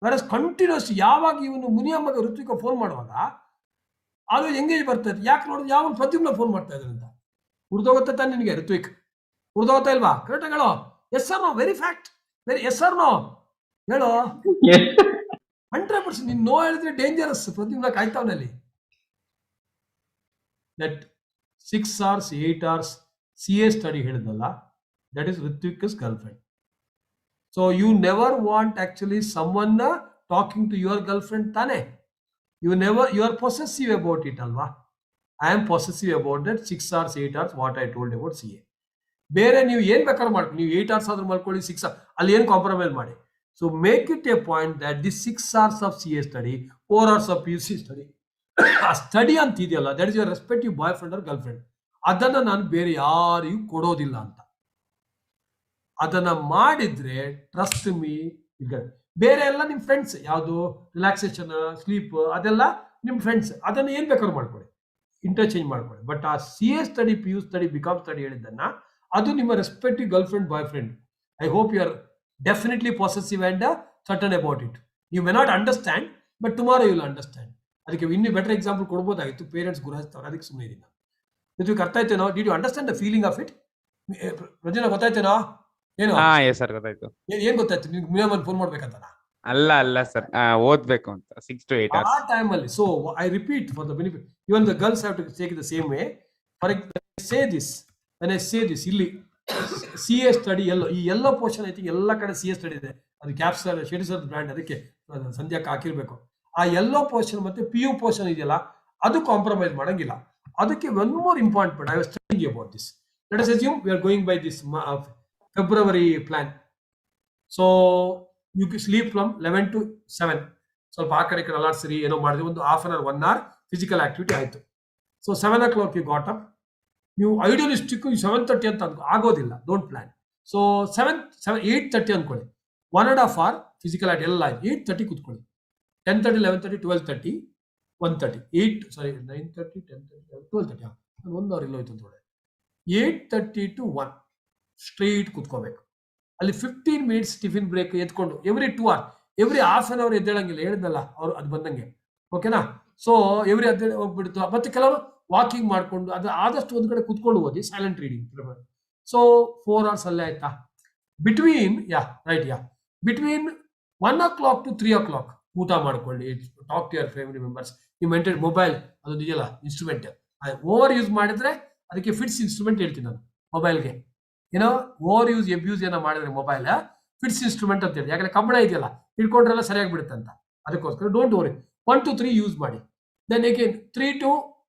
Versus continues ಯಾವಾಗ ಇವನು ಮುನಿಯಮ್ಮಗೆ ಋತ್ವಿಕ ಫೋನ್ ಮಾಡುವಾಗ ಅದು ಎಂಗೇಜ್ ಬರ್ತದೆ. ಯಾಕೆ ನೋಡಿದ್ರೆ ಯಾವ ಪ್ರದ್ಯುಮ್ನ ಫೋನ್ ಮಾಡ್ತಾ ಇದ್ದಾರೆ ಅಂತ ಉರ್ದೋಗುತ್ತೆ ತಾನೆ ನಿನಗೆ? ಋತ್ವಿಕ್ ಉರ್ದೋಗುತ್ತಾ ಇಲ್ವಾ? ಕರೆಕ್ಟಾಗಿ ಹೇಳೋ. Yes sir no, very fact, very yes sir no ಹೇಳೋ. 100% ನೀನು ನೋ ಹೇಳಿದ್ರೆ ಡೇಂಜರಸ್. ಪ್ರದ್ಯುಮ್ನ ಕಾಯ್ತಾವನಲ್ಲಿ. That 6 hours 8 hours CA study ಹೇಳಿದ್ನಲ್ಲ, that is Ritvik's girlfriend. So you never want actually someone talking to your girlfriend ತಾನೆ. You are possessive about it ಅಲ್ವಾ? I am possessive about that 6 hours 8 hours what I told about CA. ಬೇರೆ ನೀವು ಏನ್ ಬೇಕಾದ್ರೂ ಮಾಡ್ಕೊಳ್ಳಿ, ನೀವು 8 hours ಆದ್ರೂ ಮಾಡ್ಕೊಳ್ಳಿ, 6 hours, ಅಲ್ಲಿ ಏನು ಕಾಂಪ್ರಮೈಸ್ ಮಾಡಿ. So make it a point that this 6 hours of CA study, 4 hours of PUC study, ಆ ಸ್ಟಡಿ ಅಂತ ಇದೆಯಲ್ಲ, that is your respective boy friend or girl friend. ಅದನ್ನ ನಾನು ಬೇರೆ ಯಾರಿಗೂ ಕೊಡೋದಿಲ್ಲ ಅಂತ. ಅದನ್ನ ಮಾಡಿದ್ರೆ ಟ್ರಸ್ಟ್ ಮೀ, ಬೇರೆ ಎಲ್ಲ ನಿಮ್ ಫ್ರೆಂಡ್ಸ್, ಯಾವುದು ರಿಲ್ಯಾಕ್ಸೇಷನ್ ಸ್ಲೀಪ್ ಅದೆಲ್ಲ ನಿಮ್ ಫ್ರೆಂಡ್ಸ್, ಅದನ್ನ ಏನ್ ಬೇಕಾದ್ರೂ ಮಾಡ್ಕೊಳ್ಳಿ, ಇಂಟರ್ಚೇಂಜ್ ಮಾಡ್ಕೊಳ್ಳಿ. ಬಟ್ ಆ CA study, PU study, BCom study ಹೇಳಿದ್ದನ್ನ ಅದು ನಿಮ್ಮ respective girlfriend boyfriend. I hope you are definitely positive and certain about it. You may not understand, but tomorrow you will understand. ಅದಕ್ಕೆ ಇನ್ನೂ better example ಕೊಡ್ಬೋದಾಗಿತ್ತು, parents ಗುರಾಯಿಸ್ತಾರೆ, ಅದಕ್ಕೆ ಸುಮ್ಮನೆ ಇದೀನಿ. ಇದಕ್ಕೆ ಅರ್ಥ ಆಯ್ತೇನೋ? Did you understand the feeling of it? ರಜನ ಗೊತ್ತಾಯ್ತೇನೋ? ಏನು ಸರ್ ಗೊತ್ತಾಯ್ತು. ಏನ್ ಗೊತ್ತಾಯ್ತು ನಿನ್ಗೆ? ಮಿನಿಮಮ್ ಫೋನ್ ಮಾಡ್ಬೇಕಂತ ಅಲ್ಲ ಸರ್, ಓದ್ಬೇಕು ಅಂತ 6 to 8 hours ಆ ಟೈಮ್ ಅಲ್ಲಿ. So I repeat for the benefit, even the girls have to take the same way. For say this, when I say this, ಇಲ್ಲಿ ಸಿ ಎ ಸ್ಟಡಿ ಎಲ್ಲೋ, ಈ ಎಲ್ಲೋ ಪೋರ್ಷನ್ ಐ ಥಿಂಕ್ ಎಲ್ಲ ಕಡೆ C A study ಇದೆ. ಅದು ಕ್ಯಾಪ್ಸರ್ ಶೆಡಿಸರ್ brand, ಅದಕ್ಕೆ ಸಂಧ್ಯಾಕ್ಕೆ ಹಾಕಿರ್ಬೇಕು. ಆ ಎಲ್ಲೋ ಪೋರ್ಷನ್ ಮತ್ತೆ ಪಿ ಯು ಪೋರ್ಷನ್ ಇದೆಯಲ್ಲ, ಅದು ಕಾಂಪ್ರಮೈಸ್ ಮಾಡಂಗಿಲ್ಲ. ಅದಕ್ಕೆ one more important, I was studying about this. Let us assume we are going by this February plan. So you sleep from 11 to 7. ಸ್ವಲ್ಪ ಆ ಕಡೆ ಅಲಾಡ್ಸಿರಿ, ಏನೋ ಮಾಡಿದ್ವಿ, ಒಂದು half an hour 1 hour physical activity ಆಯಿತು. So 7 o'clock you got up. ನೀವು idealistic 7:30 ಅಂತ ಆಗೋದಿಲ್ಲ, ಡೋಂಟ್ ಪ್ಲಾನ್. ಸೊ 8:30 ಅನ್ಕೊಳ್ಳಿ, 1.5 hour ಫಿಸಿಕಲ್ ಆಕ್ಟಿವಿಟಿ ಎಲ್ಲ ಆಯ್ತು. 8:30 ಕೂತ್ಕೊಳ್ಳಿ, 10:30, 11:30, 12:30, 1:30, 9:30, 10:30, 12:30, 1 hour ಇಲ್ಲ ಹೋಯ್ತು ಅಂತ ನೋಡಿ. 8:30 to 1 ಸ್ಟ್ರೈಟ್ ಕೂತ್ಕೋಬೇಕು. ಅಲ್ಲಿ 15 minutes ಟಿಫಿನ್ ಬ್ರೇಕ್ ಎತ್ಕೊಂಡು every 2 hour, every half an hour ಎದ್ದೇಳಂಗಿಲ್ಲ, ಹೇಳಿದ್ನಲ್ಲ ಅವ್ರು ಅದು ಬಂದಂಗೆ, ಓಕೆನಾ? ಸೊ ಎವ್ರಿ ಅದೇ ಹೋಗ್ಬಿಡ್ತು. ಮತ್ತೆ ಕೆಲವರು ವಾಕಿಂಗ್ ಮಾಡ್ಕೊಂಡು, ಅದು ಆದಷ್ಟು ಒಂದು ಕಡೆ ಕುತ್ಕೊಂಡು ಓದಿ, ಸೈಲೆಂಟ್ ರೀಡಿಂಗ್. ಸೊ 4 hours ಅಲ್ಲೇ ಆಯ್ತಾ. Between between 1 o'clock to 3 o'clock ಊಟ ಮಾಡ್ಕೊಳ್ಳಿ, talk to your family members. ನೀವು ಮೇಂಟೈನ್ ಮೊಬೈಲ್, ಅದು ಇದೆಯಲ್ಲ ಇನ್ಸ್ಟ್ರೂಮೆಂಟ್, ಓವರ್ ಯೂಸ್ ಮಾಡಿದ್ರೆ ಅದಕ್ಕೆ ಫಿಟ್ಸ್ ಇನ್ಸ್ಟ್ರೂಮೆಂಟ್ ಹೇಳ್ತೀನಿ ನಾನು ಮೊಬೈಲ್ಗೆ. ಏನೋ ಓವರ್ ಯೂಸ್ ಎಬ್ಯೂಸ್ ಏನೋ ಮಾಡಿದ್ರೆ ಮೊಬೈಲ್ ಫಿಟ್ಸ್ ಇನ್ಸ್ಟ್ರೂಮೆಂಟ್ ಅಂತ ಹೇಳಿ, ಯಾಕಂದ್ರೆ ಕಬ್ಬಣ ಇದೆಯಲ್ಲ ಹಿಡ್ಕೊಂಡ್ರೆಲ್ಲ ಸರಿಯಾಗಿ ಬಿಡುತ್ತೆ ಅಂತ. ಅದಕ್ಕೋಸ್ಕರ ಡೋಂಟ್ ವರಿ, 1 to 3 ಯೂಸ್ ಮಾಡಿ. ದೆನ್ ಅಗೇನ್ 3 to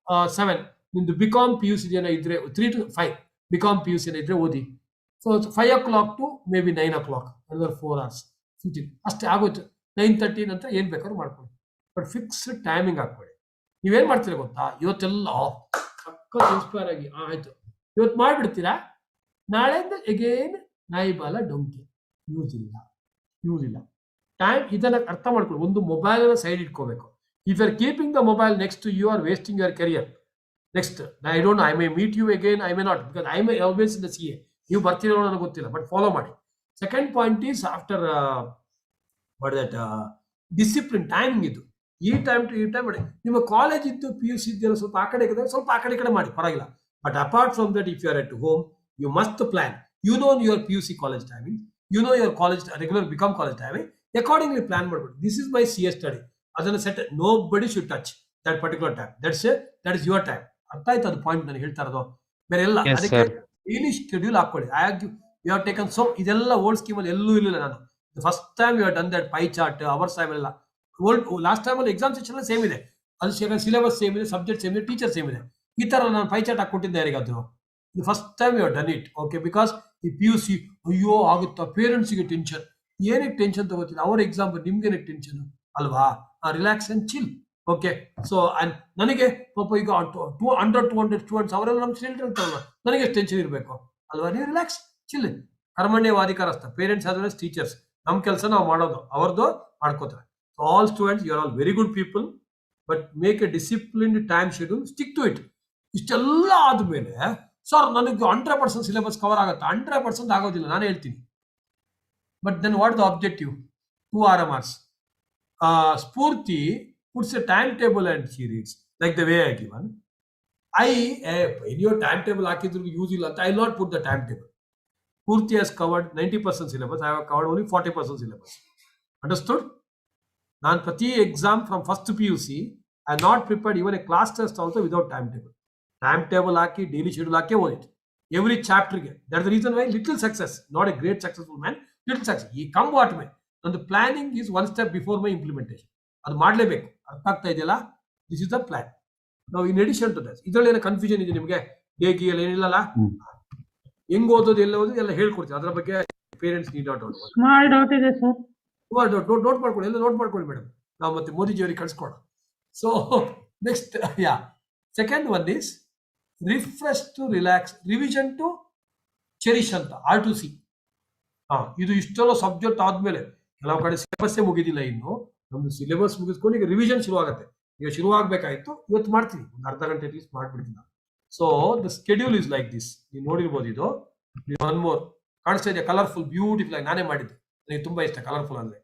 7 ನಿಮ್ದು ಬಿಕಾಮ್ ಪಿ ಯು ಸಿ ಏನೋ ಇದ್ರೆ, 3 to 5 BCom P U C ಏನೋ ಇದ್ರೆ ಓದಿ. So 5 o'clock to may be 9 o'clock, another 4 hours 15 ಅಷ್ಟೇ ಆಗೋಯ್ತು. 9:30 ನಂತರ ಏನ್ ಬೇಕಾದ್ರೂ ಮಾಡ್ಕೊಳ್ಳಿ, ಬಟ್ ಫಿಕ್ಸ್ಡ್ ಟೈಮಿಂಗ್ ಹಾಕ್ಬೇಡಿ. ನೀವೇನ್ ಮಾಡ್ತೀರಾ ಗೊತ್ತಾ, ಇವತ್ತೆಲ್ಲ ಇನ್ಸ್ಪೈರ್ ಆಗಿ ಆಯ್ತು ಇವತ್ತು ಮಾಡ್ಬಿಡ್ತೀರಾ, ನಾಳೆಯಿಂದ ಎಗೇನ್ ನಾಯಿ ಬಾಲ ಡೊಂಕಿ, ಯೂಸ್ ಇಲ್ಲ. ಟೈಮ್ ಇದನ್ನ ಅರ್ಥ ಮಾಡ್ಕೊಳ್ಳಿ. ಒಂದು ಮೊಬೈಲ್ ಸೈಡ್ ಇಟ್ಕೋಬೇಕು. If you are keeping the mobile next to you, are wasting your career. Next I don't know, I may meet you again, I may not, because I may always in the C A. ನೀವು ಬರ್ತಿರೋ ನನಗೆ ಗೊತ್ತಿಲ್ಲ, ಬಟ್ follow ಮಾಡಿ. Second point is after what that discipline, timing. ಇದು ಈ time to ಈ time ಮಾಡಿ. ನಿಮ್ಮ ಕಾಲೇಜ್ ಇದ್ದು ಪಿ ಯು ಸಿ ಇದೆಯಲ್ಲ, ಸ್ವಲ್ಪ ಆ ಕಡೆ ಸ್ವಲ್ಪ ಆ ಕಡೆ ಮಾಡಿ, ಪರವಾಗಿಲ್ಲ. But apart from that, if you are at home, you must plan. You know your PUC college timing, you know your college regular become college timing, accordingly plan ಮಾಡ್ಬೋದು. This is my CS study, ಅದನ್ನ set, nobody should touch that particular time. That is your time. ಅರ್ಥ ಆಯ್ತು ಅದು point ನಾನು ಹೇಳ್ತಾ ಇರೋದು, ಬೇರೆ ಎಲ್ಲ. ಅದಕ್ಕೆ ಡೈಲಿ ಶೆಡ್ಯೂಲ್ ಹಾಕೊಳ್ಳಿ. ಯು ಹ್ಯಾವ್ ಟೇಕನ್ ಸೊ, ಇದೆಲ್ಲ ಓಲ್ಡ್ ಸ್ಕೀಮ್ ಅಲ್ಲಿ ಎಲ್ಲೂ ಇರಲಿಲ್ಲ. ನಾನು first time you have done that pie chart, hours time ಎಲ್ಲ ಲಾಸ್ಟ್ ಟೈಮ್ ಅಲ್ಲಿ ಎಕ್ಸಾಮ್ ಸೆಕ್ಷನ್ ಸೇಮ್ ಇದೆ, ಅದು ಸಿಲೆಬಸ್ ಸೇಮ್ ಇದೆ, ಸಬ್ಜೆಕ್ಟ್ ಸೇಮ್ ಇದೆ, ಟೀಚರ್ ಸೇಮ್ ಇದೆ. ಈ ತರ ನಾನು ಪೈ ಚಾರ್ಟ್ ಹಾಕೊಟ್ಟಿದ್ದೆ ಯಾರಿಗಾದ್ರು. First time you done it, okay? Because ಈ ಪಿ ಯು ಸಿ ಅಯ್ಯೋ ಆಗುತ್ತಾ, ಪೇರೆಂಟ್ಸ್ಗೆ ಟೆನ್ಷನ್. ಏನಕ್ಕೆ ಟೆನ್ಷನ್ ತಗೋತೀನಿ, ಅವ್ರ ಎಕ್ಸಾಮ್ ನಿಮ್ಗೆ ಟೆನ್ಷನ್ ಅಲ್ವಾ? Relax and chill, okay? So ನನಗೆ ಪಾಪ ಈಗ 200 ಸ್ಟೂಡೆಂಟ್ಸ್ ಅವರೆಲ್ಲ ನಮ್ಮ ಚಿಲ್ಡ್ರನ್ ಇರ್ತಾರಲ್ಲ, ನನಗೆ ಎಷ್ಟು ಟೆನ್ಷನ್ ಇರಬೇಕು ಅಲ್ವಾ? ನೀವು ರಿಲ್ಯಾಕ್ಸ್ ಚಿಲ್. ಕರ್ಮಣ್ಯವಾಧಿಕಾರಸ್ಥ, ಪೇರೆಂಟ್ಸ್ ಆದ್ರೆ ಟೀಚರ್ಸ್, ನಮ್ಮ ಕೆಲಸ ನಾವು ಮಾಡೋದು, ಅವ್ರದ್ದು ಮಾಡ್ಕೋತಾರೆ. All students, you are all very good people, but make a disciplined time schedule, stick to it. ಇಷ್ಟೆಲ್ಲ ಆದ್ಮೇಲೆ ಸರ್ ನನಗೆ 100% ಸಿಲೆಬಸ್ ಕವರ್ ಆಗುತ್ತೆ, 100% ಆಗೋದಿಲ್ಲ, ನಾನು ಹೇಳ್ತೀನಿ. But then what the objective? 2 RMRs. Spoorthi puts a timetable and she reads like the way I given. In your timetable ಹಾಕಿದ್ರು use ಇಲ್ಲ ಅಂತ, I will not put the timetable. Purti has covered 90% syllabus, I have covered only 40% syllabus. Understood? ನಾನು ಪ್ರತಿ exam from first PUC I have not prepared even a class test also without timetable. Timetable ಹಾಕಿ daily schedule ಹಾಕಿ ಓದಿತ್ತು every ಚಾಪ್ಟರ್ಗೆ. That the reason why little success, not a great successful man, little success. ಈ come what may, ಒಂದು planning is 1 step before my implementation. ಅದು ಮಾಡಲೇಬೇಕು. ಅರ್ಥ ಆಗ್ತಾ ಇದೆಯಲ್ಲ? This is the plan. ನಾವು ಇನ್ ಎಡಿಷನ್ ಟು ದಟ್, ಇದರಲ್ಲಿ ಏನೋ ಕನ್ಫ್ಯೂಷನ್ ಇದೆ ನಿಮಗೆ, ಡೇಗಿ ಎಲ್ಲ ಏನಿಲ್ಲಲ್ಲ, ಹೆಂಗ್ ಓದೋದು ಎಲ್ಲ ಓದೋದು ಎಲ್ಲ ಹೇಳ್ಕೊಡ್ತೀವಿ. ಅದ್ರ ಬಗ್ಗೆ ಪೇರೆಂಟ್ಸ್ ನೀಡ್ ನಾಟ್ ಓದ್. ಸ್ಮಾಲ್ ಡೌಟ್ ಇದೆ ಸರ್, ನೋಟ್ ಮಾಡ್ಕೊಳ್ಳಿ, ಎಲ್ಲ ನೋಟ್ ಮಾಡ್ಕೊಳ್ಳಿ ಮೇಡಮ್, ನಾವು ಮತ್ತೆ ಮೋದಿಜಿಯವರಿಗೆ ಕಳ್ಸ್ಕೊಡ. So next, second one is refresh to relax, revision to cherish ಅಂತ, R2C. ಇದು ಇಷ್ಟೆಲ್ಲ ಸಬ್ಜೆಕ್ಟ್ ಆದ್ಮೇಲೆ ಕೆಲವು ಕಡೆ ಸಿಲೆಬಸ್ಸೇ ಮುಗಿದಿಲ್ಲ, ಇನ್ನು ನಮ್ದು ಸಿಲೆಬಸ್ ಮುಗಿಸ್ಕೊಂಡು ಈಗ ರಿವಿಷನ್ ಶುರು ಆಗುತ್ತೆ. ಈಗ ಶುರು ಆಗ್ಬೇಕಾಯ್ತು, ಇವತ್ತು ಮಾಡ್ತೀನಿ, ಒಂದು ಅರ್ಧ ಗಂಟೆ ಅಟ್ಲೀಸ್ಟ್ ಮಾಡ್ಬಿಡ್ತೀನಿ. So the schedule is like this. ನೀವು ನೋಡಿರ್ಬೋದು, ಇದು ಒನ್ ಮೋರ್ ಕಾಣಿಸ್ತಾ ಇದೆಯಾ, ಕಲರ್ಫುಲ್ ಬ್ಯೂಟಿಫುಲ್ ಆಗಿ ನಾನೇ ಮಾಡಿದ್ದು, ನನಗೆ ತುಂಬಾ ಇಷ್ಟ ಕಲರ್ಫುಲ್ ಅಂದ್ರೆ.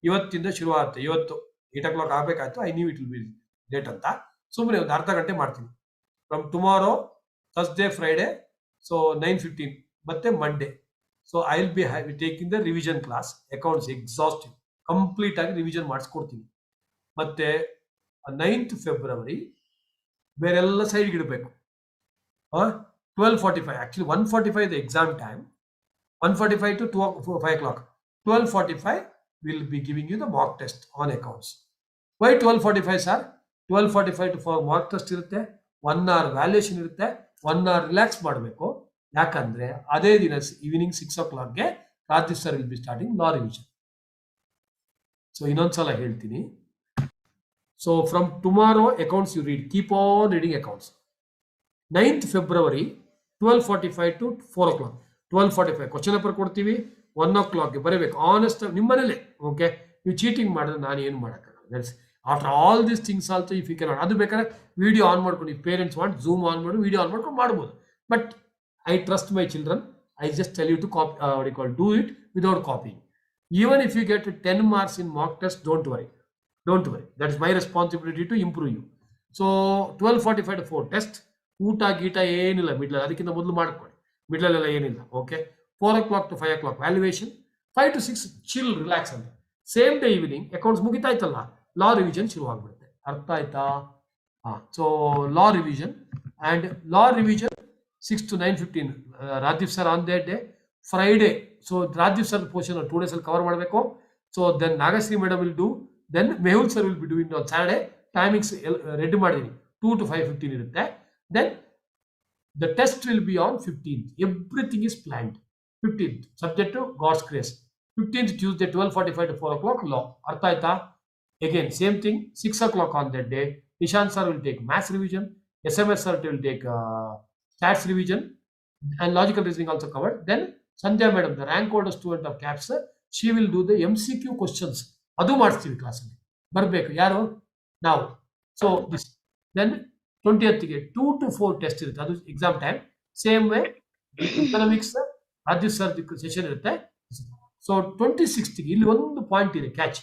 ಇವತ್ತಿಂದ ಶುರು ಆಗುತ್ತೆ, ಇವತ್ತು 8 o'clock ಆಗ್ಬೇಕಾಯ್ತು, I knew it will be late ಅಂತ ಸುಮ್ಮನೆ ಒಂದು ಅರ್ಧ ಗಂಟೆ ಮಾಡ್ತೀನಿ. From tomorrow Thursday, Friday, so 9:15, ಮತ್ತೆ Monday. So I will be taking the revision class, accounts exhaustive complete ಆಗಿ ರಿವಿಷನ್ ಮಾಡಿಸ್ಕೊಡ್ತೀನಿ. ಮತ್ತೆ 9th February ಬೇರೆಲ್ಲ ಸೈಡ್ಗೆ ಇಡಬೇಕು. 12:45. Actually, 1:45 the exam time. 1:45 to 5 o'clock. 12:45 will be giving you the mock test on accounts. Why 12:45, sir? 12:45 to for mock test ಇರುತ್ತೆ, 1 hour valuation ಇರುತ್ತೆ, 1 hour relax ಮಾಡಬೇಕು. ಯಾಕಂದ್ರೆ ಅದೇ ದಿನ ಈವ್ನಿಂಗ್ 6 o'clockಗೆ Rajiv sir will be starting law revision. So ಇನ್ನೊಂದ್ಸಲ ಹೇಳ್ತೀನಿ. So from tomorrow accounts you read, keep on reading accounts. 9th February 12:45 to 4 o'clock. 12:45 question paper ಕೊಡ್ತೀವಿ, 1 o'clockಗೆ ಬರೀಬೇಕು. ಆನೆಸ್ಟ್ ನಿಮ್ಮ ಮನೇಲೆ. ಓಕೆ, ನೀವು ಚೀಟಿಂಗ್ ಮಾಡಿದ್ರೆ ನಾನು ಏನು ಮಾಡೋಕ್ಕಾಗಲ್ಲ. That's after all these things also if you cannot, ಅದು ಬೇಕಾದ್ರೆ ವಿಡಿಯೋ ಆನ್ ಮಾಡ್ಕೊಂಡು, ಈ ಪೇರೆಂಟ್ಸ್ ವಾಂಟ್ ಝೂಮ್ ಆನ್ ಮಾಡಿ ವಿಡಿಯೋ ಆನ್ ಮಾಡ್ಕೊಂಡು ಮಾಡ್ಬೋದು. But I trust my children, I just tell you to copy, do it without copying. Even if you get 10 marks in mock test, don't worry. That is my responsibility to improve you. So 12:45 to 4 test. ಊಟ ಗೀಟ ಏನಿಲ್ಲ middle, ಅದಕ್ಕಿಂತ ಮೊದಲು ಮಾಡ್ಕೊಳ್ಳಿ. ಮಿಡ್ಲಲ್ಲೆಲ್ಲ ಏನಿಲ್ಲ. Okay, 4 o'clock to 5 o'clock valuation, 5 to 6 chill relax ಅಂತ. Same day evening accounts ಮುಗಿತಾಯ್ತಲ್ಲ, ಲಾ revision ಶುರು ಆಗ್ಬಿಡುತ್ತೆ. ಅರ್ಥ ಆಯ್ತಾ? So law revision and law revision 6 to 9:15. Rajiv sir on that day, Friday. So Rajiv sir portion on 2 days will cover ಮಾಡಬೇಕು. So then Nagasri madam will do, then Mehul sir will be doing on Saturday. Timings ready ಮಾಡಿದೀನಿ, 2 to 5:15 ಇರುತ್ತೆ. Then the test will be on 15th. Everything is planned. 15th subject to God's grace. 15th Tuesday 12:45 to 4 o'clock law. ಅರ್ಥ ಆಯ್ತಾ? Again same thing, 6 o'clock on that day Nishant sir will take maths revision, SMS sir will take stats revision and logical reasoning also covered. Then Sandhya madam, the rank holder student of CAPS, she will do the MCQ questions. ಅದು ಮಾಡಿಸ್ತೀವಿ ಕ್ಲಾಸಲ್ಲಿ, ಬರಬೇಕು ಯಾರು ನಾವು. So this then 20th 2 to 4 test ಇರುತ್ತೆ, ಅದು exam time. Same way economics Rajeev sir session ಇರುತ್ತೆ. So 26th ಇಲ್ಲಿ ಒಂದು ಪಾಯಿಂಟ್ ಇದೆ, catch.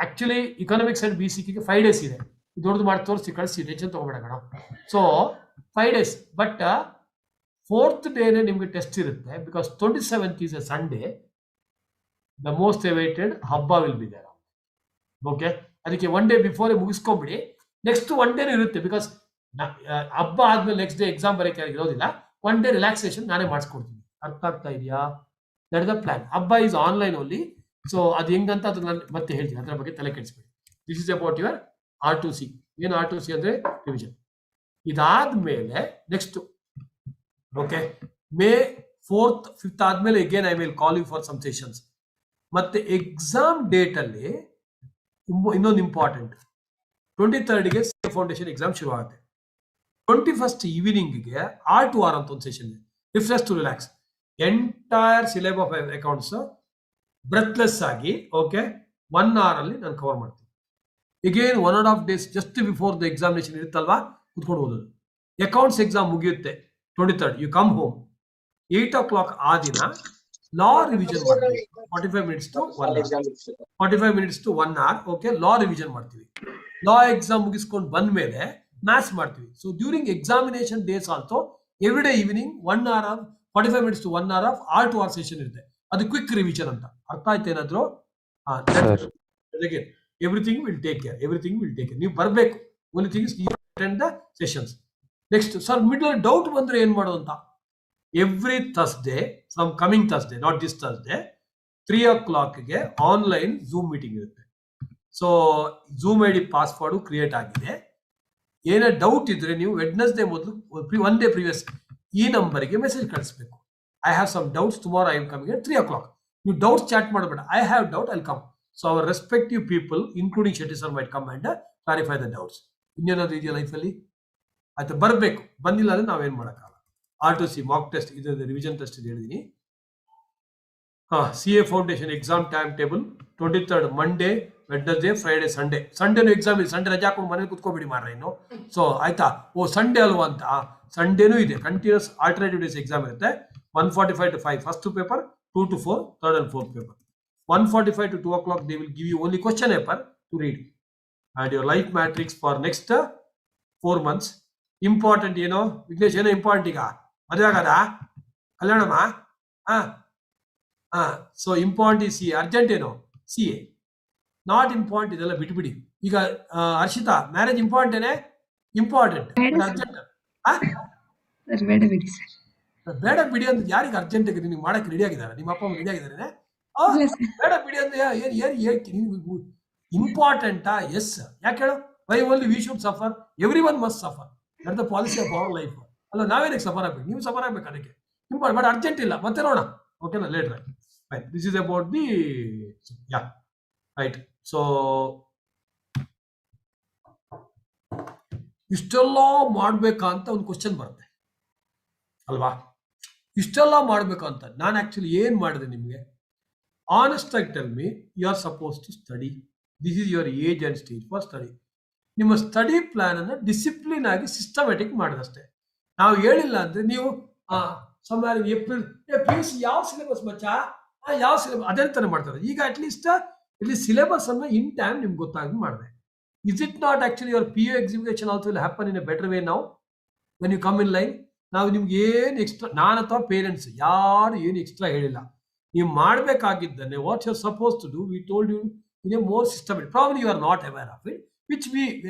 Actually economics and BCK 5 days ಇದೆ. ದೊಡ್ಡದು ಮಾಡಿ ತೋರಿಸಿ ಕಳಿಸಿ, ಟೆನ್ಷನ್ ತಗೋಬೇಡ ಕಣ. ಸೊ 5 days, ಬಟ್ 4th ಡೇನೆ ನಿಮ್ಗೆ ಟೆಸ್ಟ್ ಇರುತ್ತೆ. Because 27th is a Sunday, the most awaited ಹಬ್ಬ ವಿಲ್ ಬಿ ದೇರ್. ಓಕೆ, ಅದಕ್ಕೆ 1 day ಬಿಫೋರ್ ಮುಗಿಸ್ಕೊಂಬಿಡಿ. ನೆಕ್ಸ್ಟ್ 1 day ಇರುತ್ತೆ, ಬಿಕಾಸ್ ಹಬ್ಬ ಆದ್ಮೇಲೆ ನೆಕ್ಸ್ಟ್ ಡೇ ಎಕ್ಸಾಮ್ ಬರೋಕೆ ಇರೋದಿಲ್ಲ. 1 day ರಿಲ್ಯಾಕ್ಸೇಷನ್ ನಾನೇ ಮಾಡಿಸ್ಕೊಡ್ತೀನಿ. ಅರ್ಥ ಆಗ್ತಾ ಇದೆಯಾ? That is the plan. ಹಬ್ಬ ಈಸ್ ಆನ್ಲೈನ್ ಓನ್ಲಿ. ಸೊ ಅದು ಹೆಂಗಂತ ಅದು ನಾನು ಮತ್ತೆ ಹೇಳ್ತೀನಿ, ಅದರ ಬಗ್ಗೆ ತಲೆ ಕೆಡಿಸ್ಬೇಡಿ. This is about your R2C. ಏನು R2C ಅಂದ್ರೆ ರಿವಿಷನ್. ಇದಾದ್ಮೇಲೆ next okay, May 4th 5th ಆದ್ಮೇಲೆ again I will call you for some sessions. ಮತ್ತೆ ಎಕ್ಸಾಮ್ ಡೇಟ್ ಅಲ್ಲಿ ಇನ್ನೊಂದು ಇಂಪಾರ್ಟೆಂಟ್, 23rdಗೆ ಸೇಫ್ ಫೌಂಡೇಶನ್ ಎಕ್ಸಾಮ್ ಶುರು ಆಗುತ್ತೆ. 21st ಈವ್ನಿಂಗ್ಗೆ R2R ಅಂತ ಒಂದು ಸೆಷನ್ ಇದೆ, refresh to relax. Entire syllabus of accounts breathless ಆಗಿ ಓಕೆ 1 hour ಅಲ್ಲಿ ನಾನು ಕವರ್ ಮಾಡ್ತೀನಿ. Again 1.5 days just before the examination ಇರುತ್ತಲ್ವಾ, ಕುತ್ಕೊಂಡು ಓದೋದು. ಅಕೌಂಟ್ಸ್ ಎಕ್ಸಾಮ್ ಮುಗಿಯುತ್ತೆ 23rd, you come home. 8 o'clock ಆ ದಿನ ಲಾ ರಿವಿಷನ್ ಮಾಡ್ತೀವಿ, 45 minutes to 1 hour. 45 minutes to 1 hour okay, law revision ಮಾಡ್ತೀವಿ. ಲಾ ಎಕ್ಸಾಮ್ ಮುಗಿಸ್ಕೊಂಡು ಬಂದ್ಮೇಲೆ ಮ್ಯಾಥ್ಸ್ ಮಾಡ್ತೀವಿ. So during examination days also every day evening 1 hour of 45 minutes to 1 hour of R2R session ಇರುತ್ತೆ. ಅದು quick revision ಅಂತ. ಅರ್ಥ ಆಯ್ತು ಏನಾದ್ರು? ಎವ್ರಿಥಿಂಗ್ ವಿಲ್ ಟೇಕ್ ಕೇರ್, ನೀವು ಬರಬೇಕು. Only thing is you attend the sessions. Next sir middle doubt ಬಂದ್ರೆ ಏನ್ ಮಾಡೋದು ಅಂತ. Every Thursday from coming Thursday, not this Thursday, 3 o'clockಗೆ ಆನ್ಲೈನ್ ಝೂಮ್ ಮೀಟಿಂಗ್ ಇರುತ್ತೆ. So Zoom ID password create ಆಗಿದೆ. ಏನೇ ಡೌಟ್ ಇದ್ರೆ ನೀವು ವೆಡ್ನೆಸ್ಡೇ ಮೊದಲು 1 day ಪ್ರಿವಿಯಸ್ ಈ ನಂಬರ್ಗೆ ಮೆಸೇಜ್ ಕಳಿಸ್ಬೇಕು. I have some doubts, tomorrow I am coming at 3 o'clock. ನೀವು ಡೌಟ್ಸ್ ಚಾಟ್ ಮಾಡಬೇಡ, I have doubt, I will come. So our respective people including Shetty sir might come and clarify the doubts. ಇನ್ನೇನಾದ್ರು ಇದೆಯಾ ಲೈಫಲ್ಲಿ? ಆಯ್ತು, ಬರಬೇಕು. ಬಂದಿಲ್ಲ ಅಂದ್ರೆ ನಾವೇನು ಮಾಡೋಕ್ಕಾಗಲ್ಲ. R2C ಮಾಕ್ ಟೆಸ್ಟ್ ಇದು ರಿವಿಷನ್ ಟೆಸ್ಟ್ ಇದು ಹೇಳಿದೀನಿ. CA foundation exam time table 23rd Monday, Wednesday, Friday, Sunday. ಸಂಡೇನು ಎಕ್ಸಾಮ್ ಇದೆ, ಸಂಡೇ ರಜಾ ಹಾಕೊಂಡು ಮನೇಲಿ ಕುತ್ಕೊಬಿಡಿ ಮಾರ್ರೆ ಇನ್ನು. ಸೊ ಆಯ್ತಾ, ಓ ಸಂಡೇ ಅಲ್ವಾ ಅಂತ. ಸಂಡೇನೂ ಇದೆ, ಕಂಟಿನ್ಯೂಸ್ ಆಲ್ಟರ್ನೇಟಿವ್ ಡೇಸ್ ಎಕ್ಸಾಮ್ ಇರುತ್ತೆ. 1:45 to 5 first paper, 2 to 4 third and fourth paper. 1:45 to 2 o'clock they will give you only question paper to read and your life matrix for next 4 months. Important ಏನೋ ವಿಘ್ನೇಶ್, ಏನೋ important ಈಗ ಮದುವೆ ಆಗದ Kalyanamma. So important ಈ CA, urgent ಏನೋ CA, not important ಇದೆಲ್ಲ ಬಿಟ್ಬಿಡಿ. ಈಗ Harshita marriage important, urgent Sir, ಬೇಡ ಬಿಡಿ sir. ಬೇಡ ಬಿಡಿ ಅಂತ ಯಾರಿಗೆ ಅರ್ಜೆಂಟ್ ಆಗಿದೆ? ನೀವು ಮಾಡಕ್ಕೆ ರೆಡಿ ಆಗಿದ್ದಾರೆ? ನಿಮ್ಮ ಅಪ್ಪ ಅಮ್ಮ ರೆಡಿ ಆಗಿದ್ದಾರೆ? ಇಲ್ಲ sir. ಬೇಡ ಬಿಡಿ ಅಂದ್ರೆ ಏನು ಹೇಳ್ತೀನಿ? ಇಂಪಾರ್ಟೆಂಟಾ? ಎಸ್. ಯಾಕೆ ಹೇಳು? Why only we should suffer? Every one must suffer. That the policy of our life. ಅಲ್ಲ, ನಾವೇನಕ್ಕೆ ಸಫರ್ ಆಗ್ಬೇಕು? ನೀವು ಸಫರ್ ಆಗ್ಬೇಕು ಅದಕ್ಕೆ. ಬಟ್ ಅರ್ಜೆಂಟ್ ಇಲ್ಲ, ಮತ್ತೆ ನೋಡೋಣ. ಓಕೆನಾ? Late right. This is about the yeah right. So ಇಷ್ಟೆಲ್ಲ ಮಾಡ್ಬೇಕಾ ಅಂತ ಒಂದು ಕ್ವಶನ್ ಬರುತ್ತೆ ಅಲ್ವಾ? ಇಷ್ಟೆಲ್ಲ ಮಾಡ್ಬೇಕಂತ ನಾನು ಆಕ್ಚುಲಿ ಏನ್ ಮಾಡಿದೆ ನಿಮಗೆ? ಆನೆಸ್ಟ್ ಆಗಿ tell me, you are suppose to study. This is your age and stage for study. ನಿಮ್ಮ ಸ್ಟಡಿ ಪ್ಲಾನ್ ಅನ್ನು ಡಿಸಿಪ್ಲಿನ್ ಆಗಿ ಸಿಸ್ಟಮ್ಯಾಟಿಕ್ ಮಾಡಿದಷ್ಟೇ. ನಾವು ಹೇಳಿಲ್ಲ ಅಂದ್ರೆ ನೀವು ಸುಮಾರು ಏಪ್ರಿಲ್ PUC ಯಾವ ಸಿಲೆಬಸ್ ಮಚ್ಚಾ, ಯಾವ ಸಿಲೆಬಸ್ ಅದೇ ತಾನೇ ಮಾಡ್ತಾರೆ ಈಗ. ಅಟ್ಲೀಸ್ಟ್ ಇಲ್ಲಿ ಸಿಲೆಬಸ್ ಅನ್ನ ಇನ್ ಟೈಮ್ ನಿಮ್ಗೆ ಗೊತ್ತಾಗಿ ಮಾಡಿದೆ. Is it not actually your PU examination also will happen in a better way now when you come in line? ನಾವು ನಿಮ್ಗೆ ಏನು ಎಕ್ಸ್ಟ್ರಾ, ನಾನು ಅಥವಾ ಪೇರೆಂಟ್ಸ್ ಯಾರು ಏನು ಎಕ್ಸ್ಟ್ರಾ ಹೇಳಿಲ್ಲ. ನೀವು ಮಾಡಬೇಕಾಗಿದ್ದನ್ನೇ what you are suppose to do, we told you in a more systematic. Probably you are not aware of it, which we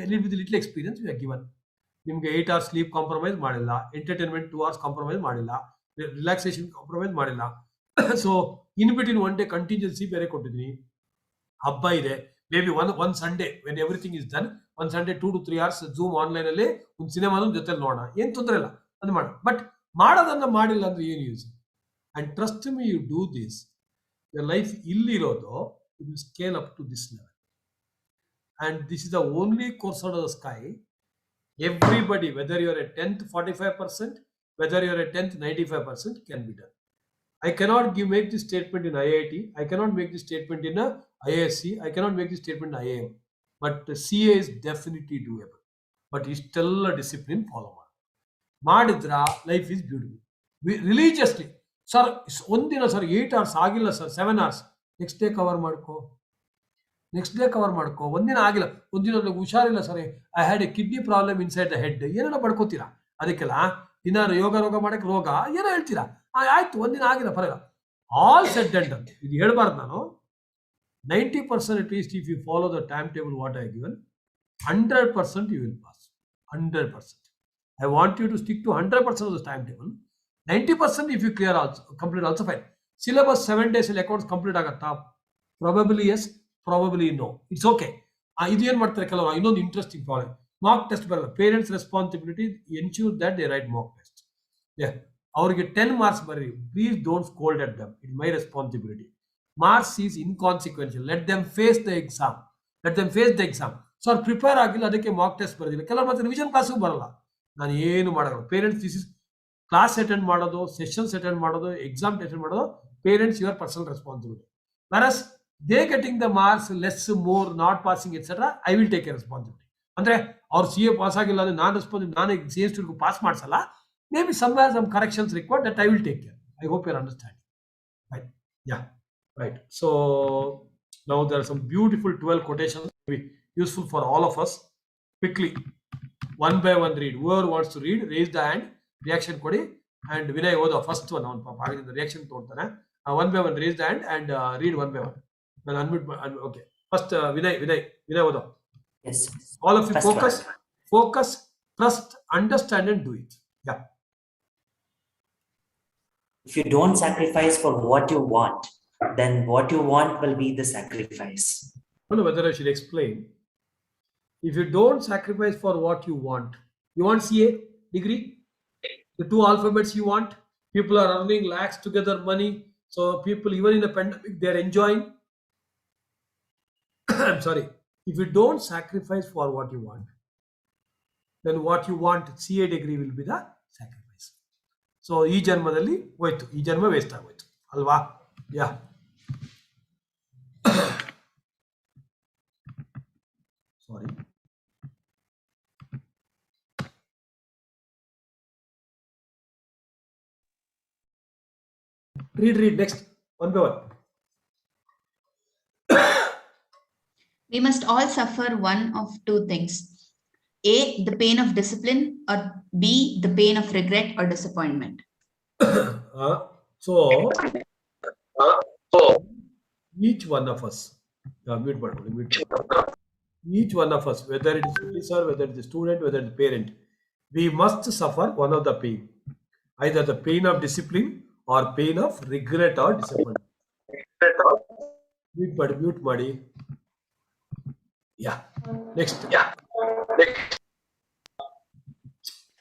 with little experience we are given. ನಿಮಗೆ 8 hours ಸ್ಲೀಪ್ compromise ಮಾಡಿಲ್ಲ, entertainment 2 hours compromise ಮಾಡಿಲ್ಲ, relaxation compromise ಮಾಡಿಲ್ಲ. So in between one day contingency ಬೇರೆ ಕೊಟ್ಟಿದ್ದೀನಿ. ಹಬ್ಬ ಇದೆ, maybe one Sunday when everything is done, one Sunday 2 to 3 hours zoom online ಅಲ್ಲಿ ಒಂದು ಸಿನಿಮಾನ ಜೊತೆ ನೋಡೋಣ, ಏನ್ ತೊಂದರೆ ಇಲ್ಲ, ಅದು ಮಾಡ. ಬಟ್ ಮಾಡೋದನ್ನ ಮಾಡಿಲ್ಲ ಅಂದ್ರೆ ಏನು use? And trust me, you do this, your life ಇಲ್ಲಿರೋದು it will scale up to this level. And this is the only course out of the sky. Everybody, whether you are a 10th 45%, whether you are a 10th 95%, can be done. I cannot make this statement in IIT. I cannot make this statement in a ISC. I cannot make this statement in IIM. But CA is definitely doable. But ಇಷ್ಟೆಲ್ಲ discipline follow ಮಾಡಿದ್ರ life is beautiful. ರಿಲೀಜಿಯಸ್ಲಿ sir ಒಂದಿನ sir 8 hours ಆಗಿಲ್ಲ sir, 7 hours, next day cover ಮಾಡ್ಕೋ. ಒಂದಿನ ಆಗಿಲ್ಲ, ಒಂದಿನ ಹುಷಾರಿಲ್ಲ sir, I had A kidney problem inside the head, ಏನೆಲ್ಲ ಪಡ್ಕೋತೀರಾ? ಅದಕ್ಕೆಲ್ಲ ದಿನ ರೋಗ ಮಾಡಕ್ಕೆ ರೋಗ ಏನೋ ಹೇಳ್ತೀರಾ? ಆಯ್ತು, ಒಂದಿನ ಆಗಿಲ್ಲ, ಪರವಾಗಿಲ್ಲ. All set and done. ಇದು ಹೇಳ್ಬಾರ್ದು ನಾನು. 90% at least, if you follow the timetable what I have given, 100% you will pass. 100%. I want you to stick to 100% of the timetable. 90% if you clear also, complete also fine. Syllabus 7 days accounts complete agata? Probably yes, probably no. It's okay. Idu ಏನು ಮಾಡ್ತಾರೆ ಕೆಲವರು, ಇನ್ನೊಂದು interesting problem, mark test ಬರಲ್ಲ. Parents responsibility, ensure that they right mark test. ಅವ್ರಿಗೆ 10 marks ಬರ್ರಿ, please don't scold at dum, it my responsibility. Marks is inconsequential. Let them face the exam. So ಅವ್ರು prepare ಆಗಿಲ್ಲ, ಅದಕ್ಕೆ mark test ಬರೋದಿಲ್ಲ. ಕೆಲವರು ಮತ್ತೆ revision ಕ್ಲಾಸಿಗೆ ಬರಲ್ಲ. ನಾನು ಏನು ಮಾಡೋಲ್ಲ. Parents, this is class attend ಮಾಡೋದು, ಸೆಷನ್ಸ್ ಅಟೆಂಡ್ ಮಾಡೋದು, ಎಕ್ಸಾಮ್ ಅಟೆಂಡ್ ಮಾಡೋದು, parents your personal responsibility. whereas they getting the marks less, more, not passing, etc., I will take a responsibility. ಅಂದ್ರೆ ಅವ್ರು CA ಪಾಸ್ ಆಗಿಲ್ಲ ಅಂದ್ರೆ ನಾನು ರೆಸ್ಪಾನ್ಸಿಬಲ್, ನಾನು CA student pass ಮಾಡಿಸಲ್ಲ. Maybe somewhere some corrections required, that I will take care. I hope you're understanding. Right? Yeah. Right. So now there are some beautiful 12 quotations, be useful for all of us. Quickly, one by one read. Whoever wants to read, raise the hand, reaction kodi. And Vinay oda first one, the reaction todtane. One by one raise the hand and read one by one. I'll unmute. Okay. First, Vinay oda. Yes. All of you First focus, trust, understand and do it. Yeah. If you don't sacrifice for what you want, then what you want will be the sacrifice. I don't know whether I should explain. If you don't sacrifice for what you want CA degree, the 2 alphabets you want, people are earning lakhs together money. So people, even in the pandemic, they are enjoying. I'm sorry. If you don't sacrifice for what you want, then what you want CA degree will be the sacrifice. So ಈ ಜನ್ಮದಲ್ಲಿ ಹೋಯ್ತು, ಈ ಜನ್ಮ waste ಆಗೋಯ್ತು ಅಲ್ವಾ? ಯಾ. Sorry. Read next, one by one. We must all suffer one of two things: A, the pain of discipline, or B, the pain of regret or disappointment. So each one of us, each one of us, whether it is officer, whether it is student, whether it is parent, we must suffer one of the pain. either the pain of discipline or pain of regret or disappointment. Mute ಮಾಡಿ. Yeah. Next.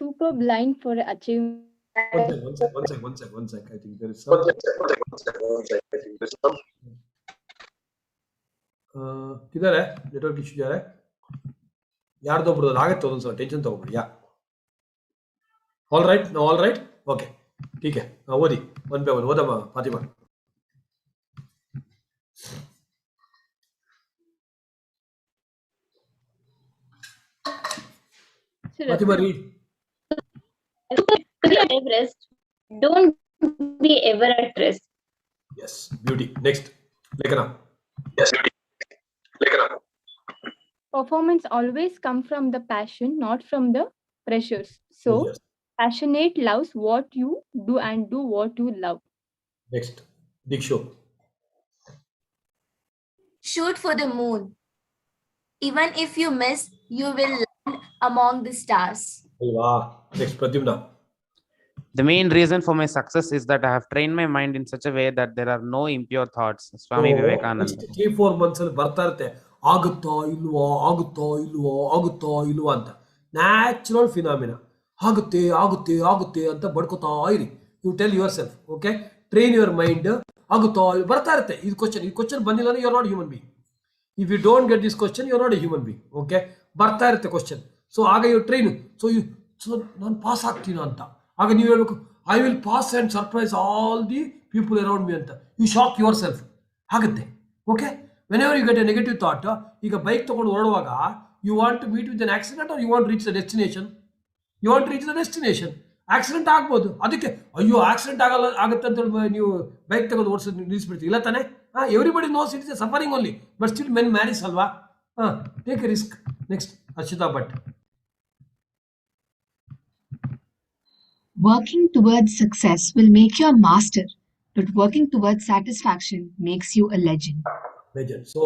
Super blind for achievement. One sec. I think there is some. किधर है network issue जा रहा है ಯಾರ್ದೋ ಒಬ್ರದ್ದು ಆಗುತ್ತೆ ಒಂದೊಂದ್ಸಲ ಟೆನ್ಷನ್ ತಗೋಬೇಡಿ ಯಾ ಆಲ್ ರೈಟ್ ಓಕೆ ಟೀಕೆ ಓದಿ ಒನ್ ಬೈ ಒನ್ ಓದಮ್ಮ Fatima Fatima read rest. Don't be ever at rest. Yes, beauty. Next, Lekana. Performance always come from the passion, not from the pressures. So, Yes. passionate loves what you do and do what you love. Next, Dikshu. Shoot for the moon. Even if you miss, you will land among the stars. Wow. Next, Pradyumna. The main reason for my success is that I have trained my mind in such a way that there are no impure thoughts. Swami Vivekananda. 3-4 months ಅಲ್ಲಿ ಬರ್ತಾ ಇರುತ್ತೆ ಆಗುತ್ತೋ ಇಲ್ವೋ ಅಂತ natural phenomena ಆಗುತ್ತೆ ಅಂತ ಬಡ್ಕೋತಾ ಇರಿ you tell yourself okay train your mind ಆಗುತ್ತೋ ಬರ್ತಾ ಇರುತ್ತೆ ಈ ಕ್ವಶನ್ ಬಂದಿಲ್ಲ ಅಂದ್ರೆ you are not human being if you don't get this question you are not a human being okay ಬರ್ತಾ ಇರುತ್ತೆ ಕ್ವಶನ್ ಸೊ ಆಗ ಯು ಟ್ರೈನ್ ಸೊ ನಾನು ಪಾಸ್ ಆಗ್ತೀನ ಅಂತ ಆಗ ನೀವು ಹೇಳ್ಬೇಕು I will pass and surprise all the people around me ಅಂತ ಯು ಶಾಕ್ ಯುವರ್ ಸೆಲ್ಫ್ ಆಗುತ್ತೆ okay when ever you get a negative thought ಈಗ ಬೈಕ್ ತೊಗೊಂಡು ಹೊರಡುವಾಗ you want to meet with an accident or you want reach the destination you want reach the destination accident ಆಗ್ಬೋದು ಅದಕ್ಕೆ ಅಯ್ಯೋ accident ಆಗುತ್ತೆ ಅಂತೇಳಿ ನೀವು ಬೈಕ್ ತಗೊಂಡು ಓಡಿಸೋದು ನಿಲ್ಲಿಸ್ಬಿಡ್ತೀವಿ ಇಲ್ಲ ತಾನೆ everybody knows it is suffering only but still men marries ಅಲ್ವಾ take a risk next Arshita Bhat Working towards success will make you a master, but working towards satisfaction makes you a legend. So,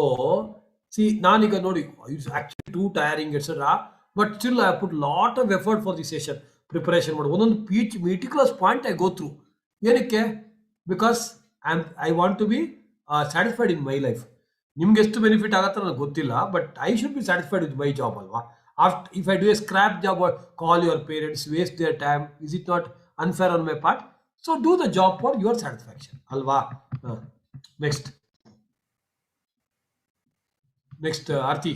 see, ನಾನೀಗ ನೋಡಿ it's actually too tiring etcetera but still I put lot of effort for the session preparation ಮಾಡಿ ಒಂದೊಂದು meticulous point I go through ಏನಕ್ಕೆ because I want to be satisfied in my life ನಿಮ್ಗೆ ಎಷ್ಟು benefit ಆಗುತ್ತೆ ನನಗೆ ಗೊತ್ತಿಲ್ಲ but I should be satisfied with my job ಅಲ್ವಾ after if I do a scrap job or call your parents, waste their time, is it not unfair on my part? So do the job for your satisfaction alva. Next Arti.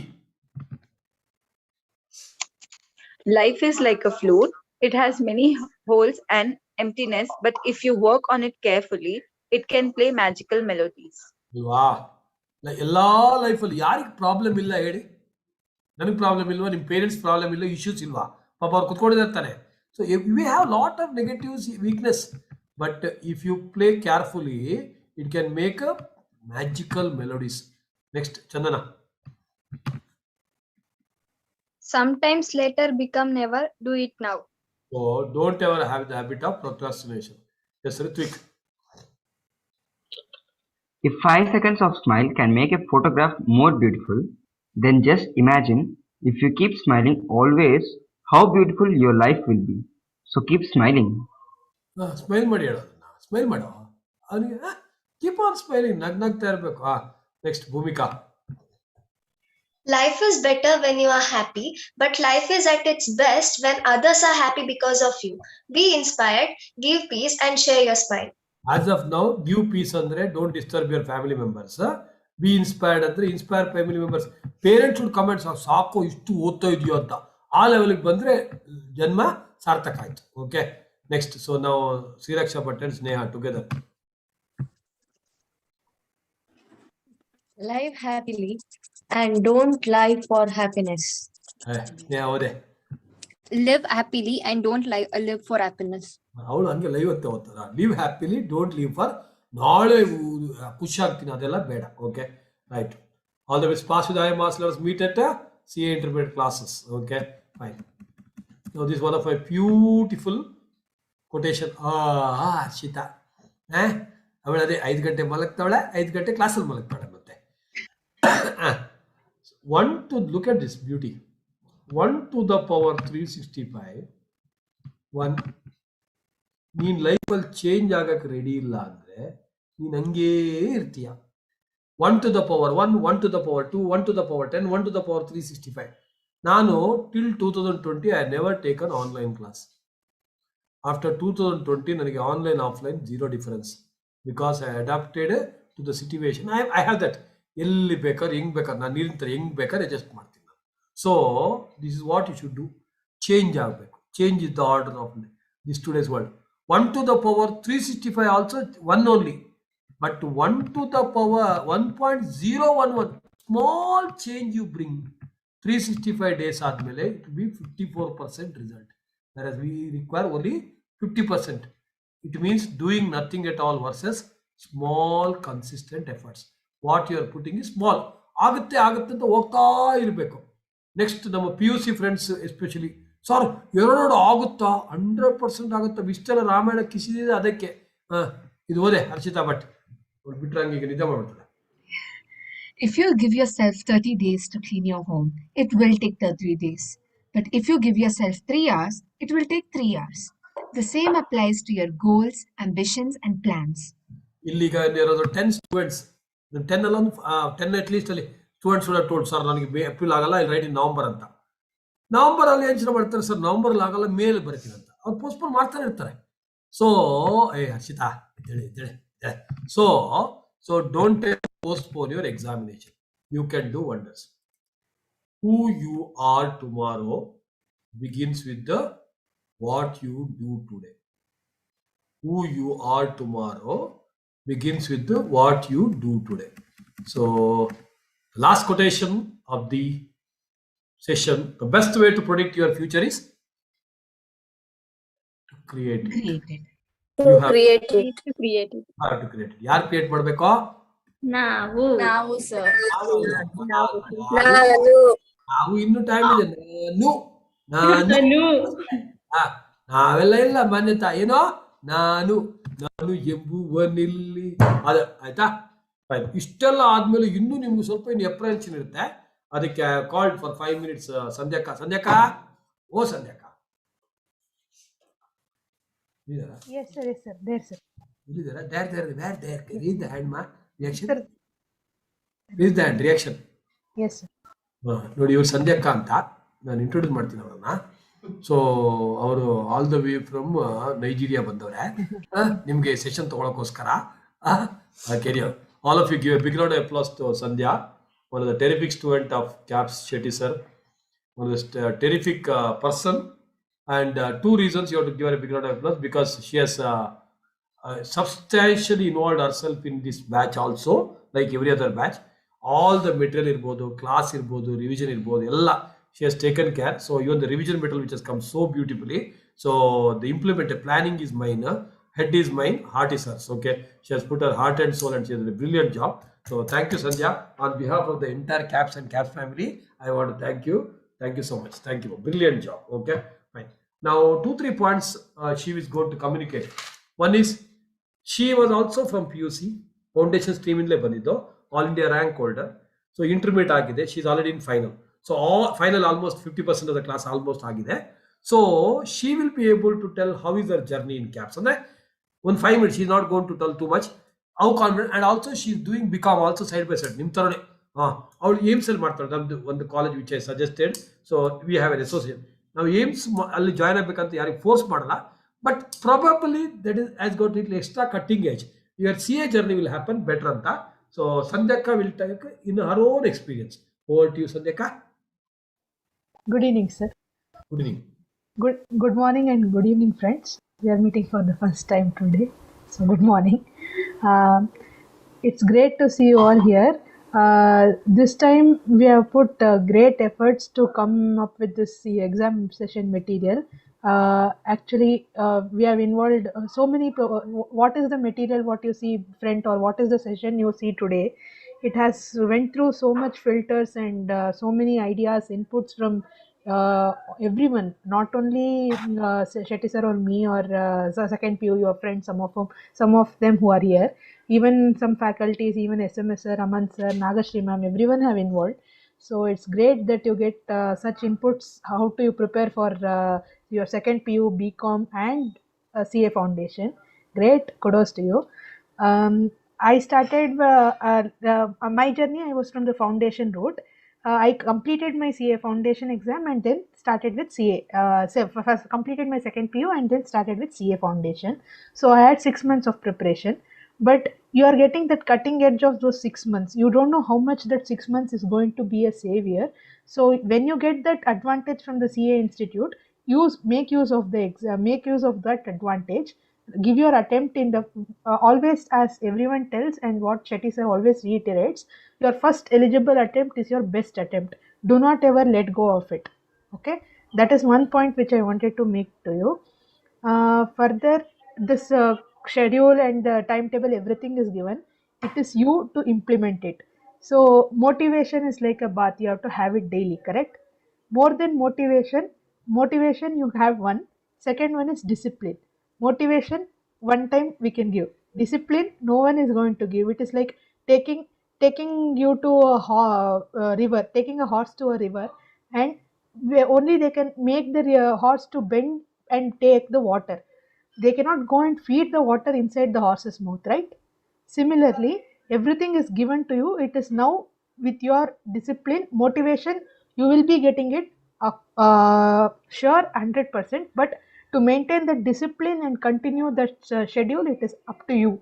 Life is like a flute. It has many holes and emptiness, but if you work on it carefully, it can play magical melodies. Wow. Like ಎಲ್ಲ ಲೈಫಲ್ಲಿ ಯಾರಿಗೆ problem ಇಲ್ಲ ಹೇಳಿ ನನಗೆ problem ಇಲ್ವಾ ನಿಮ್ಮ parents problem ಇಲ್ಲ issues ಇಲ್ವಾ ಪಾಪ ಅವ್ರು ಕುತ್ಕೊಂಡಿರ್ತಾನೆ so we have lot of negatives weakness but if you play carefully it can make a magical melodies next Chandana Sometimes later become never, do it now. So don't ever have the habit of procrastination. Yes, Ritvik. If 5 seconds of smile can make a photograph more beautiful, then just imagine if you keep smiling always, how beautiful your life will be. So keep smiling. Smile ಮಾಡಿ ಹೇಳೋದನ್ನ smile ಮಾಡೋ ಅವನಿಗೆ keep on smiling ನಗ್ನಗ್ತಾ ಇರಬೇಕು next Bhumika Life is better when you are happy, but life is at its best when others are happy because of you. Be inspired, give peace, and share your smile. As of now, give peace andre don't disturb your family members. Be inspired andre inspire family members. Parents should comment ಸಾಕು ಇಷ್ಟು ಓದ್ತಾ ಇದೆಯೋ ಅಂತ ಆ ಲೆವೆಲ್ಗೆ ಬಂದ್ರೆ ಜನ್ಮ ಸಾರ್ಥಕ ಆಯ್ತು ಓಕೆ ನೆಕ್ಸ್ಟ್ ಸೊ ನಾವು Shriraksha Bhat and Sneha together Live happily and don't lie for happiness. Sneha ಓದೆ Live happily and don't live for happiness. ಅವಳು ಹಂಗೆ ಲೈವ್ ಅಂತ ಓದ್ತಾರ live happily don't live for ನಾಳೆ ಖುಷಿ ಆಗ್ತೀನಿ ಅದೆಲ್ಲ ಬೇಡ okay right all the best pass with high marks let's meet at CA intermediate classes okay fine now this is one of my beautiful quotation Arshita ಅವಳು ಅದೇ 5 ಗಂಟೆ ಮಲಗ್ತಾವಳೆ 5 ಗಂಟೆ ಕ್ಲಾಸಲ್ಲಿ ಮಲಗ್ತಾಳೆ ಮತ್ತೆ one to look at this beauty 1 to the power 365 1 ನೀನು ಲೈಫಲ್ಲಿ change ಆಗಕ್ಕೆ ready ಇಲ್ಲ ಅಂದರೆ ನೀನು ಹಂಗೇ ಇರ್ತೀಯ. 1 to the power 1, 1 to the power 2, 1 to the power 10, 1 to the power 365. ನಾನು till 2020 I never taken online class. After 2020 ನನಗೆ online offline zero difference, because I adapted to the situation. I have that. ಎಲ್ಲಿ ಬೇಕಾದ್ರೆ ಹೆಂಗೆ ಬೇಕಾದ್ರೆ ನಾನು ನಿರಂತರ ಹೆಂಗೆ ಬೇಕಾದ್ರೆ ಅಡ್ಜಸ್ಟ್ ಮಾಡ್ತೀನಿ ನಾನು. So this is what you should do. Change ಆಗಬೇಕು. Change is the order of this today's world. 1 to the power 365 also 1 only, but 1 to the power 1.011 small change you bring 365 days ಆದಮೇಲೆ it will be 54% result, whereas we require only 50%. It means doing nothing at all versus small consistent efforts. What you are putting is small. ಆಗುತ್ತೆ ಆಗುತ್ತೆ ಅಂತ ಹೋಗ್ತಾ ಇರಬೇಕು. Next ನಮ್ಮ PUC friends especially, sir ಎರಡು ಆಗುತ್ತಾ? 100% ಆಗುತ್ತಾ? ಇಷ್ಟೆಲ್ಲ ರಾಮಾಯಣ ಕಿಸಿದಿದೆ ಅದಕ್ಕೆ. ಇದು ಓದೆ ಹರ್ಷಿತಾ ಭಟ್ ಬಿಟ್ರೆ ಹಂಗೆ ಈಗ ನಿದ್ದೆ ಮಾಡ್ಬಿಡ್ತಾರೆ. If you give yourself 30 days to clean your home, it will take 30 days. But if you give yourself 3 hours, it will take 3 hours. The same applies to your goals, ambitions, and plans. ಇಲ್ಲಿಗ ಇರೋದು 10 students, 10 ಅಲ್ಲ 10 at least ಅಲ್ಲಿ students told, sir ನನಗೆ April ಆಗಲ್ಲ, ಇಲ್ಲಿ right ಇನ್ November ಅಂತ. November ಅಲ್ಲಿ ಯೋಚನೆ ಮಾಡ್ತಾರೆ, ಸರ್ ನವಂಬರ್ ಆಗಲ್ಲ, ಮೇಲ್ ಬರ್ತೀನಿ ಅಂತ. ಅವ್ರು ಪೋಸ್ಟ್ಪೋನ್ ಮಾಡ್ತಾನೆ ಇರ್ತಾರೆ. ಸೊ ಹರ್ಷಿತಾ ಇದ್ದೇಳೆ. So don't postpone your examination. You can do wonders. Who you are tomorrow begins with the what you do today. Who you are tomorrow begins with the what you do today. So the last quotation of the session: the best way to predict your future is to create it. You have create it. to create it. ಯಾರು create ಮಾಡಬೇಕು? ನಾವು sir. ನಾವು ಇನ್ನೂ time ಇದೆ. ನಾವೆಲ್ಲ ಇಲ್ಲ ಮಾನ್ಯತಾ ಏನೋ ನಾನು ಎಂಬುವನಿಲ್ಲಿ ಅದ ಆಯ್ತಾ. ಇಷ್ಟೆಲ್ಲ ಆದ್ಮೇಲೆ ಇನ್ನೂ ನಿಮ್ಗೆ ಸ್ವಲ್ಪ ಇನ್ನು ಎಪ್ರಿಲ್ಸಿನ ಇರುತ್ತೆ. ಅದಕ್ಕೆ ಕಾಲ್ಡ್ ಫಾರ್ 5 minutes ಸಂಧ್ಯಾಕ. ಓ ಸಂಧ್ಯಾಕ ರಿಯಾಕ್ಷನ್. ನೋಡಿ, ಇವ್ರು ಸಂಧ್ಯಾಕ ಅಂತ ನಾನು ಇಂಟ್ರೊಡ್ಯೂಸ್ ಮಾಡ್ತೀನಿ ಅವ್ರನ್ನ. ಸೊ ಅವರು all the way from Nigeria ಬಂದವ್ರೆ. ನಿಮ್ಗೆ ಸೆಷನ್ ತಗೊಳಕೋಸ್ಕರ career. All of you give a big round of applause to Sandhya, one of the terrific student of CAPS Shetty sir, one of the terrific person. And 2 reasons you have to give her a big round of applause: because she has substantially involved herself in this batch also, like every other batch. All the material irbodu, class irbodu, revision irbodu, ella she has taken care. So even the revision material which has come so beautifully. So the implemented planning is mine, head is mine, heart is hers. Okay, she has put her heart and soul and she has done a brilliant job. So thank you Sandhya, on behalf of the entire CAPS and CAPS family. I want to thank you so much. Thank you, brilliant job. Okay, fine. Now 2-3 points she is going to communicate. One is, she was also from PUC foundation stream inle bandiddo, all India rank holder. So intermediate agide, she is already in final. So all final almost 50% of the class almost agide. So she will be able to tell how is her journey in CAPS. And one 5 minutes, she is not going to tell too much. How confident, and also she is doing BCom also side by side. Nimtarone ಅವಳು AIMS ಅಲ್ಲಿ ಮಾಡ್ತಾಳೆ, ನಮ್ದು ಒಂದು college which I suggested. So we have an associate. ನಾವು AIMS ಅಲ್ಲಿ join ಆಗಬೇಕಂತ ಯಾರಿಗೆ force ಮಾಡಲ್ಲ, but probably that is as got it extra cutting age. Your CA journey will happen better ಅಂತ. ಸೊ ಸಂಧ್ಯಕ್ಕ will take in her own experience. Over to you ಸಂಧ್ಯಕ್ಕ. Good evening, sir. Good evening. Good morning and good evening, friends. We are meeting for the first time today, so good morning. It's great to see you all here. This time we have put great efforts to come up with this exam session material. Actually, we have involved so many. What is the material? What you see front, or what is the session you see today? It has went through so much filters and so many ideas, inputs from everyone, not only Shetty sir or me or second PU, your friends, some of them who are here, even some faculties, even SMS sir, Aman sir, Nagashri ma'am, everyone have involved. So it's great that you get such inputs. How do you prepare for your second PU, BCom and CA Foundation. Great, kudos to you. I started my journey. I was from the foundation route. I completed my CA foundation exam and then started with CA. So first completed my second PU and then started with CA foundation. So I had 6 months of preparation, but you are getting that cutting edge of those 6 months. You don't know how much that 6 months is going to be a savior. So when you get that advantage from the CA institute, make use of the exam, make use of that advantage. Give your attempt in the always, as everyone tells and what Chetty sir always reiterates, your first eligible attempt is your best attempt. Do not ever let go of it. Okay, that is one point which I wanted to make to you. Further, this schedule and the timetable, everything is given. It is you to implement it. So motivation is like a bath. You have to have it daily, correct? More than motivation you have one. Second one is discipline. Motivation, one time we can give. Discipline, no one is going to give. It is like taking you to a river, taking a horse to a river, and where only they can make the horse to bend and take the water. They cannot go and feed the water inside the horse's mouth, right? Similarly, everything is given to you. It is now with your discipline, motivation, you will be getting it sure 100%. But to maintain the discipline and continue that schedule, it is up to you.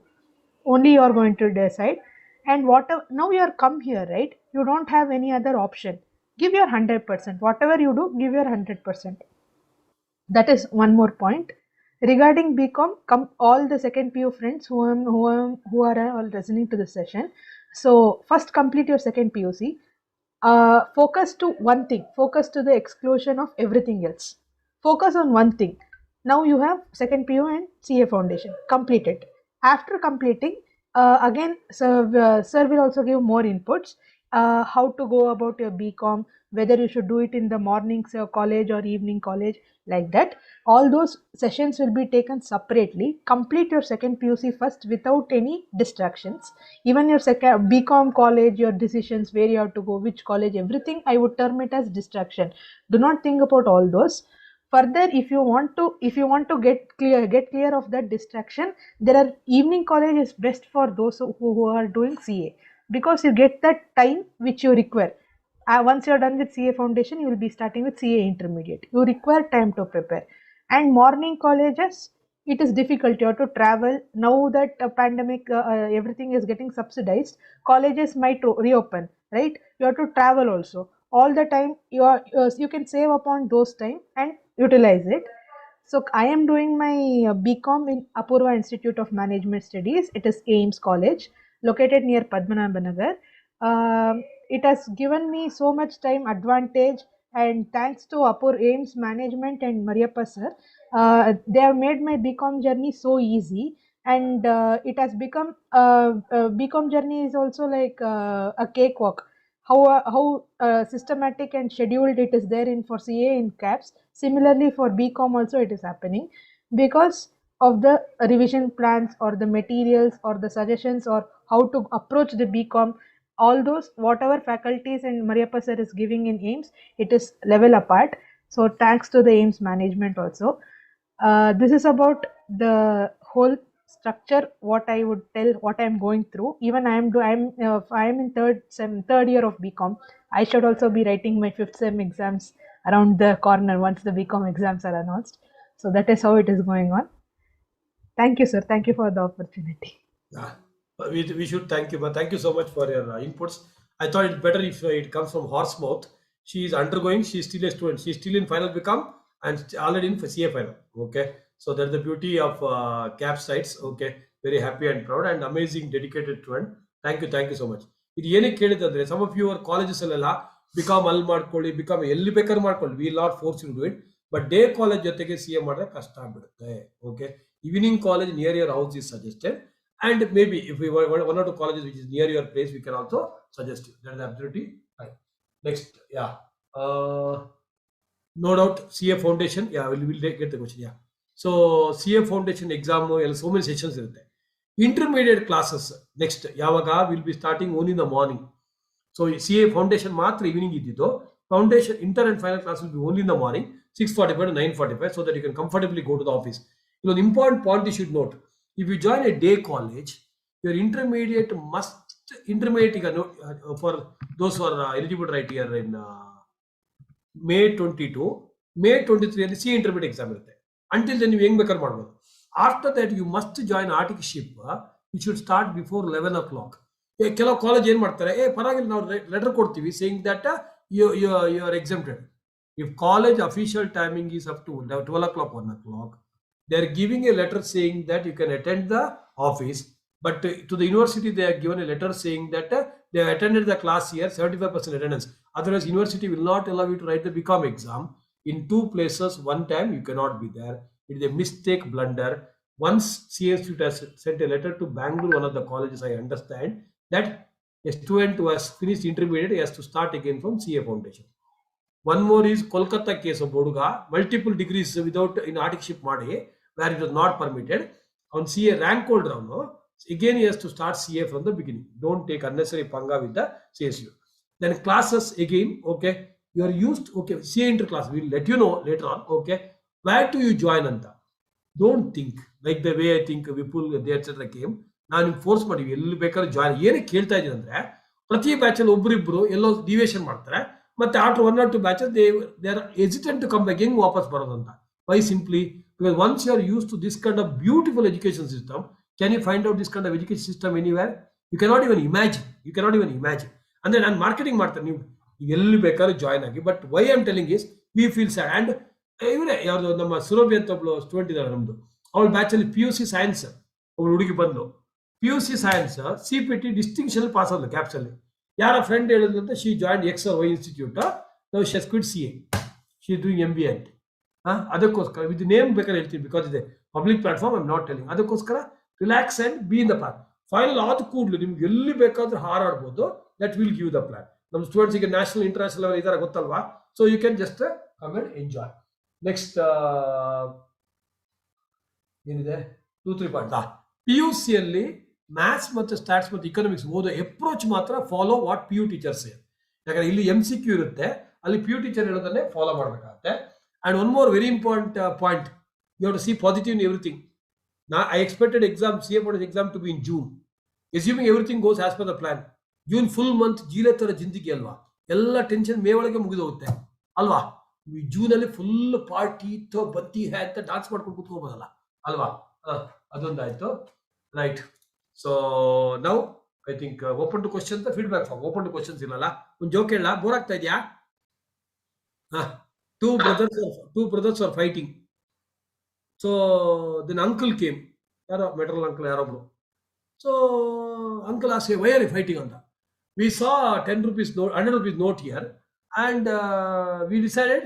Only you are going to decide. And whatever, now you are come here, right? You don't have any other option. Give your 100%. Whatever you do, give your 100%. That is one more point. Regarding BCom, come all the second PU friends who are all listening to this session. So first complete your second PUC. Focus to one thing. Focus to the exclusion of everything else. Focus on one thing. Now you have second PU and CA foundation. Complete it. After completing, again, sir will also give more inputs. How to go about your BCom, whether you should do it in the morning college or evening college, like that. All those sessions will be taken separately. Complete your second PUC first without any distractions. Even your second BCom college, your decisions, where you have to go, which college, everything, I would term it as distraction. Do not think about all those. Further, if you want to get clear of that distraction, there are evening college is best for those who are doing CA, because you get that time which you require. Once you're done with CA foundation, you will be starting with CA intermediate. You require time to prepare. And morning colleges, it is difficult. You have to travel. Now that pandemic, everything is getting subsidized, colleges might reopen, right? You have to travel also. All the time, you can save upon those time and utilize it. So I am doing my BCom in Apurva Institute of Management Studies. It is AIMS College, located near Padmanabhanagar. It has given me so much time advantage, and thanks to AIMS management and Mariappa sir, they have made my BCom journey so easy. And it has become BCom journey is also like a cakewalk. How systematic and scheduled it is there in for CA in CAPS. Similarly for BCom also it is happening, because of the revision plans or the materials or the suggestions or how to approach the BCom. All those, whatever faculties and Mariappa sir is giving in AIMS, it is level apart. So thanks to the AIMS management also. This is about the whole structure, what I would tell, what I am going through. Even I am in third year of BCom. I should also be writing my 5th sem exams around the corner once the BCom exams are announced. So that is how it is going on. Thank you, sir. Thank you for the opportunity. Yeah, we should thank you, but thank you so much for your inputs. I thought it's better if it comes from horse mouth. She is undergoing, she's still a student, she's still in final become and already in CA final. Okay, so that's the beauty of cap sites. Okay, very happy and proud and amazing, dedicated student. Thank you so much. ಇದು ಏನಕ್ಕೆ ಕೇಳಿದ್ರೆ some of your colleges ಅಲ್ಲೆಲ್ಲ BCom ಅಲ್ಲಿ ಮಾಡ್ಕೊಳ್ಳಿ, BCom ಎಲ್ಲಿ ಬೇಕಾದ್ರೂ ಮಾಡ್ಕೊಳ್ಳಿ, we not force you do it. But day college ಜೊತೆಗೆ CA ಮಾಡಿದ್ರೆ ಕಷ್ಟ ಆಗ್ಬಿಡುತ್ತೆ. Okay, evening college near your house is suggested. And maybe if we were one or two colleges which is near your place, we can also suggest you. That is absolutely right. Next, yeah. No doubt, CA Foundation. Yeah, we'll get the question. Yeah. So CA Foundation exam, so many sessions in there. Intermediate classes next. Yavaga will be starting only in the morning. So CA Foundation matra evening idito. Foundation inter and final class will be only in the morning, 6:45 to 9:45, so that you can comfortably go to the office. An important point you should note: if you join a day college, your intermediate for those who are eligible right here in May 22, May 23 ಅಲ್ಲಿ C intermediate exam ಇರುತ್ತೆ. Until then ನೀವು ಹೆಂಗ್ ಬೇಕಾದ್ರೆ ಮಾಡ್ಬೋದು. After that you must join articleship. You should start before 11 o'clock. ಕೆಲವು college ಏನ್ ಮಾಡ್ತಾರೆ, ಪರವಾಗಿಲ್ಲ ನಾವು ಲೆಟರ್ ಕೊಡ್ತೀವಿ saying that you are exempted. If college official timing is up to 12 o'clock, 1 o'clock, they are giving a letter saying that you can attend the office, but to the university they are given a letter saying that they have attended the class here, 75% attendance. Otherwise, university will not allow you to write the BCom exam. In 2 places, one time you cannot be there. It is a mistake, blunder. Once CA Institute has sent a letter to Bangalore, one of the colleges, I understand, that a student who has finished intermediate has to start again from CA foundation. One more is Kolkata case of Boduga, multiple degrees without in articleship made, where it was not permitted. On CA rank hold round, again he has to start CA from the beginning. Don't take unnecessary panga with the CSU. Then classes again, okay, you are used, okay, CA interclass, we'll let you know later on, okay, where do you join anta. Don't think like the way I think Vipul they etc came. ನಾನು force ಮಾಡಿವಿ ಎಲ್ಲಿ ಬೇಕಾದ್ರೂ join. ಏನಕ್ಕೆ ಕೇಳ್ತಾ ಇದ್ದೀನಿ ಅಂದ್ರೆ, ಪ್ರತಿ ಬ್ಯಾಚಲ್ಲಿ ಒಬ್ಬರಿಬ್ರು ಎಲ್ಲೋ deviation ಮಾಡ್ತಾರೆ, ಮತ್ತೆ after 1 or 2 batches they are hesitant to come back. ಹೆಂಗ್ ವಾಪಸ್ ಬರೋದು ಅಂತ. Why? Simply because once you are used to this kind of beautiful education system, can you find out this kind of education system anywhere? You cannot even imagine. ಅಂದ್ರೆ ನಾನು marketing ಮಾಡ್ತೇನೆ, ನೀವು ಎಲ್ಲಿ ಬೇಕಾದ್ರೂ ಜಾಯಿನ್ ಆಗಿ. But why I am telling is we feel sad. And ಇವರೇ ಯಾವ್ದು ನಮ್ಮ ಸುರಭಿ ಅಂತ ಒಬ್ಳು ಸ್ಟೂಡೆಂಟ್ ಇದ್ದಾರೆ ನಮ್ದು, ಅವಳ ಬ್ಯಾಚಲ್ಲಿ PUC ಸೈನ್ಸ್ ಒಬ್ಳು ಹುಡುಗಿ ಬಂದ್ಲು. PUC science CPT distinction pass ಆದ್ಲು ಕ್ಯಾಪ್ಸ್ ಅಲ್ಲಿ. ಯಾರ ಫ್ರೆಂಡ್ ಹೇಳಿದ್ರಂತೆ, she join X or Y institute, ನಾವು she has quit CA, she is doing MBA ಅಂತ. ಅದಕ್ಕೋಸ್ಕರ ವಿತ್ ನೇಮ್ ಬೇಕಾದ್ರೆ ಹೇಳ್ತೀನಿ, ಬಿಕಾಸ್ ಇದೆ public platform, I am not telling. ಅದಕ್ಕೋಸ್ಕರ relax and be in the plan. Final ಆದ ಕೂಡಲೇ ನಿಮ್ಗೆ ಎಲ್ಲಿ ಬೇಕಾದ್ರೂ ಹಾರಾಡ್ಬೋದು. That will give the plan. ನಮ್ಮ ಸ್ಟೂಡೆಂಟ್ಸ್ ಈಗ ನ್ಯಾಷನಲ್ ಇಂಟರ್ನ್ಯಾಷನಲ್ ಲೆವೆಲ್ ಇದಾರೆ ಗೊತ್ತಲ್ವಾ, so you can just come and enjoy. Next ಏನಿದೆ 2-3 ಪಾಯಿಂಟ್. PUC ಅಲ್ಲಿ ಮ್ಯಾಥ್ಸ್ ಮತ್ತು ಸ್ಟಾಟ್ಸ್ ಮತ್ತು ಇಕನಾಮಿಕ್ಸ್ ಓದೋ ಅಪ್ರೋಚ್ ಮಾತ್ರ ಫಾಲೋ ವಾಟ್ PU ಟೀಚರ್ಸ್. ಯಾಕಂದ್ರೆ ಇಲ್ಲಿ MCQ ಇರುತ್ತೆ, ಅಲ್ಲಿ PU ಟೀಚರ್ ಹೇಳೋದನ್ನೇ ಫಾಲೋ ಮಾಡಬೇಕಾಗುತ್ತೆ. And one more very important point, you have to see positive in everything. I expected exam, CA exam to be in June. Assuming everything goes as per the plan, June full month ಜೀಲೆ ತರ ಜಿಂದಗಿ ಅಲ್ವಾ, ಎಲ್ಲ tension May ಒಳಗೆ ಮುಗಿದೋಗುತ್ತೆ ಅಲ್ವಾ. June ಅಲ್ಲಿ full party ಬತ್ತಿ ಅಂತ dance ಮಾಡ್ಕೊಂಡು ಕೂತ್ಕೋಬೋದಲ್ಲ ಅಲ್ವಾ. ಅದೊಂದಾಯ್ತು, right. So now I think open to question, feedback form. Open to questions ಇಲ್ಲಲ್ಲ, ಒಂದು ಜೋಕ್ ಹೇಳ, ಬೋರ್ ಆಗ್ತಾ ಇದೆಯಾ? Two brothers are fighting. So then uncle came, ಯಾರೋ ಮೆಟ್ರಲ್ ಅಂಕಲ್ ಯಾರೊಬ್ರು. So uncle ask, why are you fighting ಅಂತ. We saw 10 rupees note, 100 rupees note here, and we decided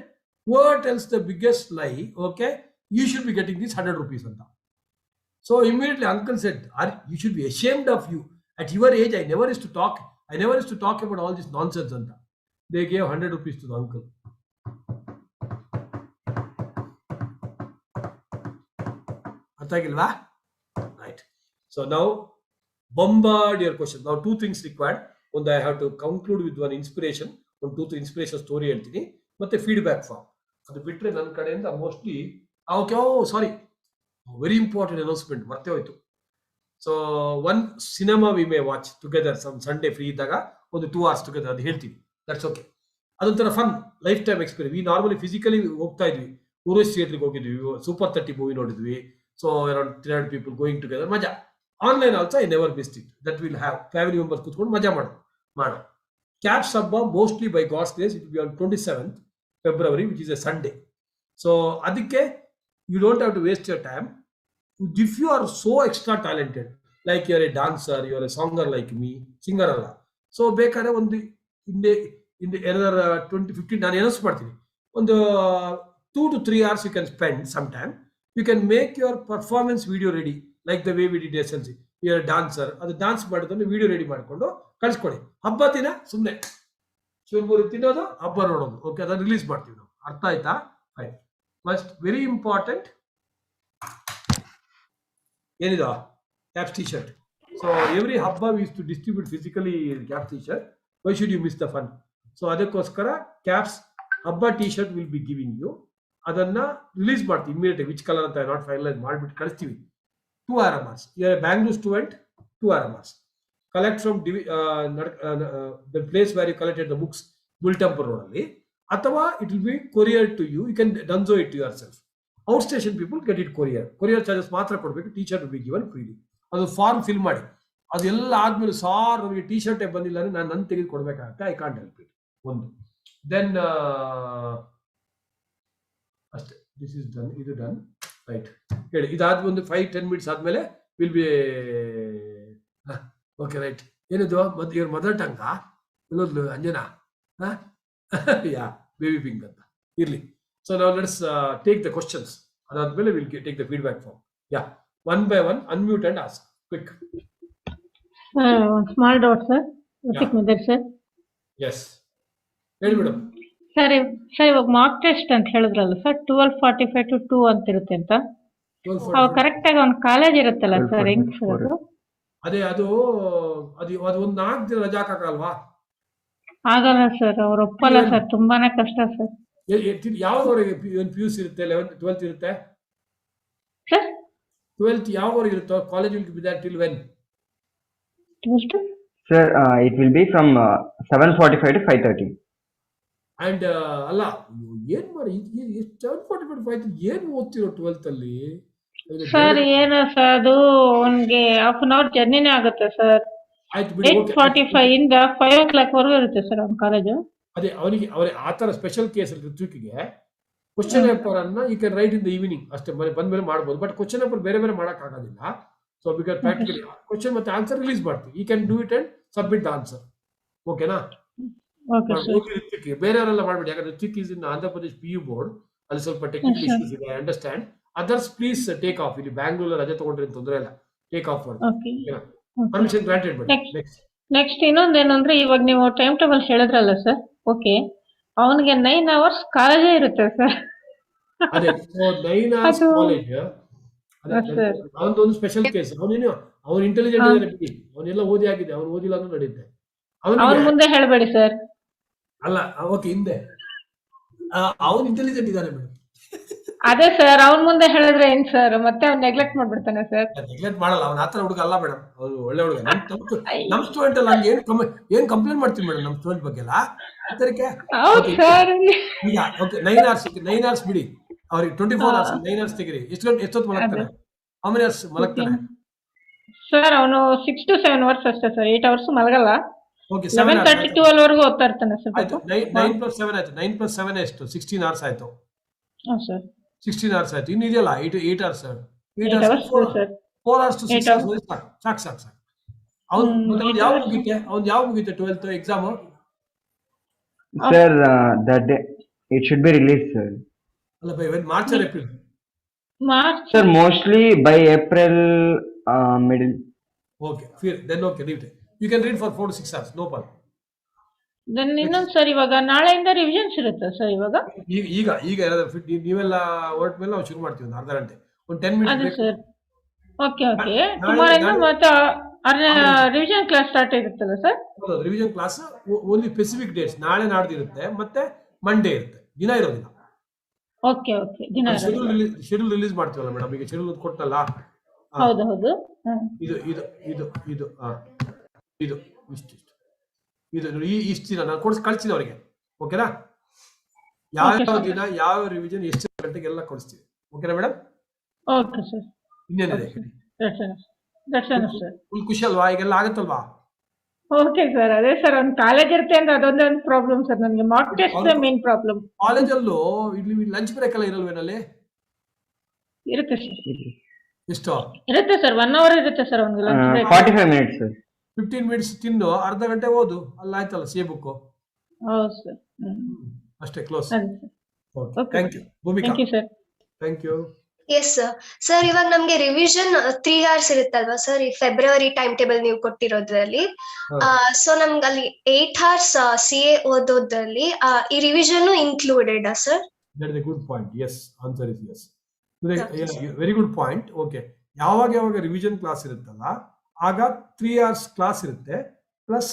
whoever tells the biggest lie, okay, you should be getting this 100 rupees anta. So immediately uncle said, you should be ashamed of you. At your age, I never used to talk about all this nonsense anta. They gave 100 rupees to the uncle. Arthagilva? Right. So now bombard your questions. Now 2 things required. ಒಂದು I have to conclude with one inspiration, ಒಂದು 2 inspiration story ಹೇಳ್ತೀನಿ, ಮತ್ತೆ feedback form. ಅದು ಬಿಟ್ಟರೆ ನನ್ನ ಕಡೆಯಿಂದ mostly okay. Sorry, very important announcement ಮರ್ತೇ ಹೋಯ್ತು. So one cinema we may watch together some Sunday free ಇದ್ದಾಗ, ಒಂದು 2 hours ಟುಗೆದರ್, ಅದು ಹೇಳ್ತೀವಿ. That's okay. ಅದೊಂಥರ fun life time experience. We normally physically ಹೋಗ್ತಾ ಇದ್ವಿ, ಊರ್ವಶಿ ಥಿಯೇಟ್ರಿಗೆ ಹೋಗಿದ್ವಿ, ಸೂಪರ್ 30 ಮೂವಿ ನೋಡಿದ್ವಿ. So around 300 people going together, ಮಜಾ. Online also I never missed it. That will have family members ಕೂತ್ಕೊಂಡು ಮಜಾ ಮಾಡೋಣ. ಕ್ಯಾಪ್ಸ್ ಹಬ್ಬ mostly by God's grace it will be on 27th February, which is a Sunday. So ಅದಕ್ಕೆ you don't have to waste your time. If you are so extra talented, like you are a dancer, you are a songer like me, singer ಅಲ್ಲ, so ಬೇಕಾದ್ರೆ ಒಂದು in the another 20-15 ನಾನು announce ಮಾಡ್ತೀನಿ, ಒಂದು 2 to 3 hours you can spend sometime. You can make your performance video ready, like the way we did SLC. You are a dancer, ಅದು dance ಮಾಡೋದನ್ನು video ready ಮಾಡಿಕೊಂಡು ಕಳಿಸ್ಕೊಡಿ. ಹಬ್ಬ ದಿನ ಸುಮ್ಮನೆ ಶಿವನ್ಮೂರಿ ತಿನ್ನೋದು, ಹಬ್ಬ ನೋಡೋದು, ಓಕೆ, ಅದನ್ನು ರಿಲೀಸ್ ಮಾಡ್ತೀವಿ ನಾವು. ಅರ್ಥ ಆಯ್ತಾ? ಫೈನ್. ಮಸ್ಟ್ ವೆರಿ ಇಂಪಾರ್ಟೆಂಟ್ ಏನಿದು CAPS T shirt. So every ಹಬ್ಬ we use to distribute physically CAPS T shirt. Why should you miss the fun? So ಅದಕ್ಕೋಸ್ಕರ ಕ್ಯಾಪ್ಸ್ ಹಬ್ಬ T shirt will be giving you. ಅದನ್ನ release ಮಾಡ್ತೀವಿ immediate which colour ಅಂತ not finalise ಮಾಡಿಬಿಟ್ಟು ಕಳಿಸ್ತೀವಿ. 2 RMRs. Bangalore student, 2 RMRs. Collect from the place where you collected the books, Bultampur Road ಅಲ್ಲಿ, ಅಥವಾ it will be couriered to you. You can dunzo it to yourself. Outstation people get it courier charges ಮಾತ್ರ ಕೊಡಬೇಕು. T-shirt will be given freely. ಅದು form fill ಮಾಡಿ ಅದೆಲ್ಲ ಆದ್ಮೇಲೆ sir ನನಗೆ T ಶರ್ಟೇ ಬಂದಿಲ್ಲ ಅಂದ್ರೆ ನಾನು ತೆಗೆದು ಕೊಡ್ಬೇಕಾಗತ್ತೆ. I can't help it. ಒಂದು ದೆನ್ ಅಷ್ಟೇ, ದಿಸ್ ಇಸ್ ಡನ್, ಇದು ಡನ್, ರೈಟ್. ಹೇಳಿ, ಇದಾದ ಒಂದು 5-10 ಮಿನಿಟ್ಸ್ ಆದ್ಮೇಲೆ ವಿಲ್ ಬಿ ಓಕೆ, ರೈಟ್. ಏನಿದು ಇವ್ರ ಮದರ್ ಟಂಗಾ ಇಲ್ಲೊಂದು ಅಂಜನಾ ಯಾ ಬೇಬಿ ಪಿಂಕ್ ಅಂತ ಇರ್ಲಿ. ಸೊ ನಾವು ಲೆಟ್ಸ್ ಟೇಕ್ ದ ಕ್ವಶನ್ಸ್. ಅದಾದ್ಮೇಲೆ will take the feedback form. Yeah, one by one unmute and ask quick. Small doubt sir, sir. Yes, ಹೇಳಿ madam. Sir ಇವಾಗ mock test ಅಂತ ಹೇಳಿದ್ರಲ್ಲ ಸರ್, 12:45 to 2 ಅಂತ ಇರುತ್ತೆ ಅಂತ. ಕರೆಕ್ಟ್ ಆಗಿ ಒಂದು ಕಾಲೇಜ್ ಇರುತ್ತಲ್ಲ ಸರ್, ಹೆಂಗ್ ಸರ್ ಅದು? ಅದೇ ಅದು ಒಂದು 4 ದಿನ ರಜಾ ಹಾಕಲ್ವಾ? ಆಗಲ್ಲ ಸರ್, ಅವ್ರು ಒಪ್ಪಲ್ಲ ಸರ್, ತುಂಬಾನೇ ಕಷ್ಟ ಸರ್. ಯಾವ್ದವರೆಗೆ PUC ಇರುತ್ತೆ? 11th 12th ಇರುತ್ತೆ? ಸರ್ 12th ಯಾವ್ದವರೆಗೆ ಇರುತ್ತೋ college will be there till when? Sir, it will be from 7:45 to 5:30. And ಅಲ್ಲ, ಏನ್ ಮಾಡಿ 7:45 5 ಏನ್ ಓದ್ತಿರೋ 12th ಅಲ್ಲಿ? ಸರ್ ಏನು ಸರ್, ಅದು ಅವನ್ಗೆ ಹಾಫ್ ಅನ್ ಅವರ್ ಜರ್ನಿನೇ ಆಗುತ್ತೆ ಸರ್. ಆಯ್ತು ಬಿಡಿ, 8:45 ಇಂದ 5 o'clock ವರೆಗೂ ಇರುತ್ತೆ ಸರ್ ಅವ್ನ ಕಾಲೇಜು. ಅದೇ ಅವ್ರಿಗೆ ಆ ತರ ಸ್ಪೆಷಲ್ ಕೇಸ್ ಅಲ್ಲಿ ಋತ್ವಿಕ್ಗೆ ಕ್ವಶನ್ ಪೇಪರ್ ಅನ್ನ you can write in the evening ಅಷ್ಟೇ, ಬಂದ್ಮೇಲೆ ಮಾಡ್ಬೋದು. ಬಟ್ ಕ್ವಶನ್ ಪೇಪರ್ ಬೇರೆ ಮಾಡಕ್ ಆಗೋದಿಲ್ಲ. ಸೊ ಬಿಕಾಸ್ ಪ್ರಾಕ್ಟಿಕಲಿ ಕ್ವಶನ್ ಮತ್ತೆ ಆನ್ಸರ್ ರಿಲೀಸ್ ಮಾಡ್ತೀವಿ. You can do it and submit the answer. ಓಕೆನಾ? ಬೇರೆಯವರೆಲ್ಲ ಮಾಡ್ಬೇಡಿ, ಯಾಕಂದ್ರೆ Rithvik is in Andhra Pradesh PU board, ಅಲ್ಲಿ ಸ್ವಲ್ಪ ಟೆಕ್ನಿಕಲ್ ಇಶ್ಯೂಸ್ ಇದೆ, I understand. Others please take off. ಇಲ್ಲಿ ಬ್ಯಾಂಗ್ಳೂರ್ ರಜೆ ತಗೊಂಡ್ರೆ ತೊಂದರೆ ಇಲ್ಲ, ಟೇಕ್ ಆಫ್ ಮಾಡಿ. ಪರ್ಮಿಷನ್ ಗ್ರಾಂಟೆಡ್ ಮಾಡಿ. ನೆಕ್ಸ್ಟ್ ಇನ್ನೊಂದೇನಂದ್ರೆ, ಇವಾಗ ನೀವು ಟೈಮ್ ಟೇಬಲ್ ಹೇಳಿದ್ರಲ್ಲ ಸರ್, ಓಕೆ, ಅವನಿಗೆ 9 hours ಕಾಲೇಜೇ ಇರುತ್ತೆ ಸರ್. ಅದೇ 9 hours ಕಾಲೇಜ್. ಅವನದೊಂದು ಸ್ಪೆಷಲ್ ಕೇಸ್. ಅವನು ಇಂಟೆಲಿಜೆಂಟ್ ಇದ್ದಾನೆ ಬಿಡಿ, ಅವನೆಲ್ಲ ಓದಿ ಆಗಿದೆ, ಅವನು ಓದಿಲ್ಲ ಅಂದ್ರೆ ನಡೆಯುತ್ತೆ. ಅವನ ಮುಂದೆ ಹೇಳಬೇಡಿ ಸರ್. ಅಲ್ಲ, ಓಕೆ, ಹಿಂದೆ ಅವನು ಇಂಟೆಲಿಜೆಂಟ್ ಇದ್ದಾನೆ ಮೇಡಮ್. ಅದೇ ಸರ್, ಅವನ ಮುಂದೆ ಹೇಳಿದ್ರೆ ಏನ್ ಸರ್, ಮತ್ತೆ ಅವ್ನು ನೆಗ್ಲೆಕ್ಟ್ ಮಾಡ್ಬಿಡ್ತಾನೆ ಸರ್. ನೆಗ್ಲೆಕ್ಟ್ ಮಾಡಲ್ಲ, ಅವನ ಆತರ ಹುಡುಗ ಅಲ್ಲ ಮೇಡಮ್, ಅವನು ಒಳ್ಳೆ ಹುಡುಗ. ನಮ್ ಸ್ಟೂಡೆಂಟ್ ಅಲ್ಲ, ಹಂಗೆ ಏನ್ ಕಂಪ್ಲೇಂಟ್ ಮಾಡ್ತೀವಿ ಮೇಡಮ್ ನಮ್ ಸ್ಟೂಡೆಂಟ್ ಬಗ್ಗೆ ಎಲ್ಲ. ಈಗ ಓಕೆ, 9 hours ಬಿಡಿ, ಅವ್ರಿಗೆ 24 hours 9 hours ತೆಗಿರಿ. ಎಷ್ಟೊತ್ತು ಮಲಗ್ತಾನೆ? how many hours ಮಲಗ್ತಾನೆ ಸರ್? ಅವನು 6 to 7 hours ಅಷ್ಟೇ ಸರ್, 8 hours ಮಲಗಲ್ಲ. ಓಕೆ, 11:30 to 12 ವರೆಗೂ ಓದ್ತಾ ಇರ್ತಾನೆ ಸರ್. 9 + 7 ಆಯ್ತು. 9 + 7 ಎಷ್ಟು? 16 hours ಆಯ್ತು. ಸರ್ 16 hours ಆಯ್ತು. ಇನ್ನು ಇದೆಯಲ್ಲ 8 hours sir. 8 hours hours 4 hours to 6 hours ಸಾಕು. ಅವ್ನು ಯಾವ ಮುಗಿತೆ 12th exam? Sir, that day it should be released, sir. ಅಲ್ಲ by March or April? Sir, mostly by April middle. Okay, then okay, read it. You can read for 4 to 6 hours, no problem. Then ಇನ್ನೊಂದು sir, ಇವಾಗ ನಾಳೆಯಿಂದ revisions ಇರುತ್ತೆ sir. ಇವಾಗ ಈಗ ನೀವೆಲ್ಲ ಹೊರಟ ಮೇಲೆ ನಾವು ಶುರು ಮಾಡ್ತೀವಿ, ಒಂದು ಅರ್ಧ ಗಂಟೆ, ಒಂದು 10 minutes ಅದೇ ಸರ್. ಓಕೆ, ಸುಮಾರಿಂದ ಮತ್ತೆ ರಿವಿಷನ್ ಕ್ಲಾಸ್ ಸ್ಟಾರ್ಟ್ ಆಗಿರುತ್ತಲ್ಲ sir? Revision class only specific dates, ನಾಳೆ ನಾಡ್ದು ಇರುತ್ತೆ, ಮತ್ತೆ ಮಂಡೇ ಇರುತ್ತೆ, ದಿನ ಇರೋದಿಲ್ಲ. ಓಕೆ, ದಿನ ಶೆಡ್ಯೂಲ್ ರಿಲೀಸ್ ಮಾಡ್ತೀವಲ್ಲ ಮೇಡಮ್, ಈಗ ಶೆಡ್ಯೂಲ್ ಕೊಟ್ಟಲ್ಲ. ಹೌದು. ಇದು ಇಷ್ಟು ದಿನ ನಾನು ಕಳಿಸ್ತೀನಿ ಅವರಿಗೆ. ಓಕೆನಾ? ಯಾವ ದಿನ ಯಾವ ರಿವಿಷನ್ ಎಷ್ಟು ಗಂಟೆಗೆ ಎಲ್ಲ ಕೊಡಿಸ್ತೀವಿ. ಓಕೆನಾ ಮೇಡಮ್? Okay sir. ಇನ್ನೇನಿದೆ? ಫುಲ್ ಖುಷಿ ಅಲ್ವಾ? ಈಗೆಲ್ಲ ಆಗತ್ತಲ್ವಾ? Okay sir. ಅದೇ ಸರ್, ಒಂದು ಕಾಲೇಜ್ ಇರುತ್ತೆ ಅಂದ್ರೆ ಅದೊಂದು ಪ್ರಾಬ್ಲಮ್ ಸರ್ ನನಗೆ. Mark test main problem. ಕಾಲೇಜಲ್ಲೂ ಇಲ್ಲಿ ಲಂಚ್ ಬ್ರೇಕ್ ಎಲ್ಲ ಇರಲ್ವೇನಲ್ಲಿ? ಇರುತ್ತೆ ಸರ್. ಎಷ್ಟು ಇರುತ್ತೆ ಸರ್? 1 hour ಇರುತ್ತೆ ಸರ್ ಅವ್ನಿಗೆ lunch break. 45 minutes sir. 15 minutes ತಿನ್ನು, ಅರ್ಧ ಗಂಟೆ ಓದು, ಅಲ್ಲ ಆಯ್ತಲ್ಲ ಸಿ ಬುಕ್. ಹೌದು ಸರ್. ಅಷ್ಟೇ, close. Okay, thank you Bhumika. Thank you sir. Thank you. Yes sir, ಇವಾಗ ನಮ್ಗೆ ರಿವಿಷನ್ 3 hours ಇರುತ್ತಲ್ವಾ ಸರ್, ಈ ಫೆಬ್ರವರಿ ಟೈಮ್ ಟೇಬಲ್ ನೀವು ಕೊಟ್ಟಿರೋದ್ರಲ್ಲಿ. ಸೊ ನಮ್ಗೆ ಅಲ್ಲಿ 8 hours CA ಓದೋದ್ರಲ್ಲಿ ಈ revision included sir? That is a good point. Yes, answer is yes. Very good point. Okay, ಯಾವಾಗ ರಿವಿಷನ್ ಕ್ಲಾಸ್ ಇರುತ್ತಲ್ಲ, ಆಗ 3 hours ಕ್ಲಾಸ್ ಇರುತ್ತೆ, ಪ್ಲಸ್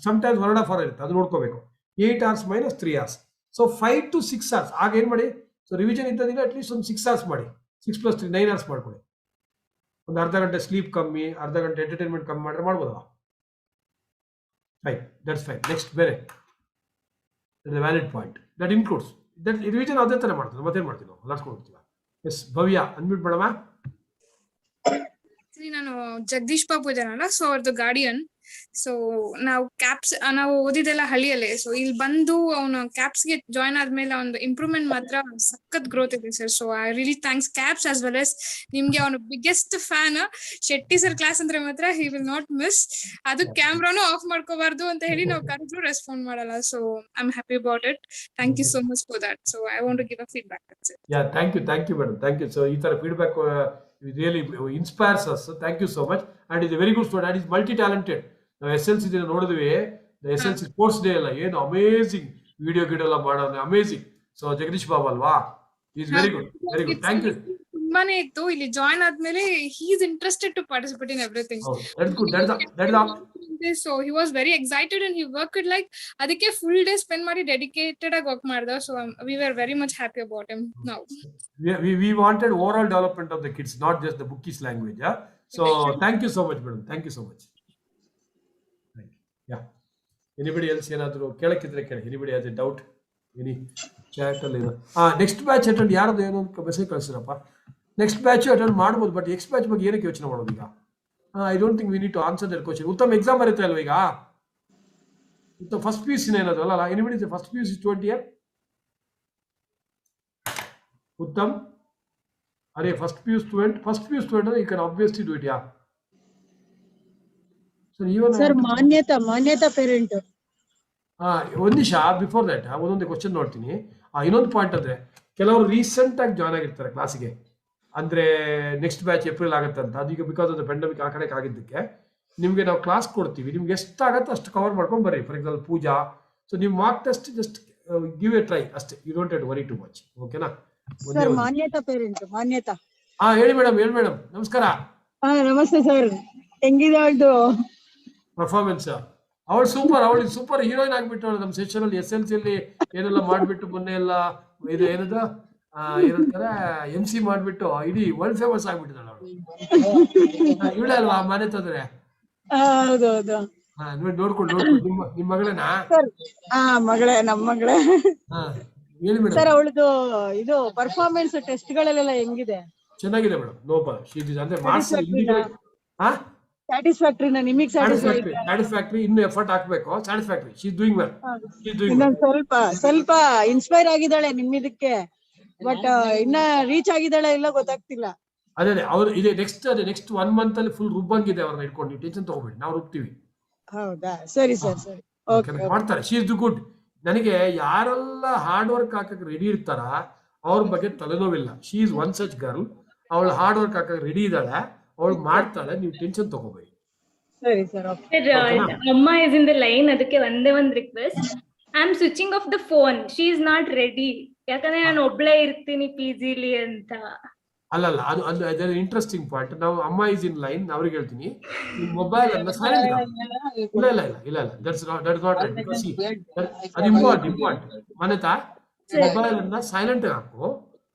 ಸಮ್ಟೈಮ್ಸ್ 1.5 hour ಇರುತ್ತೆ, ಅದು ನೋಡ್ಕೋಬೇಕು. 8 hours - 3 hours, so 5 to 6 hours. ಆಗ ಏನ್ ಮಾಡಿ, ಸೊ ರಿವಿಷನ್ ಇದ್ದ ದಿನ ಅಟ್ಲೀಸ್ಟ್ ಒಂದು 6 ಅವರ್ಸ್ ಮಾಡಿ, 6 + 3 9 ಅವರ್ಸ್ ಮಾಡ್ಕೊಳ್ಳಿ. ಒಂದು ಅರ್ಧ ಗಂಟೆ ಸ್ಲೀಪ್ ಕಮ್ಮಿ, ಅರ್ಧ ಗಂಟೆ ಎಂಟರ್ಟೈನ್ಮೆಂಟ್ ಕಮ್ಮಿ ಮಾಡಿದ್ರೆ ಮಾಡ್ಬೋದಲ್ಲ. Fine, that's fine. ನೆಕ್ಸ್ಟ್ ಬೇರೆ valid point that includes that revision ಅದೇ ಥರ ಮಾಡ್ತೀವಿ, ಮತ್ತೇನು ಮಾಡ್ತೀವಿ ನಾವು ಅಲ್ಲಾಡ್ಸ್ಕೊಂಡು ಹೋಗ್ತೀವಿ. ಎಸ್ ಭವ್ಯ ಅನ್ಬಿಟ್ ಮೇಡಮ. ನಾನು ಜಗದೀಶ್ ಬಾಬು ಇದಾರಲ್ಲ, ಸೊ ಅವ್ರದ್ದು ಗಾರ್ಡಿಯನ್. ಸೊ ನಾವು ಓದಿದೆಲ್ಲ ಹಳ್ಳಿಯಲ್ಲೇ. ಸೊ ಇಲ್ಲಿ ಬಂದು ಅವನು ಕ್ಯಾಪ್ಸ್ಗೆ ಜಾಯ್ನ್ ಆದ್ಮೇಲೆ ಒಂದು ಇಂಪ್ರೂವ್ಮೆಂಟ್ ಮಾತ್ರ ಸಖತ್ ಗ್ರೋತ್ ಇದೆ sir. So I really thanks caps as well as ನಿಮ್ಗೆ. ಅವನು biggest fan. Shetty sir class ಅಂದ್ರೆ ಮಾತ್ರ ಹಿ ವಿಲ್ ನಾಟ್ ಮಿಸ್. ಅದು ಕ್ಯಾಮ್ರಾನು ಆಫ್ ಮಾಡ್ಕೋಬಾರ್ದು ಅಂತ ಹೇಳಿ ನಾವು ಕರೆದ್ರು ರೆಸ್ಪಾಂಡ್ ಮಾಡಲ್ಲ. So I am happy about it. Thank you so much for that. So I want to give a feedback. Thank you madam, thank you. So ಈ ತರ feedback really inspires us. So thank you so much. And he's a very good student and he's multi-talented. ನಾವು SLC ದಿನ ನೋಡಿದ್ವಿ, SLC sports day ಎಲ್ಲ ಏನು amazing video ಗಿಡ ಎಲ್ಲ ಮಾಡೋದು ಅಮೇಸಿಂಗ್. ಸೊ ಜಗದೀಶ್ ಬಾಬು ಅಲ್ವಾ, is very good, very good. Thank you. ತುಂಬಾನೇ ಇತ್ತು. ಇಲ್ಲಿ ಜಾಯ್ನ್ ಆದ್ಮೇಲೆ he is interested to participate in everything. That's good. So he was very excited and he worked like ಅದಕ್ಕೆ full day spend ಮಾಡಿ dedicated ಆಗಿ work ಮಾಡ್ದ. So we were very much happy about him now. We wanted overall development of the kids, not just the bookish language. Yeah. So thank you so much madam, thank you so much. Thank you. Yeah, anybody else ಏನಾದರೂ ಕೇಳಕ್ಕಿದ್ರೆ ಕೇಳಿ. Anybody has a doubt? Any chat ಅಲ್ಲಿ next batch attend ಯಾರದು ಏನೋ message ಕಳಿಸಿರಪ್ಪ. Next batch attend ಮಾಡ್ಬೋದು, but next batch ಬಗ್ಗೆ ಏನಕ್ಕೆ ಯೋಚನೆ ಮಾಡೋದು ಈಗ? I don't think we need to answer that question. ಉತ್ತಮ ಎಕ್ಸಾಮ್ ಬರುತ್ತೆ ಅಲ್ವ ಈಗ? ಉತ್ತಮ ಫಸ್ಟ್ ಪಿ ಯು ಸಿ ಏನದು ಅಲ್ಲ? Anybody first P U C 20 year? Uttam, are first PU student, you can obviously do it, yeah. So even sir, Manyata parent. ಒಂದು ನಿಮಿಷ before that ಒಂದೊಂದು ಕ್ವಶನ್ ನೋಡ್ತೀನಿ. ಇನ್ನೊಂದು ಪಾಯಿಂಟ್ ಅಂದ್ರೆ ಕೆಲವರು ರೀಸೆಂಟ್ ಆಗಿ ಜಾಯ್ನ್ ಆಗಿರ್ತಾರೆ ಕ್ಲಾಸಿಗೆ, ಅಂದ್ರೆ ನೆಕ್ಸ್ಟ್ ಬ್ಯಾಚ್ ಏಪ್ರಿಲ್ ಆಗುತ್ತೆ ಅಂತ. ಅದೀಗ ಬಿಕಾಸ್ ಆಫ್ ದ ಪೆಂಡಮಿಕ್ ಆ ಕಡೆ ಆಗಿದ್ದಕ್ಕೆ ನಿಮಗೆ ನಾವು ಕ್ಲಾಸ್ ಕೊಡ್ತೀವಿ, ನಿಮ್ಗೆ ಎಷ್ಟಾಗತ್ತೆ ಅಷ್ಟು ಕವರ್ ಮಾಡ್ಕೊಂಡು ಬರ್ರಿ. ಫಾರ್ ಎಕ್ಸಾಂಪಲ್ ಪೂಜಾ, ಸೊ ನೀವು mark test just give a try ಅಷ್ಟೇ. You don't have to worry too much. ಓಕೆನಾ? Sir Manyata parent Manyata. ಹೇಳಿ ಮೇಡಮ್, ನಮಸ್ಕಾರ. ನಮಸ್ತೆ ಸರ್, ಹೆಂಗಿದೆ ಅವಳದು ಪರ್ಫಾರ್ಮೆನ್ಸ್? ಅವಳು ಸೂಪರ್ ಹೀರೋಯಿನ್ ಆಗ್ಬಿಟ್ಟು ನಮ್ಮ ಸೆಕ್ಷನ್ ಅಲ್ಲಿ SLC ಅಲ್ಲಿ ಏನೆಲ್ಲ ಮಾಡ್ಬಿಟ್ಟು ಮೊನ್ನೆ ಎಲ್ಲ ಇದು ಏನದ ಏನಂತಾರೆ MC ಮಾಡ್ಬಿಟ್ಟು ಇಡೀ ವರ್ಲ್ಡ್ ಫೇಮಸ್ ಆಗ್ಬಿಟ್ಟಿದ್ದಾಳೆ ಅವಳು. ಇವಳೇ ಅಲ್ವಾ ಮಾನ್ಯತಾ ಅಂದ್ರೆ? ಹೌದೌದು. ನೋಡ್ಕೊಂಡು ನಿಮ್ಮ ಮಗಳೇನಾ? ಮಗಳೇ, ನಮ್ಮ ಮಗಳೇ. ಹೇಳಿ ಮೇಡಮ್. ಸರ್ ಅವಳದು ಇದು ಪರ್ಫಾರ್ಮೆನ್ಸ್ ಟೆಸ್ಟ್ ಗಳಲ್ಲೆಲ್ಲ ಹೆಂಗಿದೆ? ಚೆನ್ನಾಗಿದೆ ಮೇಡಮ್, ನೋ ಪ್ರಾಬ್ಲಮ್. ಅಂದ್ರೆ ಮಾರ್ಕ್ಸ್ ಸ್ಯಾಟಿಸ್ಫ್ಯಾಕ್ಟರಿನಾ ನಿಮಗೆ? ಸ್ಯಾಟಿಸ್ಫ್ಯಾಕ್ಟರಿ. ಇನ್ನು ಎಫರ್ಟ್ ಹಾಕ್ಬೇಕು. Satisfactory, she is doing well. ಇನ್ನೊಂದು ಸ್ವಲ್ಪ ಇನ್ಸ್ಪೈರ್ ಆಗಿದ್ದಾಳೆ ನಿಮ್ಮಿದಕ್ಕೆ, ಬಟ್ ಇನ್ನ ರೀಚ್ ಆಗಿದ್ದಾಳೆ ಇಲ್ಲ ಗೊತ್ತಾಗ್ತಿಲ್ಲ. ಅದೇ ಅವ್ರು ಇದೆ ನೆಕ್ಸ್ಟ್ 1 month ಅಲ್ಲಿ ಫುಲ್ ರುಬ್ಬಂಗಿದೆ. ಅವ್ರನ್ನ ಇಟ್ಕೊಂಡು ನೀವು ಟೆನ್ಷನ್ ತಗೋಬೇಡಿ, ನಾವು ರುಬ್ತೀವಿ. ಹೌದಾ? ಸರಿ ಸರ್, ಸರಿ, ಮಾಡ್ತಾರೆ. She is too good. ನನಗೆ ಯಾರೆಲ್ಲ ಹಾರ್ಡ್ ವರ್ಕ್ ಹಾಕಕ್ಕೆ ರೆಡಿ ಇರ್ತಾರ ಅವ್ರ ಬಗ್ಗೆ ತಲೆನೋವಿಲ್ಲ. She is one such girl. ಅವಳು ಹಾರ್ಡ್ ವರ್ಕ್ ಹಾಕಕ್ಕೆ ರೆಡಿ ಇದ್ದಾಳೆ, ಅವಳು ಮಾಡ್ತಾಳೆ, ನೀವು ಟೆನ್ಷನ್ ತಗೋಬೇಡಿ. ಸರಿ ಸರ್. ಅಮ್ಮ ಇಸ್ ಇನ್ ದ ಲೈನ್, ಅದಕ್ಕೆ ಒಂದೇ ಒಂದು request. I am switching of the phone, she is not ready. ಯಾಕಂದ್ರೆ ನಾನು ಒಬ್ಳೇ ಇರ್ತೀನಿ PGಲಿ ಅಂತ. ಅಲ್ಲ ಅದು ಇಂಟ್ರೆಸ್ಟಿಂಗ್ ಪಾಯಿಂಟ್. ನಾವು ಅಮ್ಮ ಇಸ್ ಇನ್ ಲೈನ್, ಅವ್ರಿಗೆ ಹೇಳ್ತೀನಿ ನಿಮ್ಮ ಮೊಬೈಲ್ ಅನ್ನ ಸೈಲೆಂಟ್ ಇಲ್ಲ ದಟ್ಸ್ ನಾಟ್ ರೈಟ್. ಬಿಕಾಸ್ ಅದು ಇಂಪಾರ್ಟೆಂಟ್. ಮನೆತಾ ಮೊಬೈಲ್ ಅನ್ನ ಸೈಲೆಂಟ್ ಹಾಕು.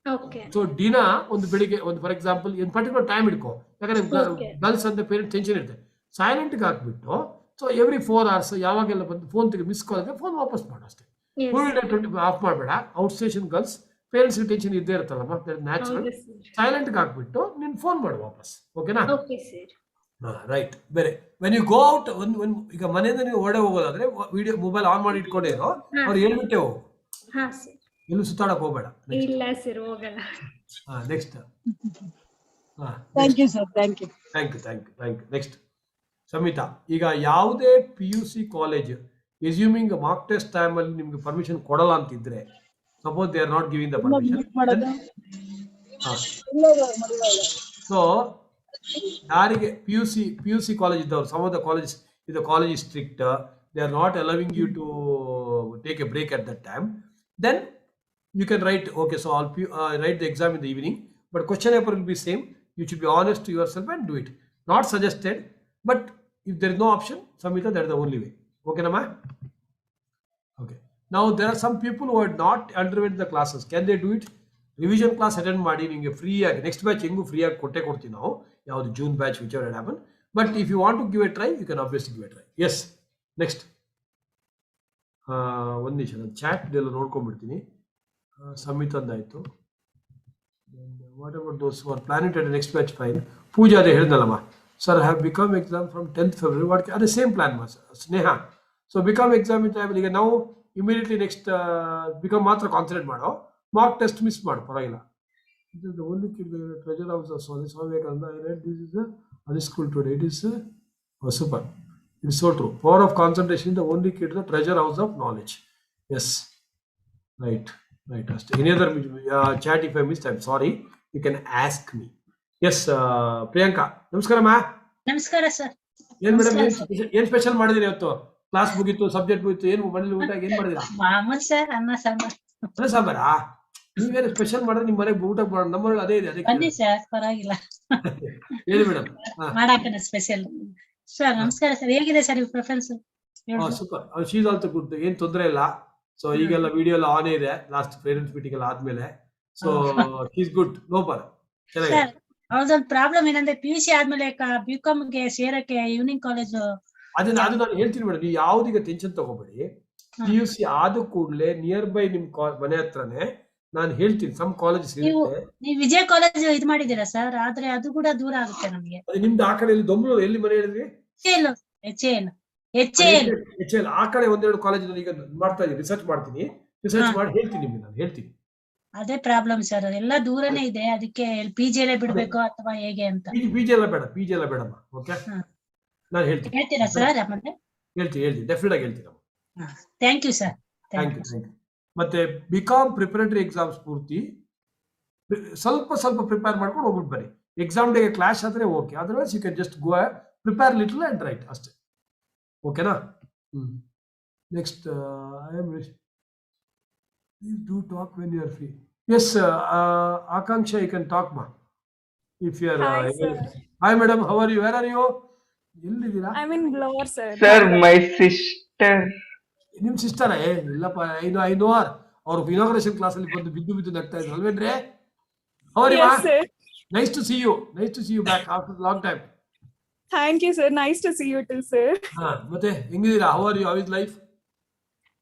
ಸೊ ದಿನ ಒಂದು ಬೆಳಿಗ್ಗೆ ಒಂದು ಫಾರ್ ಎಕ್ಸಾಂಪಲ್ ಒಂದು ಪರ್ಟಿಕ್ಯುಲರ್ ಟೈಮ್ ಇಡ್ಕೋ. ಯಾಕಂದ್ರೆ ಗರ್ಲ್ಸ್ ಅಂತ ಪೇರೆಂಟ್ ಟೆನ್ಷನ್ ಇರುತ್ತೆ. ಸೈಲೆಂಟ್ಗೆ ಹಾಕ್ಬಿಟ್ಟು ಸೊ ಎವ್ರಿ 4 hours ಯಾವಾಗೆಲ್ಲ ಬಂದು ಫೋನ್ ಮಿಸ್ ಕಾಲ್ ಆದ್ರೆ ಫೋನ್ ವಾಪಸ್ ಮಾಡು ಅಷ್ಟೇ. ಫುಲ್ ಡೇ 20 ಆಫ್ ಮಾಡಬೇಡ. Out station girls parents tension ಇದ್ದೇ ಇರುತ್ತಲ್ಲಮ್ಮ, ನ್ಯಾಚುರಲ್. ಸೈಲೆಂಟ್ಗೆ ಹಾಕ್ಬಿಟ್ಟು ನೀನು ಫೋನ್ ಮಾಡು ವಾಪಸ್. ಓಕೆನಾ? ರೈಟ್. ಬೇರೆ ವೆನ್ ಯು ಗೋ ಔಟ್, ಈಗ ಮನೆಯಿಂದ ನೀವು ಹೊರಡೆ ಹೋಗೋದಾದ್ರೆ ವಿಡಿಯೋ ಮೊಬೈಲ್ ಆನ್ ಮಾಡಿ ಇಟ್ಕೊಂಡಿರೋ, ಅವ್ರು ಹೇಳ್ಬಿಟ್ಟೆ ಹೋಗು, ಎಲ್ಲೂ ಸುತ್ತಾಡಕ್ ಹೋಗ್ಬೇಡ. ಇಲ್ಲ ಸರ್, ಹೋಗಲ್ಲ. Next. Thank you sir, thank you. Next Samhita. ಈಗ ಯಾವುದೇ PUC college assuming mark test time ಅಲ್ಲಿ ನಿಮ್ಗೆ ಪರ್ಮಿಷನ್ ಕೊಡಲ್ಲ ಅಂತಿದ್ರೆ, suppose they are not giving the permission, so ಯಾರಿಗೆ PUC ಕಾಲೇಜ್ ಇದ್ದವ್ರು, some of the college college is strict, they are not allowing you to take a break at that time, then you can write, okay, so I'll write the exam in the evening, but question paper will be same. You should be honest to yourself and do it. Not suggested, but if there is no option, Samhita, that is the only way. Okay, Nama? Okay. Now there are some people who are not underwent the classes. Can they do it? Revision class attend ಮಾಡಿ ನಿಮಗೆ ಫ್ರೀಯಾಗಿ next batch ಹೆಂಗೂ ಫ್ರೀಯಾಗಿ ಕೊಡ್ತೀವಿ ನಾವು, ಯಾವುದು June batch whichever happen. But if you want to give a try you can obviously give a try. Yes, next ಒಂದು ನಿಮಿಷ ನಾನು ಚಾಟ್ ಎಲ್ಲ ನೋಡ್ಕೊಂಡ್ಬಿಡ್ತೀನಿ. ಸಮಿತ್ ಅಂದಾಯಿತು. What about those for planet at next batch fine. Pooja ಅದೇ ಹೇಳಿದ್ನಲ್ಲಮ್ಮ, sir have BCom exam from 10th February. What ಅದೇ same plan ಮಾ Sneha. So BCom exam in time. ಈಗ ನಾವು ಇಮಿಡಿಯೇಟ್ಲಿ ನೆಕ್ಸ್ಟ್ ಬಿಕಮ್ ಮಾತ್ರ ಕಾನ್ಸಂಟ್ರೇಟ್ ಮಾಡೋ, ಮಾರ್ಕ್ ಟೆಸ್ಟ್ ಮಿಸ್ ಮಾಡು ಪರವಾಗಿಲ್ಲ. ಇದು only treasure house Swami Vivekananda. I read this is ಅದೇ school today. It is super. It's so true. Power of concentration the only key to the treasure house of knowledge. Yes, right. Any other chat if I missed, I'm sorry. You can ask me. Yes, Priyanka. ನಮಸ್ಕಾರ ಮಾ. ನಮಸ್ಕಾರ sir. ಏನ್ madam ಏನ್ special ಮಾಡಿದಿರಿ ಇವತ್ತು? Class ಮುಗೀತು, subject ಮುಗೀತು, ಏನು ಮನೇಲಿ ಊಟ ಏನ್ ಮಾಡಿದಿರಾ? ಮಾಮೂಲ್ ಸರ್, ಅನ್ನ ಸಾಂಬಾರ್. ಅನ್ನ ಸಾಂಬಾರಾ? ನೀವೇನು ಸ್ಪೆಷಲ್ ಮಾಡಿದ್ರೆ ನಿಮ್ಮ ಮನೆಗೆ ಊಟ ಮಾಡೋಣ, ನಮ್ಮನೇಲಿ ಅದೇ ಇದೆ. ಅದಕ್ಕೆ ಬನ್ನಿ ಸರ್, ಪರವಾಗಿಲ್ಲ. ಹೇಳಿ ಮೇಡಮ್. ಮಾಡಾಕನ ಸ್ಪೆಷಲ್. ಸರ್ ನಮಸ್ಕಾರ ಸರ್, ಹೇಗಿದೆ ಸರ್ ಇವ್ preference? Super. She is also good, ಏನ್ ತೊಂದರೆ ಇಲ್ಲ. ಸೊ ಈಗೆಲ್ಲ ವಿಡಿಯೋ ಎಲ್ಲ ಆನ್ ಇದೆ, ಲಾಸ್ಟ್ ಪೇರೆಂಟ್ಸ್ ಮೀಟಿಂಗ್ ಎಲ್ಲ ಆದ್ಮೇಲೆ. So she is good, no problem. ಚೆನ್ನಾಗಿದೆ. ಅವ್ರದೊಂದು ಪ್ರಾಬ್ಲಮ್ ಏನಂದ್ರೆ PUC ಆದ್ಮೇಲೆ BCom ಗೆ ಸೇರಕ್ಕೆ ಈವ್ನಿಂಗ್ ಕಾಲೇಜ್. ಅದು ನಾನು ಹೇಳ್ತೀನಿ ಮೇಡಮ್, ನೀವು ಯಾವ್ದೀಗ ಟೆನ್ಷನ್ ತಗೋಬೇಡಿ. PUC ಆದ ಕೂಡಲೇ ನಿಯರ್ ಬೈ ನಿಮ್ ಮನೆ ಹತ್ರನೇ ನಾನು ಹೇಳ್ತೀನಿ ಸಮ್ ಕಾಲೇಜಸ್ ಇರುತ್ತೆ. ನೀವು ವಿಜಯ ಕಾಲೇಜ್ ಇದು ಮಾಡಿದೀರಾ ಸರ್? ಆದ್ರೆ ಅದು ಕೂಡ ದೂರ ಆಗುತ್ತೆ ನಮ್ಗೆ. ನಿಮ್ದು ಆ ಕಡೆ ದೊಂಬಲೂರು ಎಲ್ಲಿ ಮನೆ ಹೇಳಿದ್ರಿ? HAL ಆ ಕಡೆ ಒಂದೆರಡು ಕಾಲೇಜ್ ಈಗ ಮಾಡ್ತಾ ಇದ್ದೀನಿ, ರಿಸರ್ಚ್ ಮಾಡ್ತೀನಿ. ರಿಸರ್ಚ್ ಮಾಡಿ ಹೇಳ್ತೀನಿ ನಿಮ್ಗೆ, ನಾನು ಹೇಳ್ತೀನಿ. ಅದೇ ಪ್ರಾಬ್ಲಮ್ ಸರ್, ಎಲ್ಲ ದೂರನೇ ಇದೆ. ಅದಕ್ಕೆ PG ಅಲ್ಲೇ ಬಿಡ್ಬೇಕು ಅಥವಾ ಹೇಗೆ ಅಂತ. PG ಎಲ್ಲ ಬೇಡಮ್ಮ. ಓಕೆ, ನಾನು ಹೇಳ್ತೀನಿ. ಹೇಳ್ತೀರಾ ಸರ್? ಆಮೇಲೆ ಹೇಳ್ತೀನಿ ಡೆಫಿನೆಟ್ ಆಗಿ ಹೇಳ್ತೀನಿ. Thank you sir. Thank you. ಮತ್ತೆ BCom ಪ್ರಿಪರೇಟರಿ ಎಕ್ಸಾಮ್ಸ್ ಪೂರ್ತಿ ಸ್ವಲ್ಪ ಪ್ರಿಪೇರ್ ಮಾಡ್ಕೊಂಡು ಹೋಗ್ಬಿಟ್ಟು ಬನ್ನಿ. ಎಕ್ಸಾಮ್ ಡೇಗೆ ಕ್ಲಾಶ್ ಆದ್ರೆ okay, otherwise you can just go prepare little and write ಅಷ್ಟೇ. ಓಕೆನಾ? Next I am please do talk when you are free. Yes, Akanksha, you can talk ma. If you are hi madam, how are you? Where are you? Ellidira? I'm in Blower sir. Sir, my sister. Nim sister illappa, I know her. Our inauguration class alli bandu biddu nagta idru alvedre? How are you? Yes sir. Nice to see you back after a long time. Thank you sir, nice to see you too sir. Matte hengidira? How are you? How is life?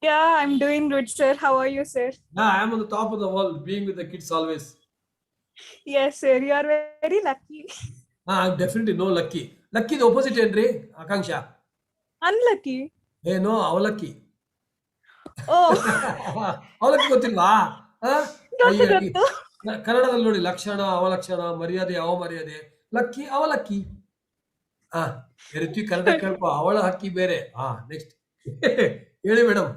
Yeah, I'm doing good sir. How are you sir? Yeah, I am on the top of the world, being with the kids always. Yes sir, you are very lucky. I'm definitely no lucky. Lucky the opposite endri, Akanksha. Unlucky. Hey no, avalaki. Oh. avalaki ಗೊತ್ತಿಲ್ವಾ? ಗೊತ್ತು. ಕನ್ನಡದಲ್ಲಿ ನೋಡಿ, ಲಕ್ಷಣ, ಅವಲಕ್ಷಣ, ಮರ್ಯಾದೆ, ಅವಮರ್ಯಾದೆ, lucky, ಅವಲಕ್ಕಿ. ರೀತಿ ಕನ್ನಡ ಕೇಳ್ಕೊ, ಅವಳ ಹಕ್ಕಿ ಬೇರೆ. ನೆಕ್ಸ್ಟ್ ಹೇಳಿ ಮೇಡಮ್.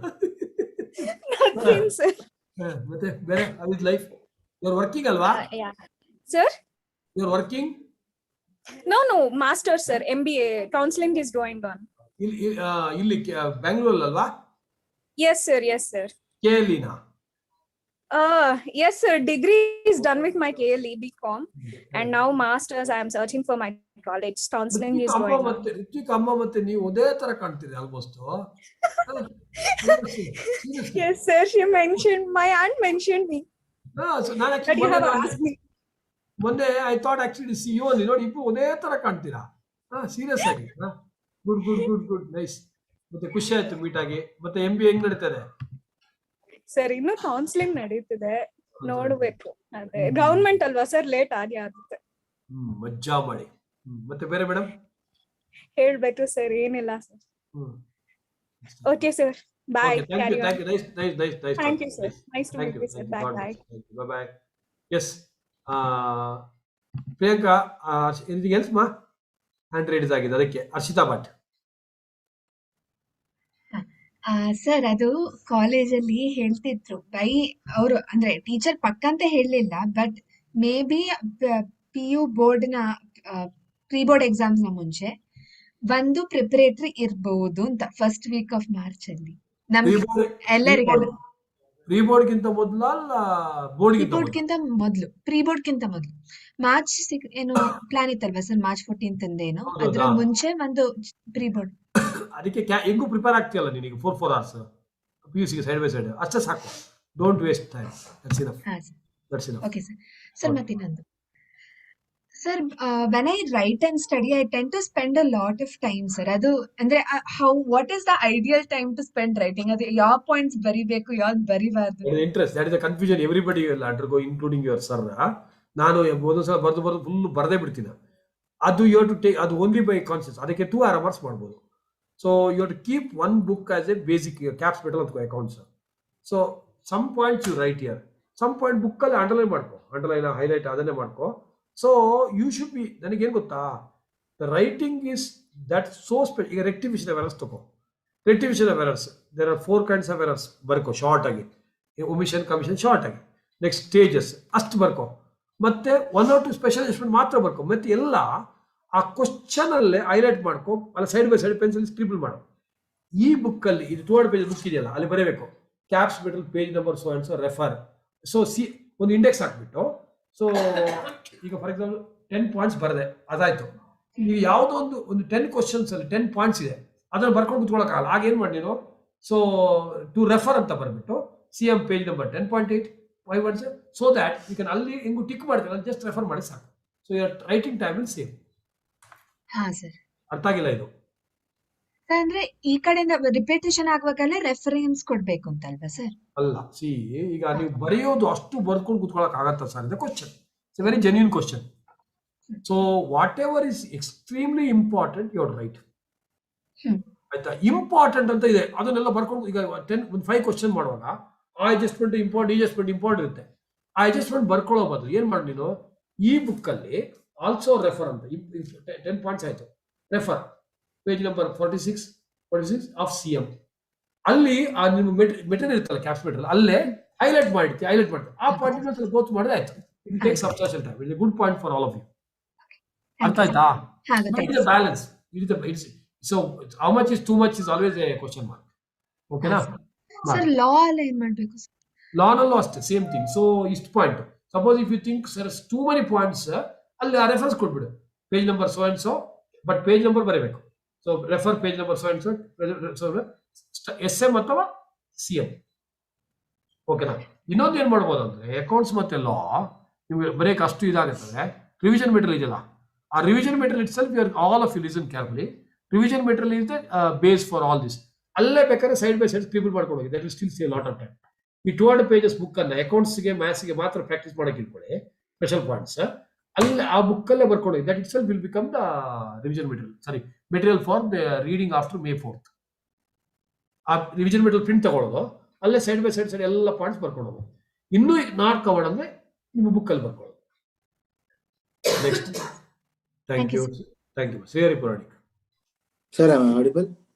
ಮತ್ತೆ ಬೇರೆ with life you are working ಅಲ್ವಾ? Sir you are working? No, master sir, MBA counseling is going on. ಇಲ್ಲಿ ಬೆಂಗಳೂರಲ್ಲಿ ಅಲ್ವಾ? Yes sir. KLE ನಾ? Yes sir, degree is done with my KLE BCom and now masters I am searching for my college. Counseling is going on. Ritvik ಅಮ್ಮ ಮತ್ತೆ ನೀವು ಒಂದೇ ತರ ಕಾಣ್ತೀರಿ almost. Yes sir, she mentioned, my aunt mentioned me. ನಾನು actually ಮೊನ್ನೆ I thought actually see you ಅಲ್ಲಿ ನೋಡಿ, ಇಬ್ರು ಒಂದೇ ತರ ಕಾಣ್ತೀರಾ. ಸೀರಿಯಸ್ ಆಗಿ. Good nice. ಮತ್ತೆ ಖುಷಿ ಆಯ್ತು ಮೀಟ್ ಆಗಿ. ಮತ್ತೆ MBA ಹೆಂಗ್ ನಡೀತದೆ? ಸರ್ ಇನ್ನು ಕೌನ್ಸಿಲಿಂಗ್ ನಡೀತಿದೆ, ನೋಡ್ಬೇಕು. ಅದೇ ಗವರ್ಮೆಂಟ್ ಅಲ್ವಾ ಸರ್, ಲೇಟ್ ಆಗುತ್ತೆ. ಮಜ್ಜಾ ಮಾಡಿ. ಮತ್ತೆ ಬೇರೆ ಮೇಡಮ್ ಹೇಳ್ಬೇಕು ಸರ್, ಏನಿಲ್ಲ sir. Okay sir, bye. Thank you. Nice. Thank you sir, nice to meet you sir. Bye. Yes Priyanka, anything else ಮಾ? ಹ್ಯಾಂಡ್ ರೈಸ್ ಆಗಿದೆ, ಅದಕ್ಕೆ ಹರ್ಷಿತಾ ಭಟ್. ಸರ್ ಅದು ಕಾಲೇಜಲ್ಲಿ ಹೇಳ್ತಿದ್ರು ಅವರು ಅಂದ್ರೆ ಟೀಚರ್ ಪಕ್ಕ ಅಂತ ಹೇಳಲಿಲ್ಲ, ಬಟ್ ಮೇ ಬಿ PU ಬೋರ್ಡ್ನ ಪ್ರೀ ಬೋರ್ಡ್ ಎಕ್ಸಾಮ್ಸ್ ನ ಮುಂಚೆ ಒಂದು ಪ್ರಿಪರೇಟರಿ ಇರಬಹುದು ಅಂತ ಫಸ್ಟ್ ವೀಕ್ ಆಫ್ ಮಾರ್ಚ್ ಅಲ್ಲಿ ನಮ್ಗೆ ಎಲ್ಲರಿಗಲ್ಲ. ಪ್ರೀ ಬೋರ್ಡ್ಗಿಂತ ಮೊದಲ ಅಲ್ಲ ಬೋರ್ಡ್ಗಿಂತ ಮೊದಲು, ಪ್ರೀ ಬೋರ್ಡ್ಗಿಂತ ಮೊದಲು ಮಾರ್ಚ್ ಏನು ಪ್ಲಾನ್ ಇತ್ತಲ್ವಾ ಸರ್? ಮಾರ್ಚ್ 14th ಅಂದೇನು, ಅದ್ರ ಮುಂಚೆ ಒಂದು ಪ್ರೀ ಬೋರ್ಡ್. ಅದಕ್ಕೆ ಹೆಂಗೂ ಪ್ರಿಪೇರ್ ಆಗ್ತೀಯಲ್ಲ ನೀನೀಗ 4 hours PUC ಗೆ ಸೈಡ್ ಬೈ ಸೈಡ್, ಅಷ್ಟೇ ಸಾಕು. Don't waste time. That's enough. That's enough. Okay, sir. Sir, Okay. ಮತ್ತಿನ್ನೊಂದು. Sir, when I write and study, I tend to spend a lot of time, sir. ಅದು ಅಂದ್ರೆ what is the ideal time to spend writing? ಅದು ಯಾವ points ಬರಿಬೇಕು, ಯಾವ್ದು ಬರಿಬಾರ್ದು? Interest. That is the confusion everybody will undergo, including your sir. ನಾನು ಒಂದು ಸಲ ಬರ್ದು ಫುಲ್ ಬರದೇ ಬಿಡ್ತೀನಿ. ಅದು ಯು ಟು ಟೇಕ್ ಅದು ಓನ್ಲಿ ಬೈ ಕಾನ್ಷಿಯಸ್. ಅದಕ್ಕೆ 2 hours ಮಾಡ್ಬೋದು. So you to keep one book as a basic CAPS metal ಅಂತ accounts. So some points you write here, some point ಬುಕ್ಕಲ್ಲಿ ಅಂಡರ್ಲೈನ್ ಮಾಡ್ಕೊ, ಅಂಡರ್ಲೈನ್ ಹೈಲೈಟ್ ಅದನ್ನೇ ಮಾಡ್ಕೊ. ಸೊ ಯು ಶುಡ್ ಬಿ, ನನಗೇನು ಗೊತ್ತಾ, the writing is that so ಈಗ rectification of errors ತಗೋ. Rectification of errors, there are 4 kinds of errors ಬರ್ಕೋ short ಆಗಿ. ಒಮಿಷನ್ ಕಮಿಷನ್ ಶಾರ್ಟ್ ಆಗಿ. ನೆಕ್ಸ್ಟ್ ಸ್ಟೇಜಸ್ ಅಷ್ಟು ಬರ್ಕೋ. ಮತ್ತೆ 1 or 2 ಸ್ಪೆಷಲ್ ಅಡ್ಜಸ್ಟ್ಮೆಂಟ್ ಮಾತ್ರ ಬರ್ಕೊ. ಮತ್ತೆ ಎಲ್ಲ ಆ ಕ್ವಶನ್ ಅಲ್ಲೇ ಹೈಲೈಟ್ ಮಾಡ್ಕೊ, ಅಲ್ಲ side by side pencil scribble ಮಾಡು. ಈ ಬುಕ್ ಅಲ್ಲಿ ಇದು 200 ಪೇಜ್ ಬುಕ್ ಇದೆಯಲ್ಲ, ಅಲ್ಲಿ ಬರೀಬೇಕು caps metal page number so and so refer. So ಒಂದು ಇಂಡೆಕ್ಸ್ ಹಾಕ್ಬಿಟ್ಟು, ಸೊ ಈಗ ಫಾರ್ ಎಕ್ಸಾಂಪಲ್ 10 ಪಾಯಿಂಟ್ಸ್ ಬರದೆ, ಅದಾಯ್ತು. ನೀವು ಯಾವುದೋ ಒಂದು 10 ಕ್ವಶನ್ಸ್ ಅಲ್ಲಿ 10 ಪಾಯಿಂಟ್ಸ್ ಇದೆ, ಅದನ್ನು ಬರ್ಕೊಂಡು ಕುತ್ಕೊಳ್ಳೋಕ್ಕಾಗಲ್ಲ. ಆಗ ಏನು ಮಾಡಿ ನೀನು, ಸೊ ಟು ರೆಫರ್ ಅಂತ ಬರ್ಬಿಟ್ಟು CM page number 10.8 5 words, so that you can ಅಲ್ಲಿ ಹೆಂಗು ಟಿಕ್ ಮಾಡ್ತೀವಿ, ಅಲ್ಲಿ ಜಸ್ಟ್ ರೆಫರ್ ಮಾಡಿ ಸಾಕು. So your writing time will save. ಹಾ ಸರ್. ಅರ್ಥ ಆಗಿಲ್ಲ ಇದು? ಅಂದ್ರೆ ಈ ಕಡೆಯಿಂದ ರಿಪಿಟೇಷನ್ ಆಗುವಾಗಲೇ ರೆಫರೆನ್ಸ್ ಕೊಡ್ಬೇಕು ಅಂತ ಅಲ್ವಾ ಸರ್? ಅಲ್ಲ, ಸಿ ಈಗ ನೀವು ಬರೆಯೋದು ಅಷ್ಟು ಬರ್ಕೊಂಡು ಕುತ್ಕೊಳ್ಳೋಕೆ ಆಗತ್ತಾ ಸರ್? ಇದು question, it's a very genuine question. So whatever is extremely important you write. ಆಯ್ತಾ? ಇಂಪಾರ್ಟೆಂಟ್ ಅಂತ ಇದೆ, ಅದನ್ನೆಲ್ಲ ಬರ್ಕೊಂಡು ಈಗ 5 ಕ್ವಶನ್ ಮಾಡುವಾಗ ಆ ಅಡ್ಜಸ್ಟ್ಮೆಂಟ್ ಇಂಪಾರ್ಟೆಂಟ್ ಇರುತ್ತೆ. ಆ ಅಡ್ಜಸ್ಟ್ಮೆಂಟ್ ಬರ್ಕೊಳ್ಳೋ ಬದಲು ಏನ್ ಮಾಡಿ ನೀನು, ಈ ಬುಕ್ ಅಲ್ಲಿ ಆಲ್ಸೋ ರೆಫರ್ ಅಂತ 10 ಪಾಯಿಂಟ್ಸ್ ಆಯ್ತು, refer page number 46 of CM. ಅಲ್ಲಿ ಆ ನಿಮ್ಮ ಮೆಟೀರಿಯಲ್ ಇರ್ತಲ್ಲ, ಕ್ಯಾಪ್ಸ್ ಮೆಟೀರಿಯಲ್, ಅಲ್ಲೇ ಹೈಲೈಟ್ ಮಾಡ್ತೀವಿ. ಆ ಪಾಯಿಂಟ್ ಗೋತ್ ಮಾಡಿದ್ರೆ ಆಯ್ತು. It take substantial time. It's a good point for all of you. ಅರ್ಥ ಆಯ್ತಾ? Balance. So how much is too much is always a question mark. ಓಕೆನಾ? ಸರ್ ಲಾ ಅಲ್ಲಿ ಏನ್ ಮಾಡ್ಬೇಕು? ಲಾನಲ್ಲೂ ಅಷ್ಟೇ ಸೇಮ್ ಥಿಂಗ್. ಸೊ ಇಷ್ಟು point, suppose if you think sir too many points, ಅಲ್ಲಿ ಆ ರೆಫರೆನ್ಸ್ ಕೊಟ್ಬಿಡು, page number so and so, but page number ಬರೀಬೇಕು. So refer page number so and so, SM ಅಥವಾ CM. ಓಕೆನಾ? ಇನ್ನೊಂದು ಏನ್ ಮಾಡ್ಬೋದು ಅಂದ್ರೆ, ಅಕೌಂಟ್ಸ್ ಮತ್ತೆ ಲಾ ನಿಮ್ಗೆ ಬರೆಯಕ್ಕೆ ಅಷ್ಟು ಇದಾಗುತ್ತದೆ. ರಿವಿಷನ್ ಮೆಟೀರಿಯಲ್ ಇದೆಯಲ್ಲ, ಆ revision material itself, all of you listen carefully. Revision material is the base for all this. ಅಲ್ಲೇ ಬೇಕಾದ್ರೆ ಸೈಡ್ ಬೈ ಸೈಡ್ ಸ್ಕ್ರಿಬಲ್ ಮಾಡ್ಕೊಂಡು ಹೋಗಿ, that will still save lot of time. ಈ 200 pages ಬುಕ್ ಅನ್ನ ಅಕೌಂಟ್ಸ್ಗೆ ಮ್ಯಾಥ್ಸ್ಗೆ ಮಾತ್ರ practice ಮಾಡಕ್ಕೆ ಇಟ್ಕೊಳ್ಳಿ, special points ಅಲ್ಲಿ ಆ ಬುಕ್ ಅಲ್ಲೇ ಬರ್ಕೊಂಡು, that it self will become the revision material for the reading after May 4th. ಆ ರಿವಿಷನ್ ಮೆಟೀರಿಯಲ್ ಪ್ರಿಂಟ್ ತಗೊಳ್ಳೋದು, ಅಲ್ಲೇ ಸೈಡ್ ಬೈ ಸೈಡ್ ಎಲ್ಲ ಪಾಯಿಂಟ್ಸ್ ಬರ್ಕೊಳ್ಳೋದು. ಇನ್ನೂ ನಾಟ್ ಕವರ್ಡ್ ಅಂದ್ರೆ ನಿಮ್ಮ ಬುಕ್ ಅಲ್ಲಿ ಬರ್ಕೊಳ್ಳೋದು. Next. Thank you. Shrihari Puranik sir. Audible?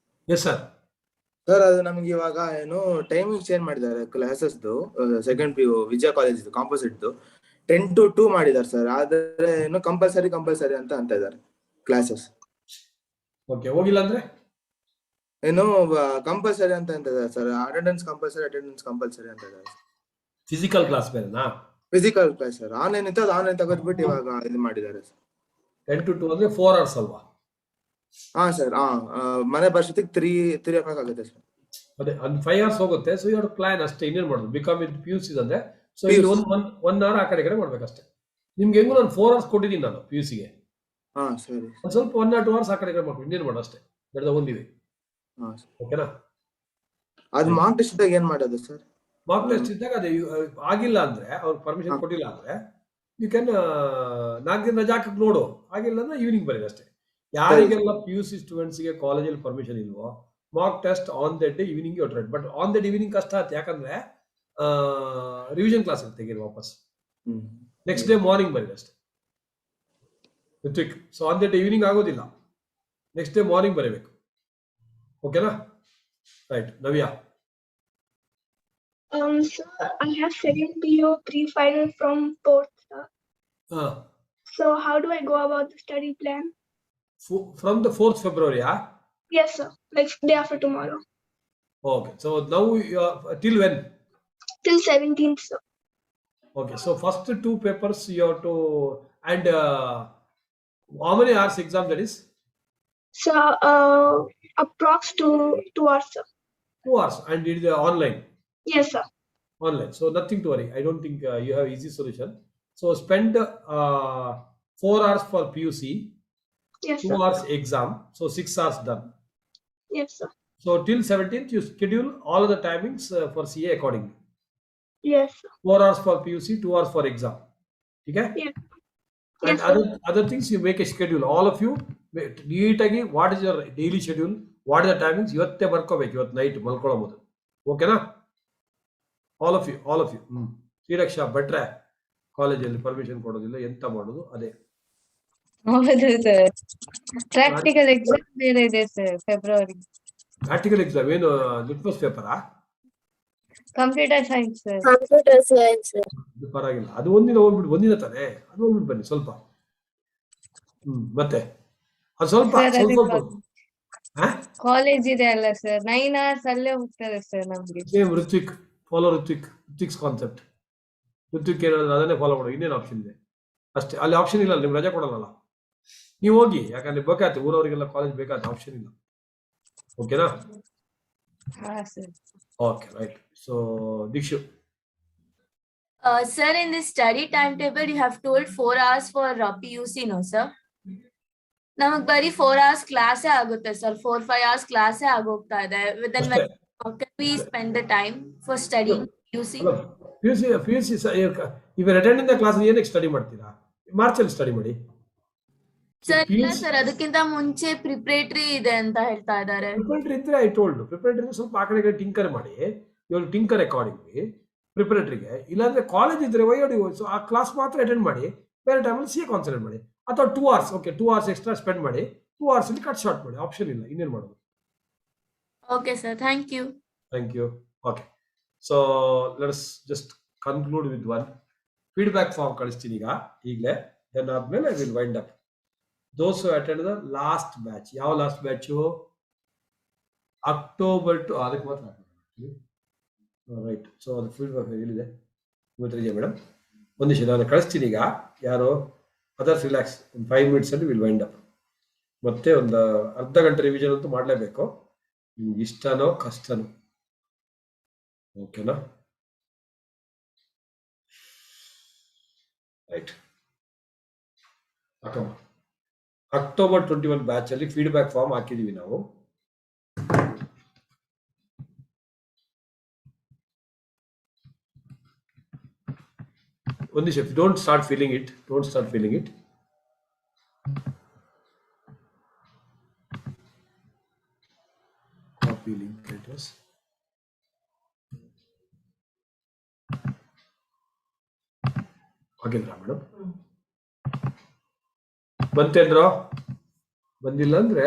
Yes sir. Sir, ಅದು ನಮ್ಗೆ ಇವಾಗ ಏನು ಟೈಮಿಂಗ್ ಚೇಂಜ್ ಮಾಡಿದ್ದಾರೆ ಕ್ಲಾಸಸ್ದು. Second PU Vijaya college composite 10 to 2 ಮಾಡಿದ್ದಾರೆ ಸರ್. ಆದ್ರೆ ಏನು ಕಂಪಲ್ಸರಿ ಅಂತ ಇದ್ದಾರೆ ಕ್ಲಾಸಸ್. ಓಕೆ, ಹೋಗಿಲ್ಲ ಅಂದ್ರೆ ಏನು ಕಂಪಲ್ಸರಿ ಅಂತ ಇದ್ದಾರೆ ಸರ್. ಅಟೆಂಡೆನ್ಸ್ ಕಂಪಲ್ಸರಿ ಅಂತ ಇದ್ದಾರೆ. ಫಿಸಿಕಲ್ ಕ್ಲಾಸ್ ಬೇರೆನಾ? Physical class sir. ಆನ್ಲೈನ್ ಇತ್ತು, ಆನ್ಲೈನ್ ತೆಗೆದ್ಬಿಟ್ಟು ಇವಾಗ ಇದು ಮಾಡಿದ್ದಾರೆ ಸರ್. 10 to 2 ಅಂದ್ರೆ 4 hours ಅಲ್ವಾ? ಹಾ ಸರ್. ಮನೆ ಬರ್ಸೋದಕ್ಕೆ 3 o'clock ಆಗುತ್ತೆ ಸರ್. ಅದೇ 5 hours ಹೋಗುತ್ತೆ. ಸೊ ಇವ್ರ ಪ್ಲಾನ್ ಅಷ್ಟೇ, ಇನ್ನೇನು ಮಾಡೋದು. ಬಿಕಾಮ್ ಇದು PUC ಅಂದ್ರೆ, ಸೊ ಇಲ್ಲಿ 1 hour ಆ ಕಡೆ ಮಾಡ್ಬೇಕಷ್ಟೇ. ನಿಮ್ಗೆ ಹೆಂಗು ನಾನು 4 hours ಕೊಟ್ಟಿದ್ದೀನಿ ನಾನು PUC-ಗೆ. ಹಾ ಸರಿ. ಒಂದು ಸ್ವಲ್ಪ 1 or 2 hours ಆ ಕಡೆ ಮಾಡ್ಬೇಕು, ಇನ್ನೇನು ಮಾಡೋದು ಅಷ್ಟೇ. ಬೆಳೆದ ಒಂದಿದೆ. ಓಕೆನಾ? ಅದು ಮಾರ್ಕ್ ಟೆಸ್ಟ್ ಇದ್ದಾಗ ಏನ್ ಮಾಡೋದು ಸರ್? ಮಾರ್ಕ್ ಟೆಸ್ಟ್ ಇದ್ದಾಗ ಅದೇ ಆಗಿಲ್ಲ ಅಂದ್ರೆ, ಅವ್ರು ಪರ್ಮಿಷನ್ ಕೊಟ್ಟಿಲ್ಲ ಅಂದ್ರೆ, ಯು ಕ್ಯಾನ್ 4 ದಿನ ರಜಾ ಹಾಕಕ್ಕೆ ನೋಡು. ಆಗಿಲ್ಲ ಅಂದ್ರೆ ಈವ್ನಿಂಗ್ ಬರೀರಿ ಅಷ್ಟೇ. ಯಾರಿಗೆಲ್ಲ PUC ಸ್ಟೂಡೆಂಟ್ಸ್ಗೆ ಕಾಲೇಜಲ್ಲಿ ಪರ್ಮಿಷನ್ ಇಲ್ವೋ, mock test on that day evening you tried. But on that evening ಕಷ್ಟ ಆಯ್ತು, ಯಾಕಂದ್ರೆ ರಿವಿಷನ್ ಕ್ಲಾಸ್ ತೆಗೀರಿ ವಾಪಸ್. ನೆಕ್ಸ್ಟ್ ಡೇ ಮಾರ್ನಿಂಗ್ ಬರೀರಿ ಅಷ್ಟೇ. ಸೊ ಆನ್ ದಟ್ ಈವ್ನಿಂಗ್ ಆಗೋದಿಲ್ಲ, ನೆಕ್ಸ್ಟ್ ಡೇ ಮಾರ್ನಿಂಗ್ ಬರೀಬೇಕು. ಓಕೆನಾ? Right. Navya? Sir, I have second PO pre-final from 4th, sir. So how do I go about the study plan? From the 4th February, Yes, sir. Like day after tomorrow. Okay. So now till when? Till 17th, sir. Okay. So first 2 papers you have to, and how many hours exam that is? So approx 2 hours, sir. 2 hours, and it is online. Yes, sir. Online. So nothing to worry. I don't think you have easy solution. So spend 4 hours for PUC, Yes, 2 sir. hours exam. So 6 hours done. Yes, sir. So till 17th, you schedule all of the timings for CA accordingly. Yes, sir. 4 hours for PUC, 2 hours for exam. Okay? Yes. And Yes, sir. other things you make a schedule. All of you neatagi what is your daily schedule, what are the timings, ಇವತ್ತೇ ಬರ್ಕೋಬೇಕು ಇವತ್ತು night ಮಲ್ಕೊಳ್ಳೋ ಮೊದಲು. ಓಕೆನಾ? all of you Shriraksha ಭಟ್ರೆ ಕಾಲೇಜಲ್ಲಿ permission ಕೊಡೋದಿಲ್ಲ, ಎಂತ ಮಾಡೋದು ಅದೇ. ಹೌದು ಸರ್, ಪ್ರಾಕ್ಟಿಕಲ್ ಎಕ್ಸಾಮ್ ಬೇರೆ ಇದೆ ಸರ್ ಫೆಬ್ರವರಿ. ಪ್ರಾಕ್ಟಿಕಲ್ ಎಕ್ಸಾಮ್ ಏನು ಲಿಟ್ಮಸ್ ಪೇಪರಾ? Computer science sir. Computer science. ಅದು ಪರವಾಗಿಲ್ಲ, ಅದು ಒಂದಿನ ಹೋಗ್ಬಿಟ್ಟು ಒಂದಿನ ತಾನೆ, ಅದು ಹೋಗ್ಬಿಟ್ಟು ಬನ್ನಿ ಸ್ವಲ್ಪ. ಮತ್ತೆ ಅದು ಸ್ವಲ್ಪ ಕಾಲೇಜ್ ಇದೆ ಅಲ್ಲ ಸರ್, 9 hours ಅಲ್ಲೇ ಹೋಗ್ತದೆ ಸರ್ ನಮ್ಗೆ. Same Rithvik, follow Rithvik's concept. Rithvik ಏನಾದ್ರು ಅದನ್ನೇ ಫಾಲೋ ಮಾಡೋ, ಇನ್ನೇನು ಆಪ್ಷನ್ ಇದೆ ಅಷ್ಟೇ. ಅಲ್ಲಿ ಆಪ್ಷನ್ ಇಲ್ಲ, ನಿಮ್ಗೆ ರಜೆ ಕೊಡಲ್ಲ. ನೀವು ಹೋಗಿ, ಯಾಕಂದ್ರೆ ಬೇಕಾಯ್ತು ಊರವರಿಗೆಲ್ಲ ಕಾಲೇಜ್ ಬೇಕಾಯ್ತು, ಆಪ್ಷನ್ ಇಲ್ಲ. ಓಕೆನಾ? Okay, right. So Dikshu. Sir, in this study timetable, you have told 4 hours for PUC, no sir? ನಮಗ್ ಬರೀ 4 hours ಕ್ಲಾಸೇ ಆಗುತ್ತೆ ಸರ್, 4-5 hours ಕ್ಲಾಸೇ ಆಗೋಗ್ತಾ ಇದೆ. Then how can we spend the time for studying PUC? PUC ಇವರು attend the class ಏನಕ್ಕೆ study ಮಾಡ್ತೀರಾ? ಮಾರ್ಚಲ್ಲಿ study ಮಾಡಿ sir. ಇಲ್ಲ sir, ಅದಕ್ಕಿಂತ ಮುಂಚೆ ಪ್ರಿಪರೇಟರಿ ಇದೆ ಅಂತ ಹೇಳ್ತಾ ಇದ್ದಾರೆ. ಪ್ರಿಪರೇಟರಿ ಇದ್ರೆ ಐ ಟೋಲ್ಡ್, ಪ್ರಿಪರೇಟರಿ ಸ್ವಲ್ಪ ಆ ಕಡೆ ಟಿಂಕರ್ ಮಾಡಿ, ಇವಾಗ ಟಿಂಕರ್ ಅಕಾರ್ಡಿಂಗ್ಲಿ ಪ್ರಿಪರೇಟರಿಗೆ. ಇಲ್ಲಾಂದ್ರೆ ಕಾಲೇಜ್ ಇದ್ರೆ ವೈಡಿ ಆ ಕ್ಲಾಸ್ ಮಾತ್ರ ಅಟೆಂಡ್ ಮಾಡಿ, ಬೇರೆ ಟೈಮಲ್ಲಿ CA ಕಾನ್ಸಂಟ್ರೇಟ್ ಮಾಡಿ. ಅಥವಾ 2 hours, okay 2 hours extra spend ಮಾಡಿ, 2 hours ಅಲ್ಲಿ ಕಟ್ ಶಾರ್ಟ್ ಮಾಡಿ, ಆಪ್ಷನ್ ಇಲ್ಲ, ಇನ್ನೇನು ಮಾಡೋದು. Okay sir, thank you. Okay, so let's just conclude with one feedback form ಕಳಿಸ್ತೀನಿ ಈಗಲೇ. ದೆನ್ ಆದ್ಮೇಲೆ I will wind up. Those who attend the last batch. ಯಾವ ಲಾಸ್ಟ್ ಬ್ಯಾಚು? ಅಕ್ಟೋಬರ್ ಟು, ಅದಕ್ಕೆ ಮಾತ್ರ ರೈಟ್. ಸೊ ಅದು ಫೀಡ್ಬ್ಯಾಕ್ ಎಲ್ಲಿದೆ ಗೊತ್ತಿದೆ madam? ಒಂದು ನಿಮಿಷ ನಾನು ಕಳಿಸ್ತೀನಿ ಈಗ. ಯಾರು ಅದರ್ಸ್ ರಿಲ್ಯಾಕ್ಸ್, ಒಂದು 5 minutes ಅಲ್ಲಿ ವಿಲ್ ವೈಂಡ್ ಅಪ್. ಮತ್ತೆ ಒಂದು ಅರ್ಧ ಗಂಟೆ ರಿವಿಷನ್ ಅಂತೂ ಮಾಡಲೇಬೇಕು, ನಿಮ್ಗೆ ಇಷ್ಟನೋ ಕಷ್ಟನೋ. ಓಕೆನಾ? ರೈಟ್. ಅಕ್ಟೋಬರ್ 21 ಬ್ಯಾಚ್ ಅಲ್ಲಿ ಫೀಡ್ಬ್ಯಾಕ್ ಫಾರ್ಮ್ ಹಾಕಿದೀವಿ ನಾವು. ಒಂದು ನಿಮಿಷ, don't start filling it. Copy link address. ಹಾಗಿದ್ರಾ ಮೇಡಮ್? ಬಂತೇನ್ರೋ? ಬಂದಿಲ್ಲ ಅಂದ್ರೆ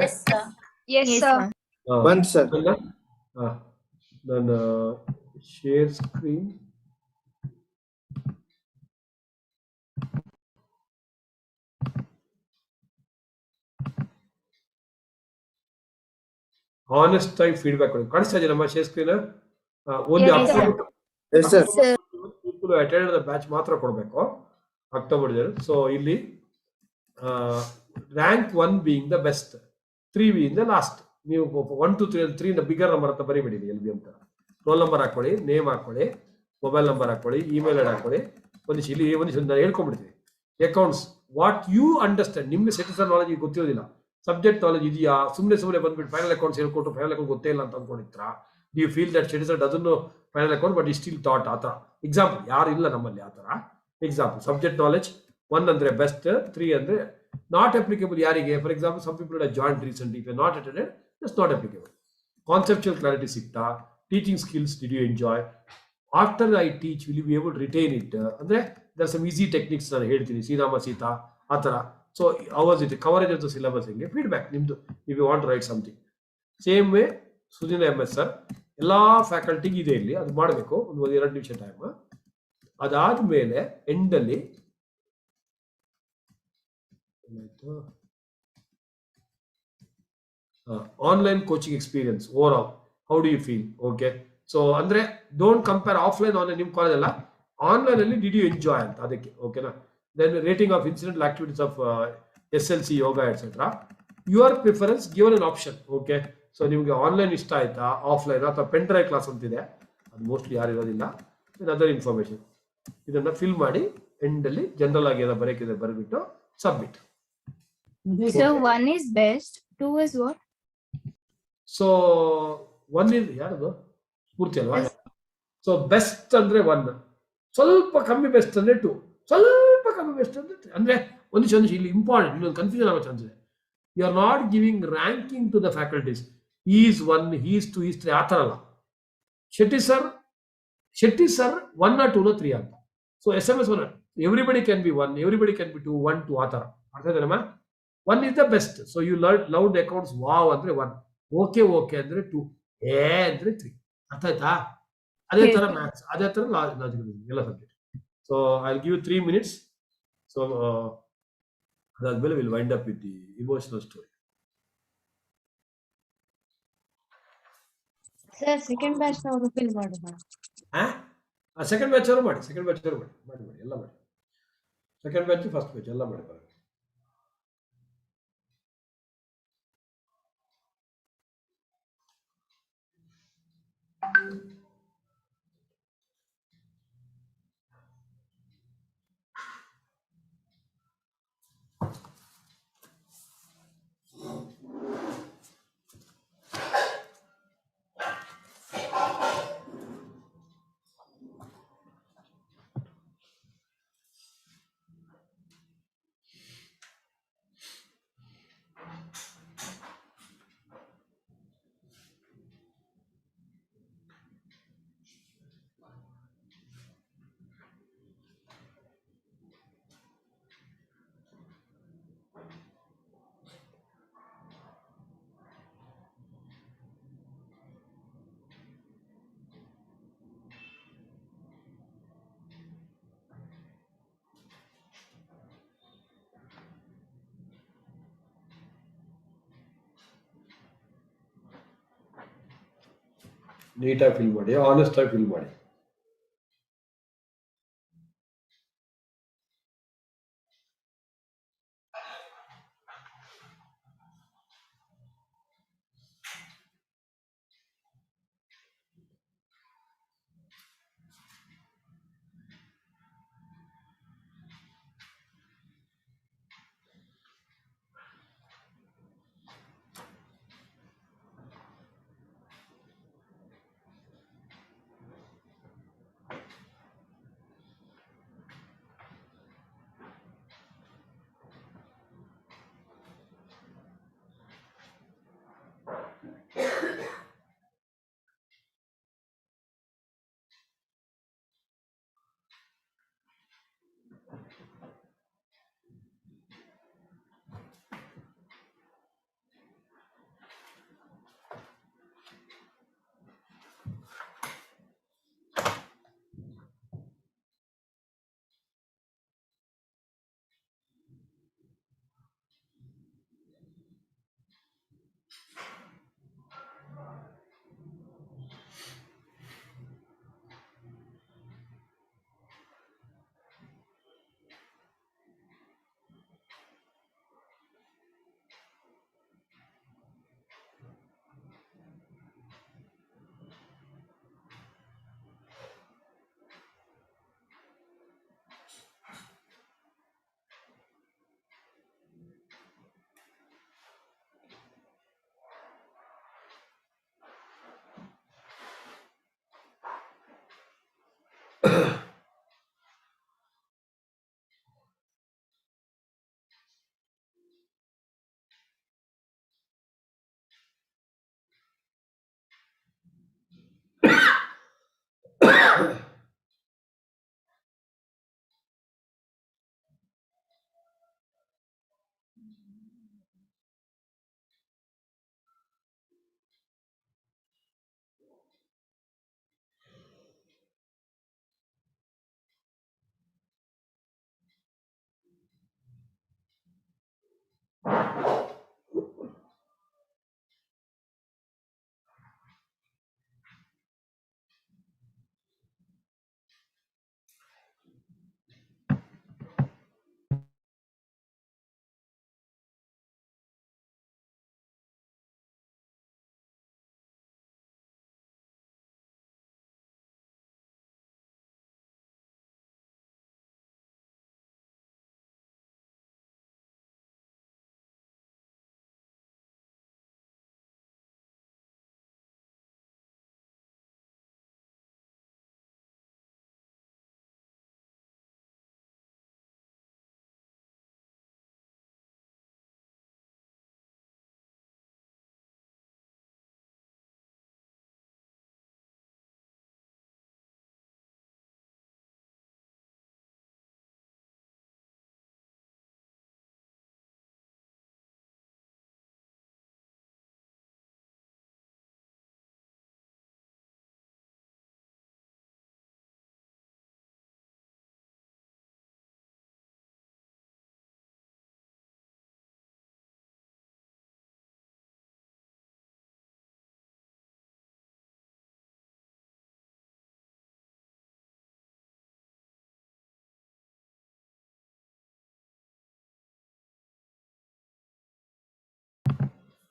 ಬಂದ್ ಸರ್. ನಾನು ಶೇರ್ ಸ್ಕ್ರೀನ್ ಆನೆಸ್ಟ್ ಆಗಿ ಫೀಡ್ಬ್ಯಾಕ್ ಕೊಡಿ. ಕಾಣಿಸ್ತಾ ಇದೆಯಾ ನಮ್ಮ share screen? Only people attend the batch ಮಾತ್ರ ಕೊಡಬೇಕು ಅಕ್ಟೋಬರ್. ಸೊ ಇಲ್ಲಿ rank 1 being the best, 3 being the last. ನೀವು 1 to 3 3 ಬಿಗರ್ ನಂಬರ್ ಅಂತ ಬರಿಬೇಡಿ. LB ಅಂತ ರೋಲ್ ನಂಬರ್ ಹಾಕೊಳ್ಳಿ, ನೇಮ್ ಹಾಕೊಳ್ಳಿ, ಮೊಬೈಲ್ ನಂಬರ್ ಹಾಕೊಳ್ಳಿ, ಇಮೇಲ್ ಐಡಿ ಹಾಕೊಳ್ಳಿ. ಇಲ್ಲಿ ನಾನು ಹೇಳ್ಕೊಂಡ್ಬಿಡ್ತೀನಿ. Accounts, what you understand. ನಿಮ್ಗೆ ಸೆಟಿಸರ್ ನಾಲೆಜ್ ಗೊತ್ತಿರೋದಿಲ್ಲ, ಸಬ್ಜೆಕ್ಟ್ ನಾಲೆಜ್ ಇದೆಯಾ? ಸುಮ್ಮನೆ ಬಂದ್ಬಿಟ್ಟು ಫೈನಲ್ ಅಕೌಂಟ್ಸ್ ಹೇಳ್ಕೊಟ್ಟು ಫೈನಲ್ ಅಕೌಂಟ್ ಗೊತ್ತೇ ಇಲ್ಲ ಅಂತ ಅನ್ಕೊಂಡಿರ್ತೀರಾ? ಯು ಫೀಲ್ ದಟ್ ಸೆಟಿಸರ್ ಡಸನ್ ಫೈನಲ್ ಅಕೌಂಟ್ ಬಟ್ ಈ ಸ್ಟಿಲ್ ಥಾಟ್. ಆ ಥರ ಎಕ್ಸಾಂಪಲ್ ಯಾರು ಇಲ್ಲ ನಮ್ಮಲ್ಲಿ ಆ ಥರ ಎಕ್ಸಾಂಪಲ್. ಸಬ್ಜೆಕ್ಟ್ ನಾಲೆಜ್ 1 ಅಂದ್ರೆ ಬೆಸ್ಟ್, 3 ಅಂದ್ರೆ ನಾಟ್ ಅಪ್ಲಿಕೇಬಲ್. ಯಾರಿಗೆ? For example, some people joined recently, if you not attended, it's not applicable. Conceptual clarity ಸಿಗ್ತಾ? Teaching skills, did you enjoy? After I teach will you be able retain it? ಅಂದ್ರೆ there some easy techniques ನಾನು ಹೇಳ್ತೀನಿ, ಶ್ರೀರಾಮ ಸೀತಾ ಆ ಥರ. So hours it coverage of the syllabus ಹೆಂಗೆ? Feedback ನಿಮ್ದು, if you want write something. Same way Sudina MS sir ಎಲ್ಲ ಫ್ಯಾಕಲ್ಟಿಗೆ ಇದೆ ಇಲ್ಲಿ, ಅದು ಮಾಡಬೇಕು. ಒಂದು 2 ನಿಮಿಷ ಟೈಮ್. ಅದಾದ್ಮೇಲೆ ಎಂಡಲ್ಲಿ online coaching experience overall, how do you feel? Okay, so ಅಂದ್ರೆ ಡೋಂಟ್ ಕಂಪೇರ್ ಆಫ್ಲೈನ್ ಆನ್ಲೈನ್. ನಿಮ್ಮ ಕಾಲೇಜ್ ಅಲ್ಲ, ಆನ್ಲೈನ್ ಅಲ್ಲಿ ಡಿಡ್ ಯು ಎಂಜಾಯ್ ಅಂತ, ಅದಕ್ಕೆ. ಓಕೆನಾ? Then rating of incidental activities of SLC, yoga etcetera. Your preference given an option. Okay, so ನಿಮ್ಗೆ online ಇಷ್ಟ ಆಯ್ತಾ, ಆಫ್ಲೈನ್ ಅಥವಾ ಪೆನ್ ಡ್ರೈವ್ ಕ್ಲಾಸ್ ಅಂತಿದೆ, ಅದು ಮೋಸ್ಟ್ಲಿ ಯಾರು ಇರೋದಿಲ್ಲ. Other information. ಇದನ್ನ ಫಿಲ್ ಮಾಡಿ ಎಂಡ್ ಅಲ್ಲಿ ಜನರಲ್ ಆಗಿ ಏನೋ ಬರೆಕಿದೆ ಬರೆದ್ಬಿಟ್ಟು submit. So 1 is best, 2 is what? So 1 is ಯಾರದು ಪೂರ್ತಿ ಅಲ್ವಾ? ಸೊ ಬೆಸ್ಟ್ ಅಂದ್ರೆ 1, ಸ್ವಲ್ಪ ಕಮ್ಮಿ ಬೆಸ್ಟ್ ಅಂದ್ರೆ 2, ಸ್ವಲ್ಪ ಕಮ್ಮಿ ಬೆಸ್ಟ್ ಅಂದ್ರೆ 3. ಅಂದ್ರೆ ಒಂದು ಇಲ್ಲಿ ಇಂಪಾರ್ಟೆಂಟ್ ಇನ್ನೊಂದು ಕನ್ಫ್ಯೂಷನ್ ಆಗೋ ಚಾನ್ಸ್ ಇದೆ. You are not giving ranking to the faculties. Is 1, is 2, is 3 ಆ ಥರ ಅಲ್ಲ. ಶೆಟ್ಟಿ ಸರ್ 1 or 2 or 3 ಅಂತ. ಸೊ SMS 1, everybody can be 1, everybody can be 2, 1, 2 ಆ ಥರ. ಅರ್ಥ ಆಯ್ತೇನಮ್ಮ? 1 is the best. So you loved accounts wow ಅಂದ್ರೆ 1, ಓಕೆ ಅಂದ್ರೆ 2, ಅಂದ್ರೆ 3. ಅರ್ಥ ಆಯ್ತಾ? ಅದೇ ತರ ಮ್ಯಾಥ್ಸ್, ಅದೇ ತರ ಲಾಜಿಕಲ್ ಎಲ್ಲ subject. So I will give 3 minutes. So ಅದಾದ್ಮೇಲೆ will wind up with the emotional story. Sir second batch ಅವರು ಫಿಲ್ ಮಾಡೋಣ. ಸೆಕೆಂಡ್ ಬ್ಯಾಚ್ ಅವರು ಮಾಡಿ ಎಲ್ಲ ಮಾಡಿ. ಸೆಕೆಂಡ್ ಬ್ಯಾಚ್ ಫಸ್ಟ್ ಬ್ಯಾಚ್ ಎಲ್ಲ ಮಾಡಿ. ನೀಟಾಗಿ ಫಿಲ್ ಮಾಡಿ, ಆನೆಸ್ಟ್ ಆಗಿ ಫಿಲ್ ಮಾಡಿ.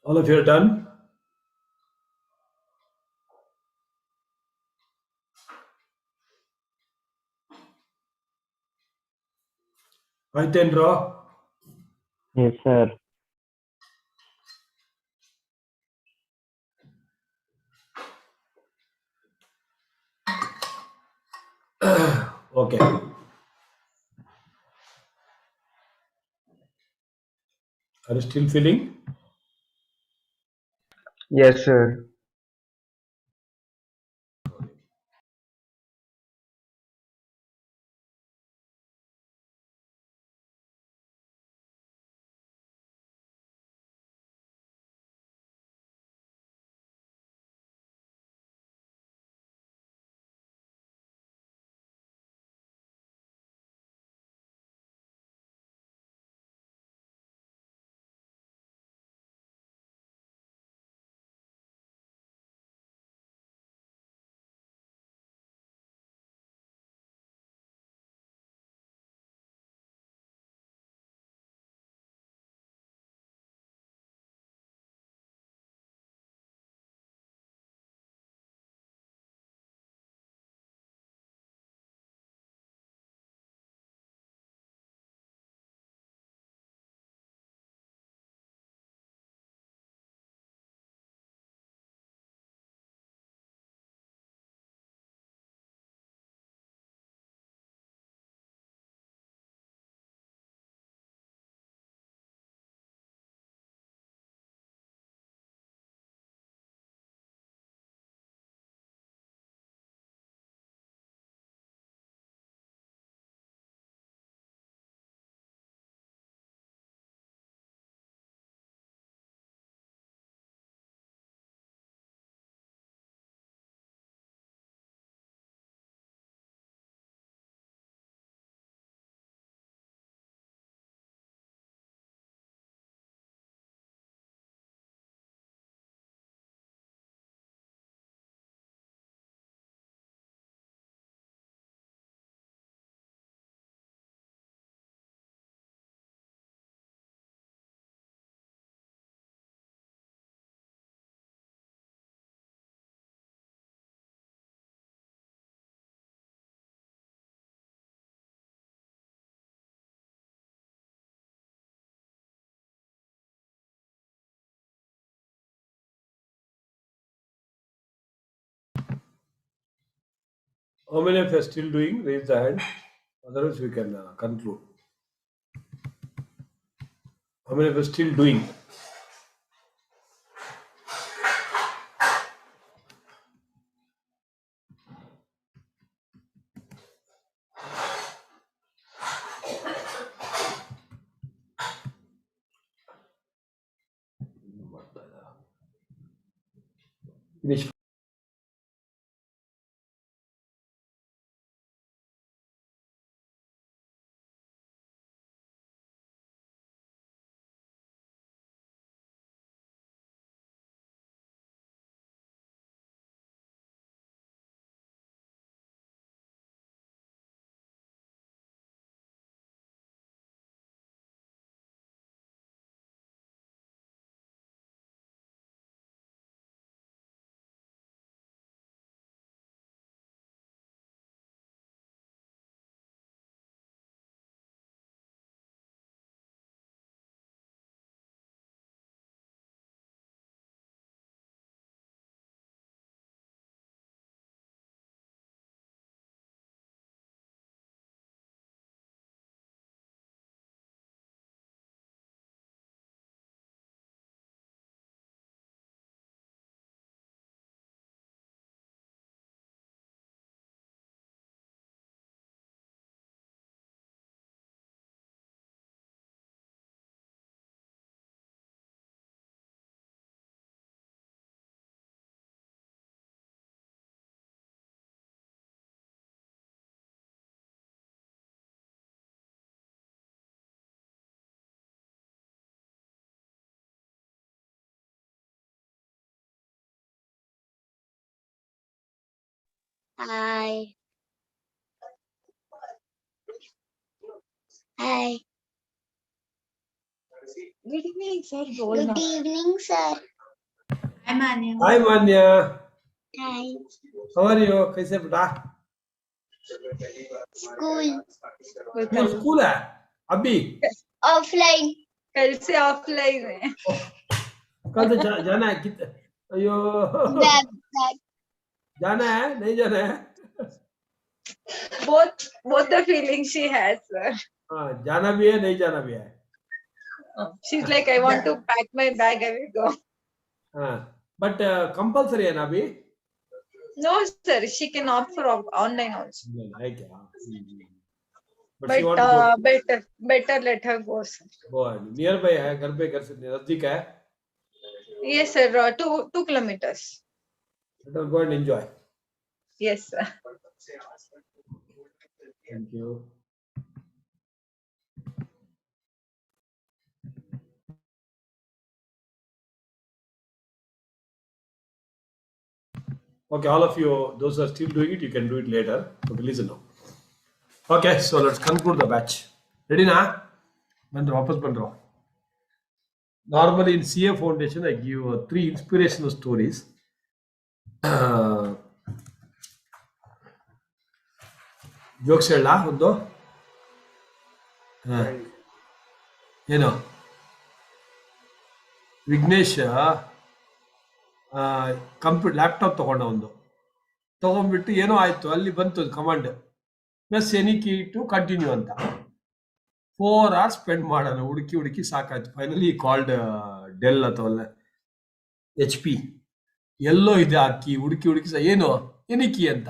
All of you are done? Aitendra? Yes, sir. Okay. Are you still feeling? Yes, sir. How many of you are still doing? Raise the hand. Otherwise, we can conclude. How many of you are still doing? Finish. Hi. Hi. Good evening, sir. Good evening, sir. Hi, Manya. Hi, Manya. Hi. How are you? कैसे बेटा? School. School है अभी? Offline. कल से offline है. कल से जाना है कित अयो Web. जाना है नहीं जाना है? Both the feelings she has, sir. हाँ, जाना भी है नहीं जाना भी है. She's like, I want to pack my bag. I will go. हाँ, but compulsory है ना अभी? No, sir. She can opt for online also. नहीं क्या? But she want to go. Better let her go, sir. Nearby है घर से नजदीक है. Yes, sir. 2 kilometers. Let her go and enjoy. Yes, sir. Thank you. Okay, all of you, those who are still doing it, you can do it later. Okay, listen now. Okay, so let's conclude the batch. Ready now? Normally in CA Foundation, I give 3 inspirational stories. Jokes ಹೇಳಾ ಒಂದು? ಏನು? Vignesh laptop ತಗೊಂಡ ತಗೊಂಡ್ಬಿಟ್ಟು ಏನೋ ಆಯ್ತು, ಅಲ್ಲಿ ಬಂತು command plus any key to continue ಅಂತ. 4 hours spend ಮಾಡೋಣ, ಹುಡುಕಿ ಸಾಕಾಯ್ತು. ಫೈನಲಿ ಕಾಲ್ಡ್ ಡೆಲ್ ಅಥವಾ HP. ಎಲ್ಲೋ ಇದೆ ಆ ಕೀ, ಹುಡುಕಿ ಏನು ಎನಿ ಕೀ ಅಂತ.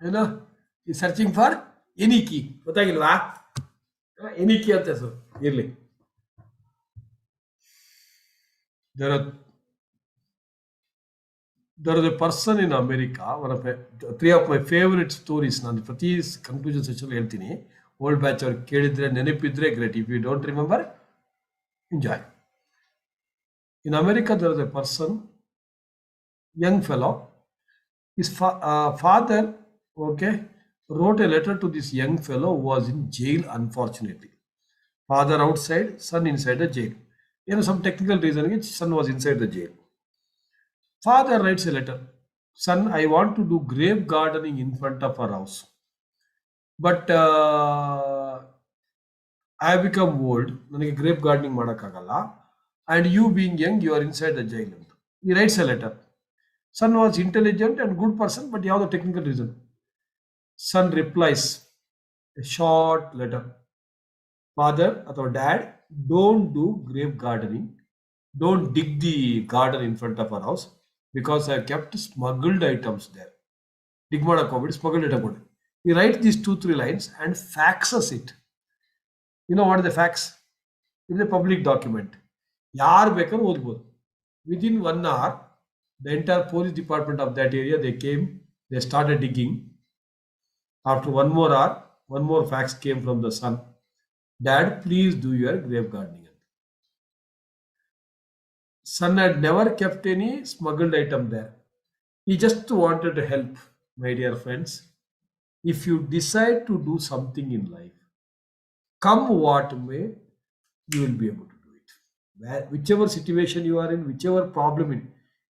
ಏನೋ ಈ ಸರ್ಚಿಂಗ್ ಫಾರ್ ಎನಿ ಕೀ, ಗೊತ್ತಾಗಿಲ್ವಾ? ಎನಿ ಕೀ ಅಂತ ಹೆಸರು ಇರ್ಲಿ. There is a person in America, three of my favorite stories. ನಾನು ಪ್ರತಿ ಕನ್ಕ್ಲೂಷನ್ ಸೆಷನ್ ಹೇಳ್ತೀನಿ. ಓಲ್ಡ್ ಬ್ಯಾಚ್ ಅವ್ರು ಕೇಳಿದ್ರೆ ನೆನಪಿದ್ರೆ great. If you don't remember, enjoy. In America, there is a person, young fellow. His father, wrote a letter to this young fellow who was in jail, unfortunately. Father outside, son inside the jail. Some technical reason, son was inside the jail. Father writes a letter. Son, I want to do grave gardening in front of our house. But I have become old. ನನಗೆ grave gardening ಮಾಡೋಕ್ಕಾಗಲ್ಲ. And you being young, you are inside the jail. He writes a letter. Son was intelligent and good person, but you have the technical reason. Son replies, a short letter. Father or dad, don't do grave gardening. Don't dig the garden in front of our house because I have kept smuggled items there. Dig madakobidi, smuggled item. He writes these 2-3 lines and faxes it. You know what is the fax? It is a public document. Yaar bekar odbodu. Within 1 hour, the entire police department of that area, they came, they started digging. After 1 more hour, 1 more fax came from the son. Dad, please do your grave gardening. Son had never kept any smuggled item there. He just wanted to help, my dear friends. If you decide to do something in life, come what may, you will be able to do it. Whichever situation you are in, whichever problem in,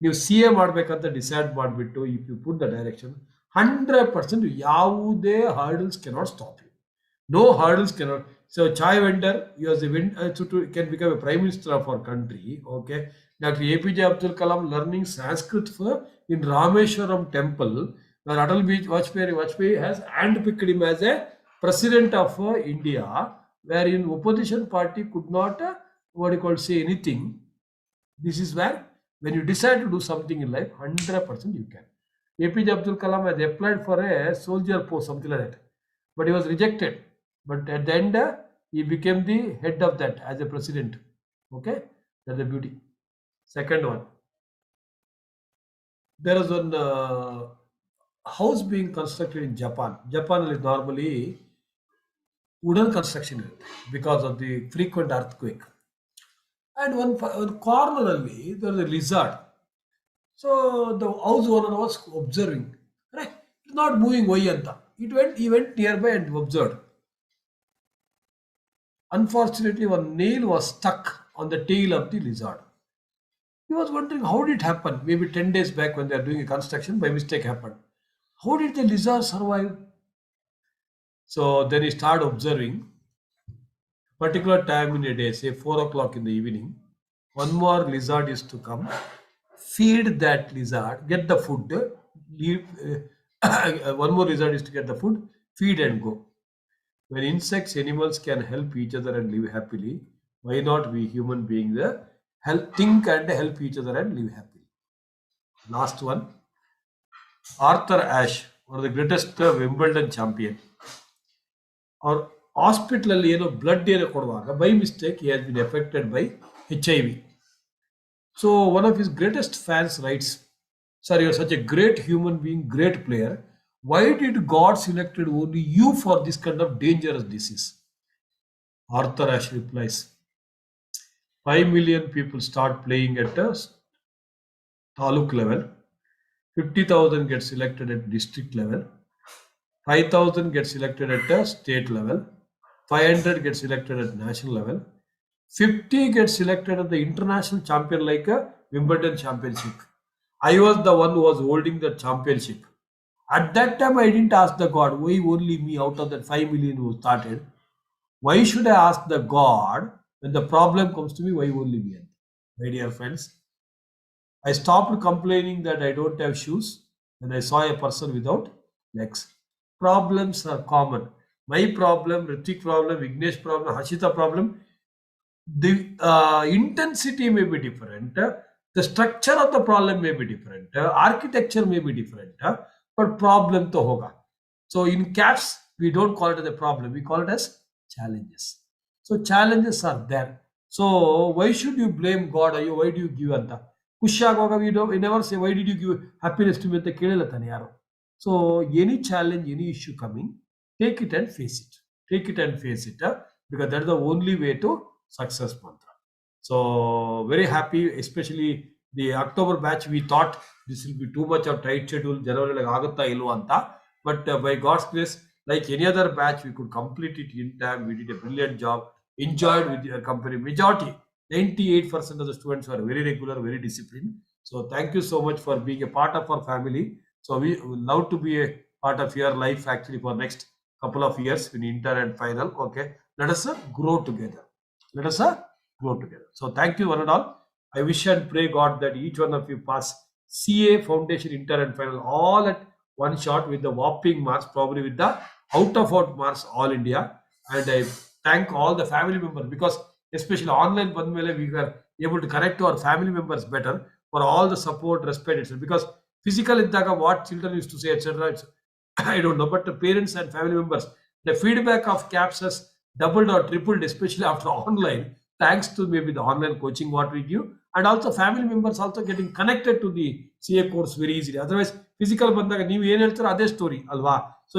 ನೀವು CA ಮಾಡಬೇಕಂತ decide ಮಾಡಿಬಿಟ್ಟು if you put the direction, 100% ಯಾವುದೇ hurdles cannot stop you. No hurdles cannot. So chai vendor, you as a can become a prime minister of our country. Okay, Dr. APJ Abdul Kalam learning Sanskrit in Rameshwaram temple, where Atal Vajpayee has handpicked him as a president of India, wherein opposition party could not say anything. This is where when you decide to do something in life, 100% you can. APJ Abdul Kalam has applied for a soldier post, something like that, but he was rejected. But at the end, he became the head of that as a president. Okay, that's the beauty. Second one, there is one house being constructed in Japan. Japan is normally wooden construction because of the frequent earthquake. And one corner there is a lizard. So the house owner was observing. Right? It's not moving. He went nearby and observed. Unfortunately, one nail was stuck on the tail of the lizard. He was wondering how did it happen. Maybe 10 days back when they are doing a construction, by mistake happened. How did the lizard survive? So then he started observing particular time in a day, say 4 o'clock in the evening. One more lizard is to come, feed that lizard, get the food, leave. One more lizard is to get the food, feed and go. When insects, animals can help each other and live happily, why not we human beings think and help each other and live happily? Last one, Arthur Ashe, one of the greatest Wimbledon champion. Or hospital blood ಕೊಡುವಾಗ by mistake he has been affected by HIV. So one of his greatest fans writes, "Sir, you are such a great human being, great player. Why did God selected only you for this kind of dangerous disease?" Arthur Ashe replies, 5 million people start playing at a taluk level, 50,000 get selected at district level, 5,000 get selected at a state level, 500 get selected at national level, 50 get selected at the international champion like a Wimbledon championship. I was the one who was holding the championship. At that time, I didn't ask the God, why only me out of that 5 million who started? Why should I ask the God when the problem comes to me, why only me? My dear friends, I stopped complaining that I don't have shoes when I saw a person without legs. Problems are common. My problem, Ritik problem, Vignesh problem, Hashita problem, the intensity may be different, the structure of the problem may be different, architecture may be different, but problem to hoga. So in caps, we don't call it as a problem, we call it as challenges. So challenges are there. So why should you blame God? Why do you give anta? Kushagoga, we never say, why did you give happiness to me? So any challenge, any issue coming, take it and face it. Take it and face it, because that's the only way to success mantra. So very happy, especially the October batch. We thought this will be too much of tight schedule, January like agutta illu anta, but by God's grace, like any other batch, we could complete it in time. We did a brilliant job, enjoyed with your company. Majority, 98% of the students are very regular, very disciplined. So thank you so much for being a part of our family. So we would love to be a part of your life actually for next couple of years in inter and final. Okay, let us grow together. Let us grow together. So thank you one and all. I wish and pray God that each one of you pass CA foundation inter and final all at one shot with the whopping marks, probably with the out of out marks all India. And I thank all the family members, because especially online banmele we were able to connect to our family members better, for all the support, respect, etc. Because physical iddaga what children used to say, etc. I don't know, but the parents and family members, the feedback of CAPS has doubled or tripled, especially after online, thanks to maybe the online coaching what we give, and also family members also getting connected to the CA course very easily. Otherwise, physical bandaga ನೀವು ಏನು ಹೇಳ್ತೀರೋ ಅದೇ story ಅಲ್ವಾ? So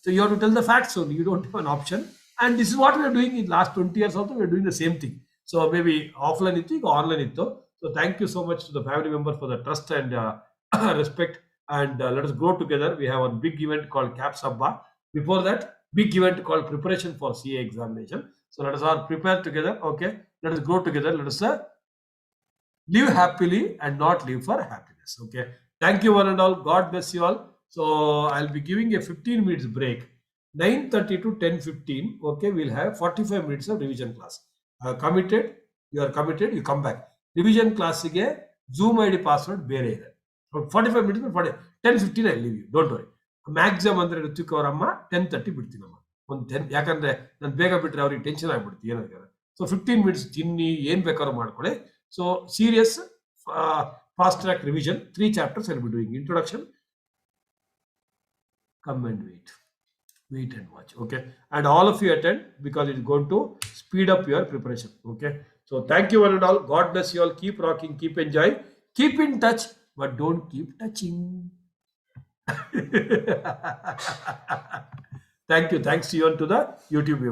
so you have to tell the facts only. You don't have an option. And this is what we are doing in last 20 years also. We are doing the same thing. So maybe offline ittu, online ittu. So thank you so much to the family members for the trust and respect. And let us grow together. We have a big event called CAPS Abba. Before that, big event called preparation for CA examination. So let us all prepare together. Okay, let us grow together. Let us live happily and not live for happiness. Okay, thank you one and all. God bless you all. So I'll be giving a 15 minutes break, 9:30 to 10:15. Okay, we'll have 45 minutes of revision class. Committed, you are committed, you come back. Revision class ಗೆ Zoom ID password ಬೇರೆ ಇದೆ. 45 minutes, 10:15 I leave you. Don't worry. Maximum ಅಂದ್ರೆ ಋತ್ವಿಕ್ ಅವರಮ್ಮ 10:30 ಬಿಡ್ತೀನಮ್ಮ. ಒಂದು 10, ಯಾಕಂದ್ರೆ ನಾನು ಬೇಗ ಬಿಟ್ರೆ ಅವ್ರಿಗೆ ಟೆನ್ಷನ್ ಆಗ್ಬಿಡ್ತು ಏನಾದ್ರೆ. ಸೊ 15 minutes ತಿನ್ನಿ ಏನ್ ಬೇಕಾದ್ರೂ ಮಾಡ್ಕೊಳ್ಳಿ. So serious fast track revision, 3 chapters I'll be doing. Introduction, come and wait and watch. Okay, and all of you attend, because it's going to speed up your preparation. Okay, so thank you one and all. God bless you all. Keep rocking, keep enjoying, keep in touch, but don't keep touching. Thank you. Thanks to you and to the YouTube viewers.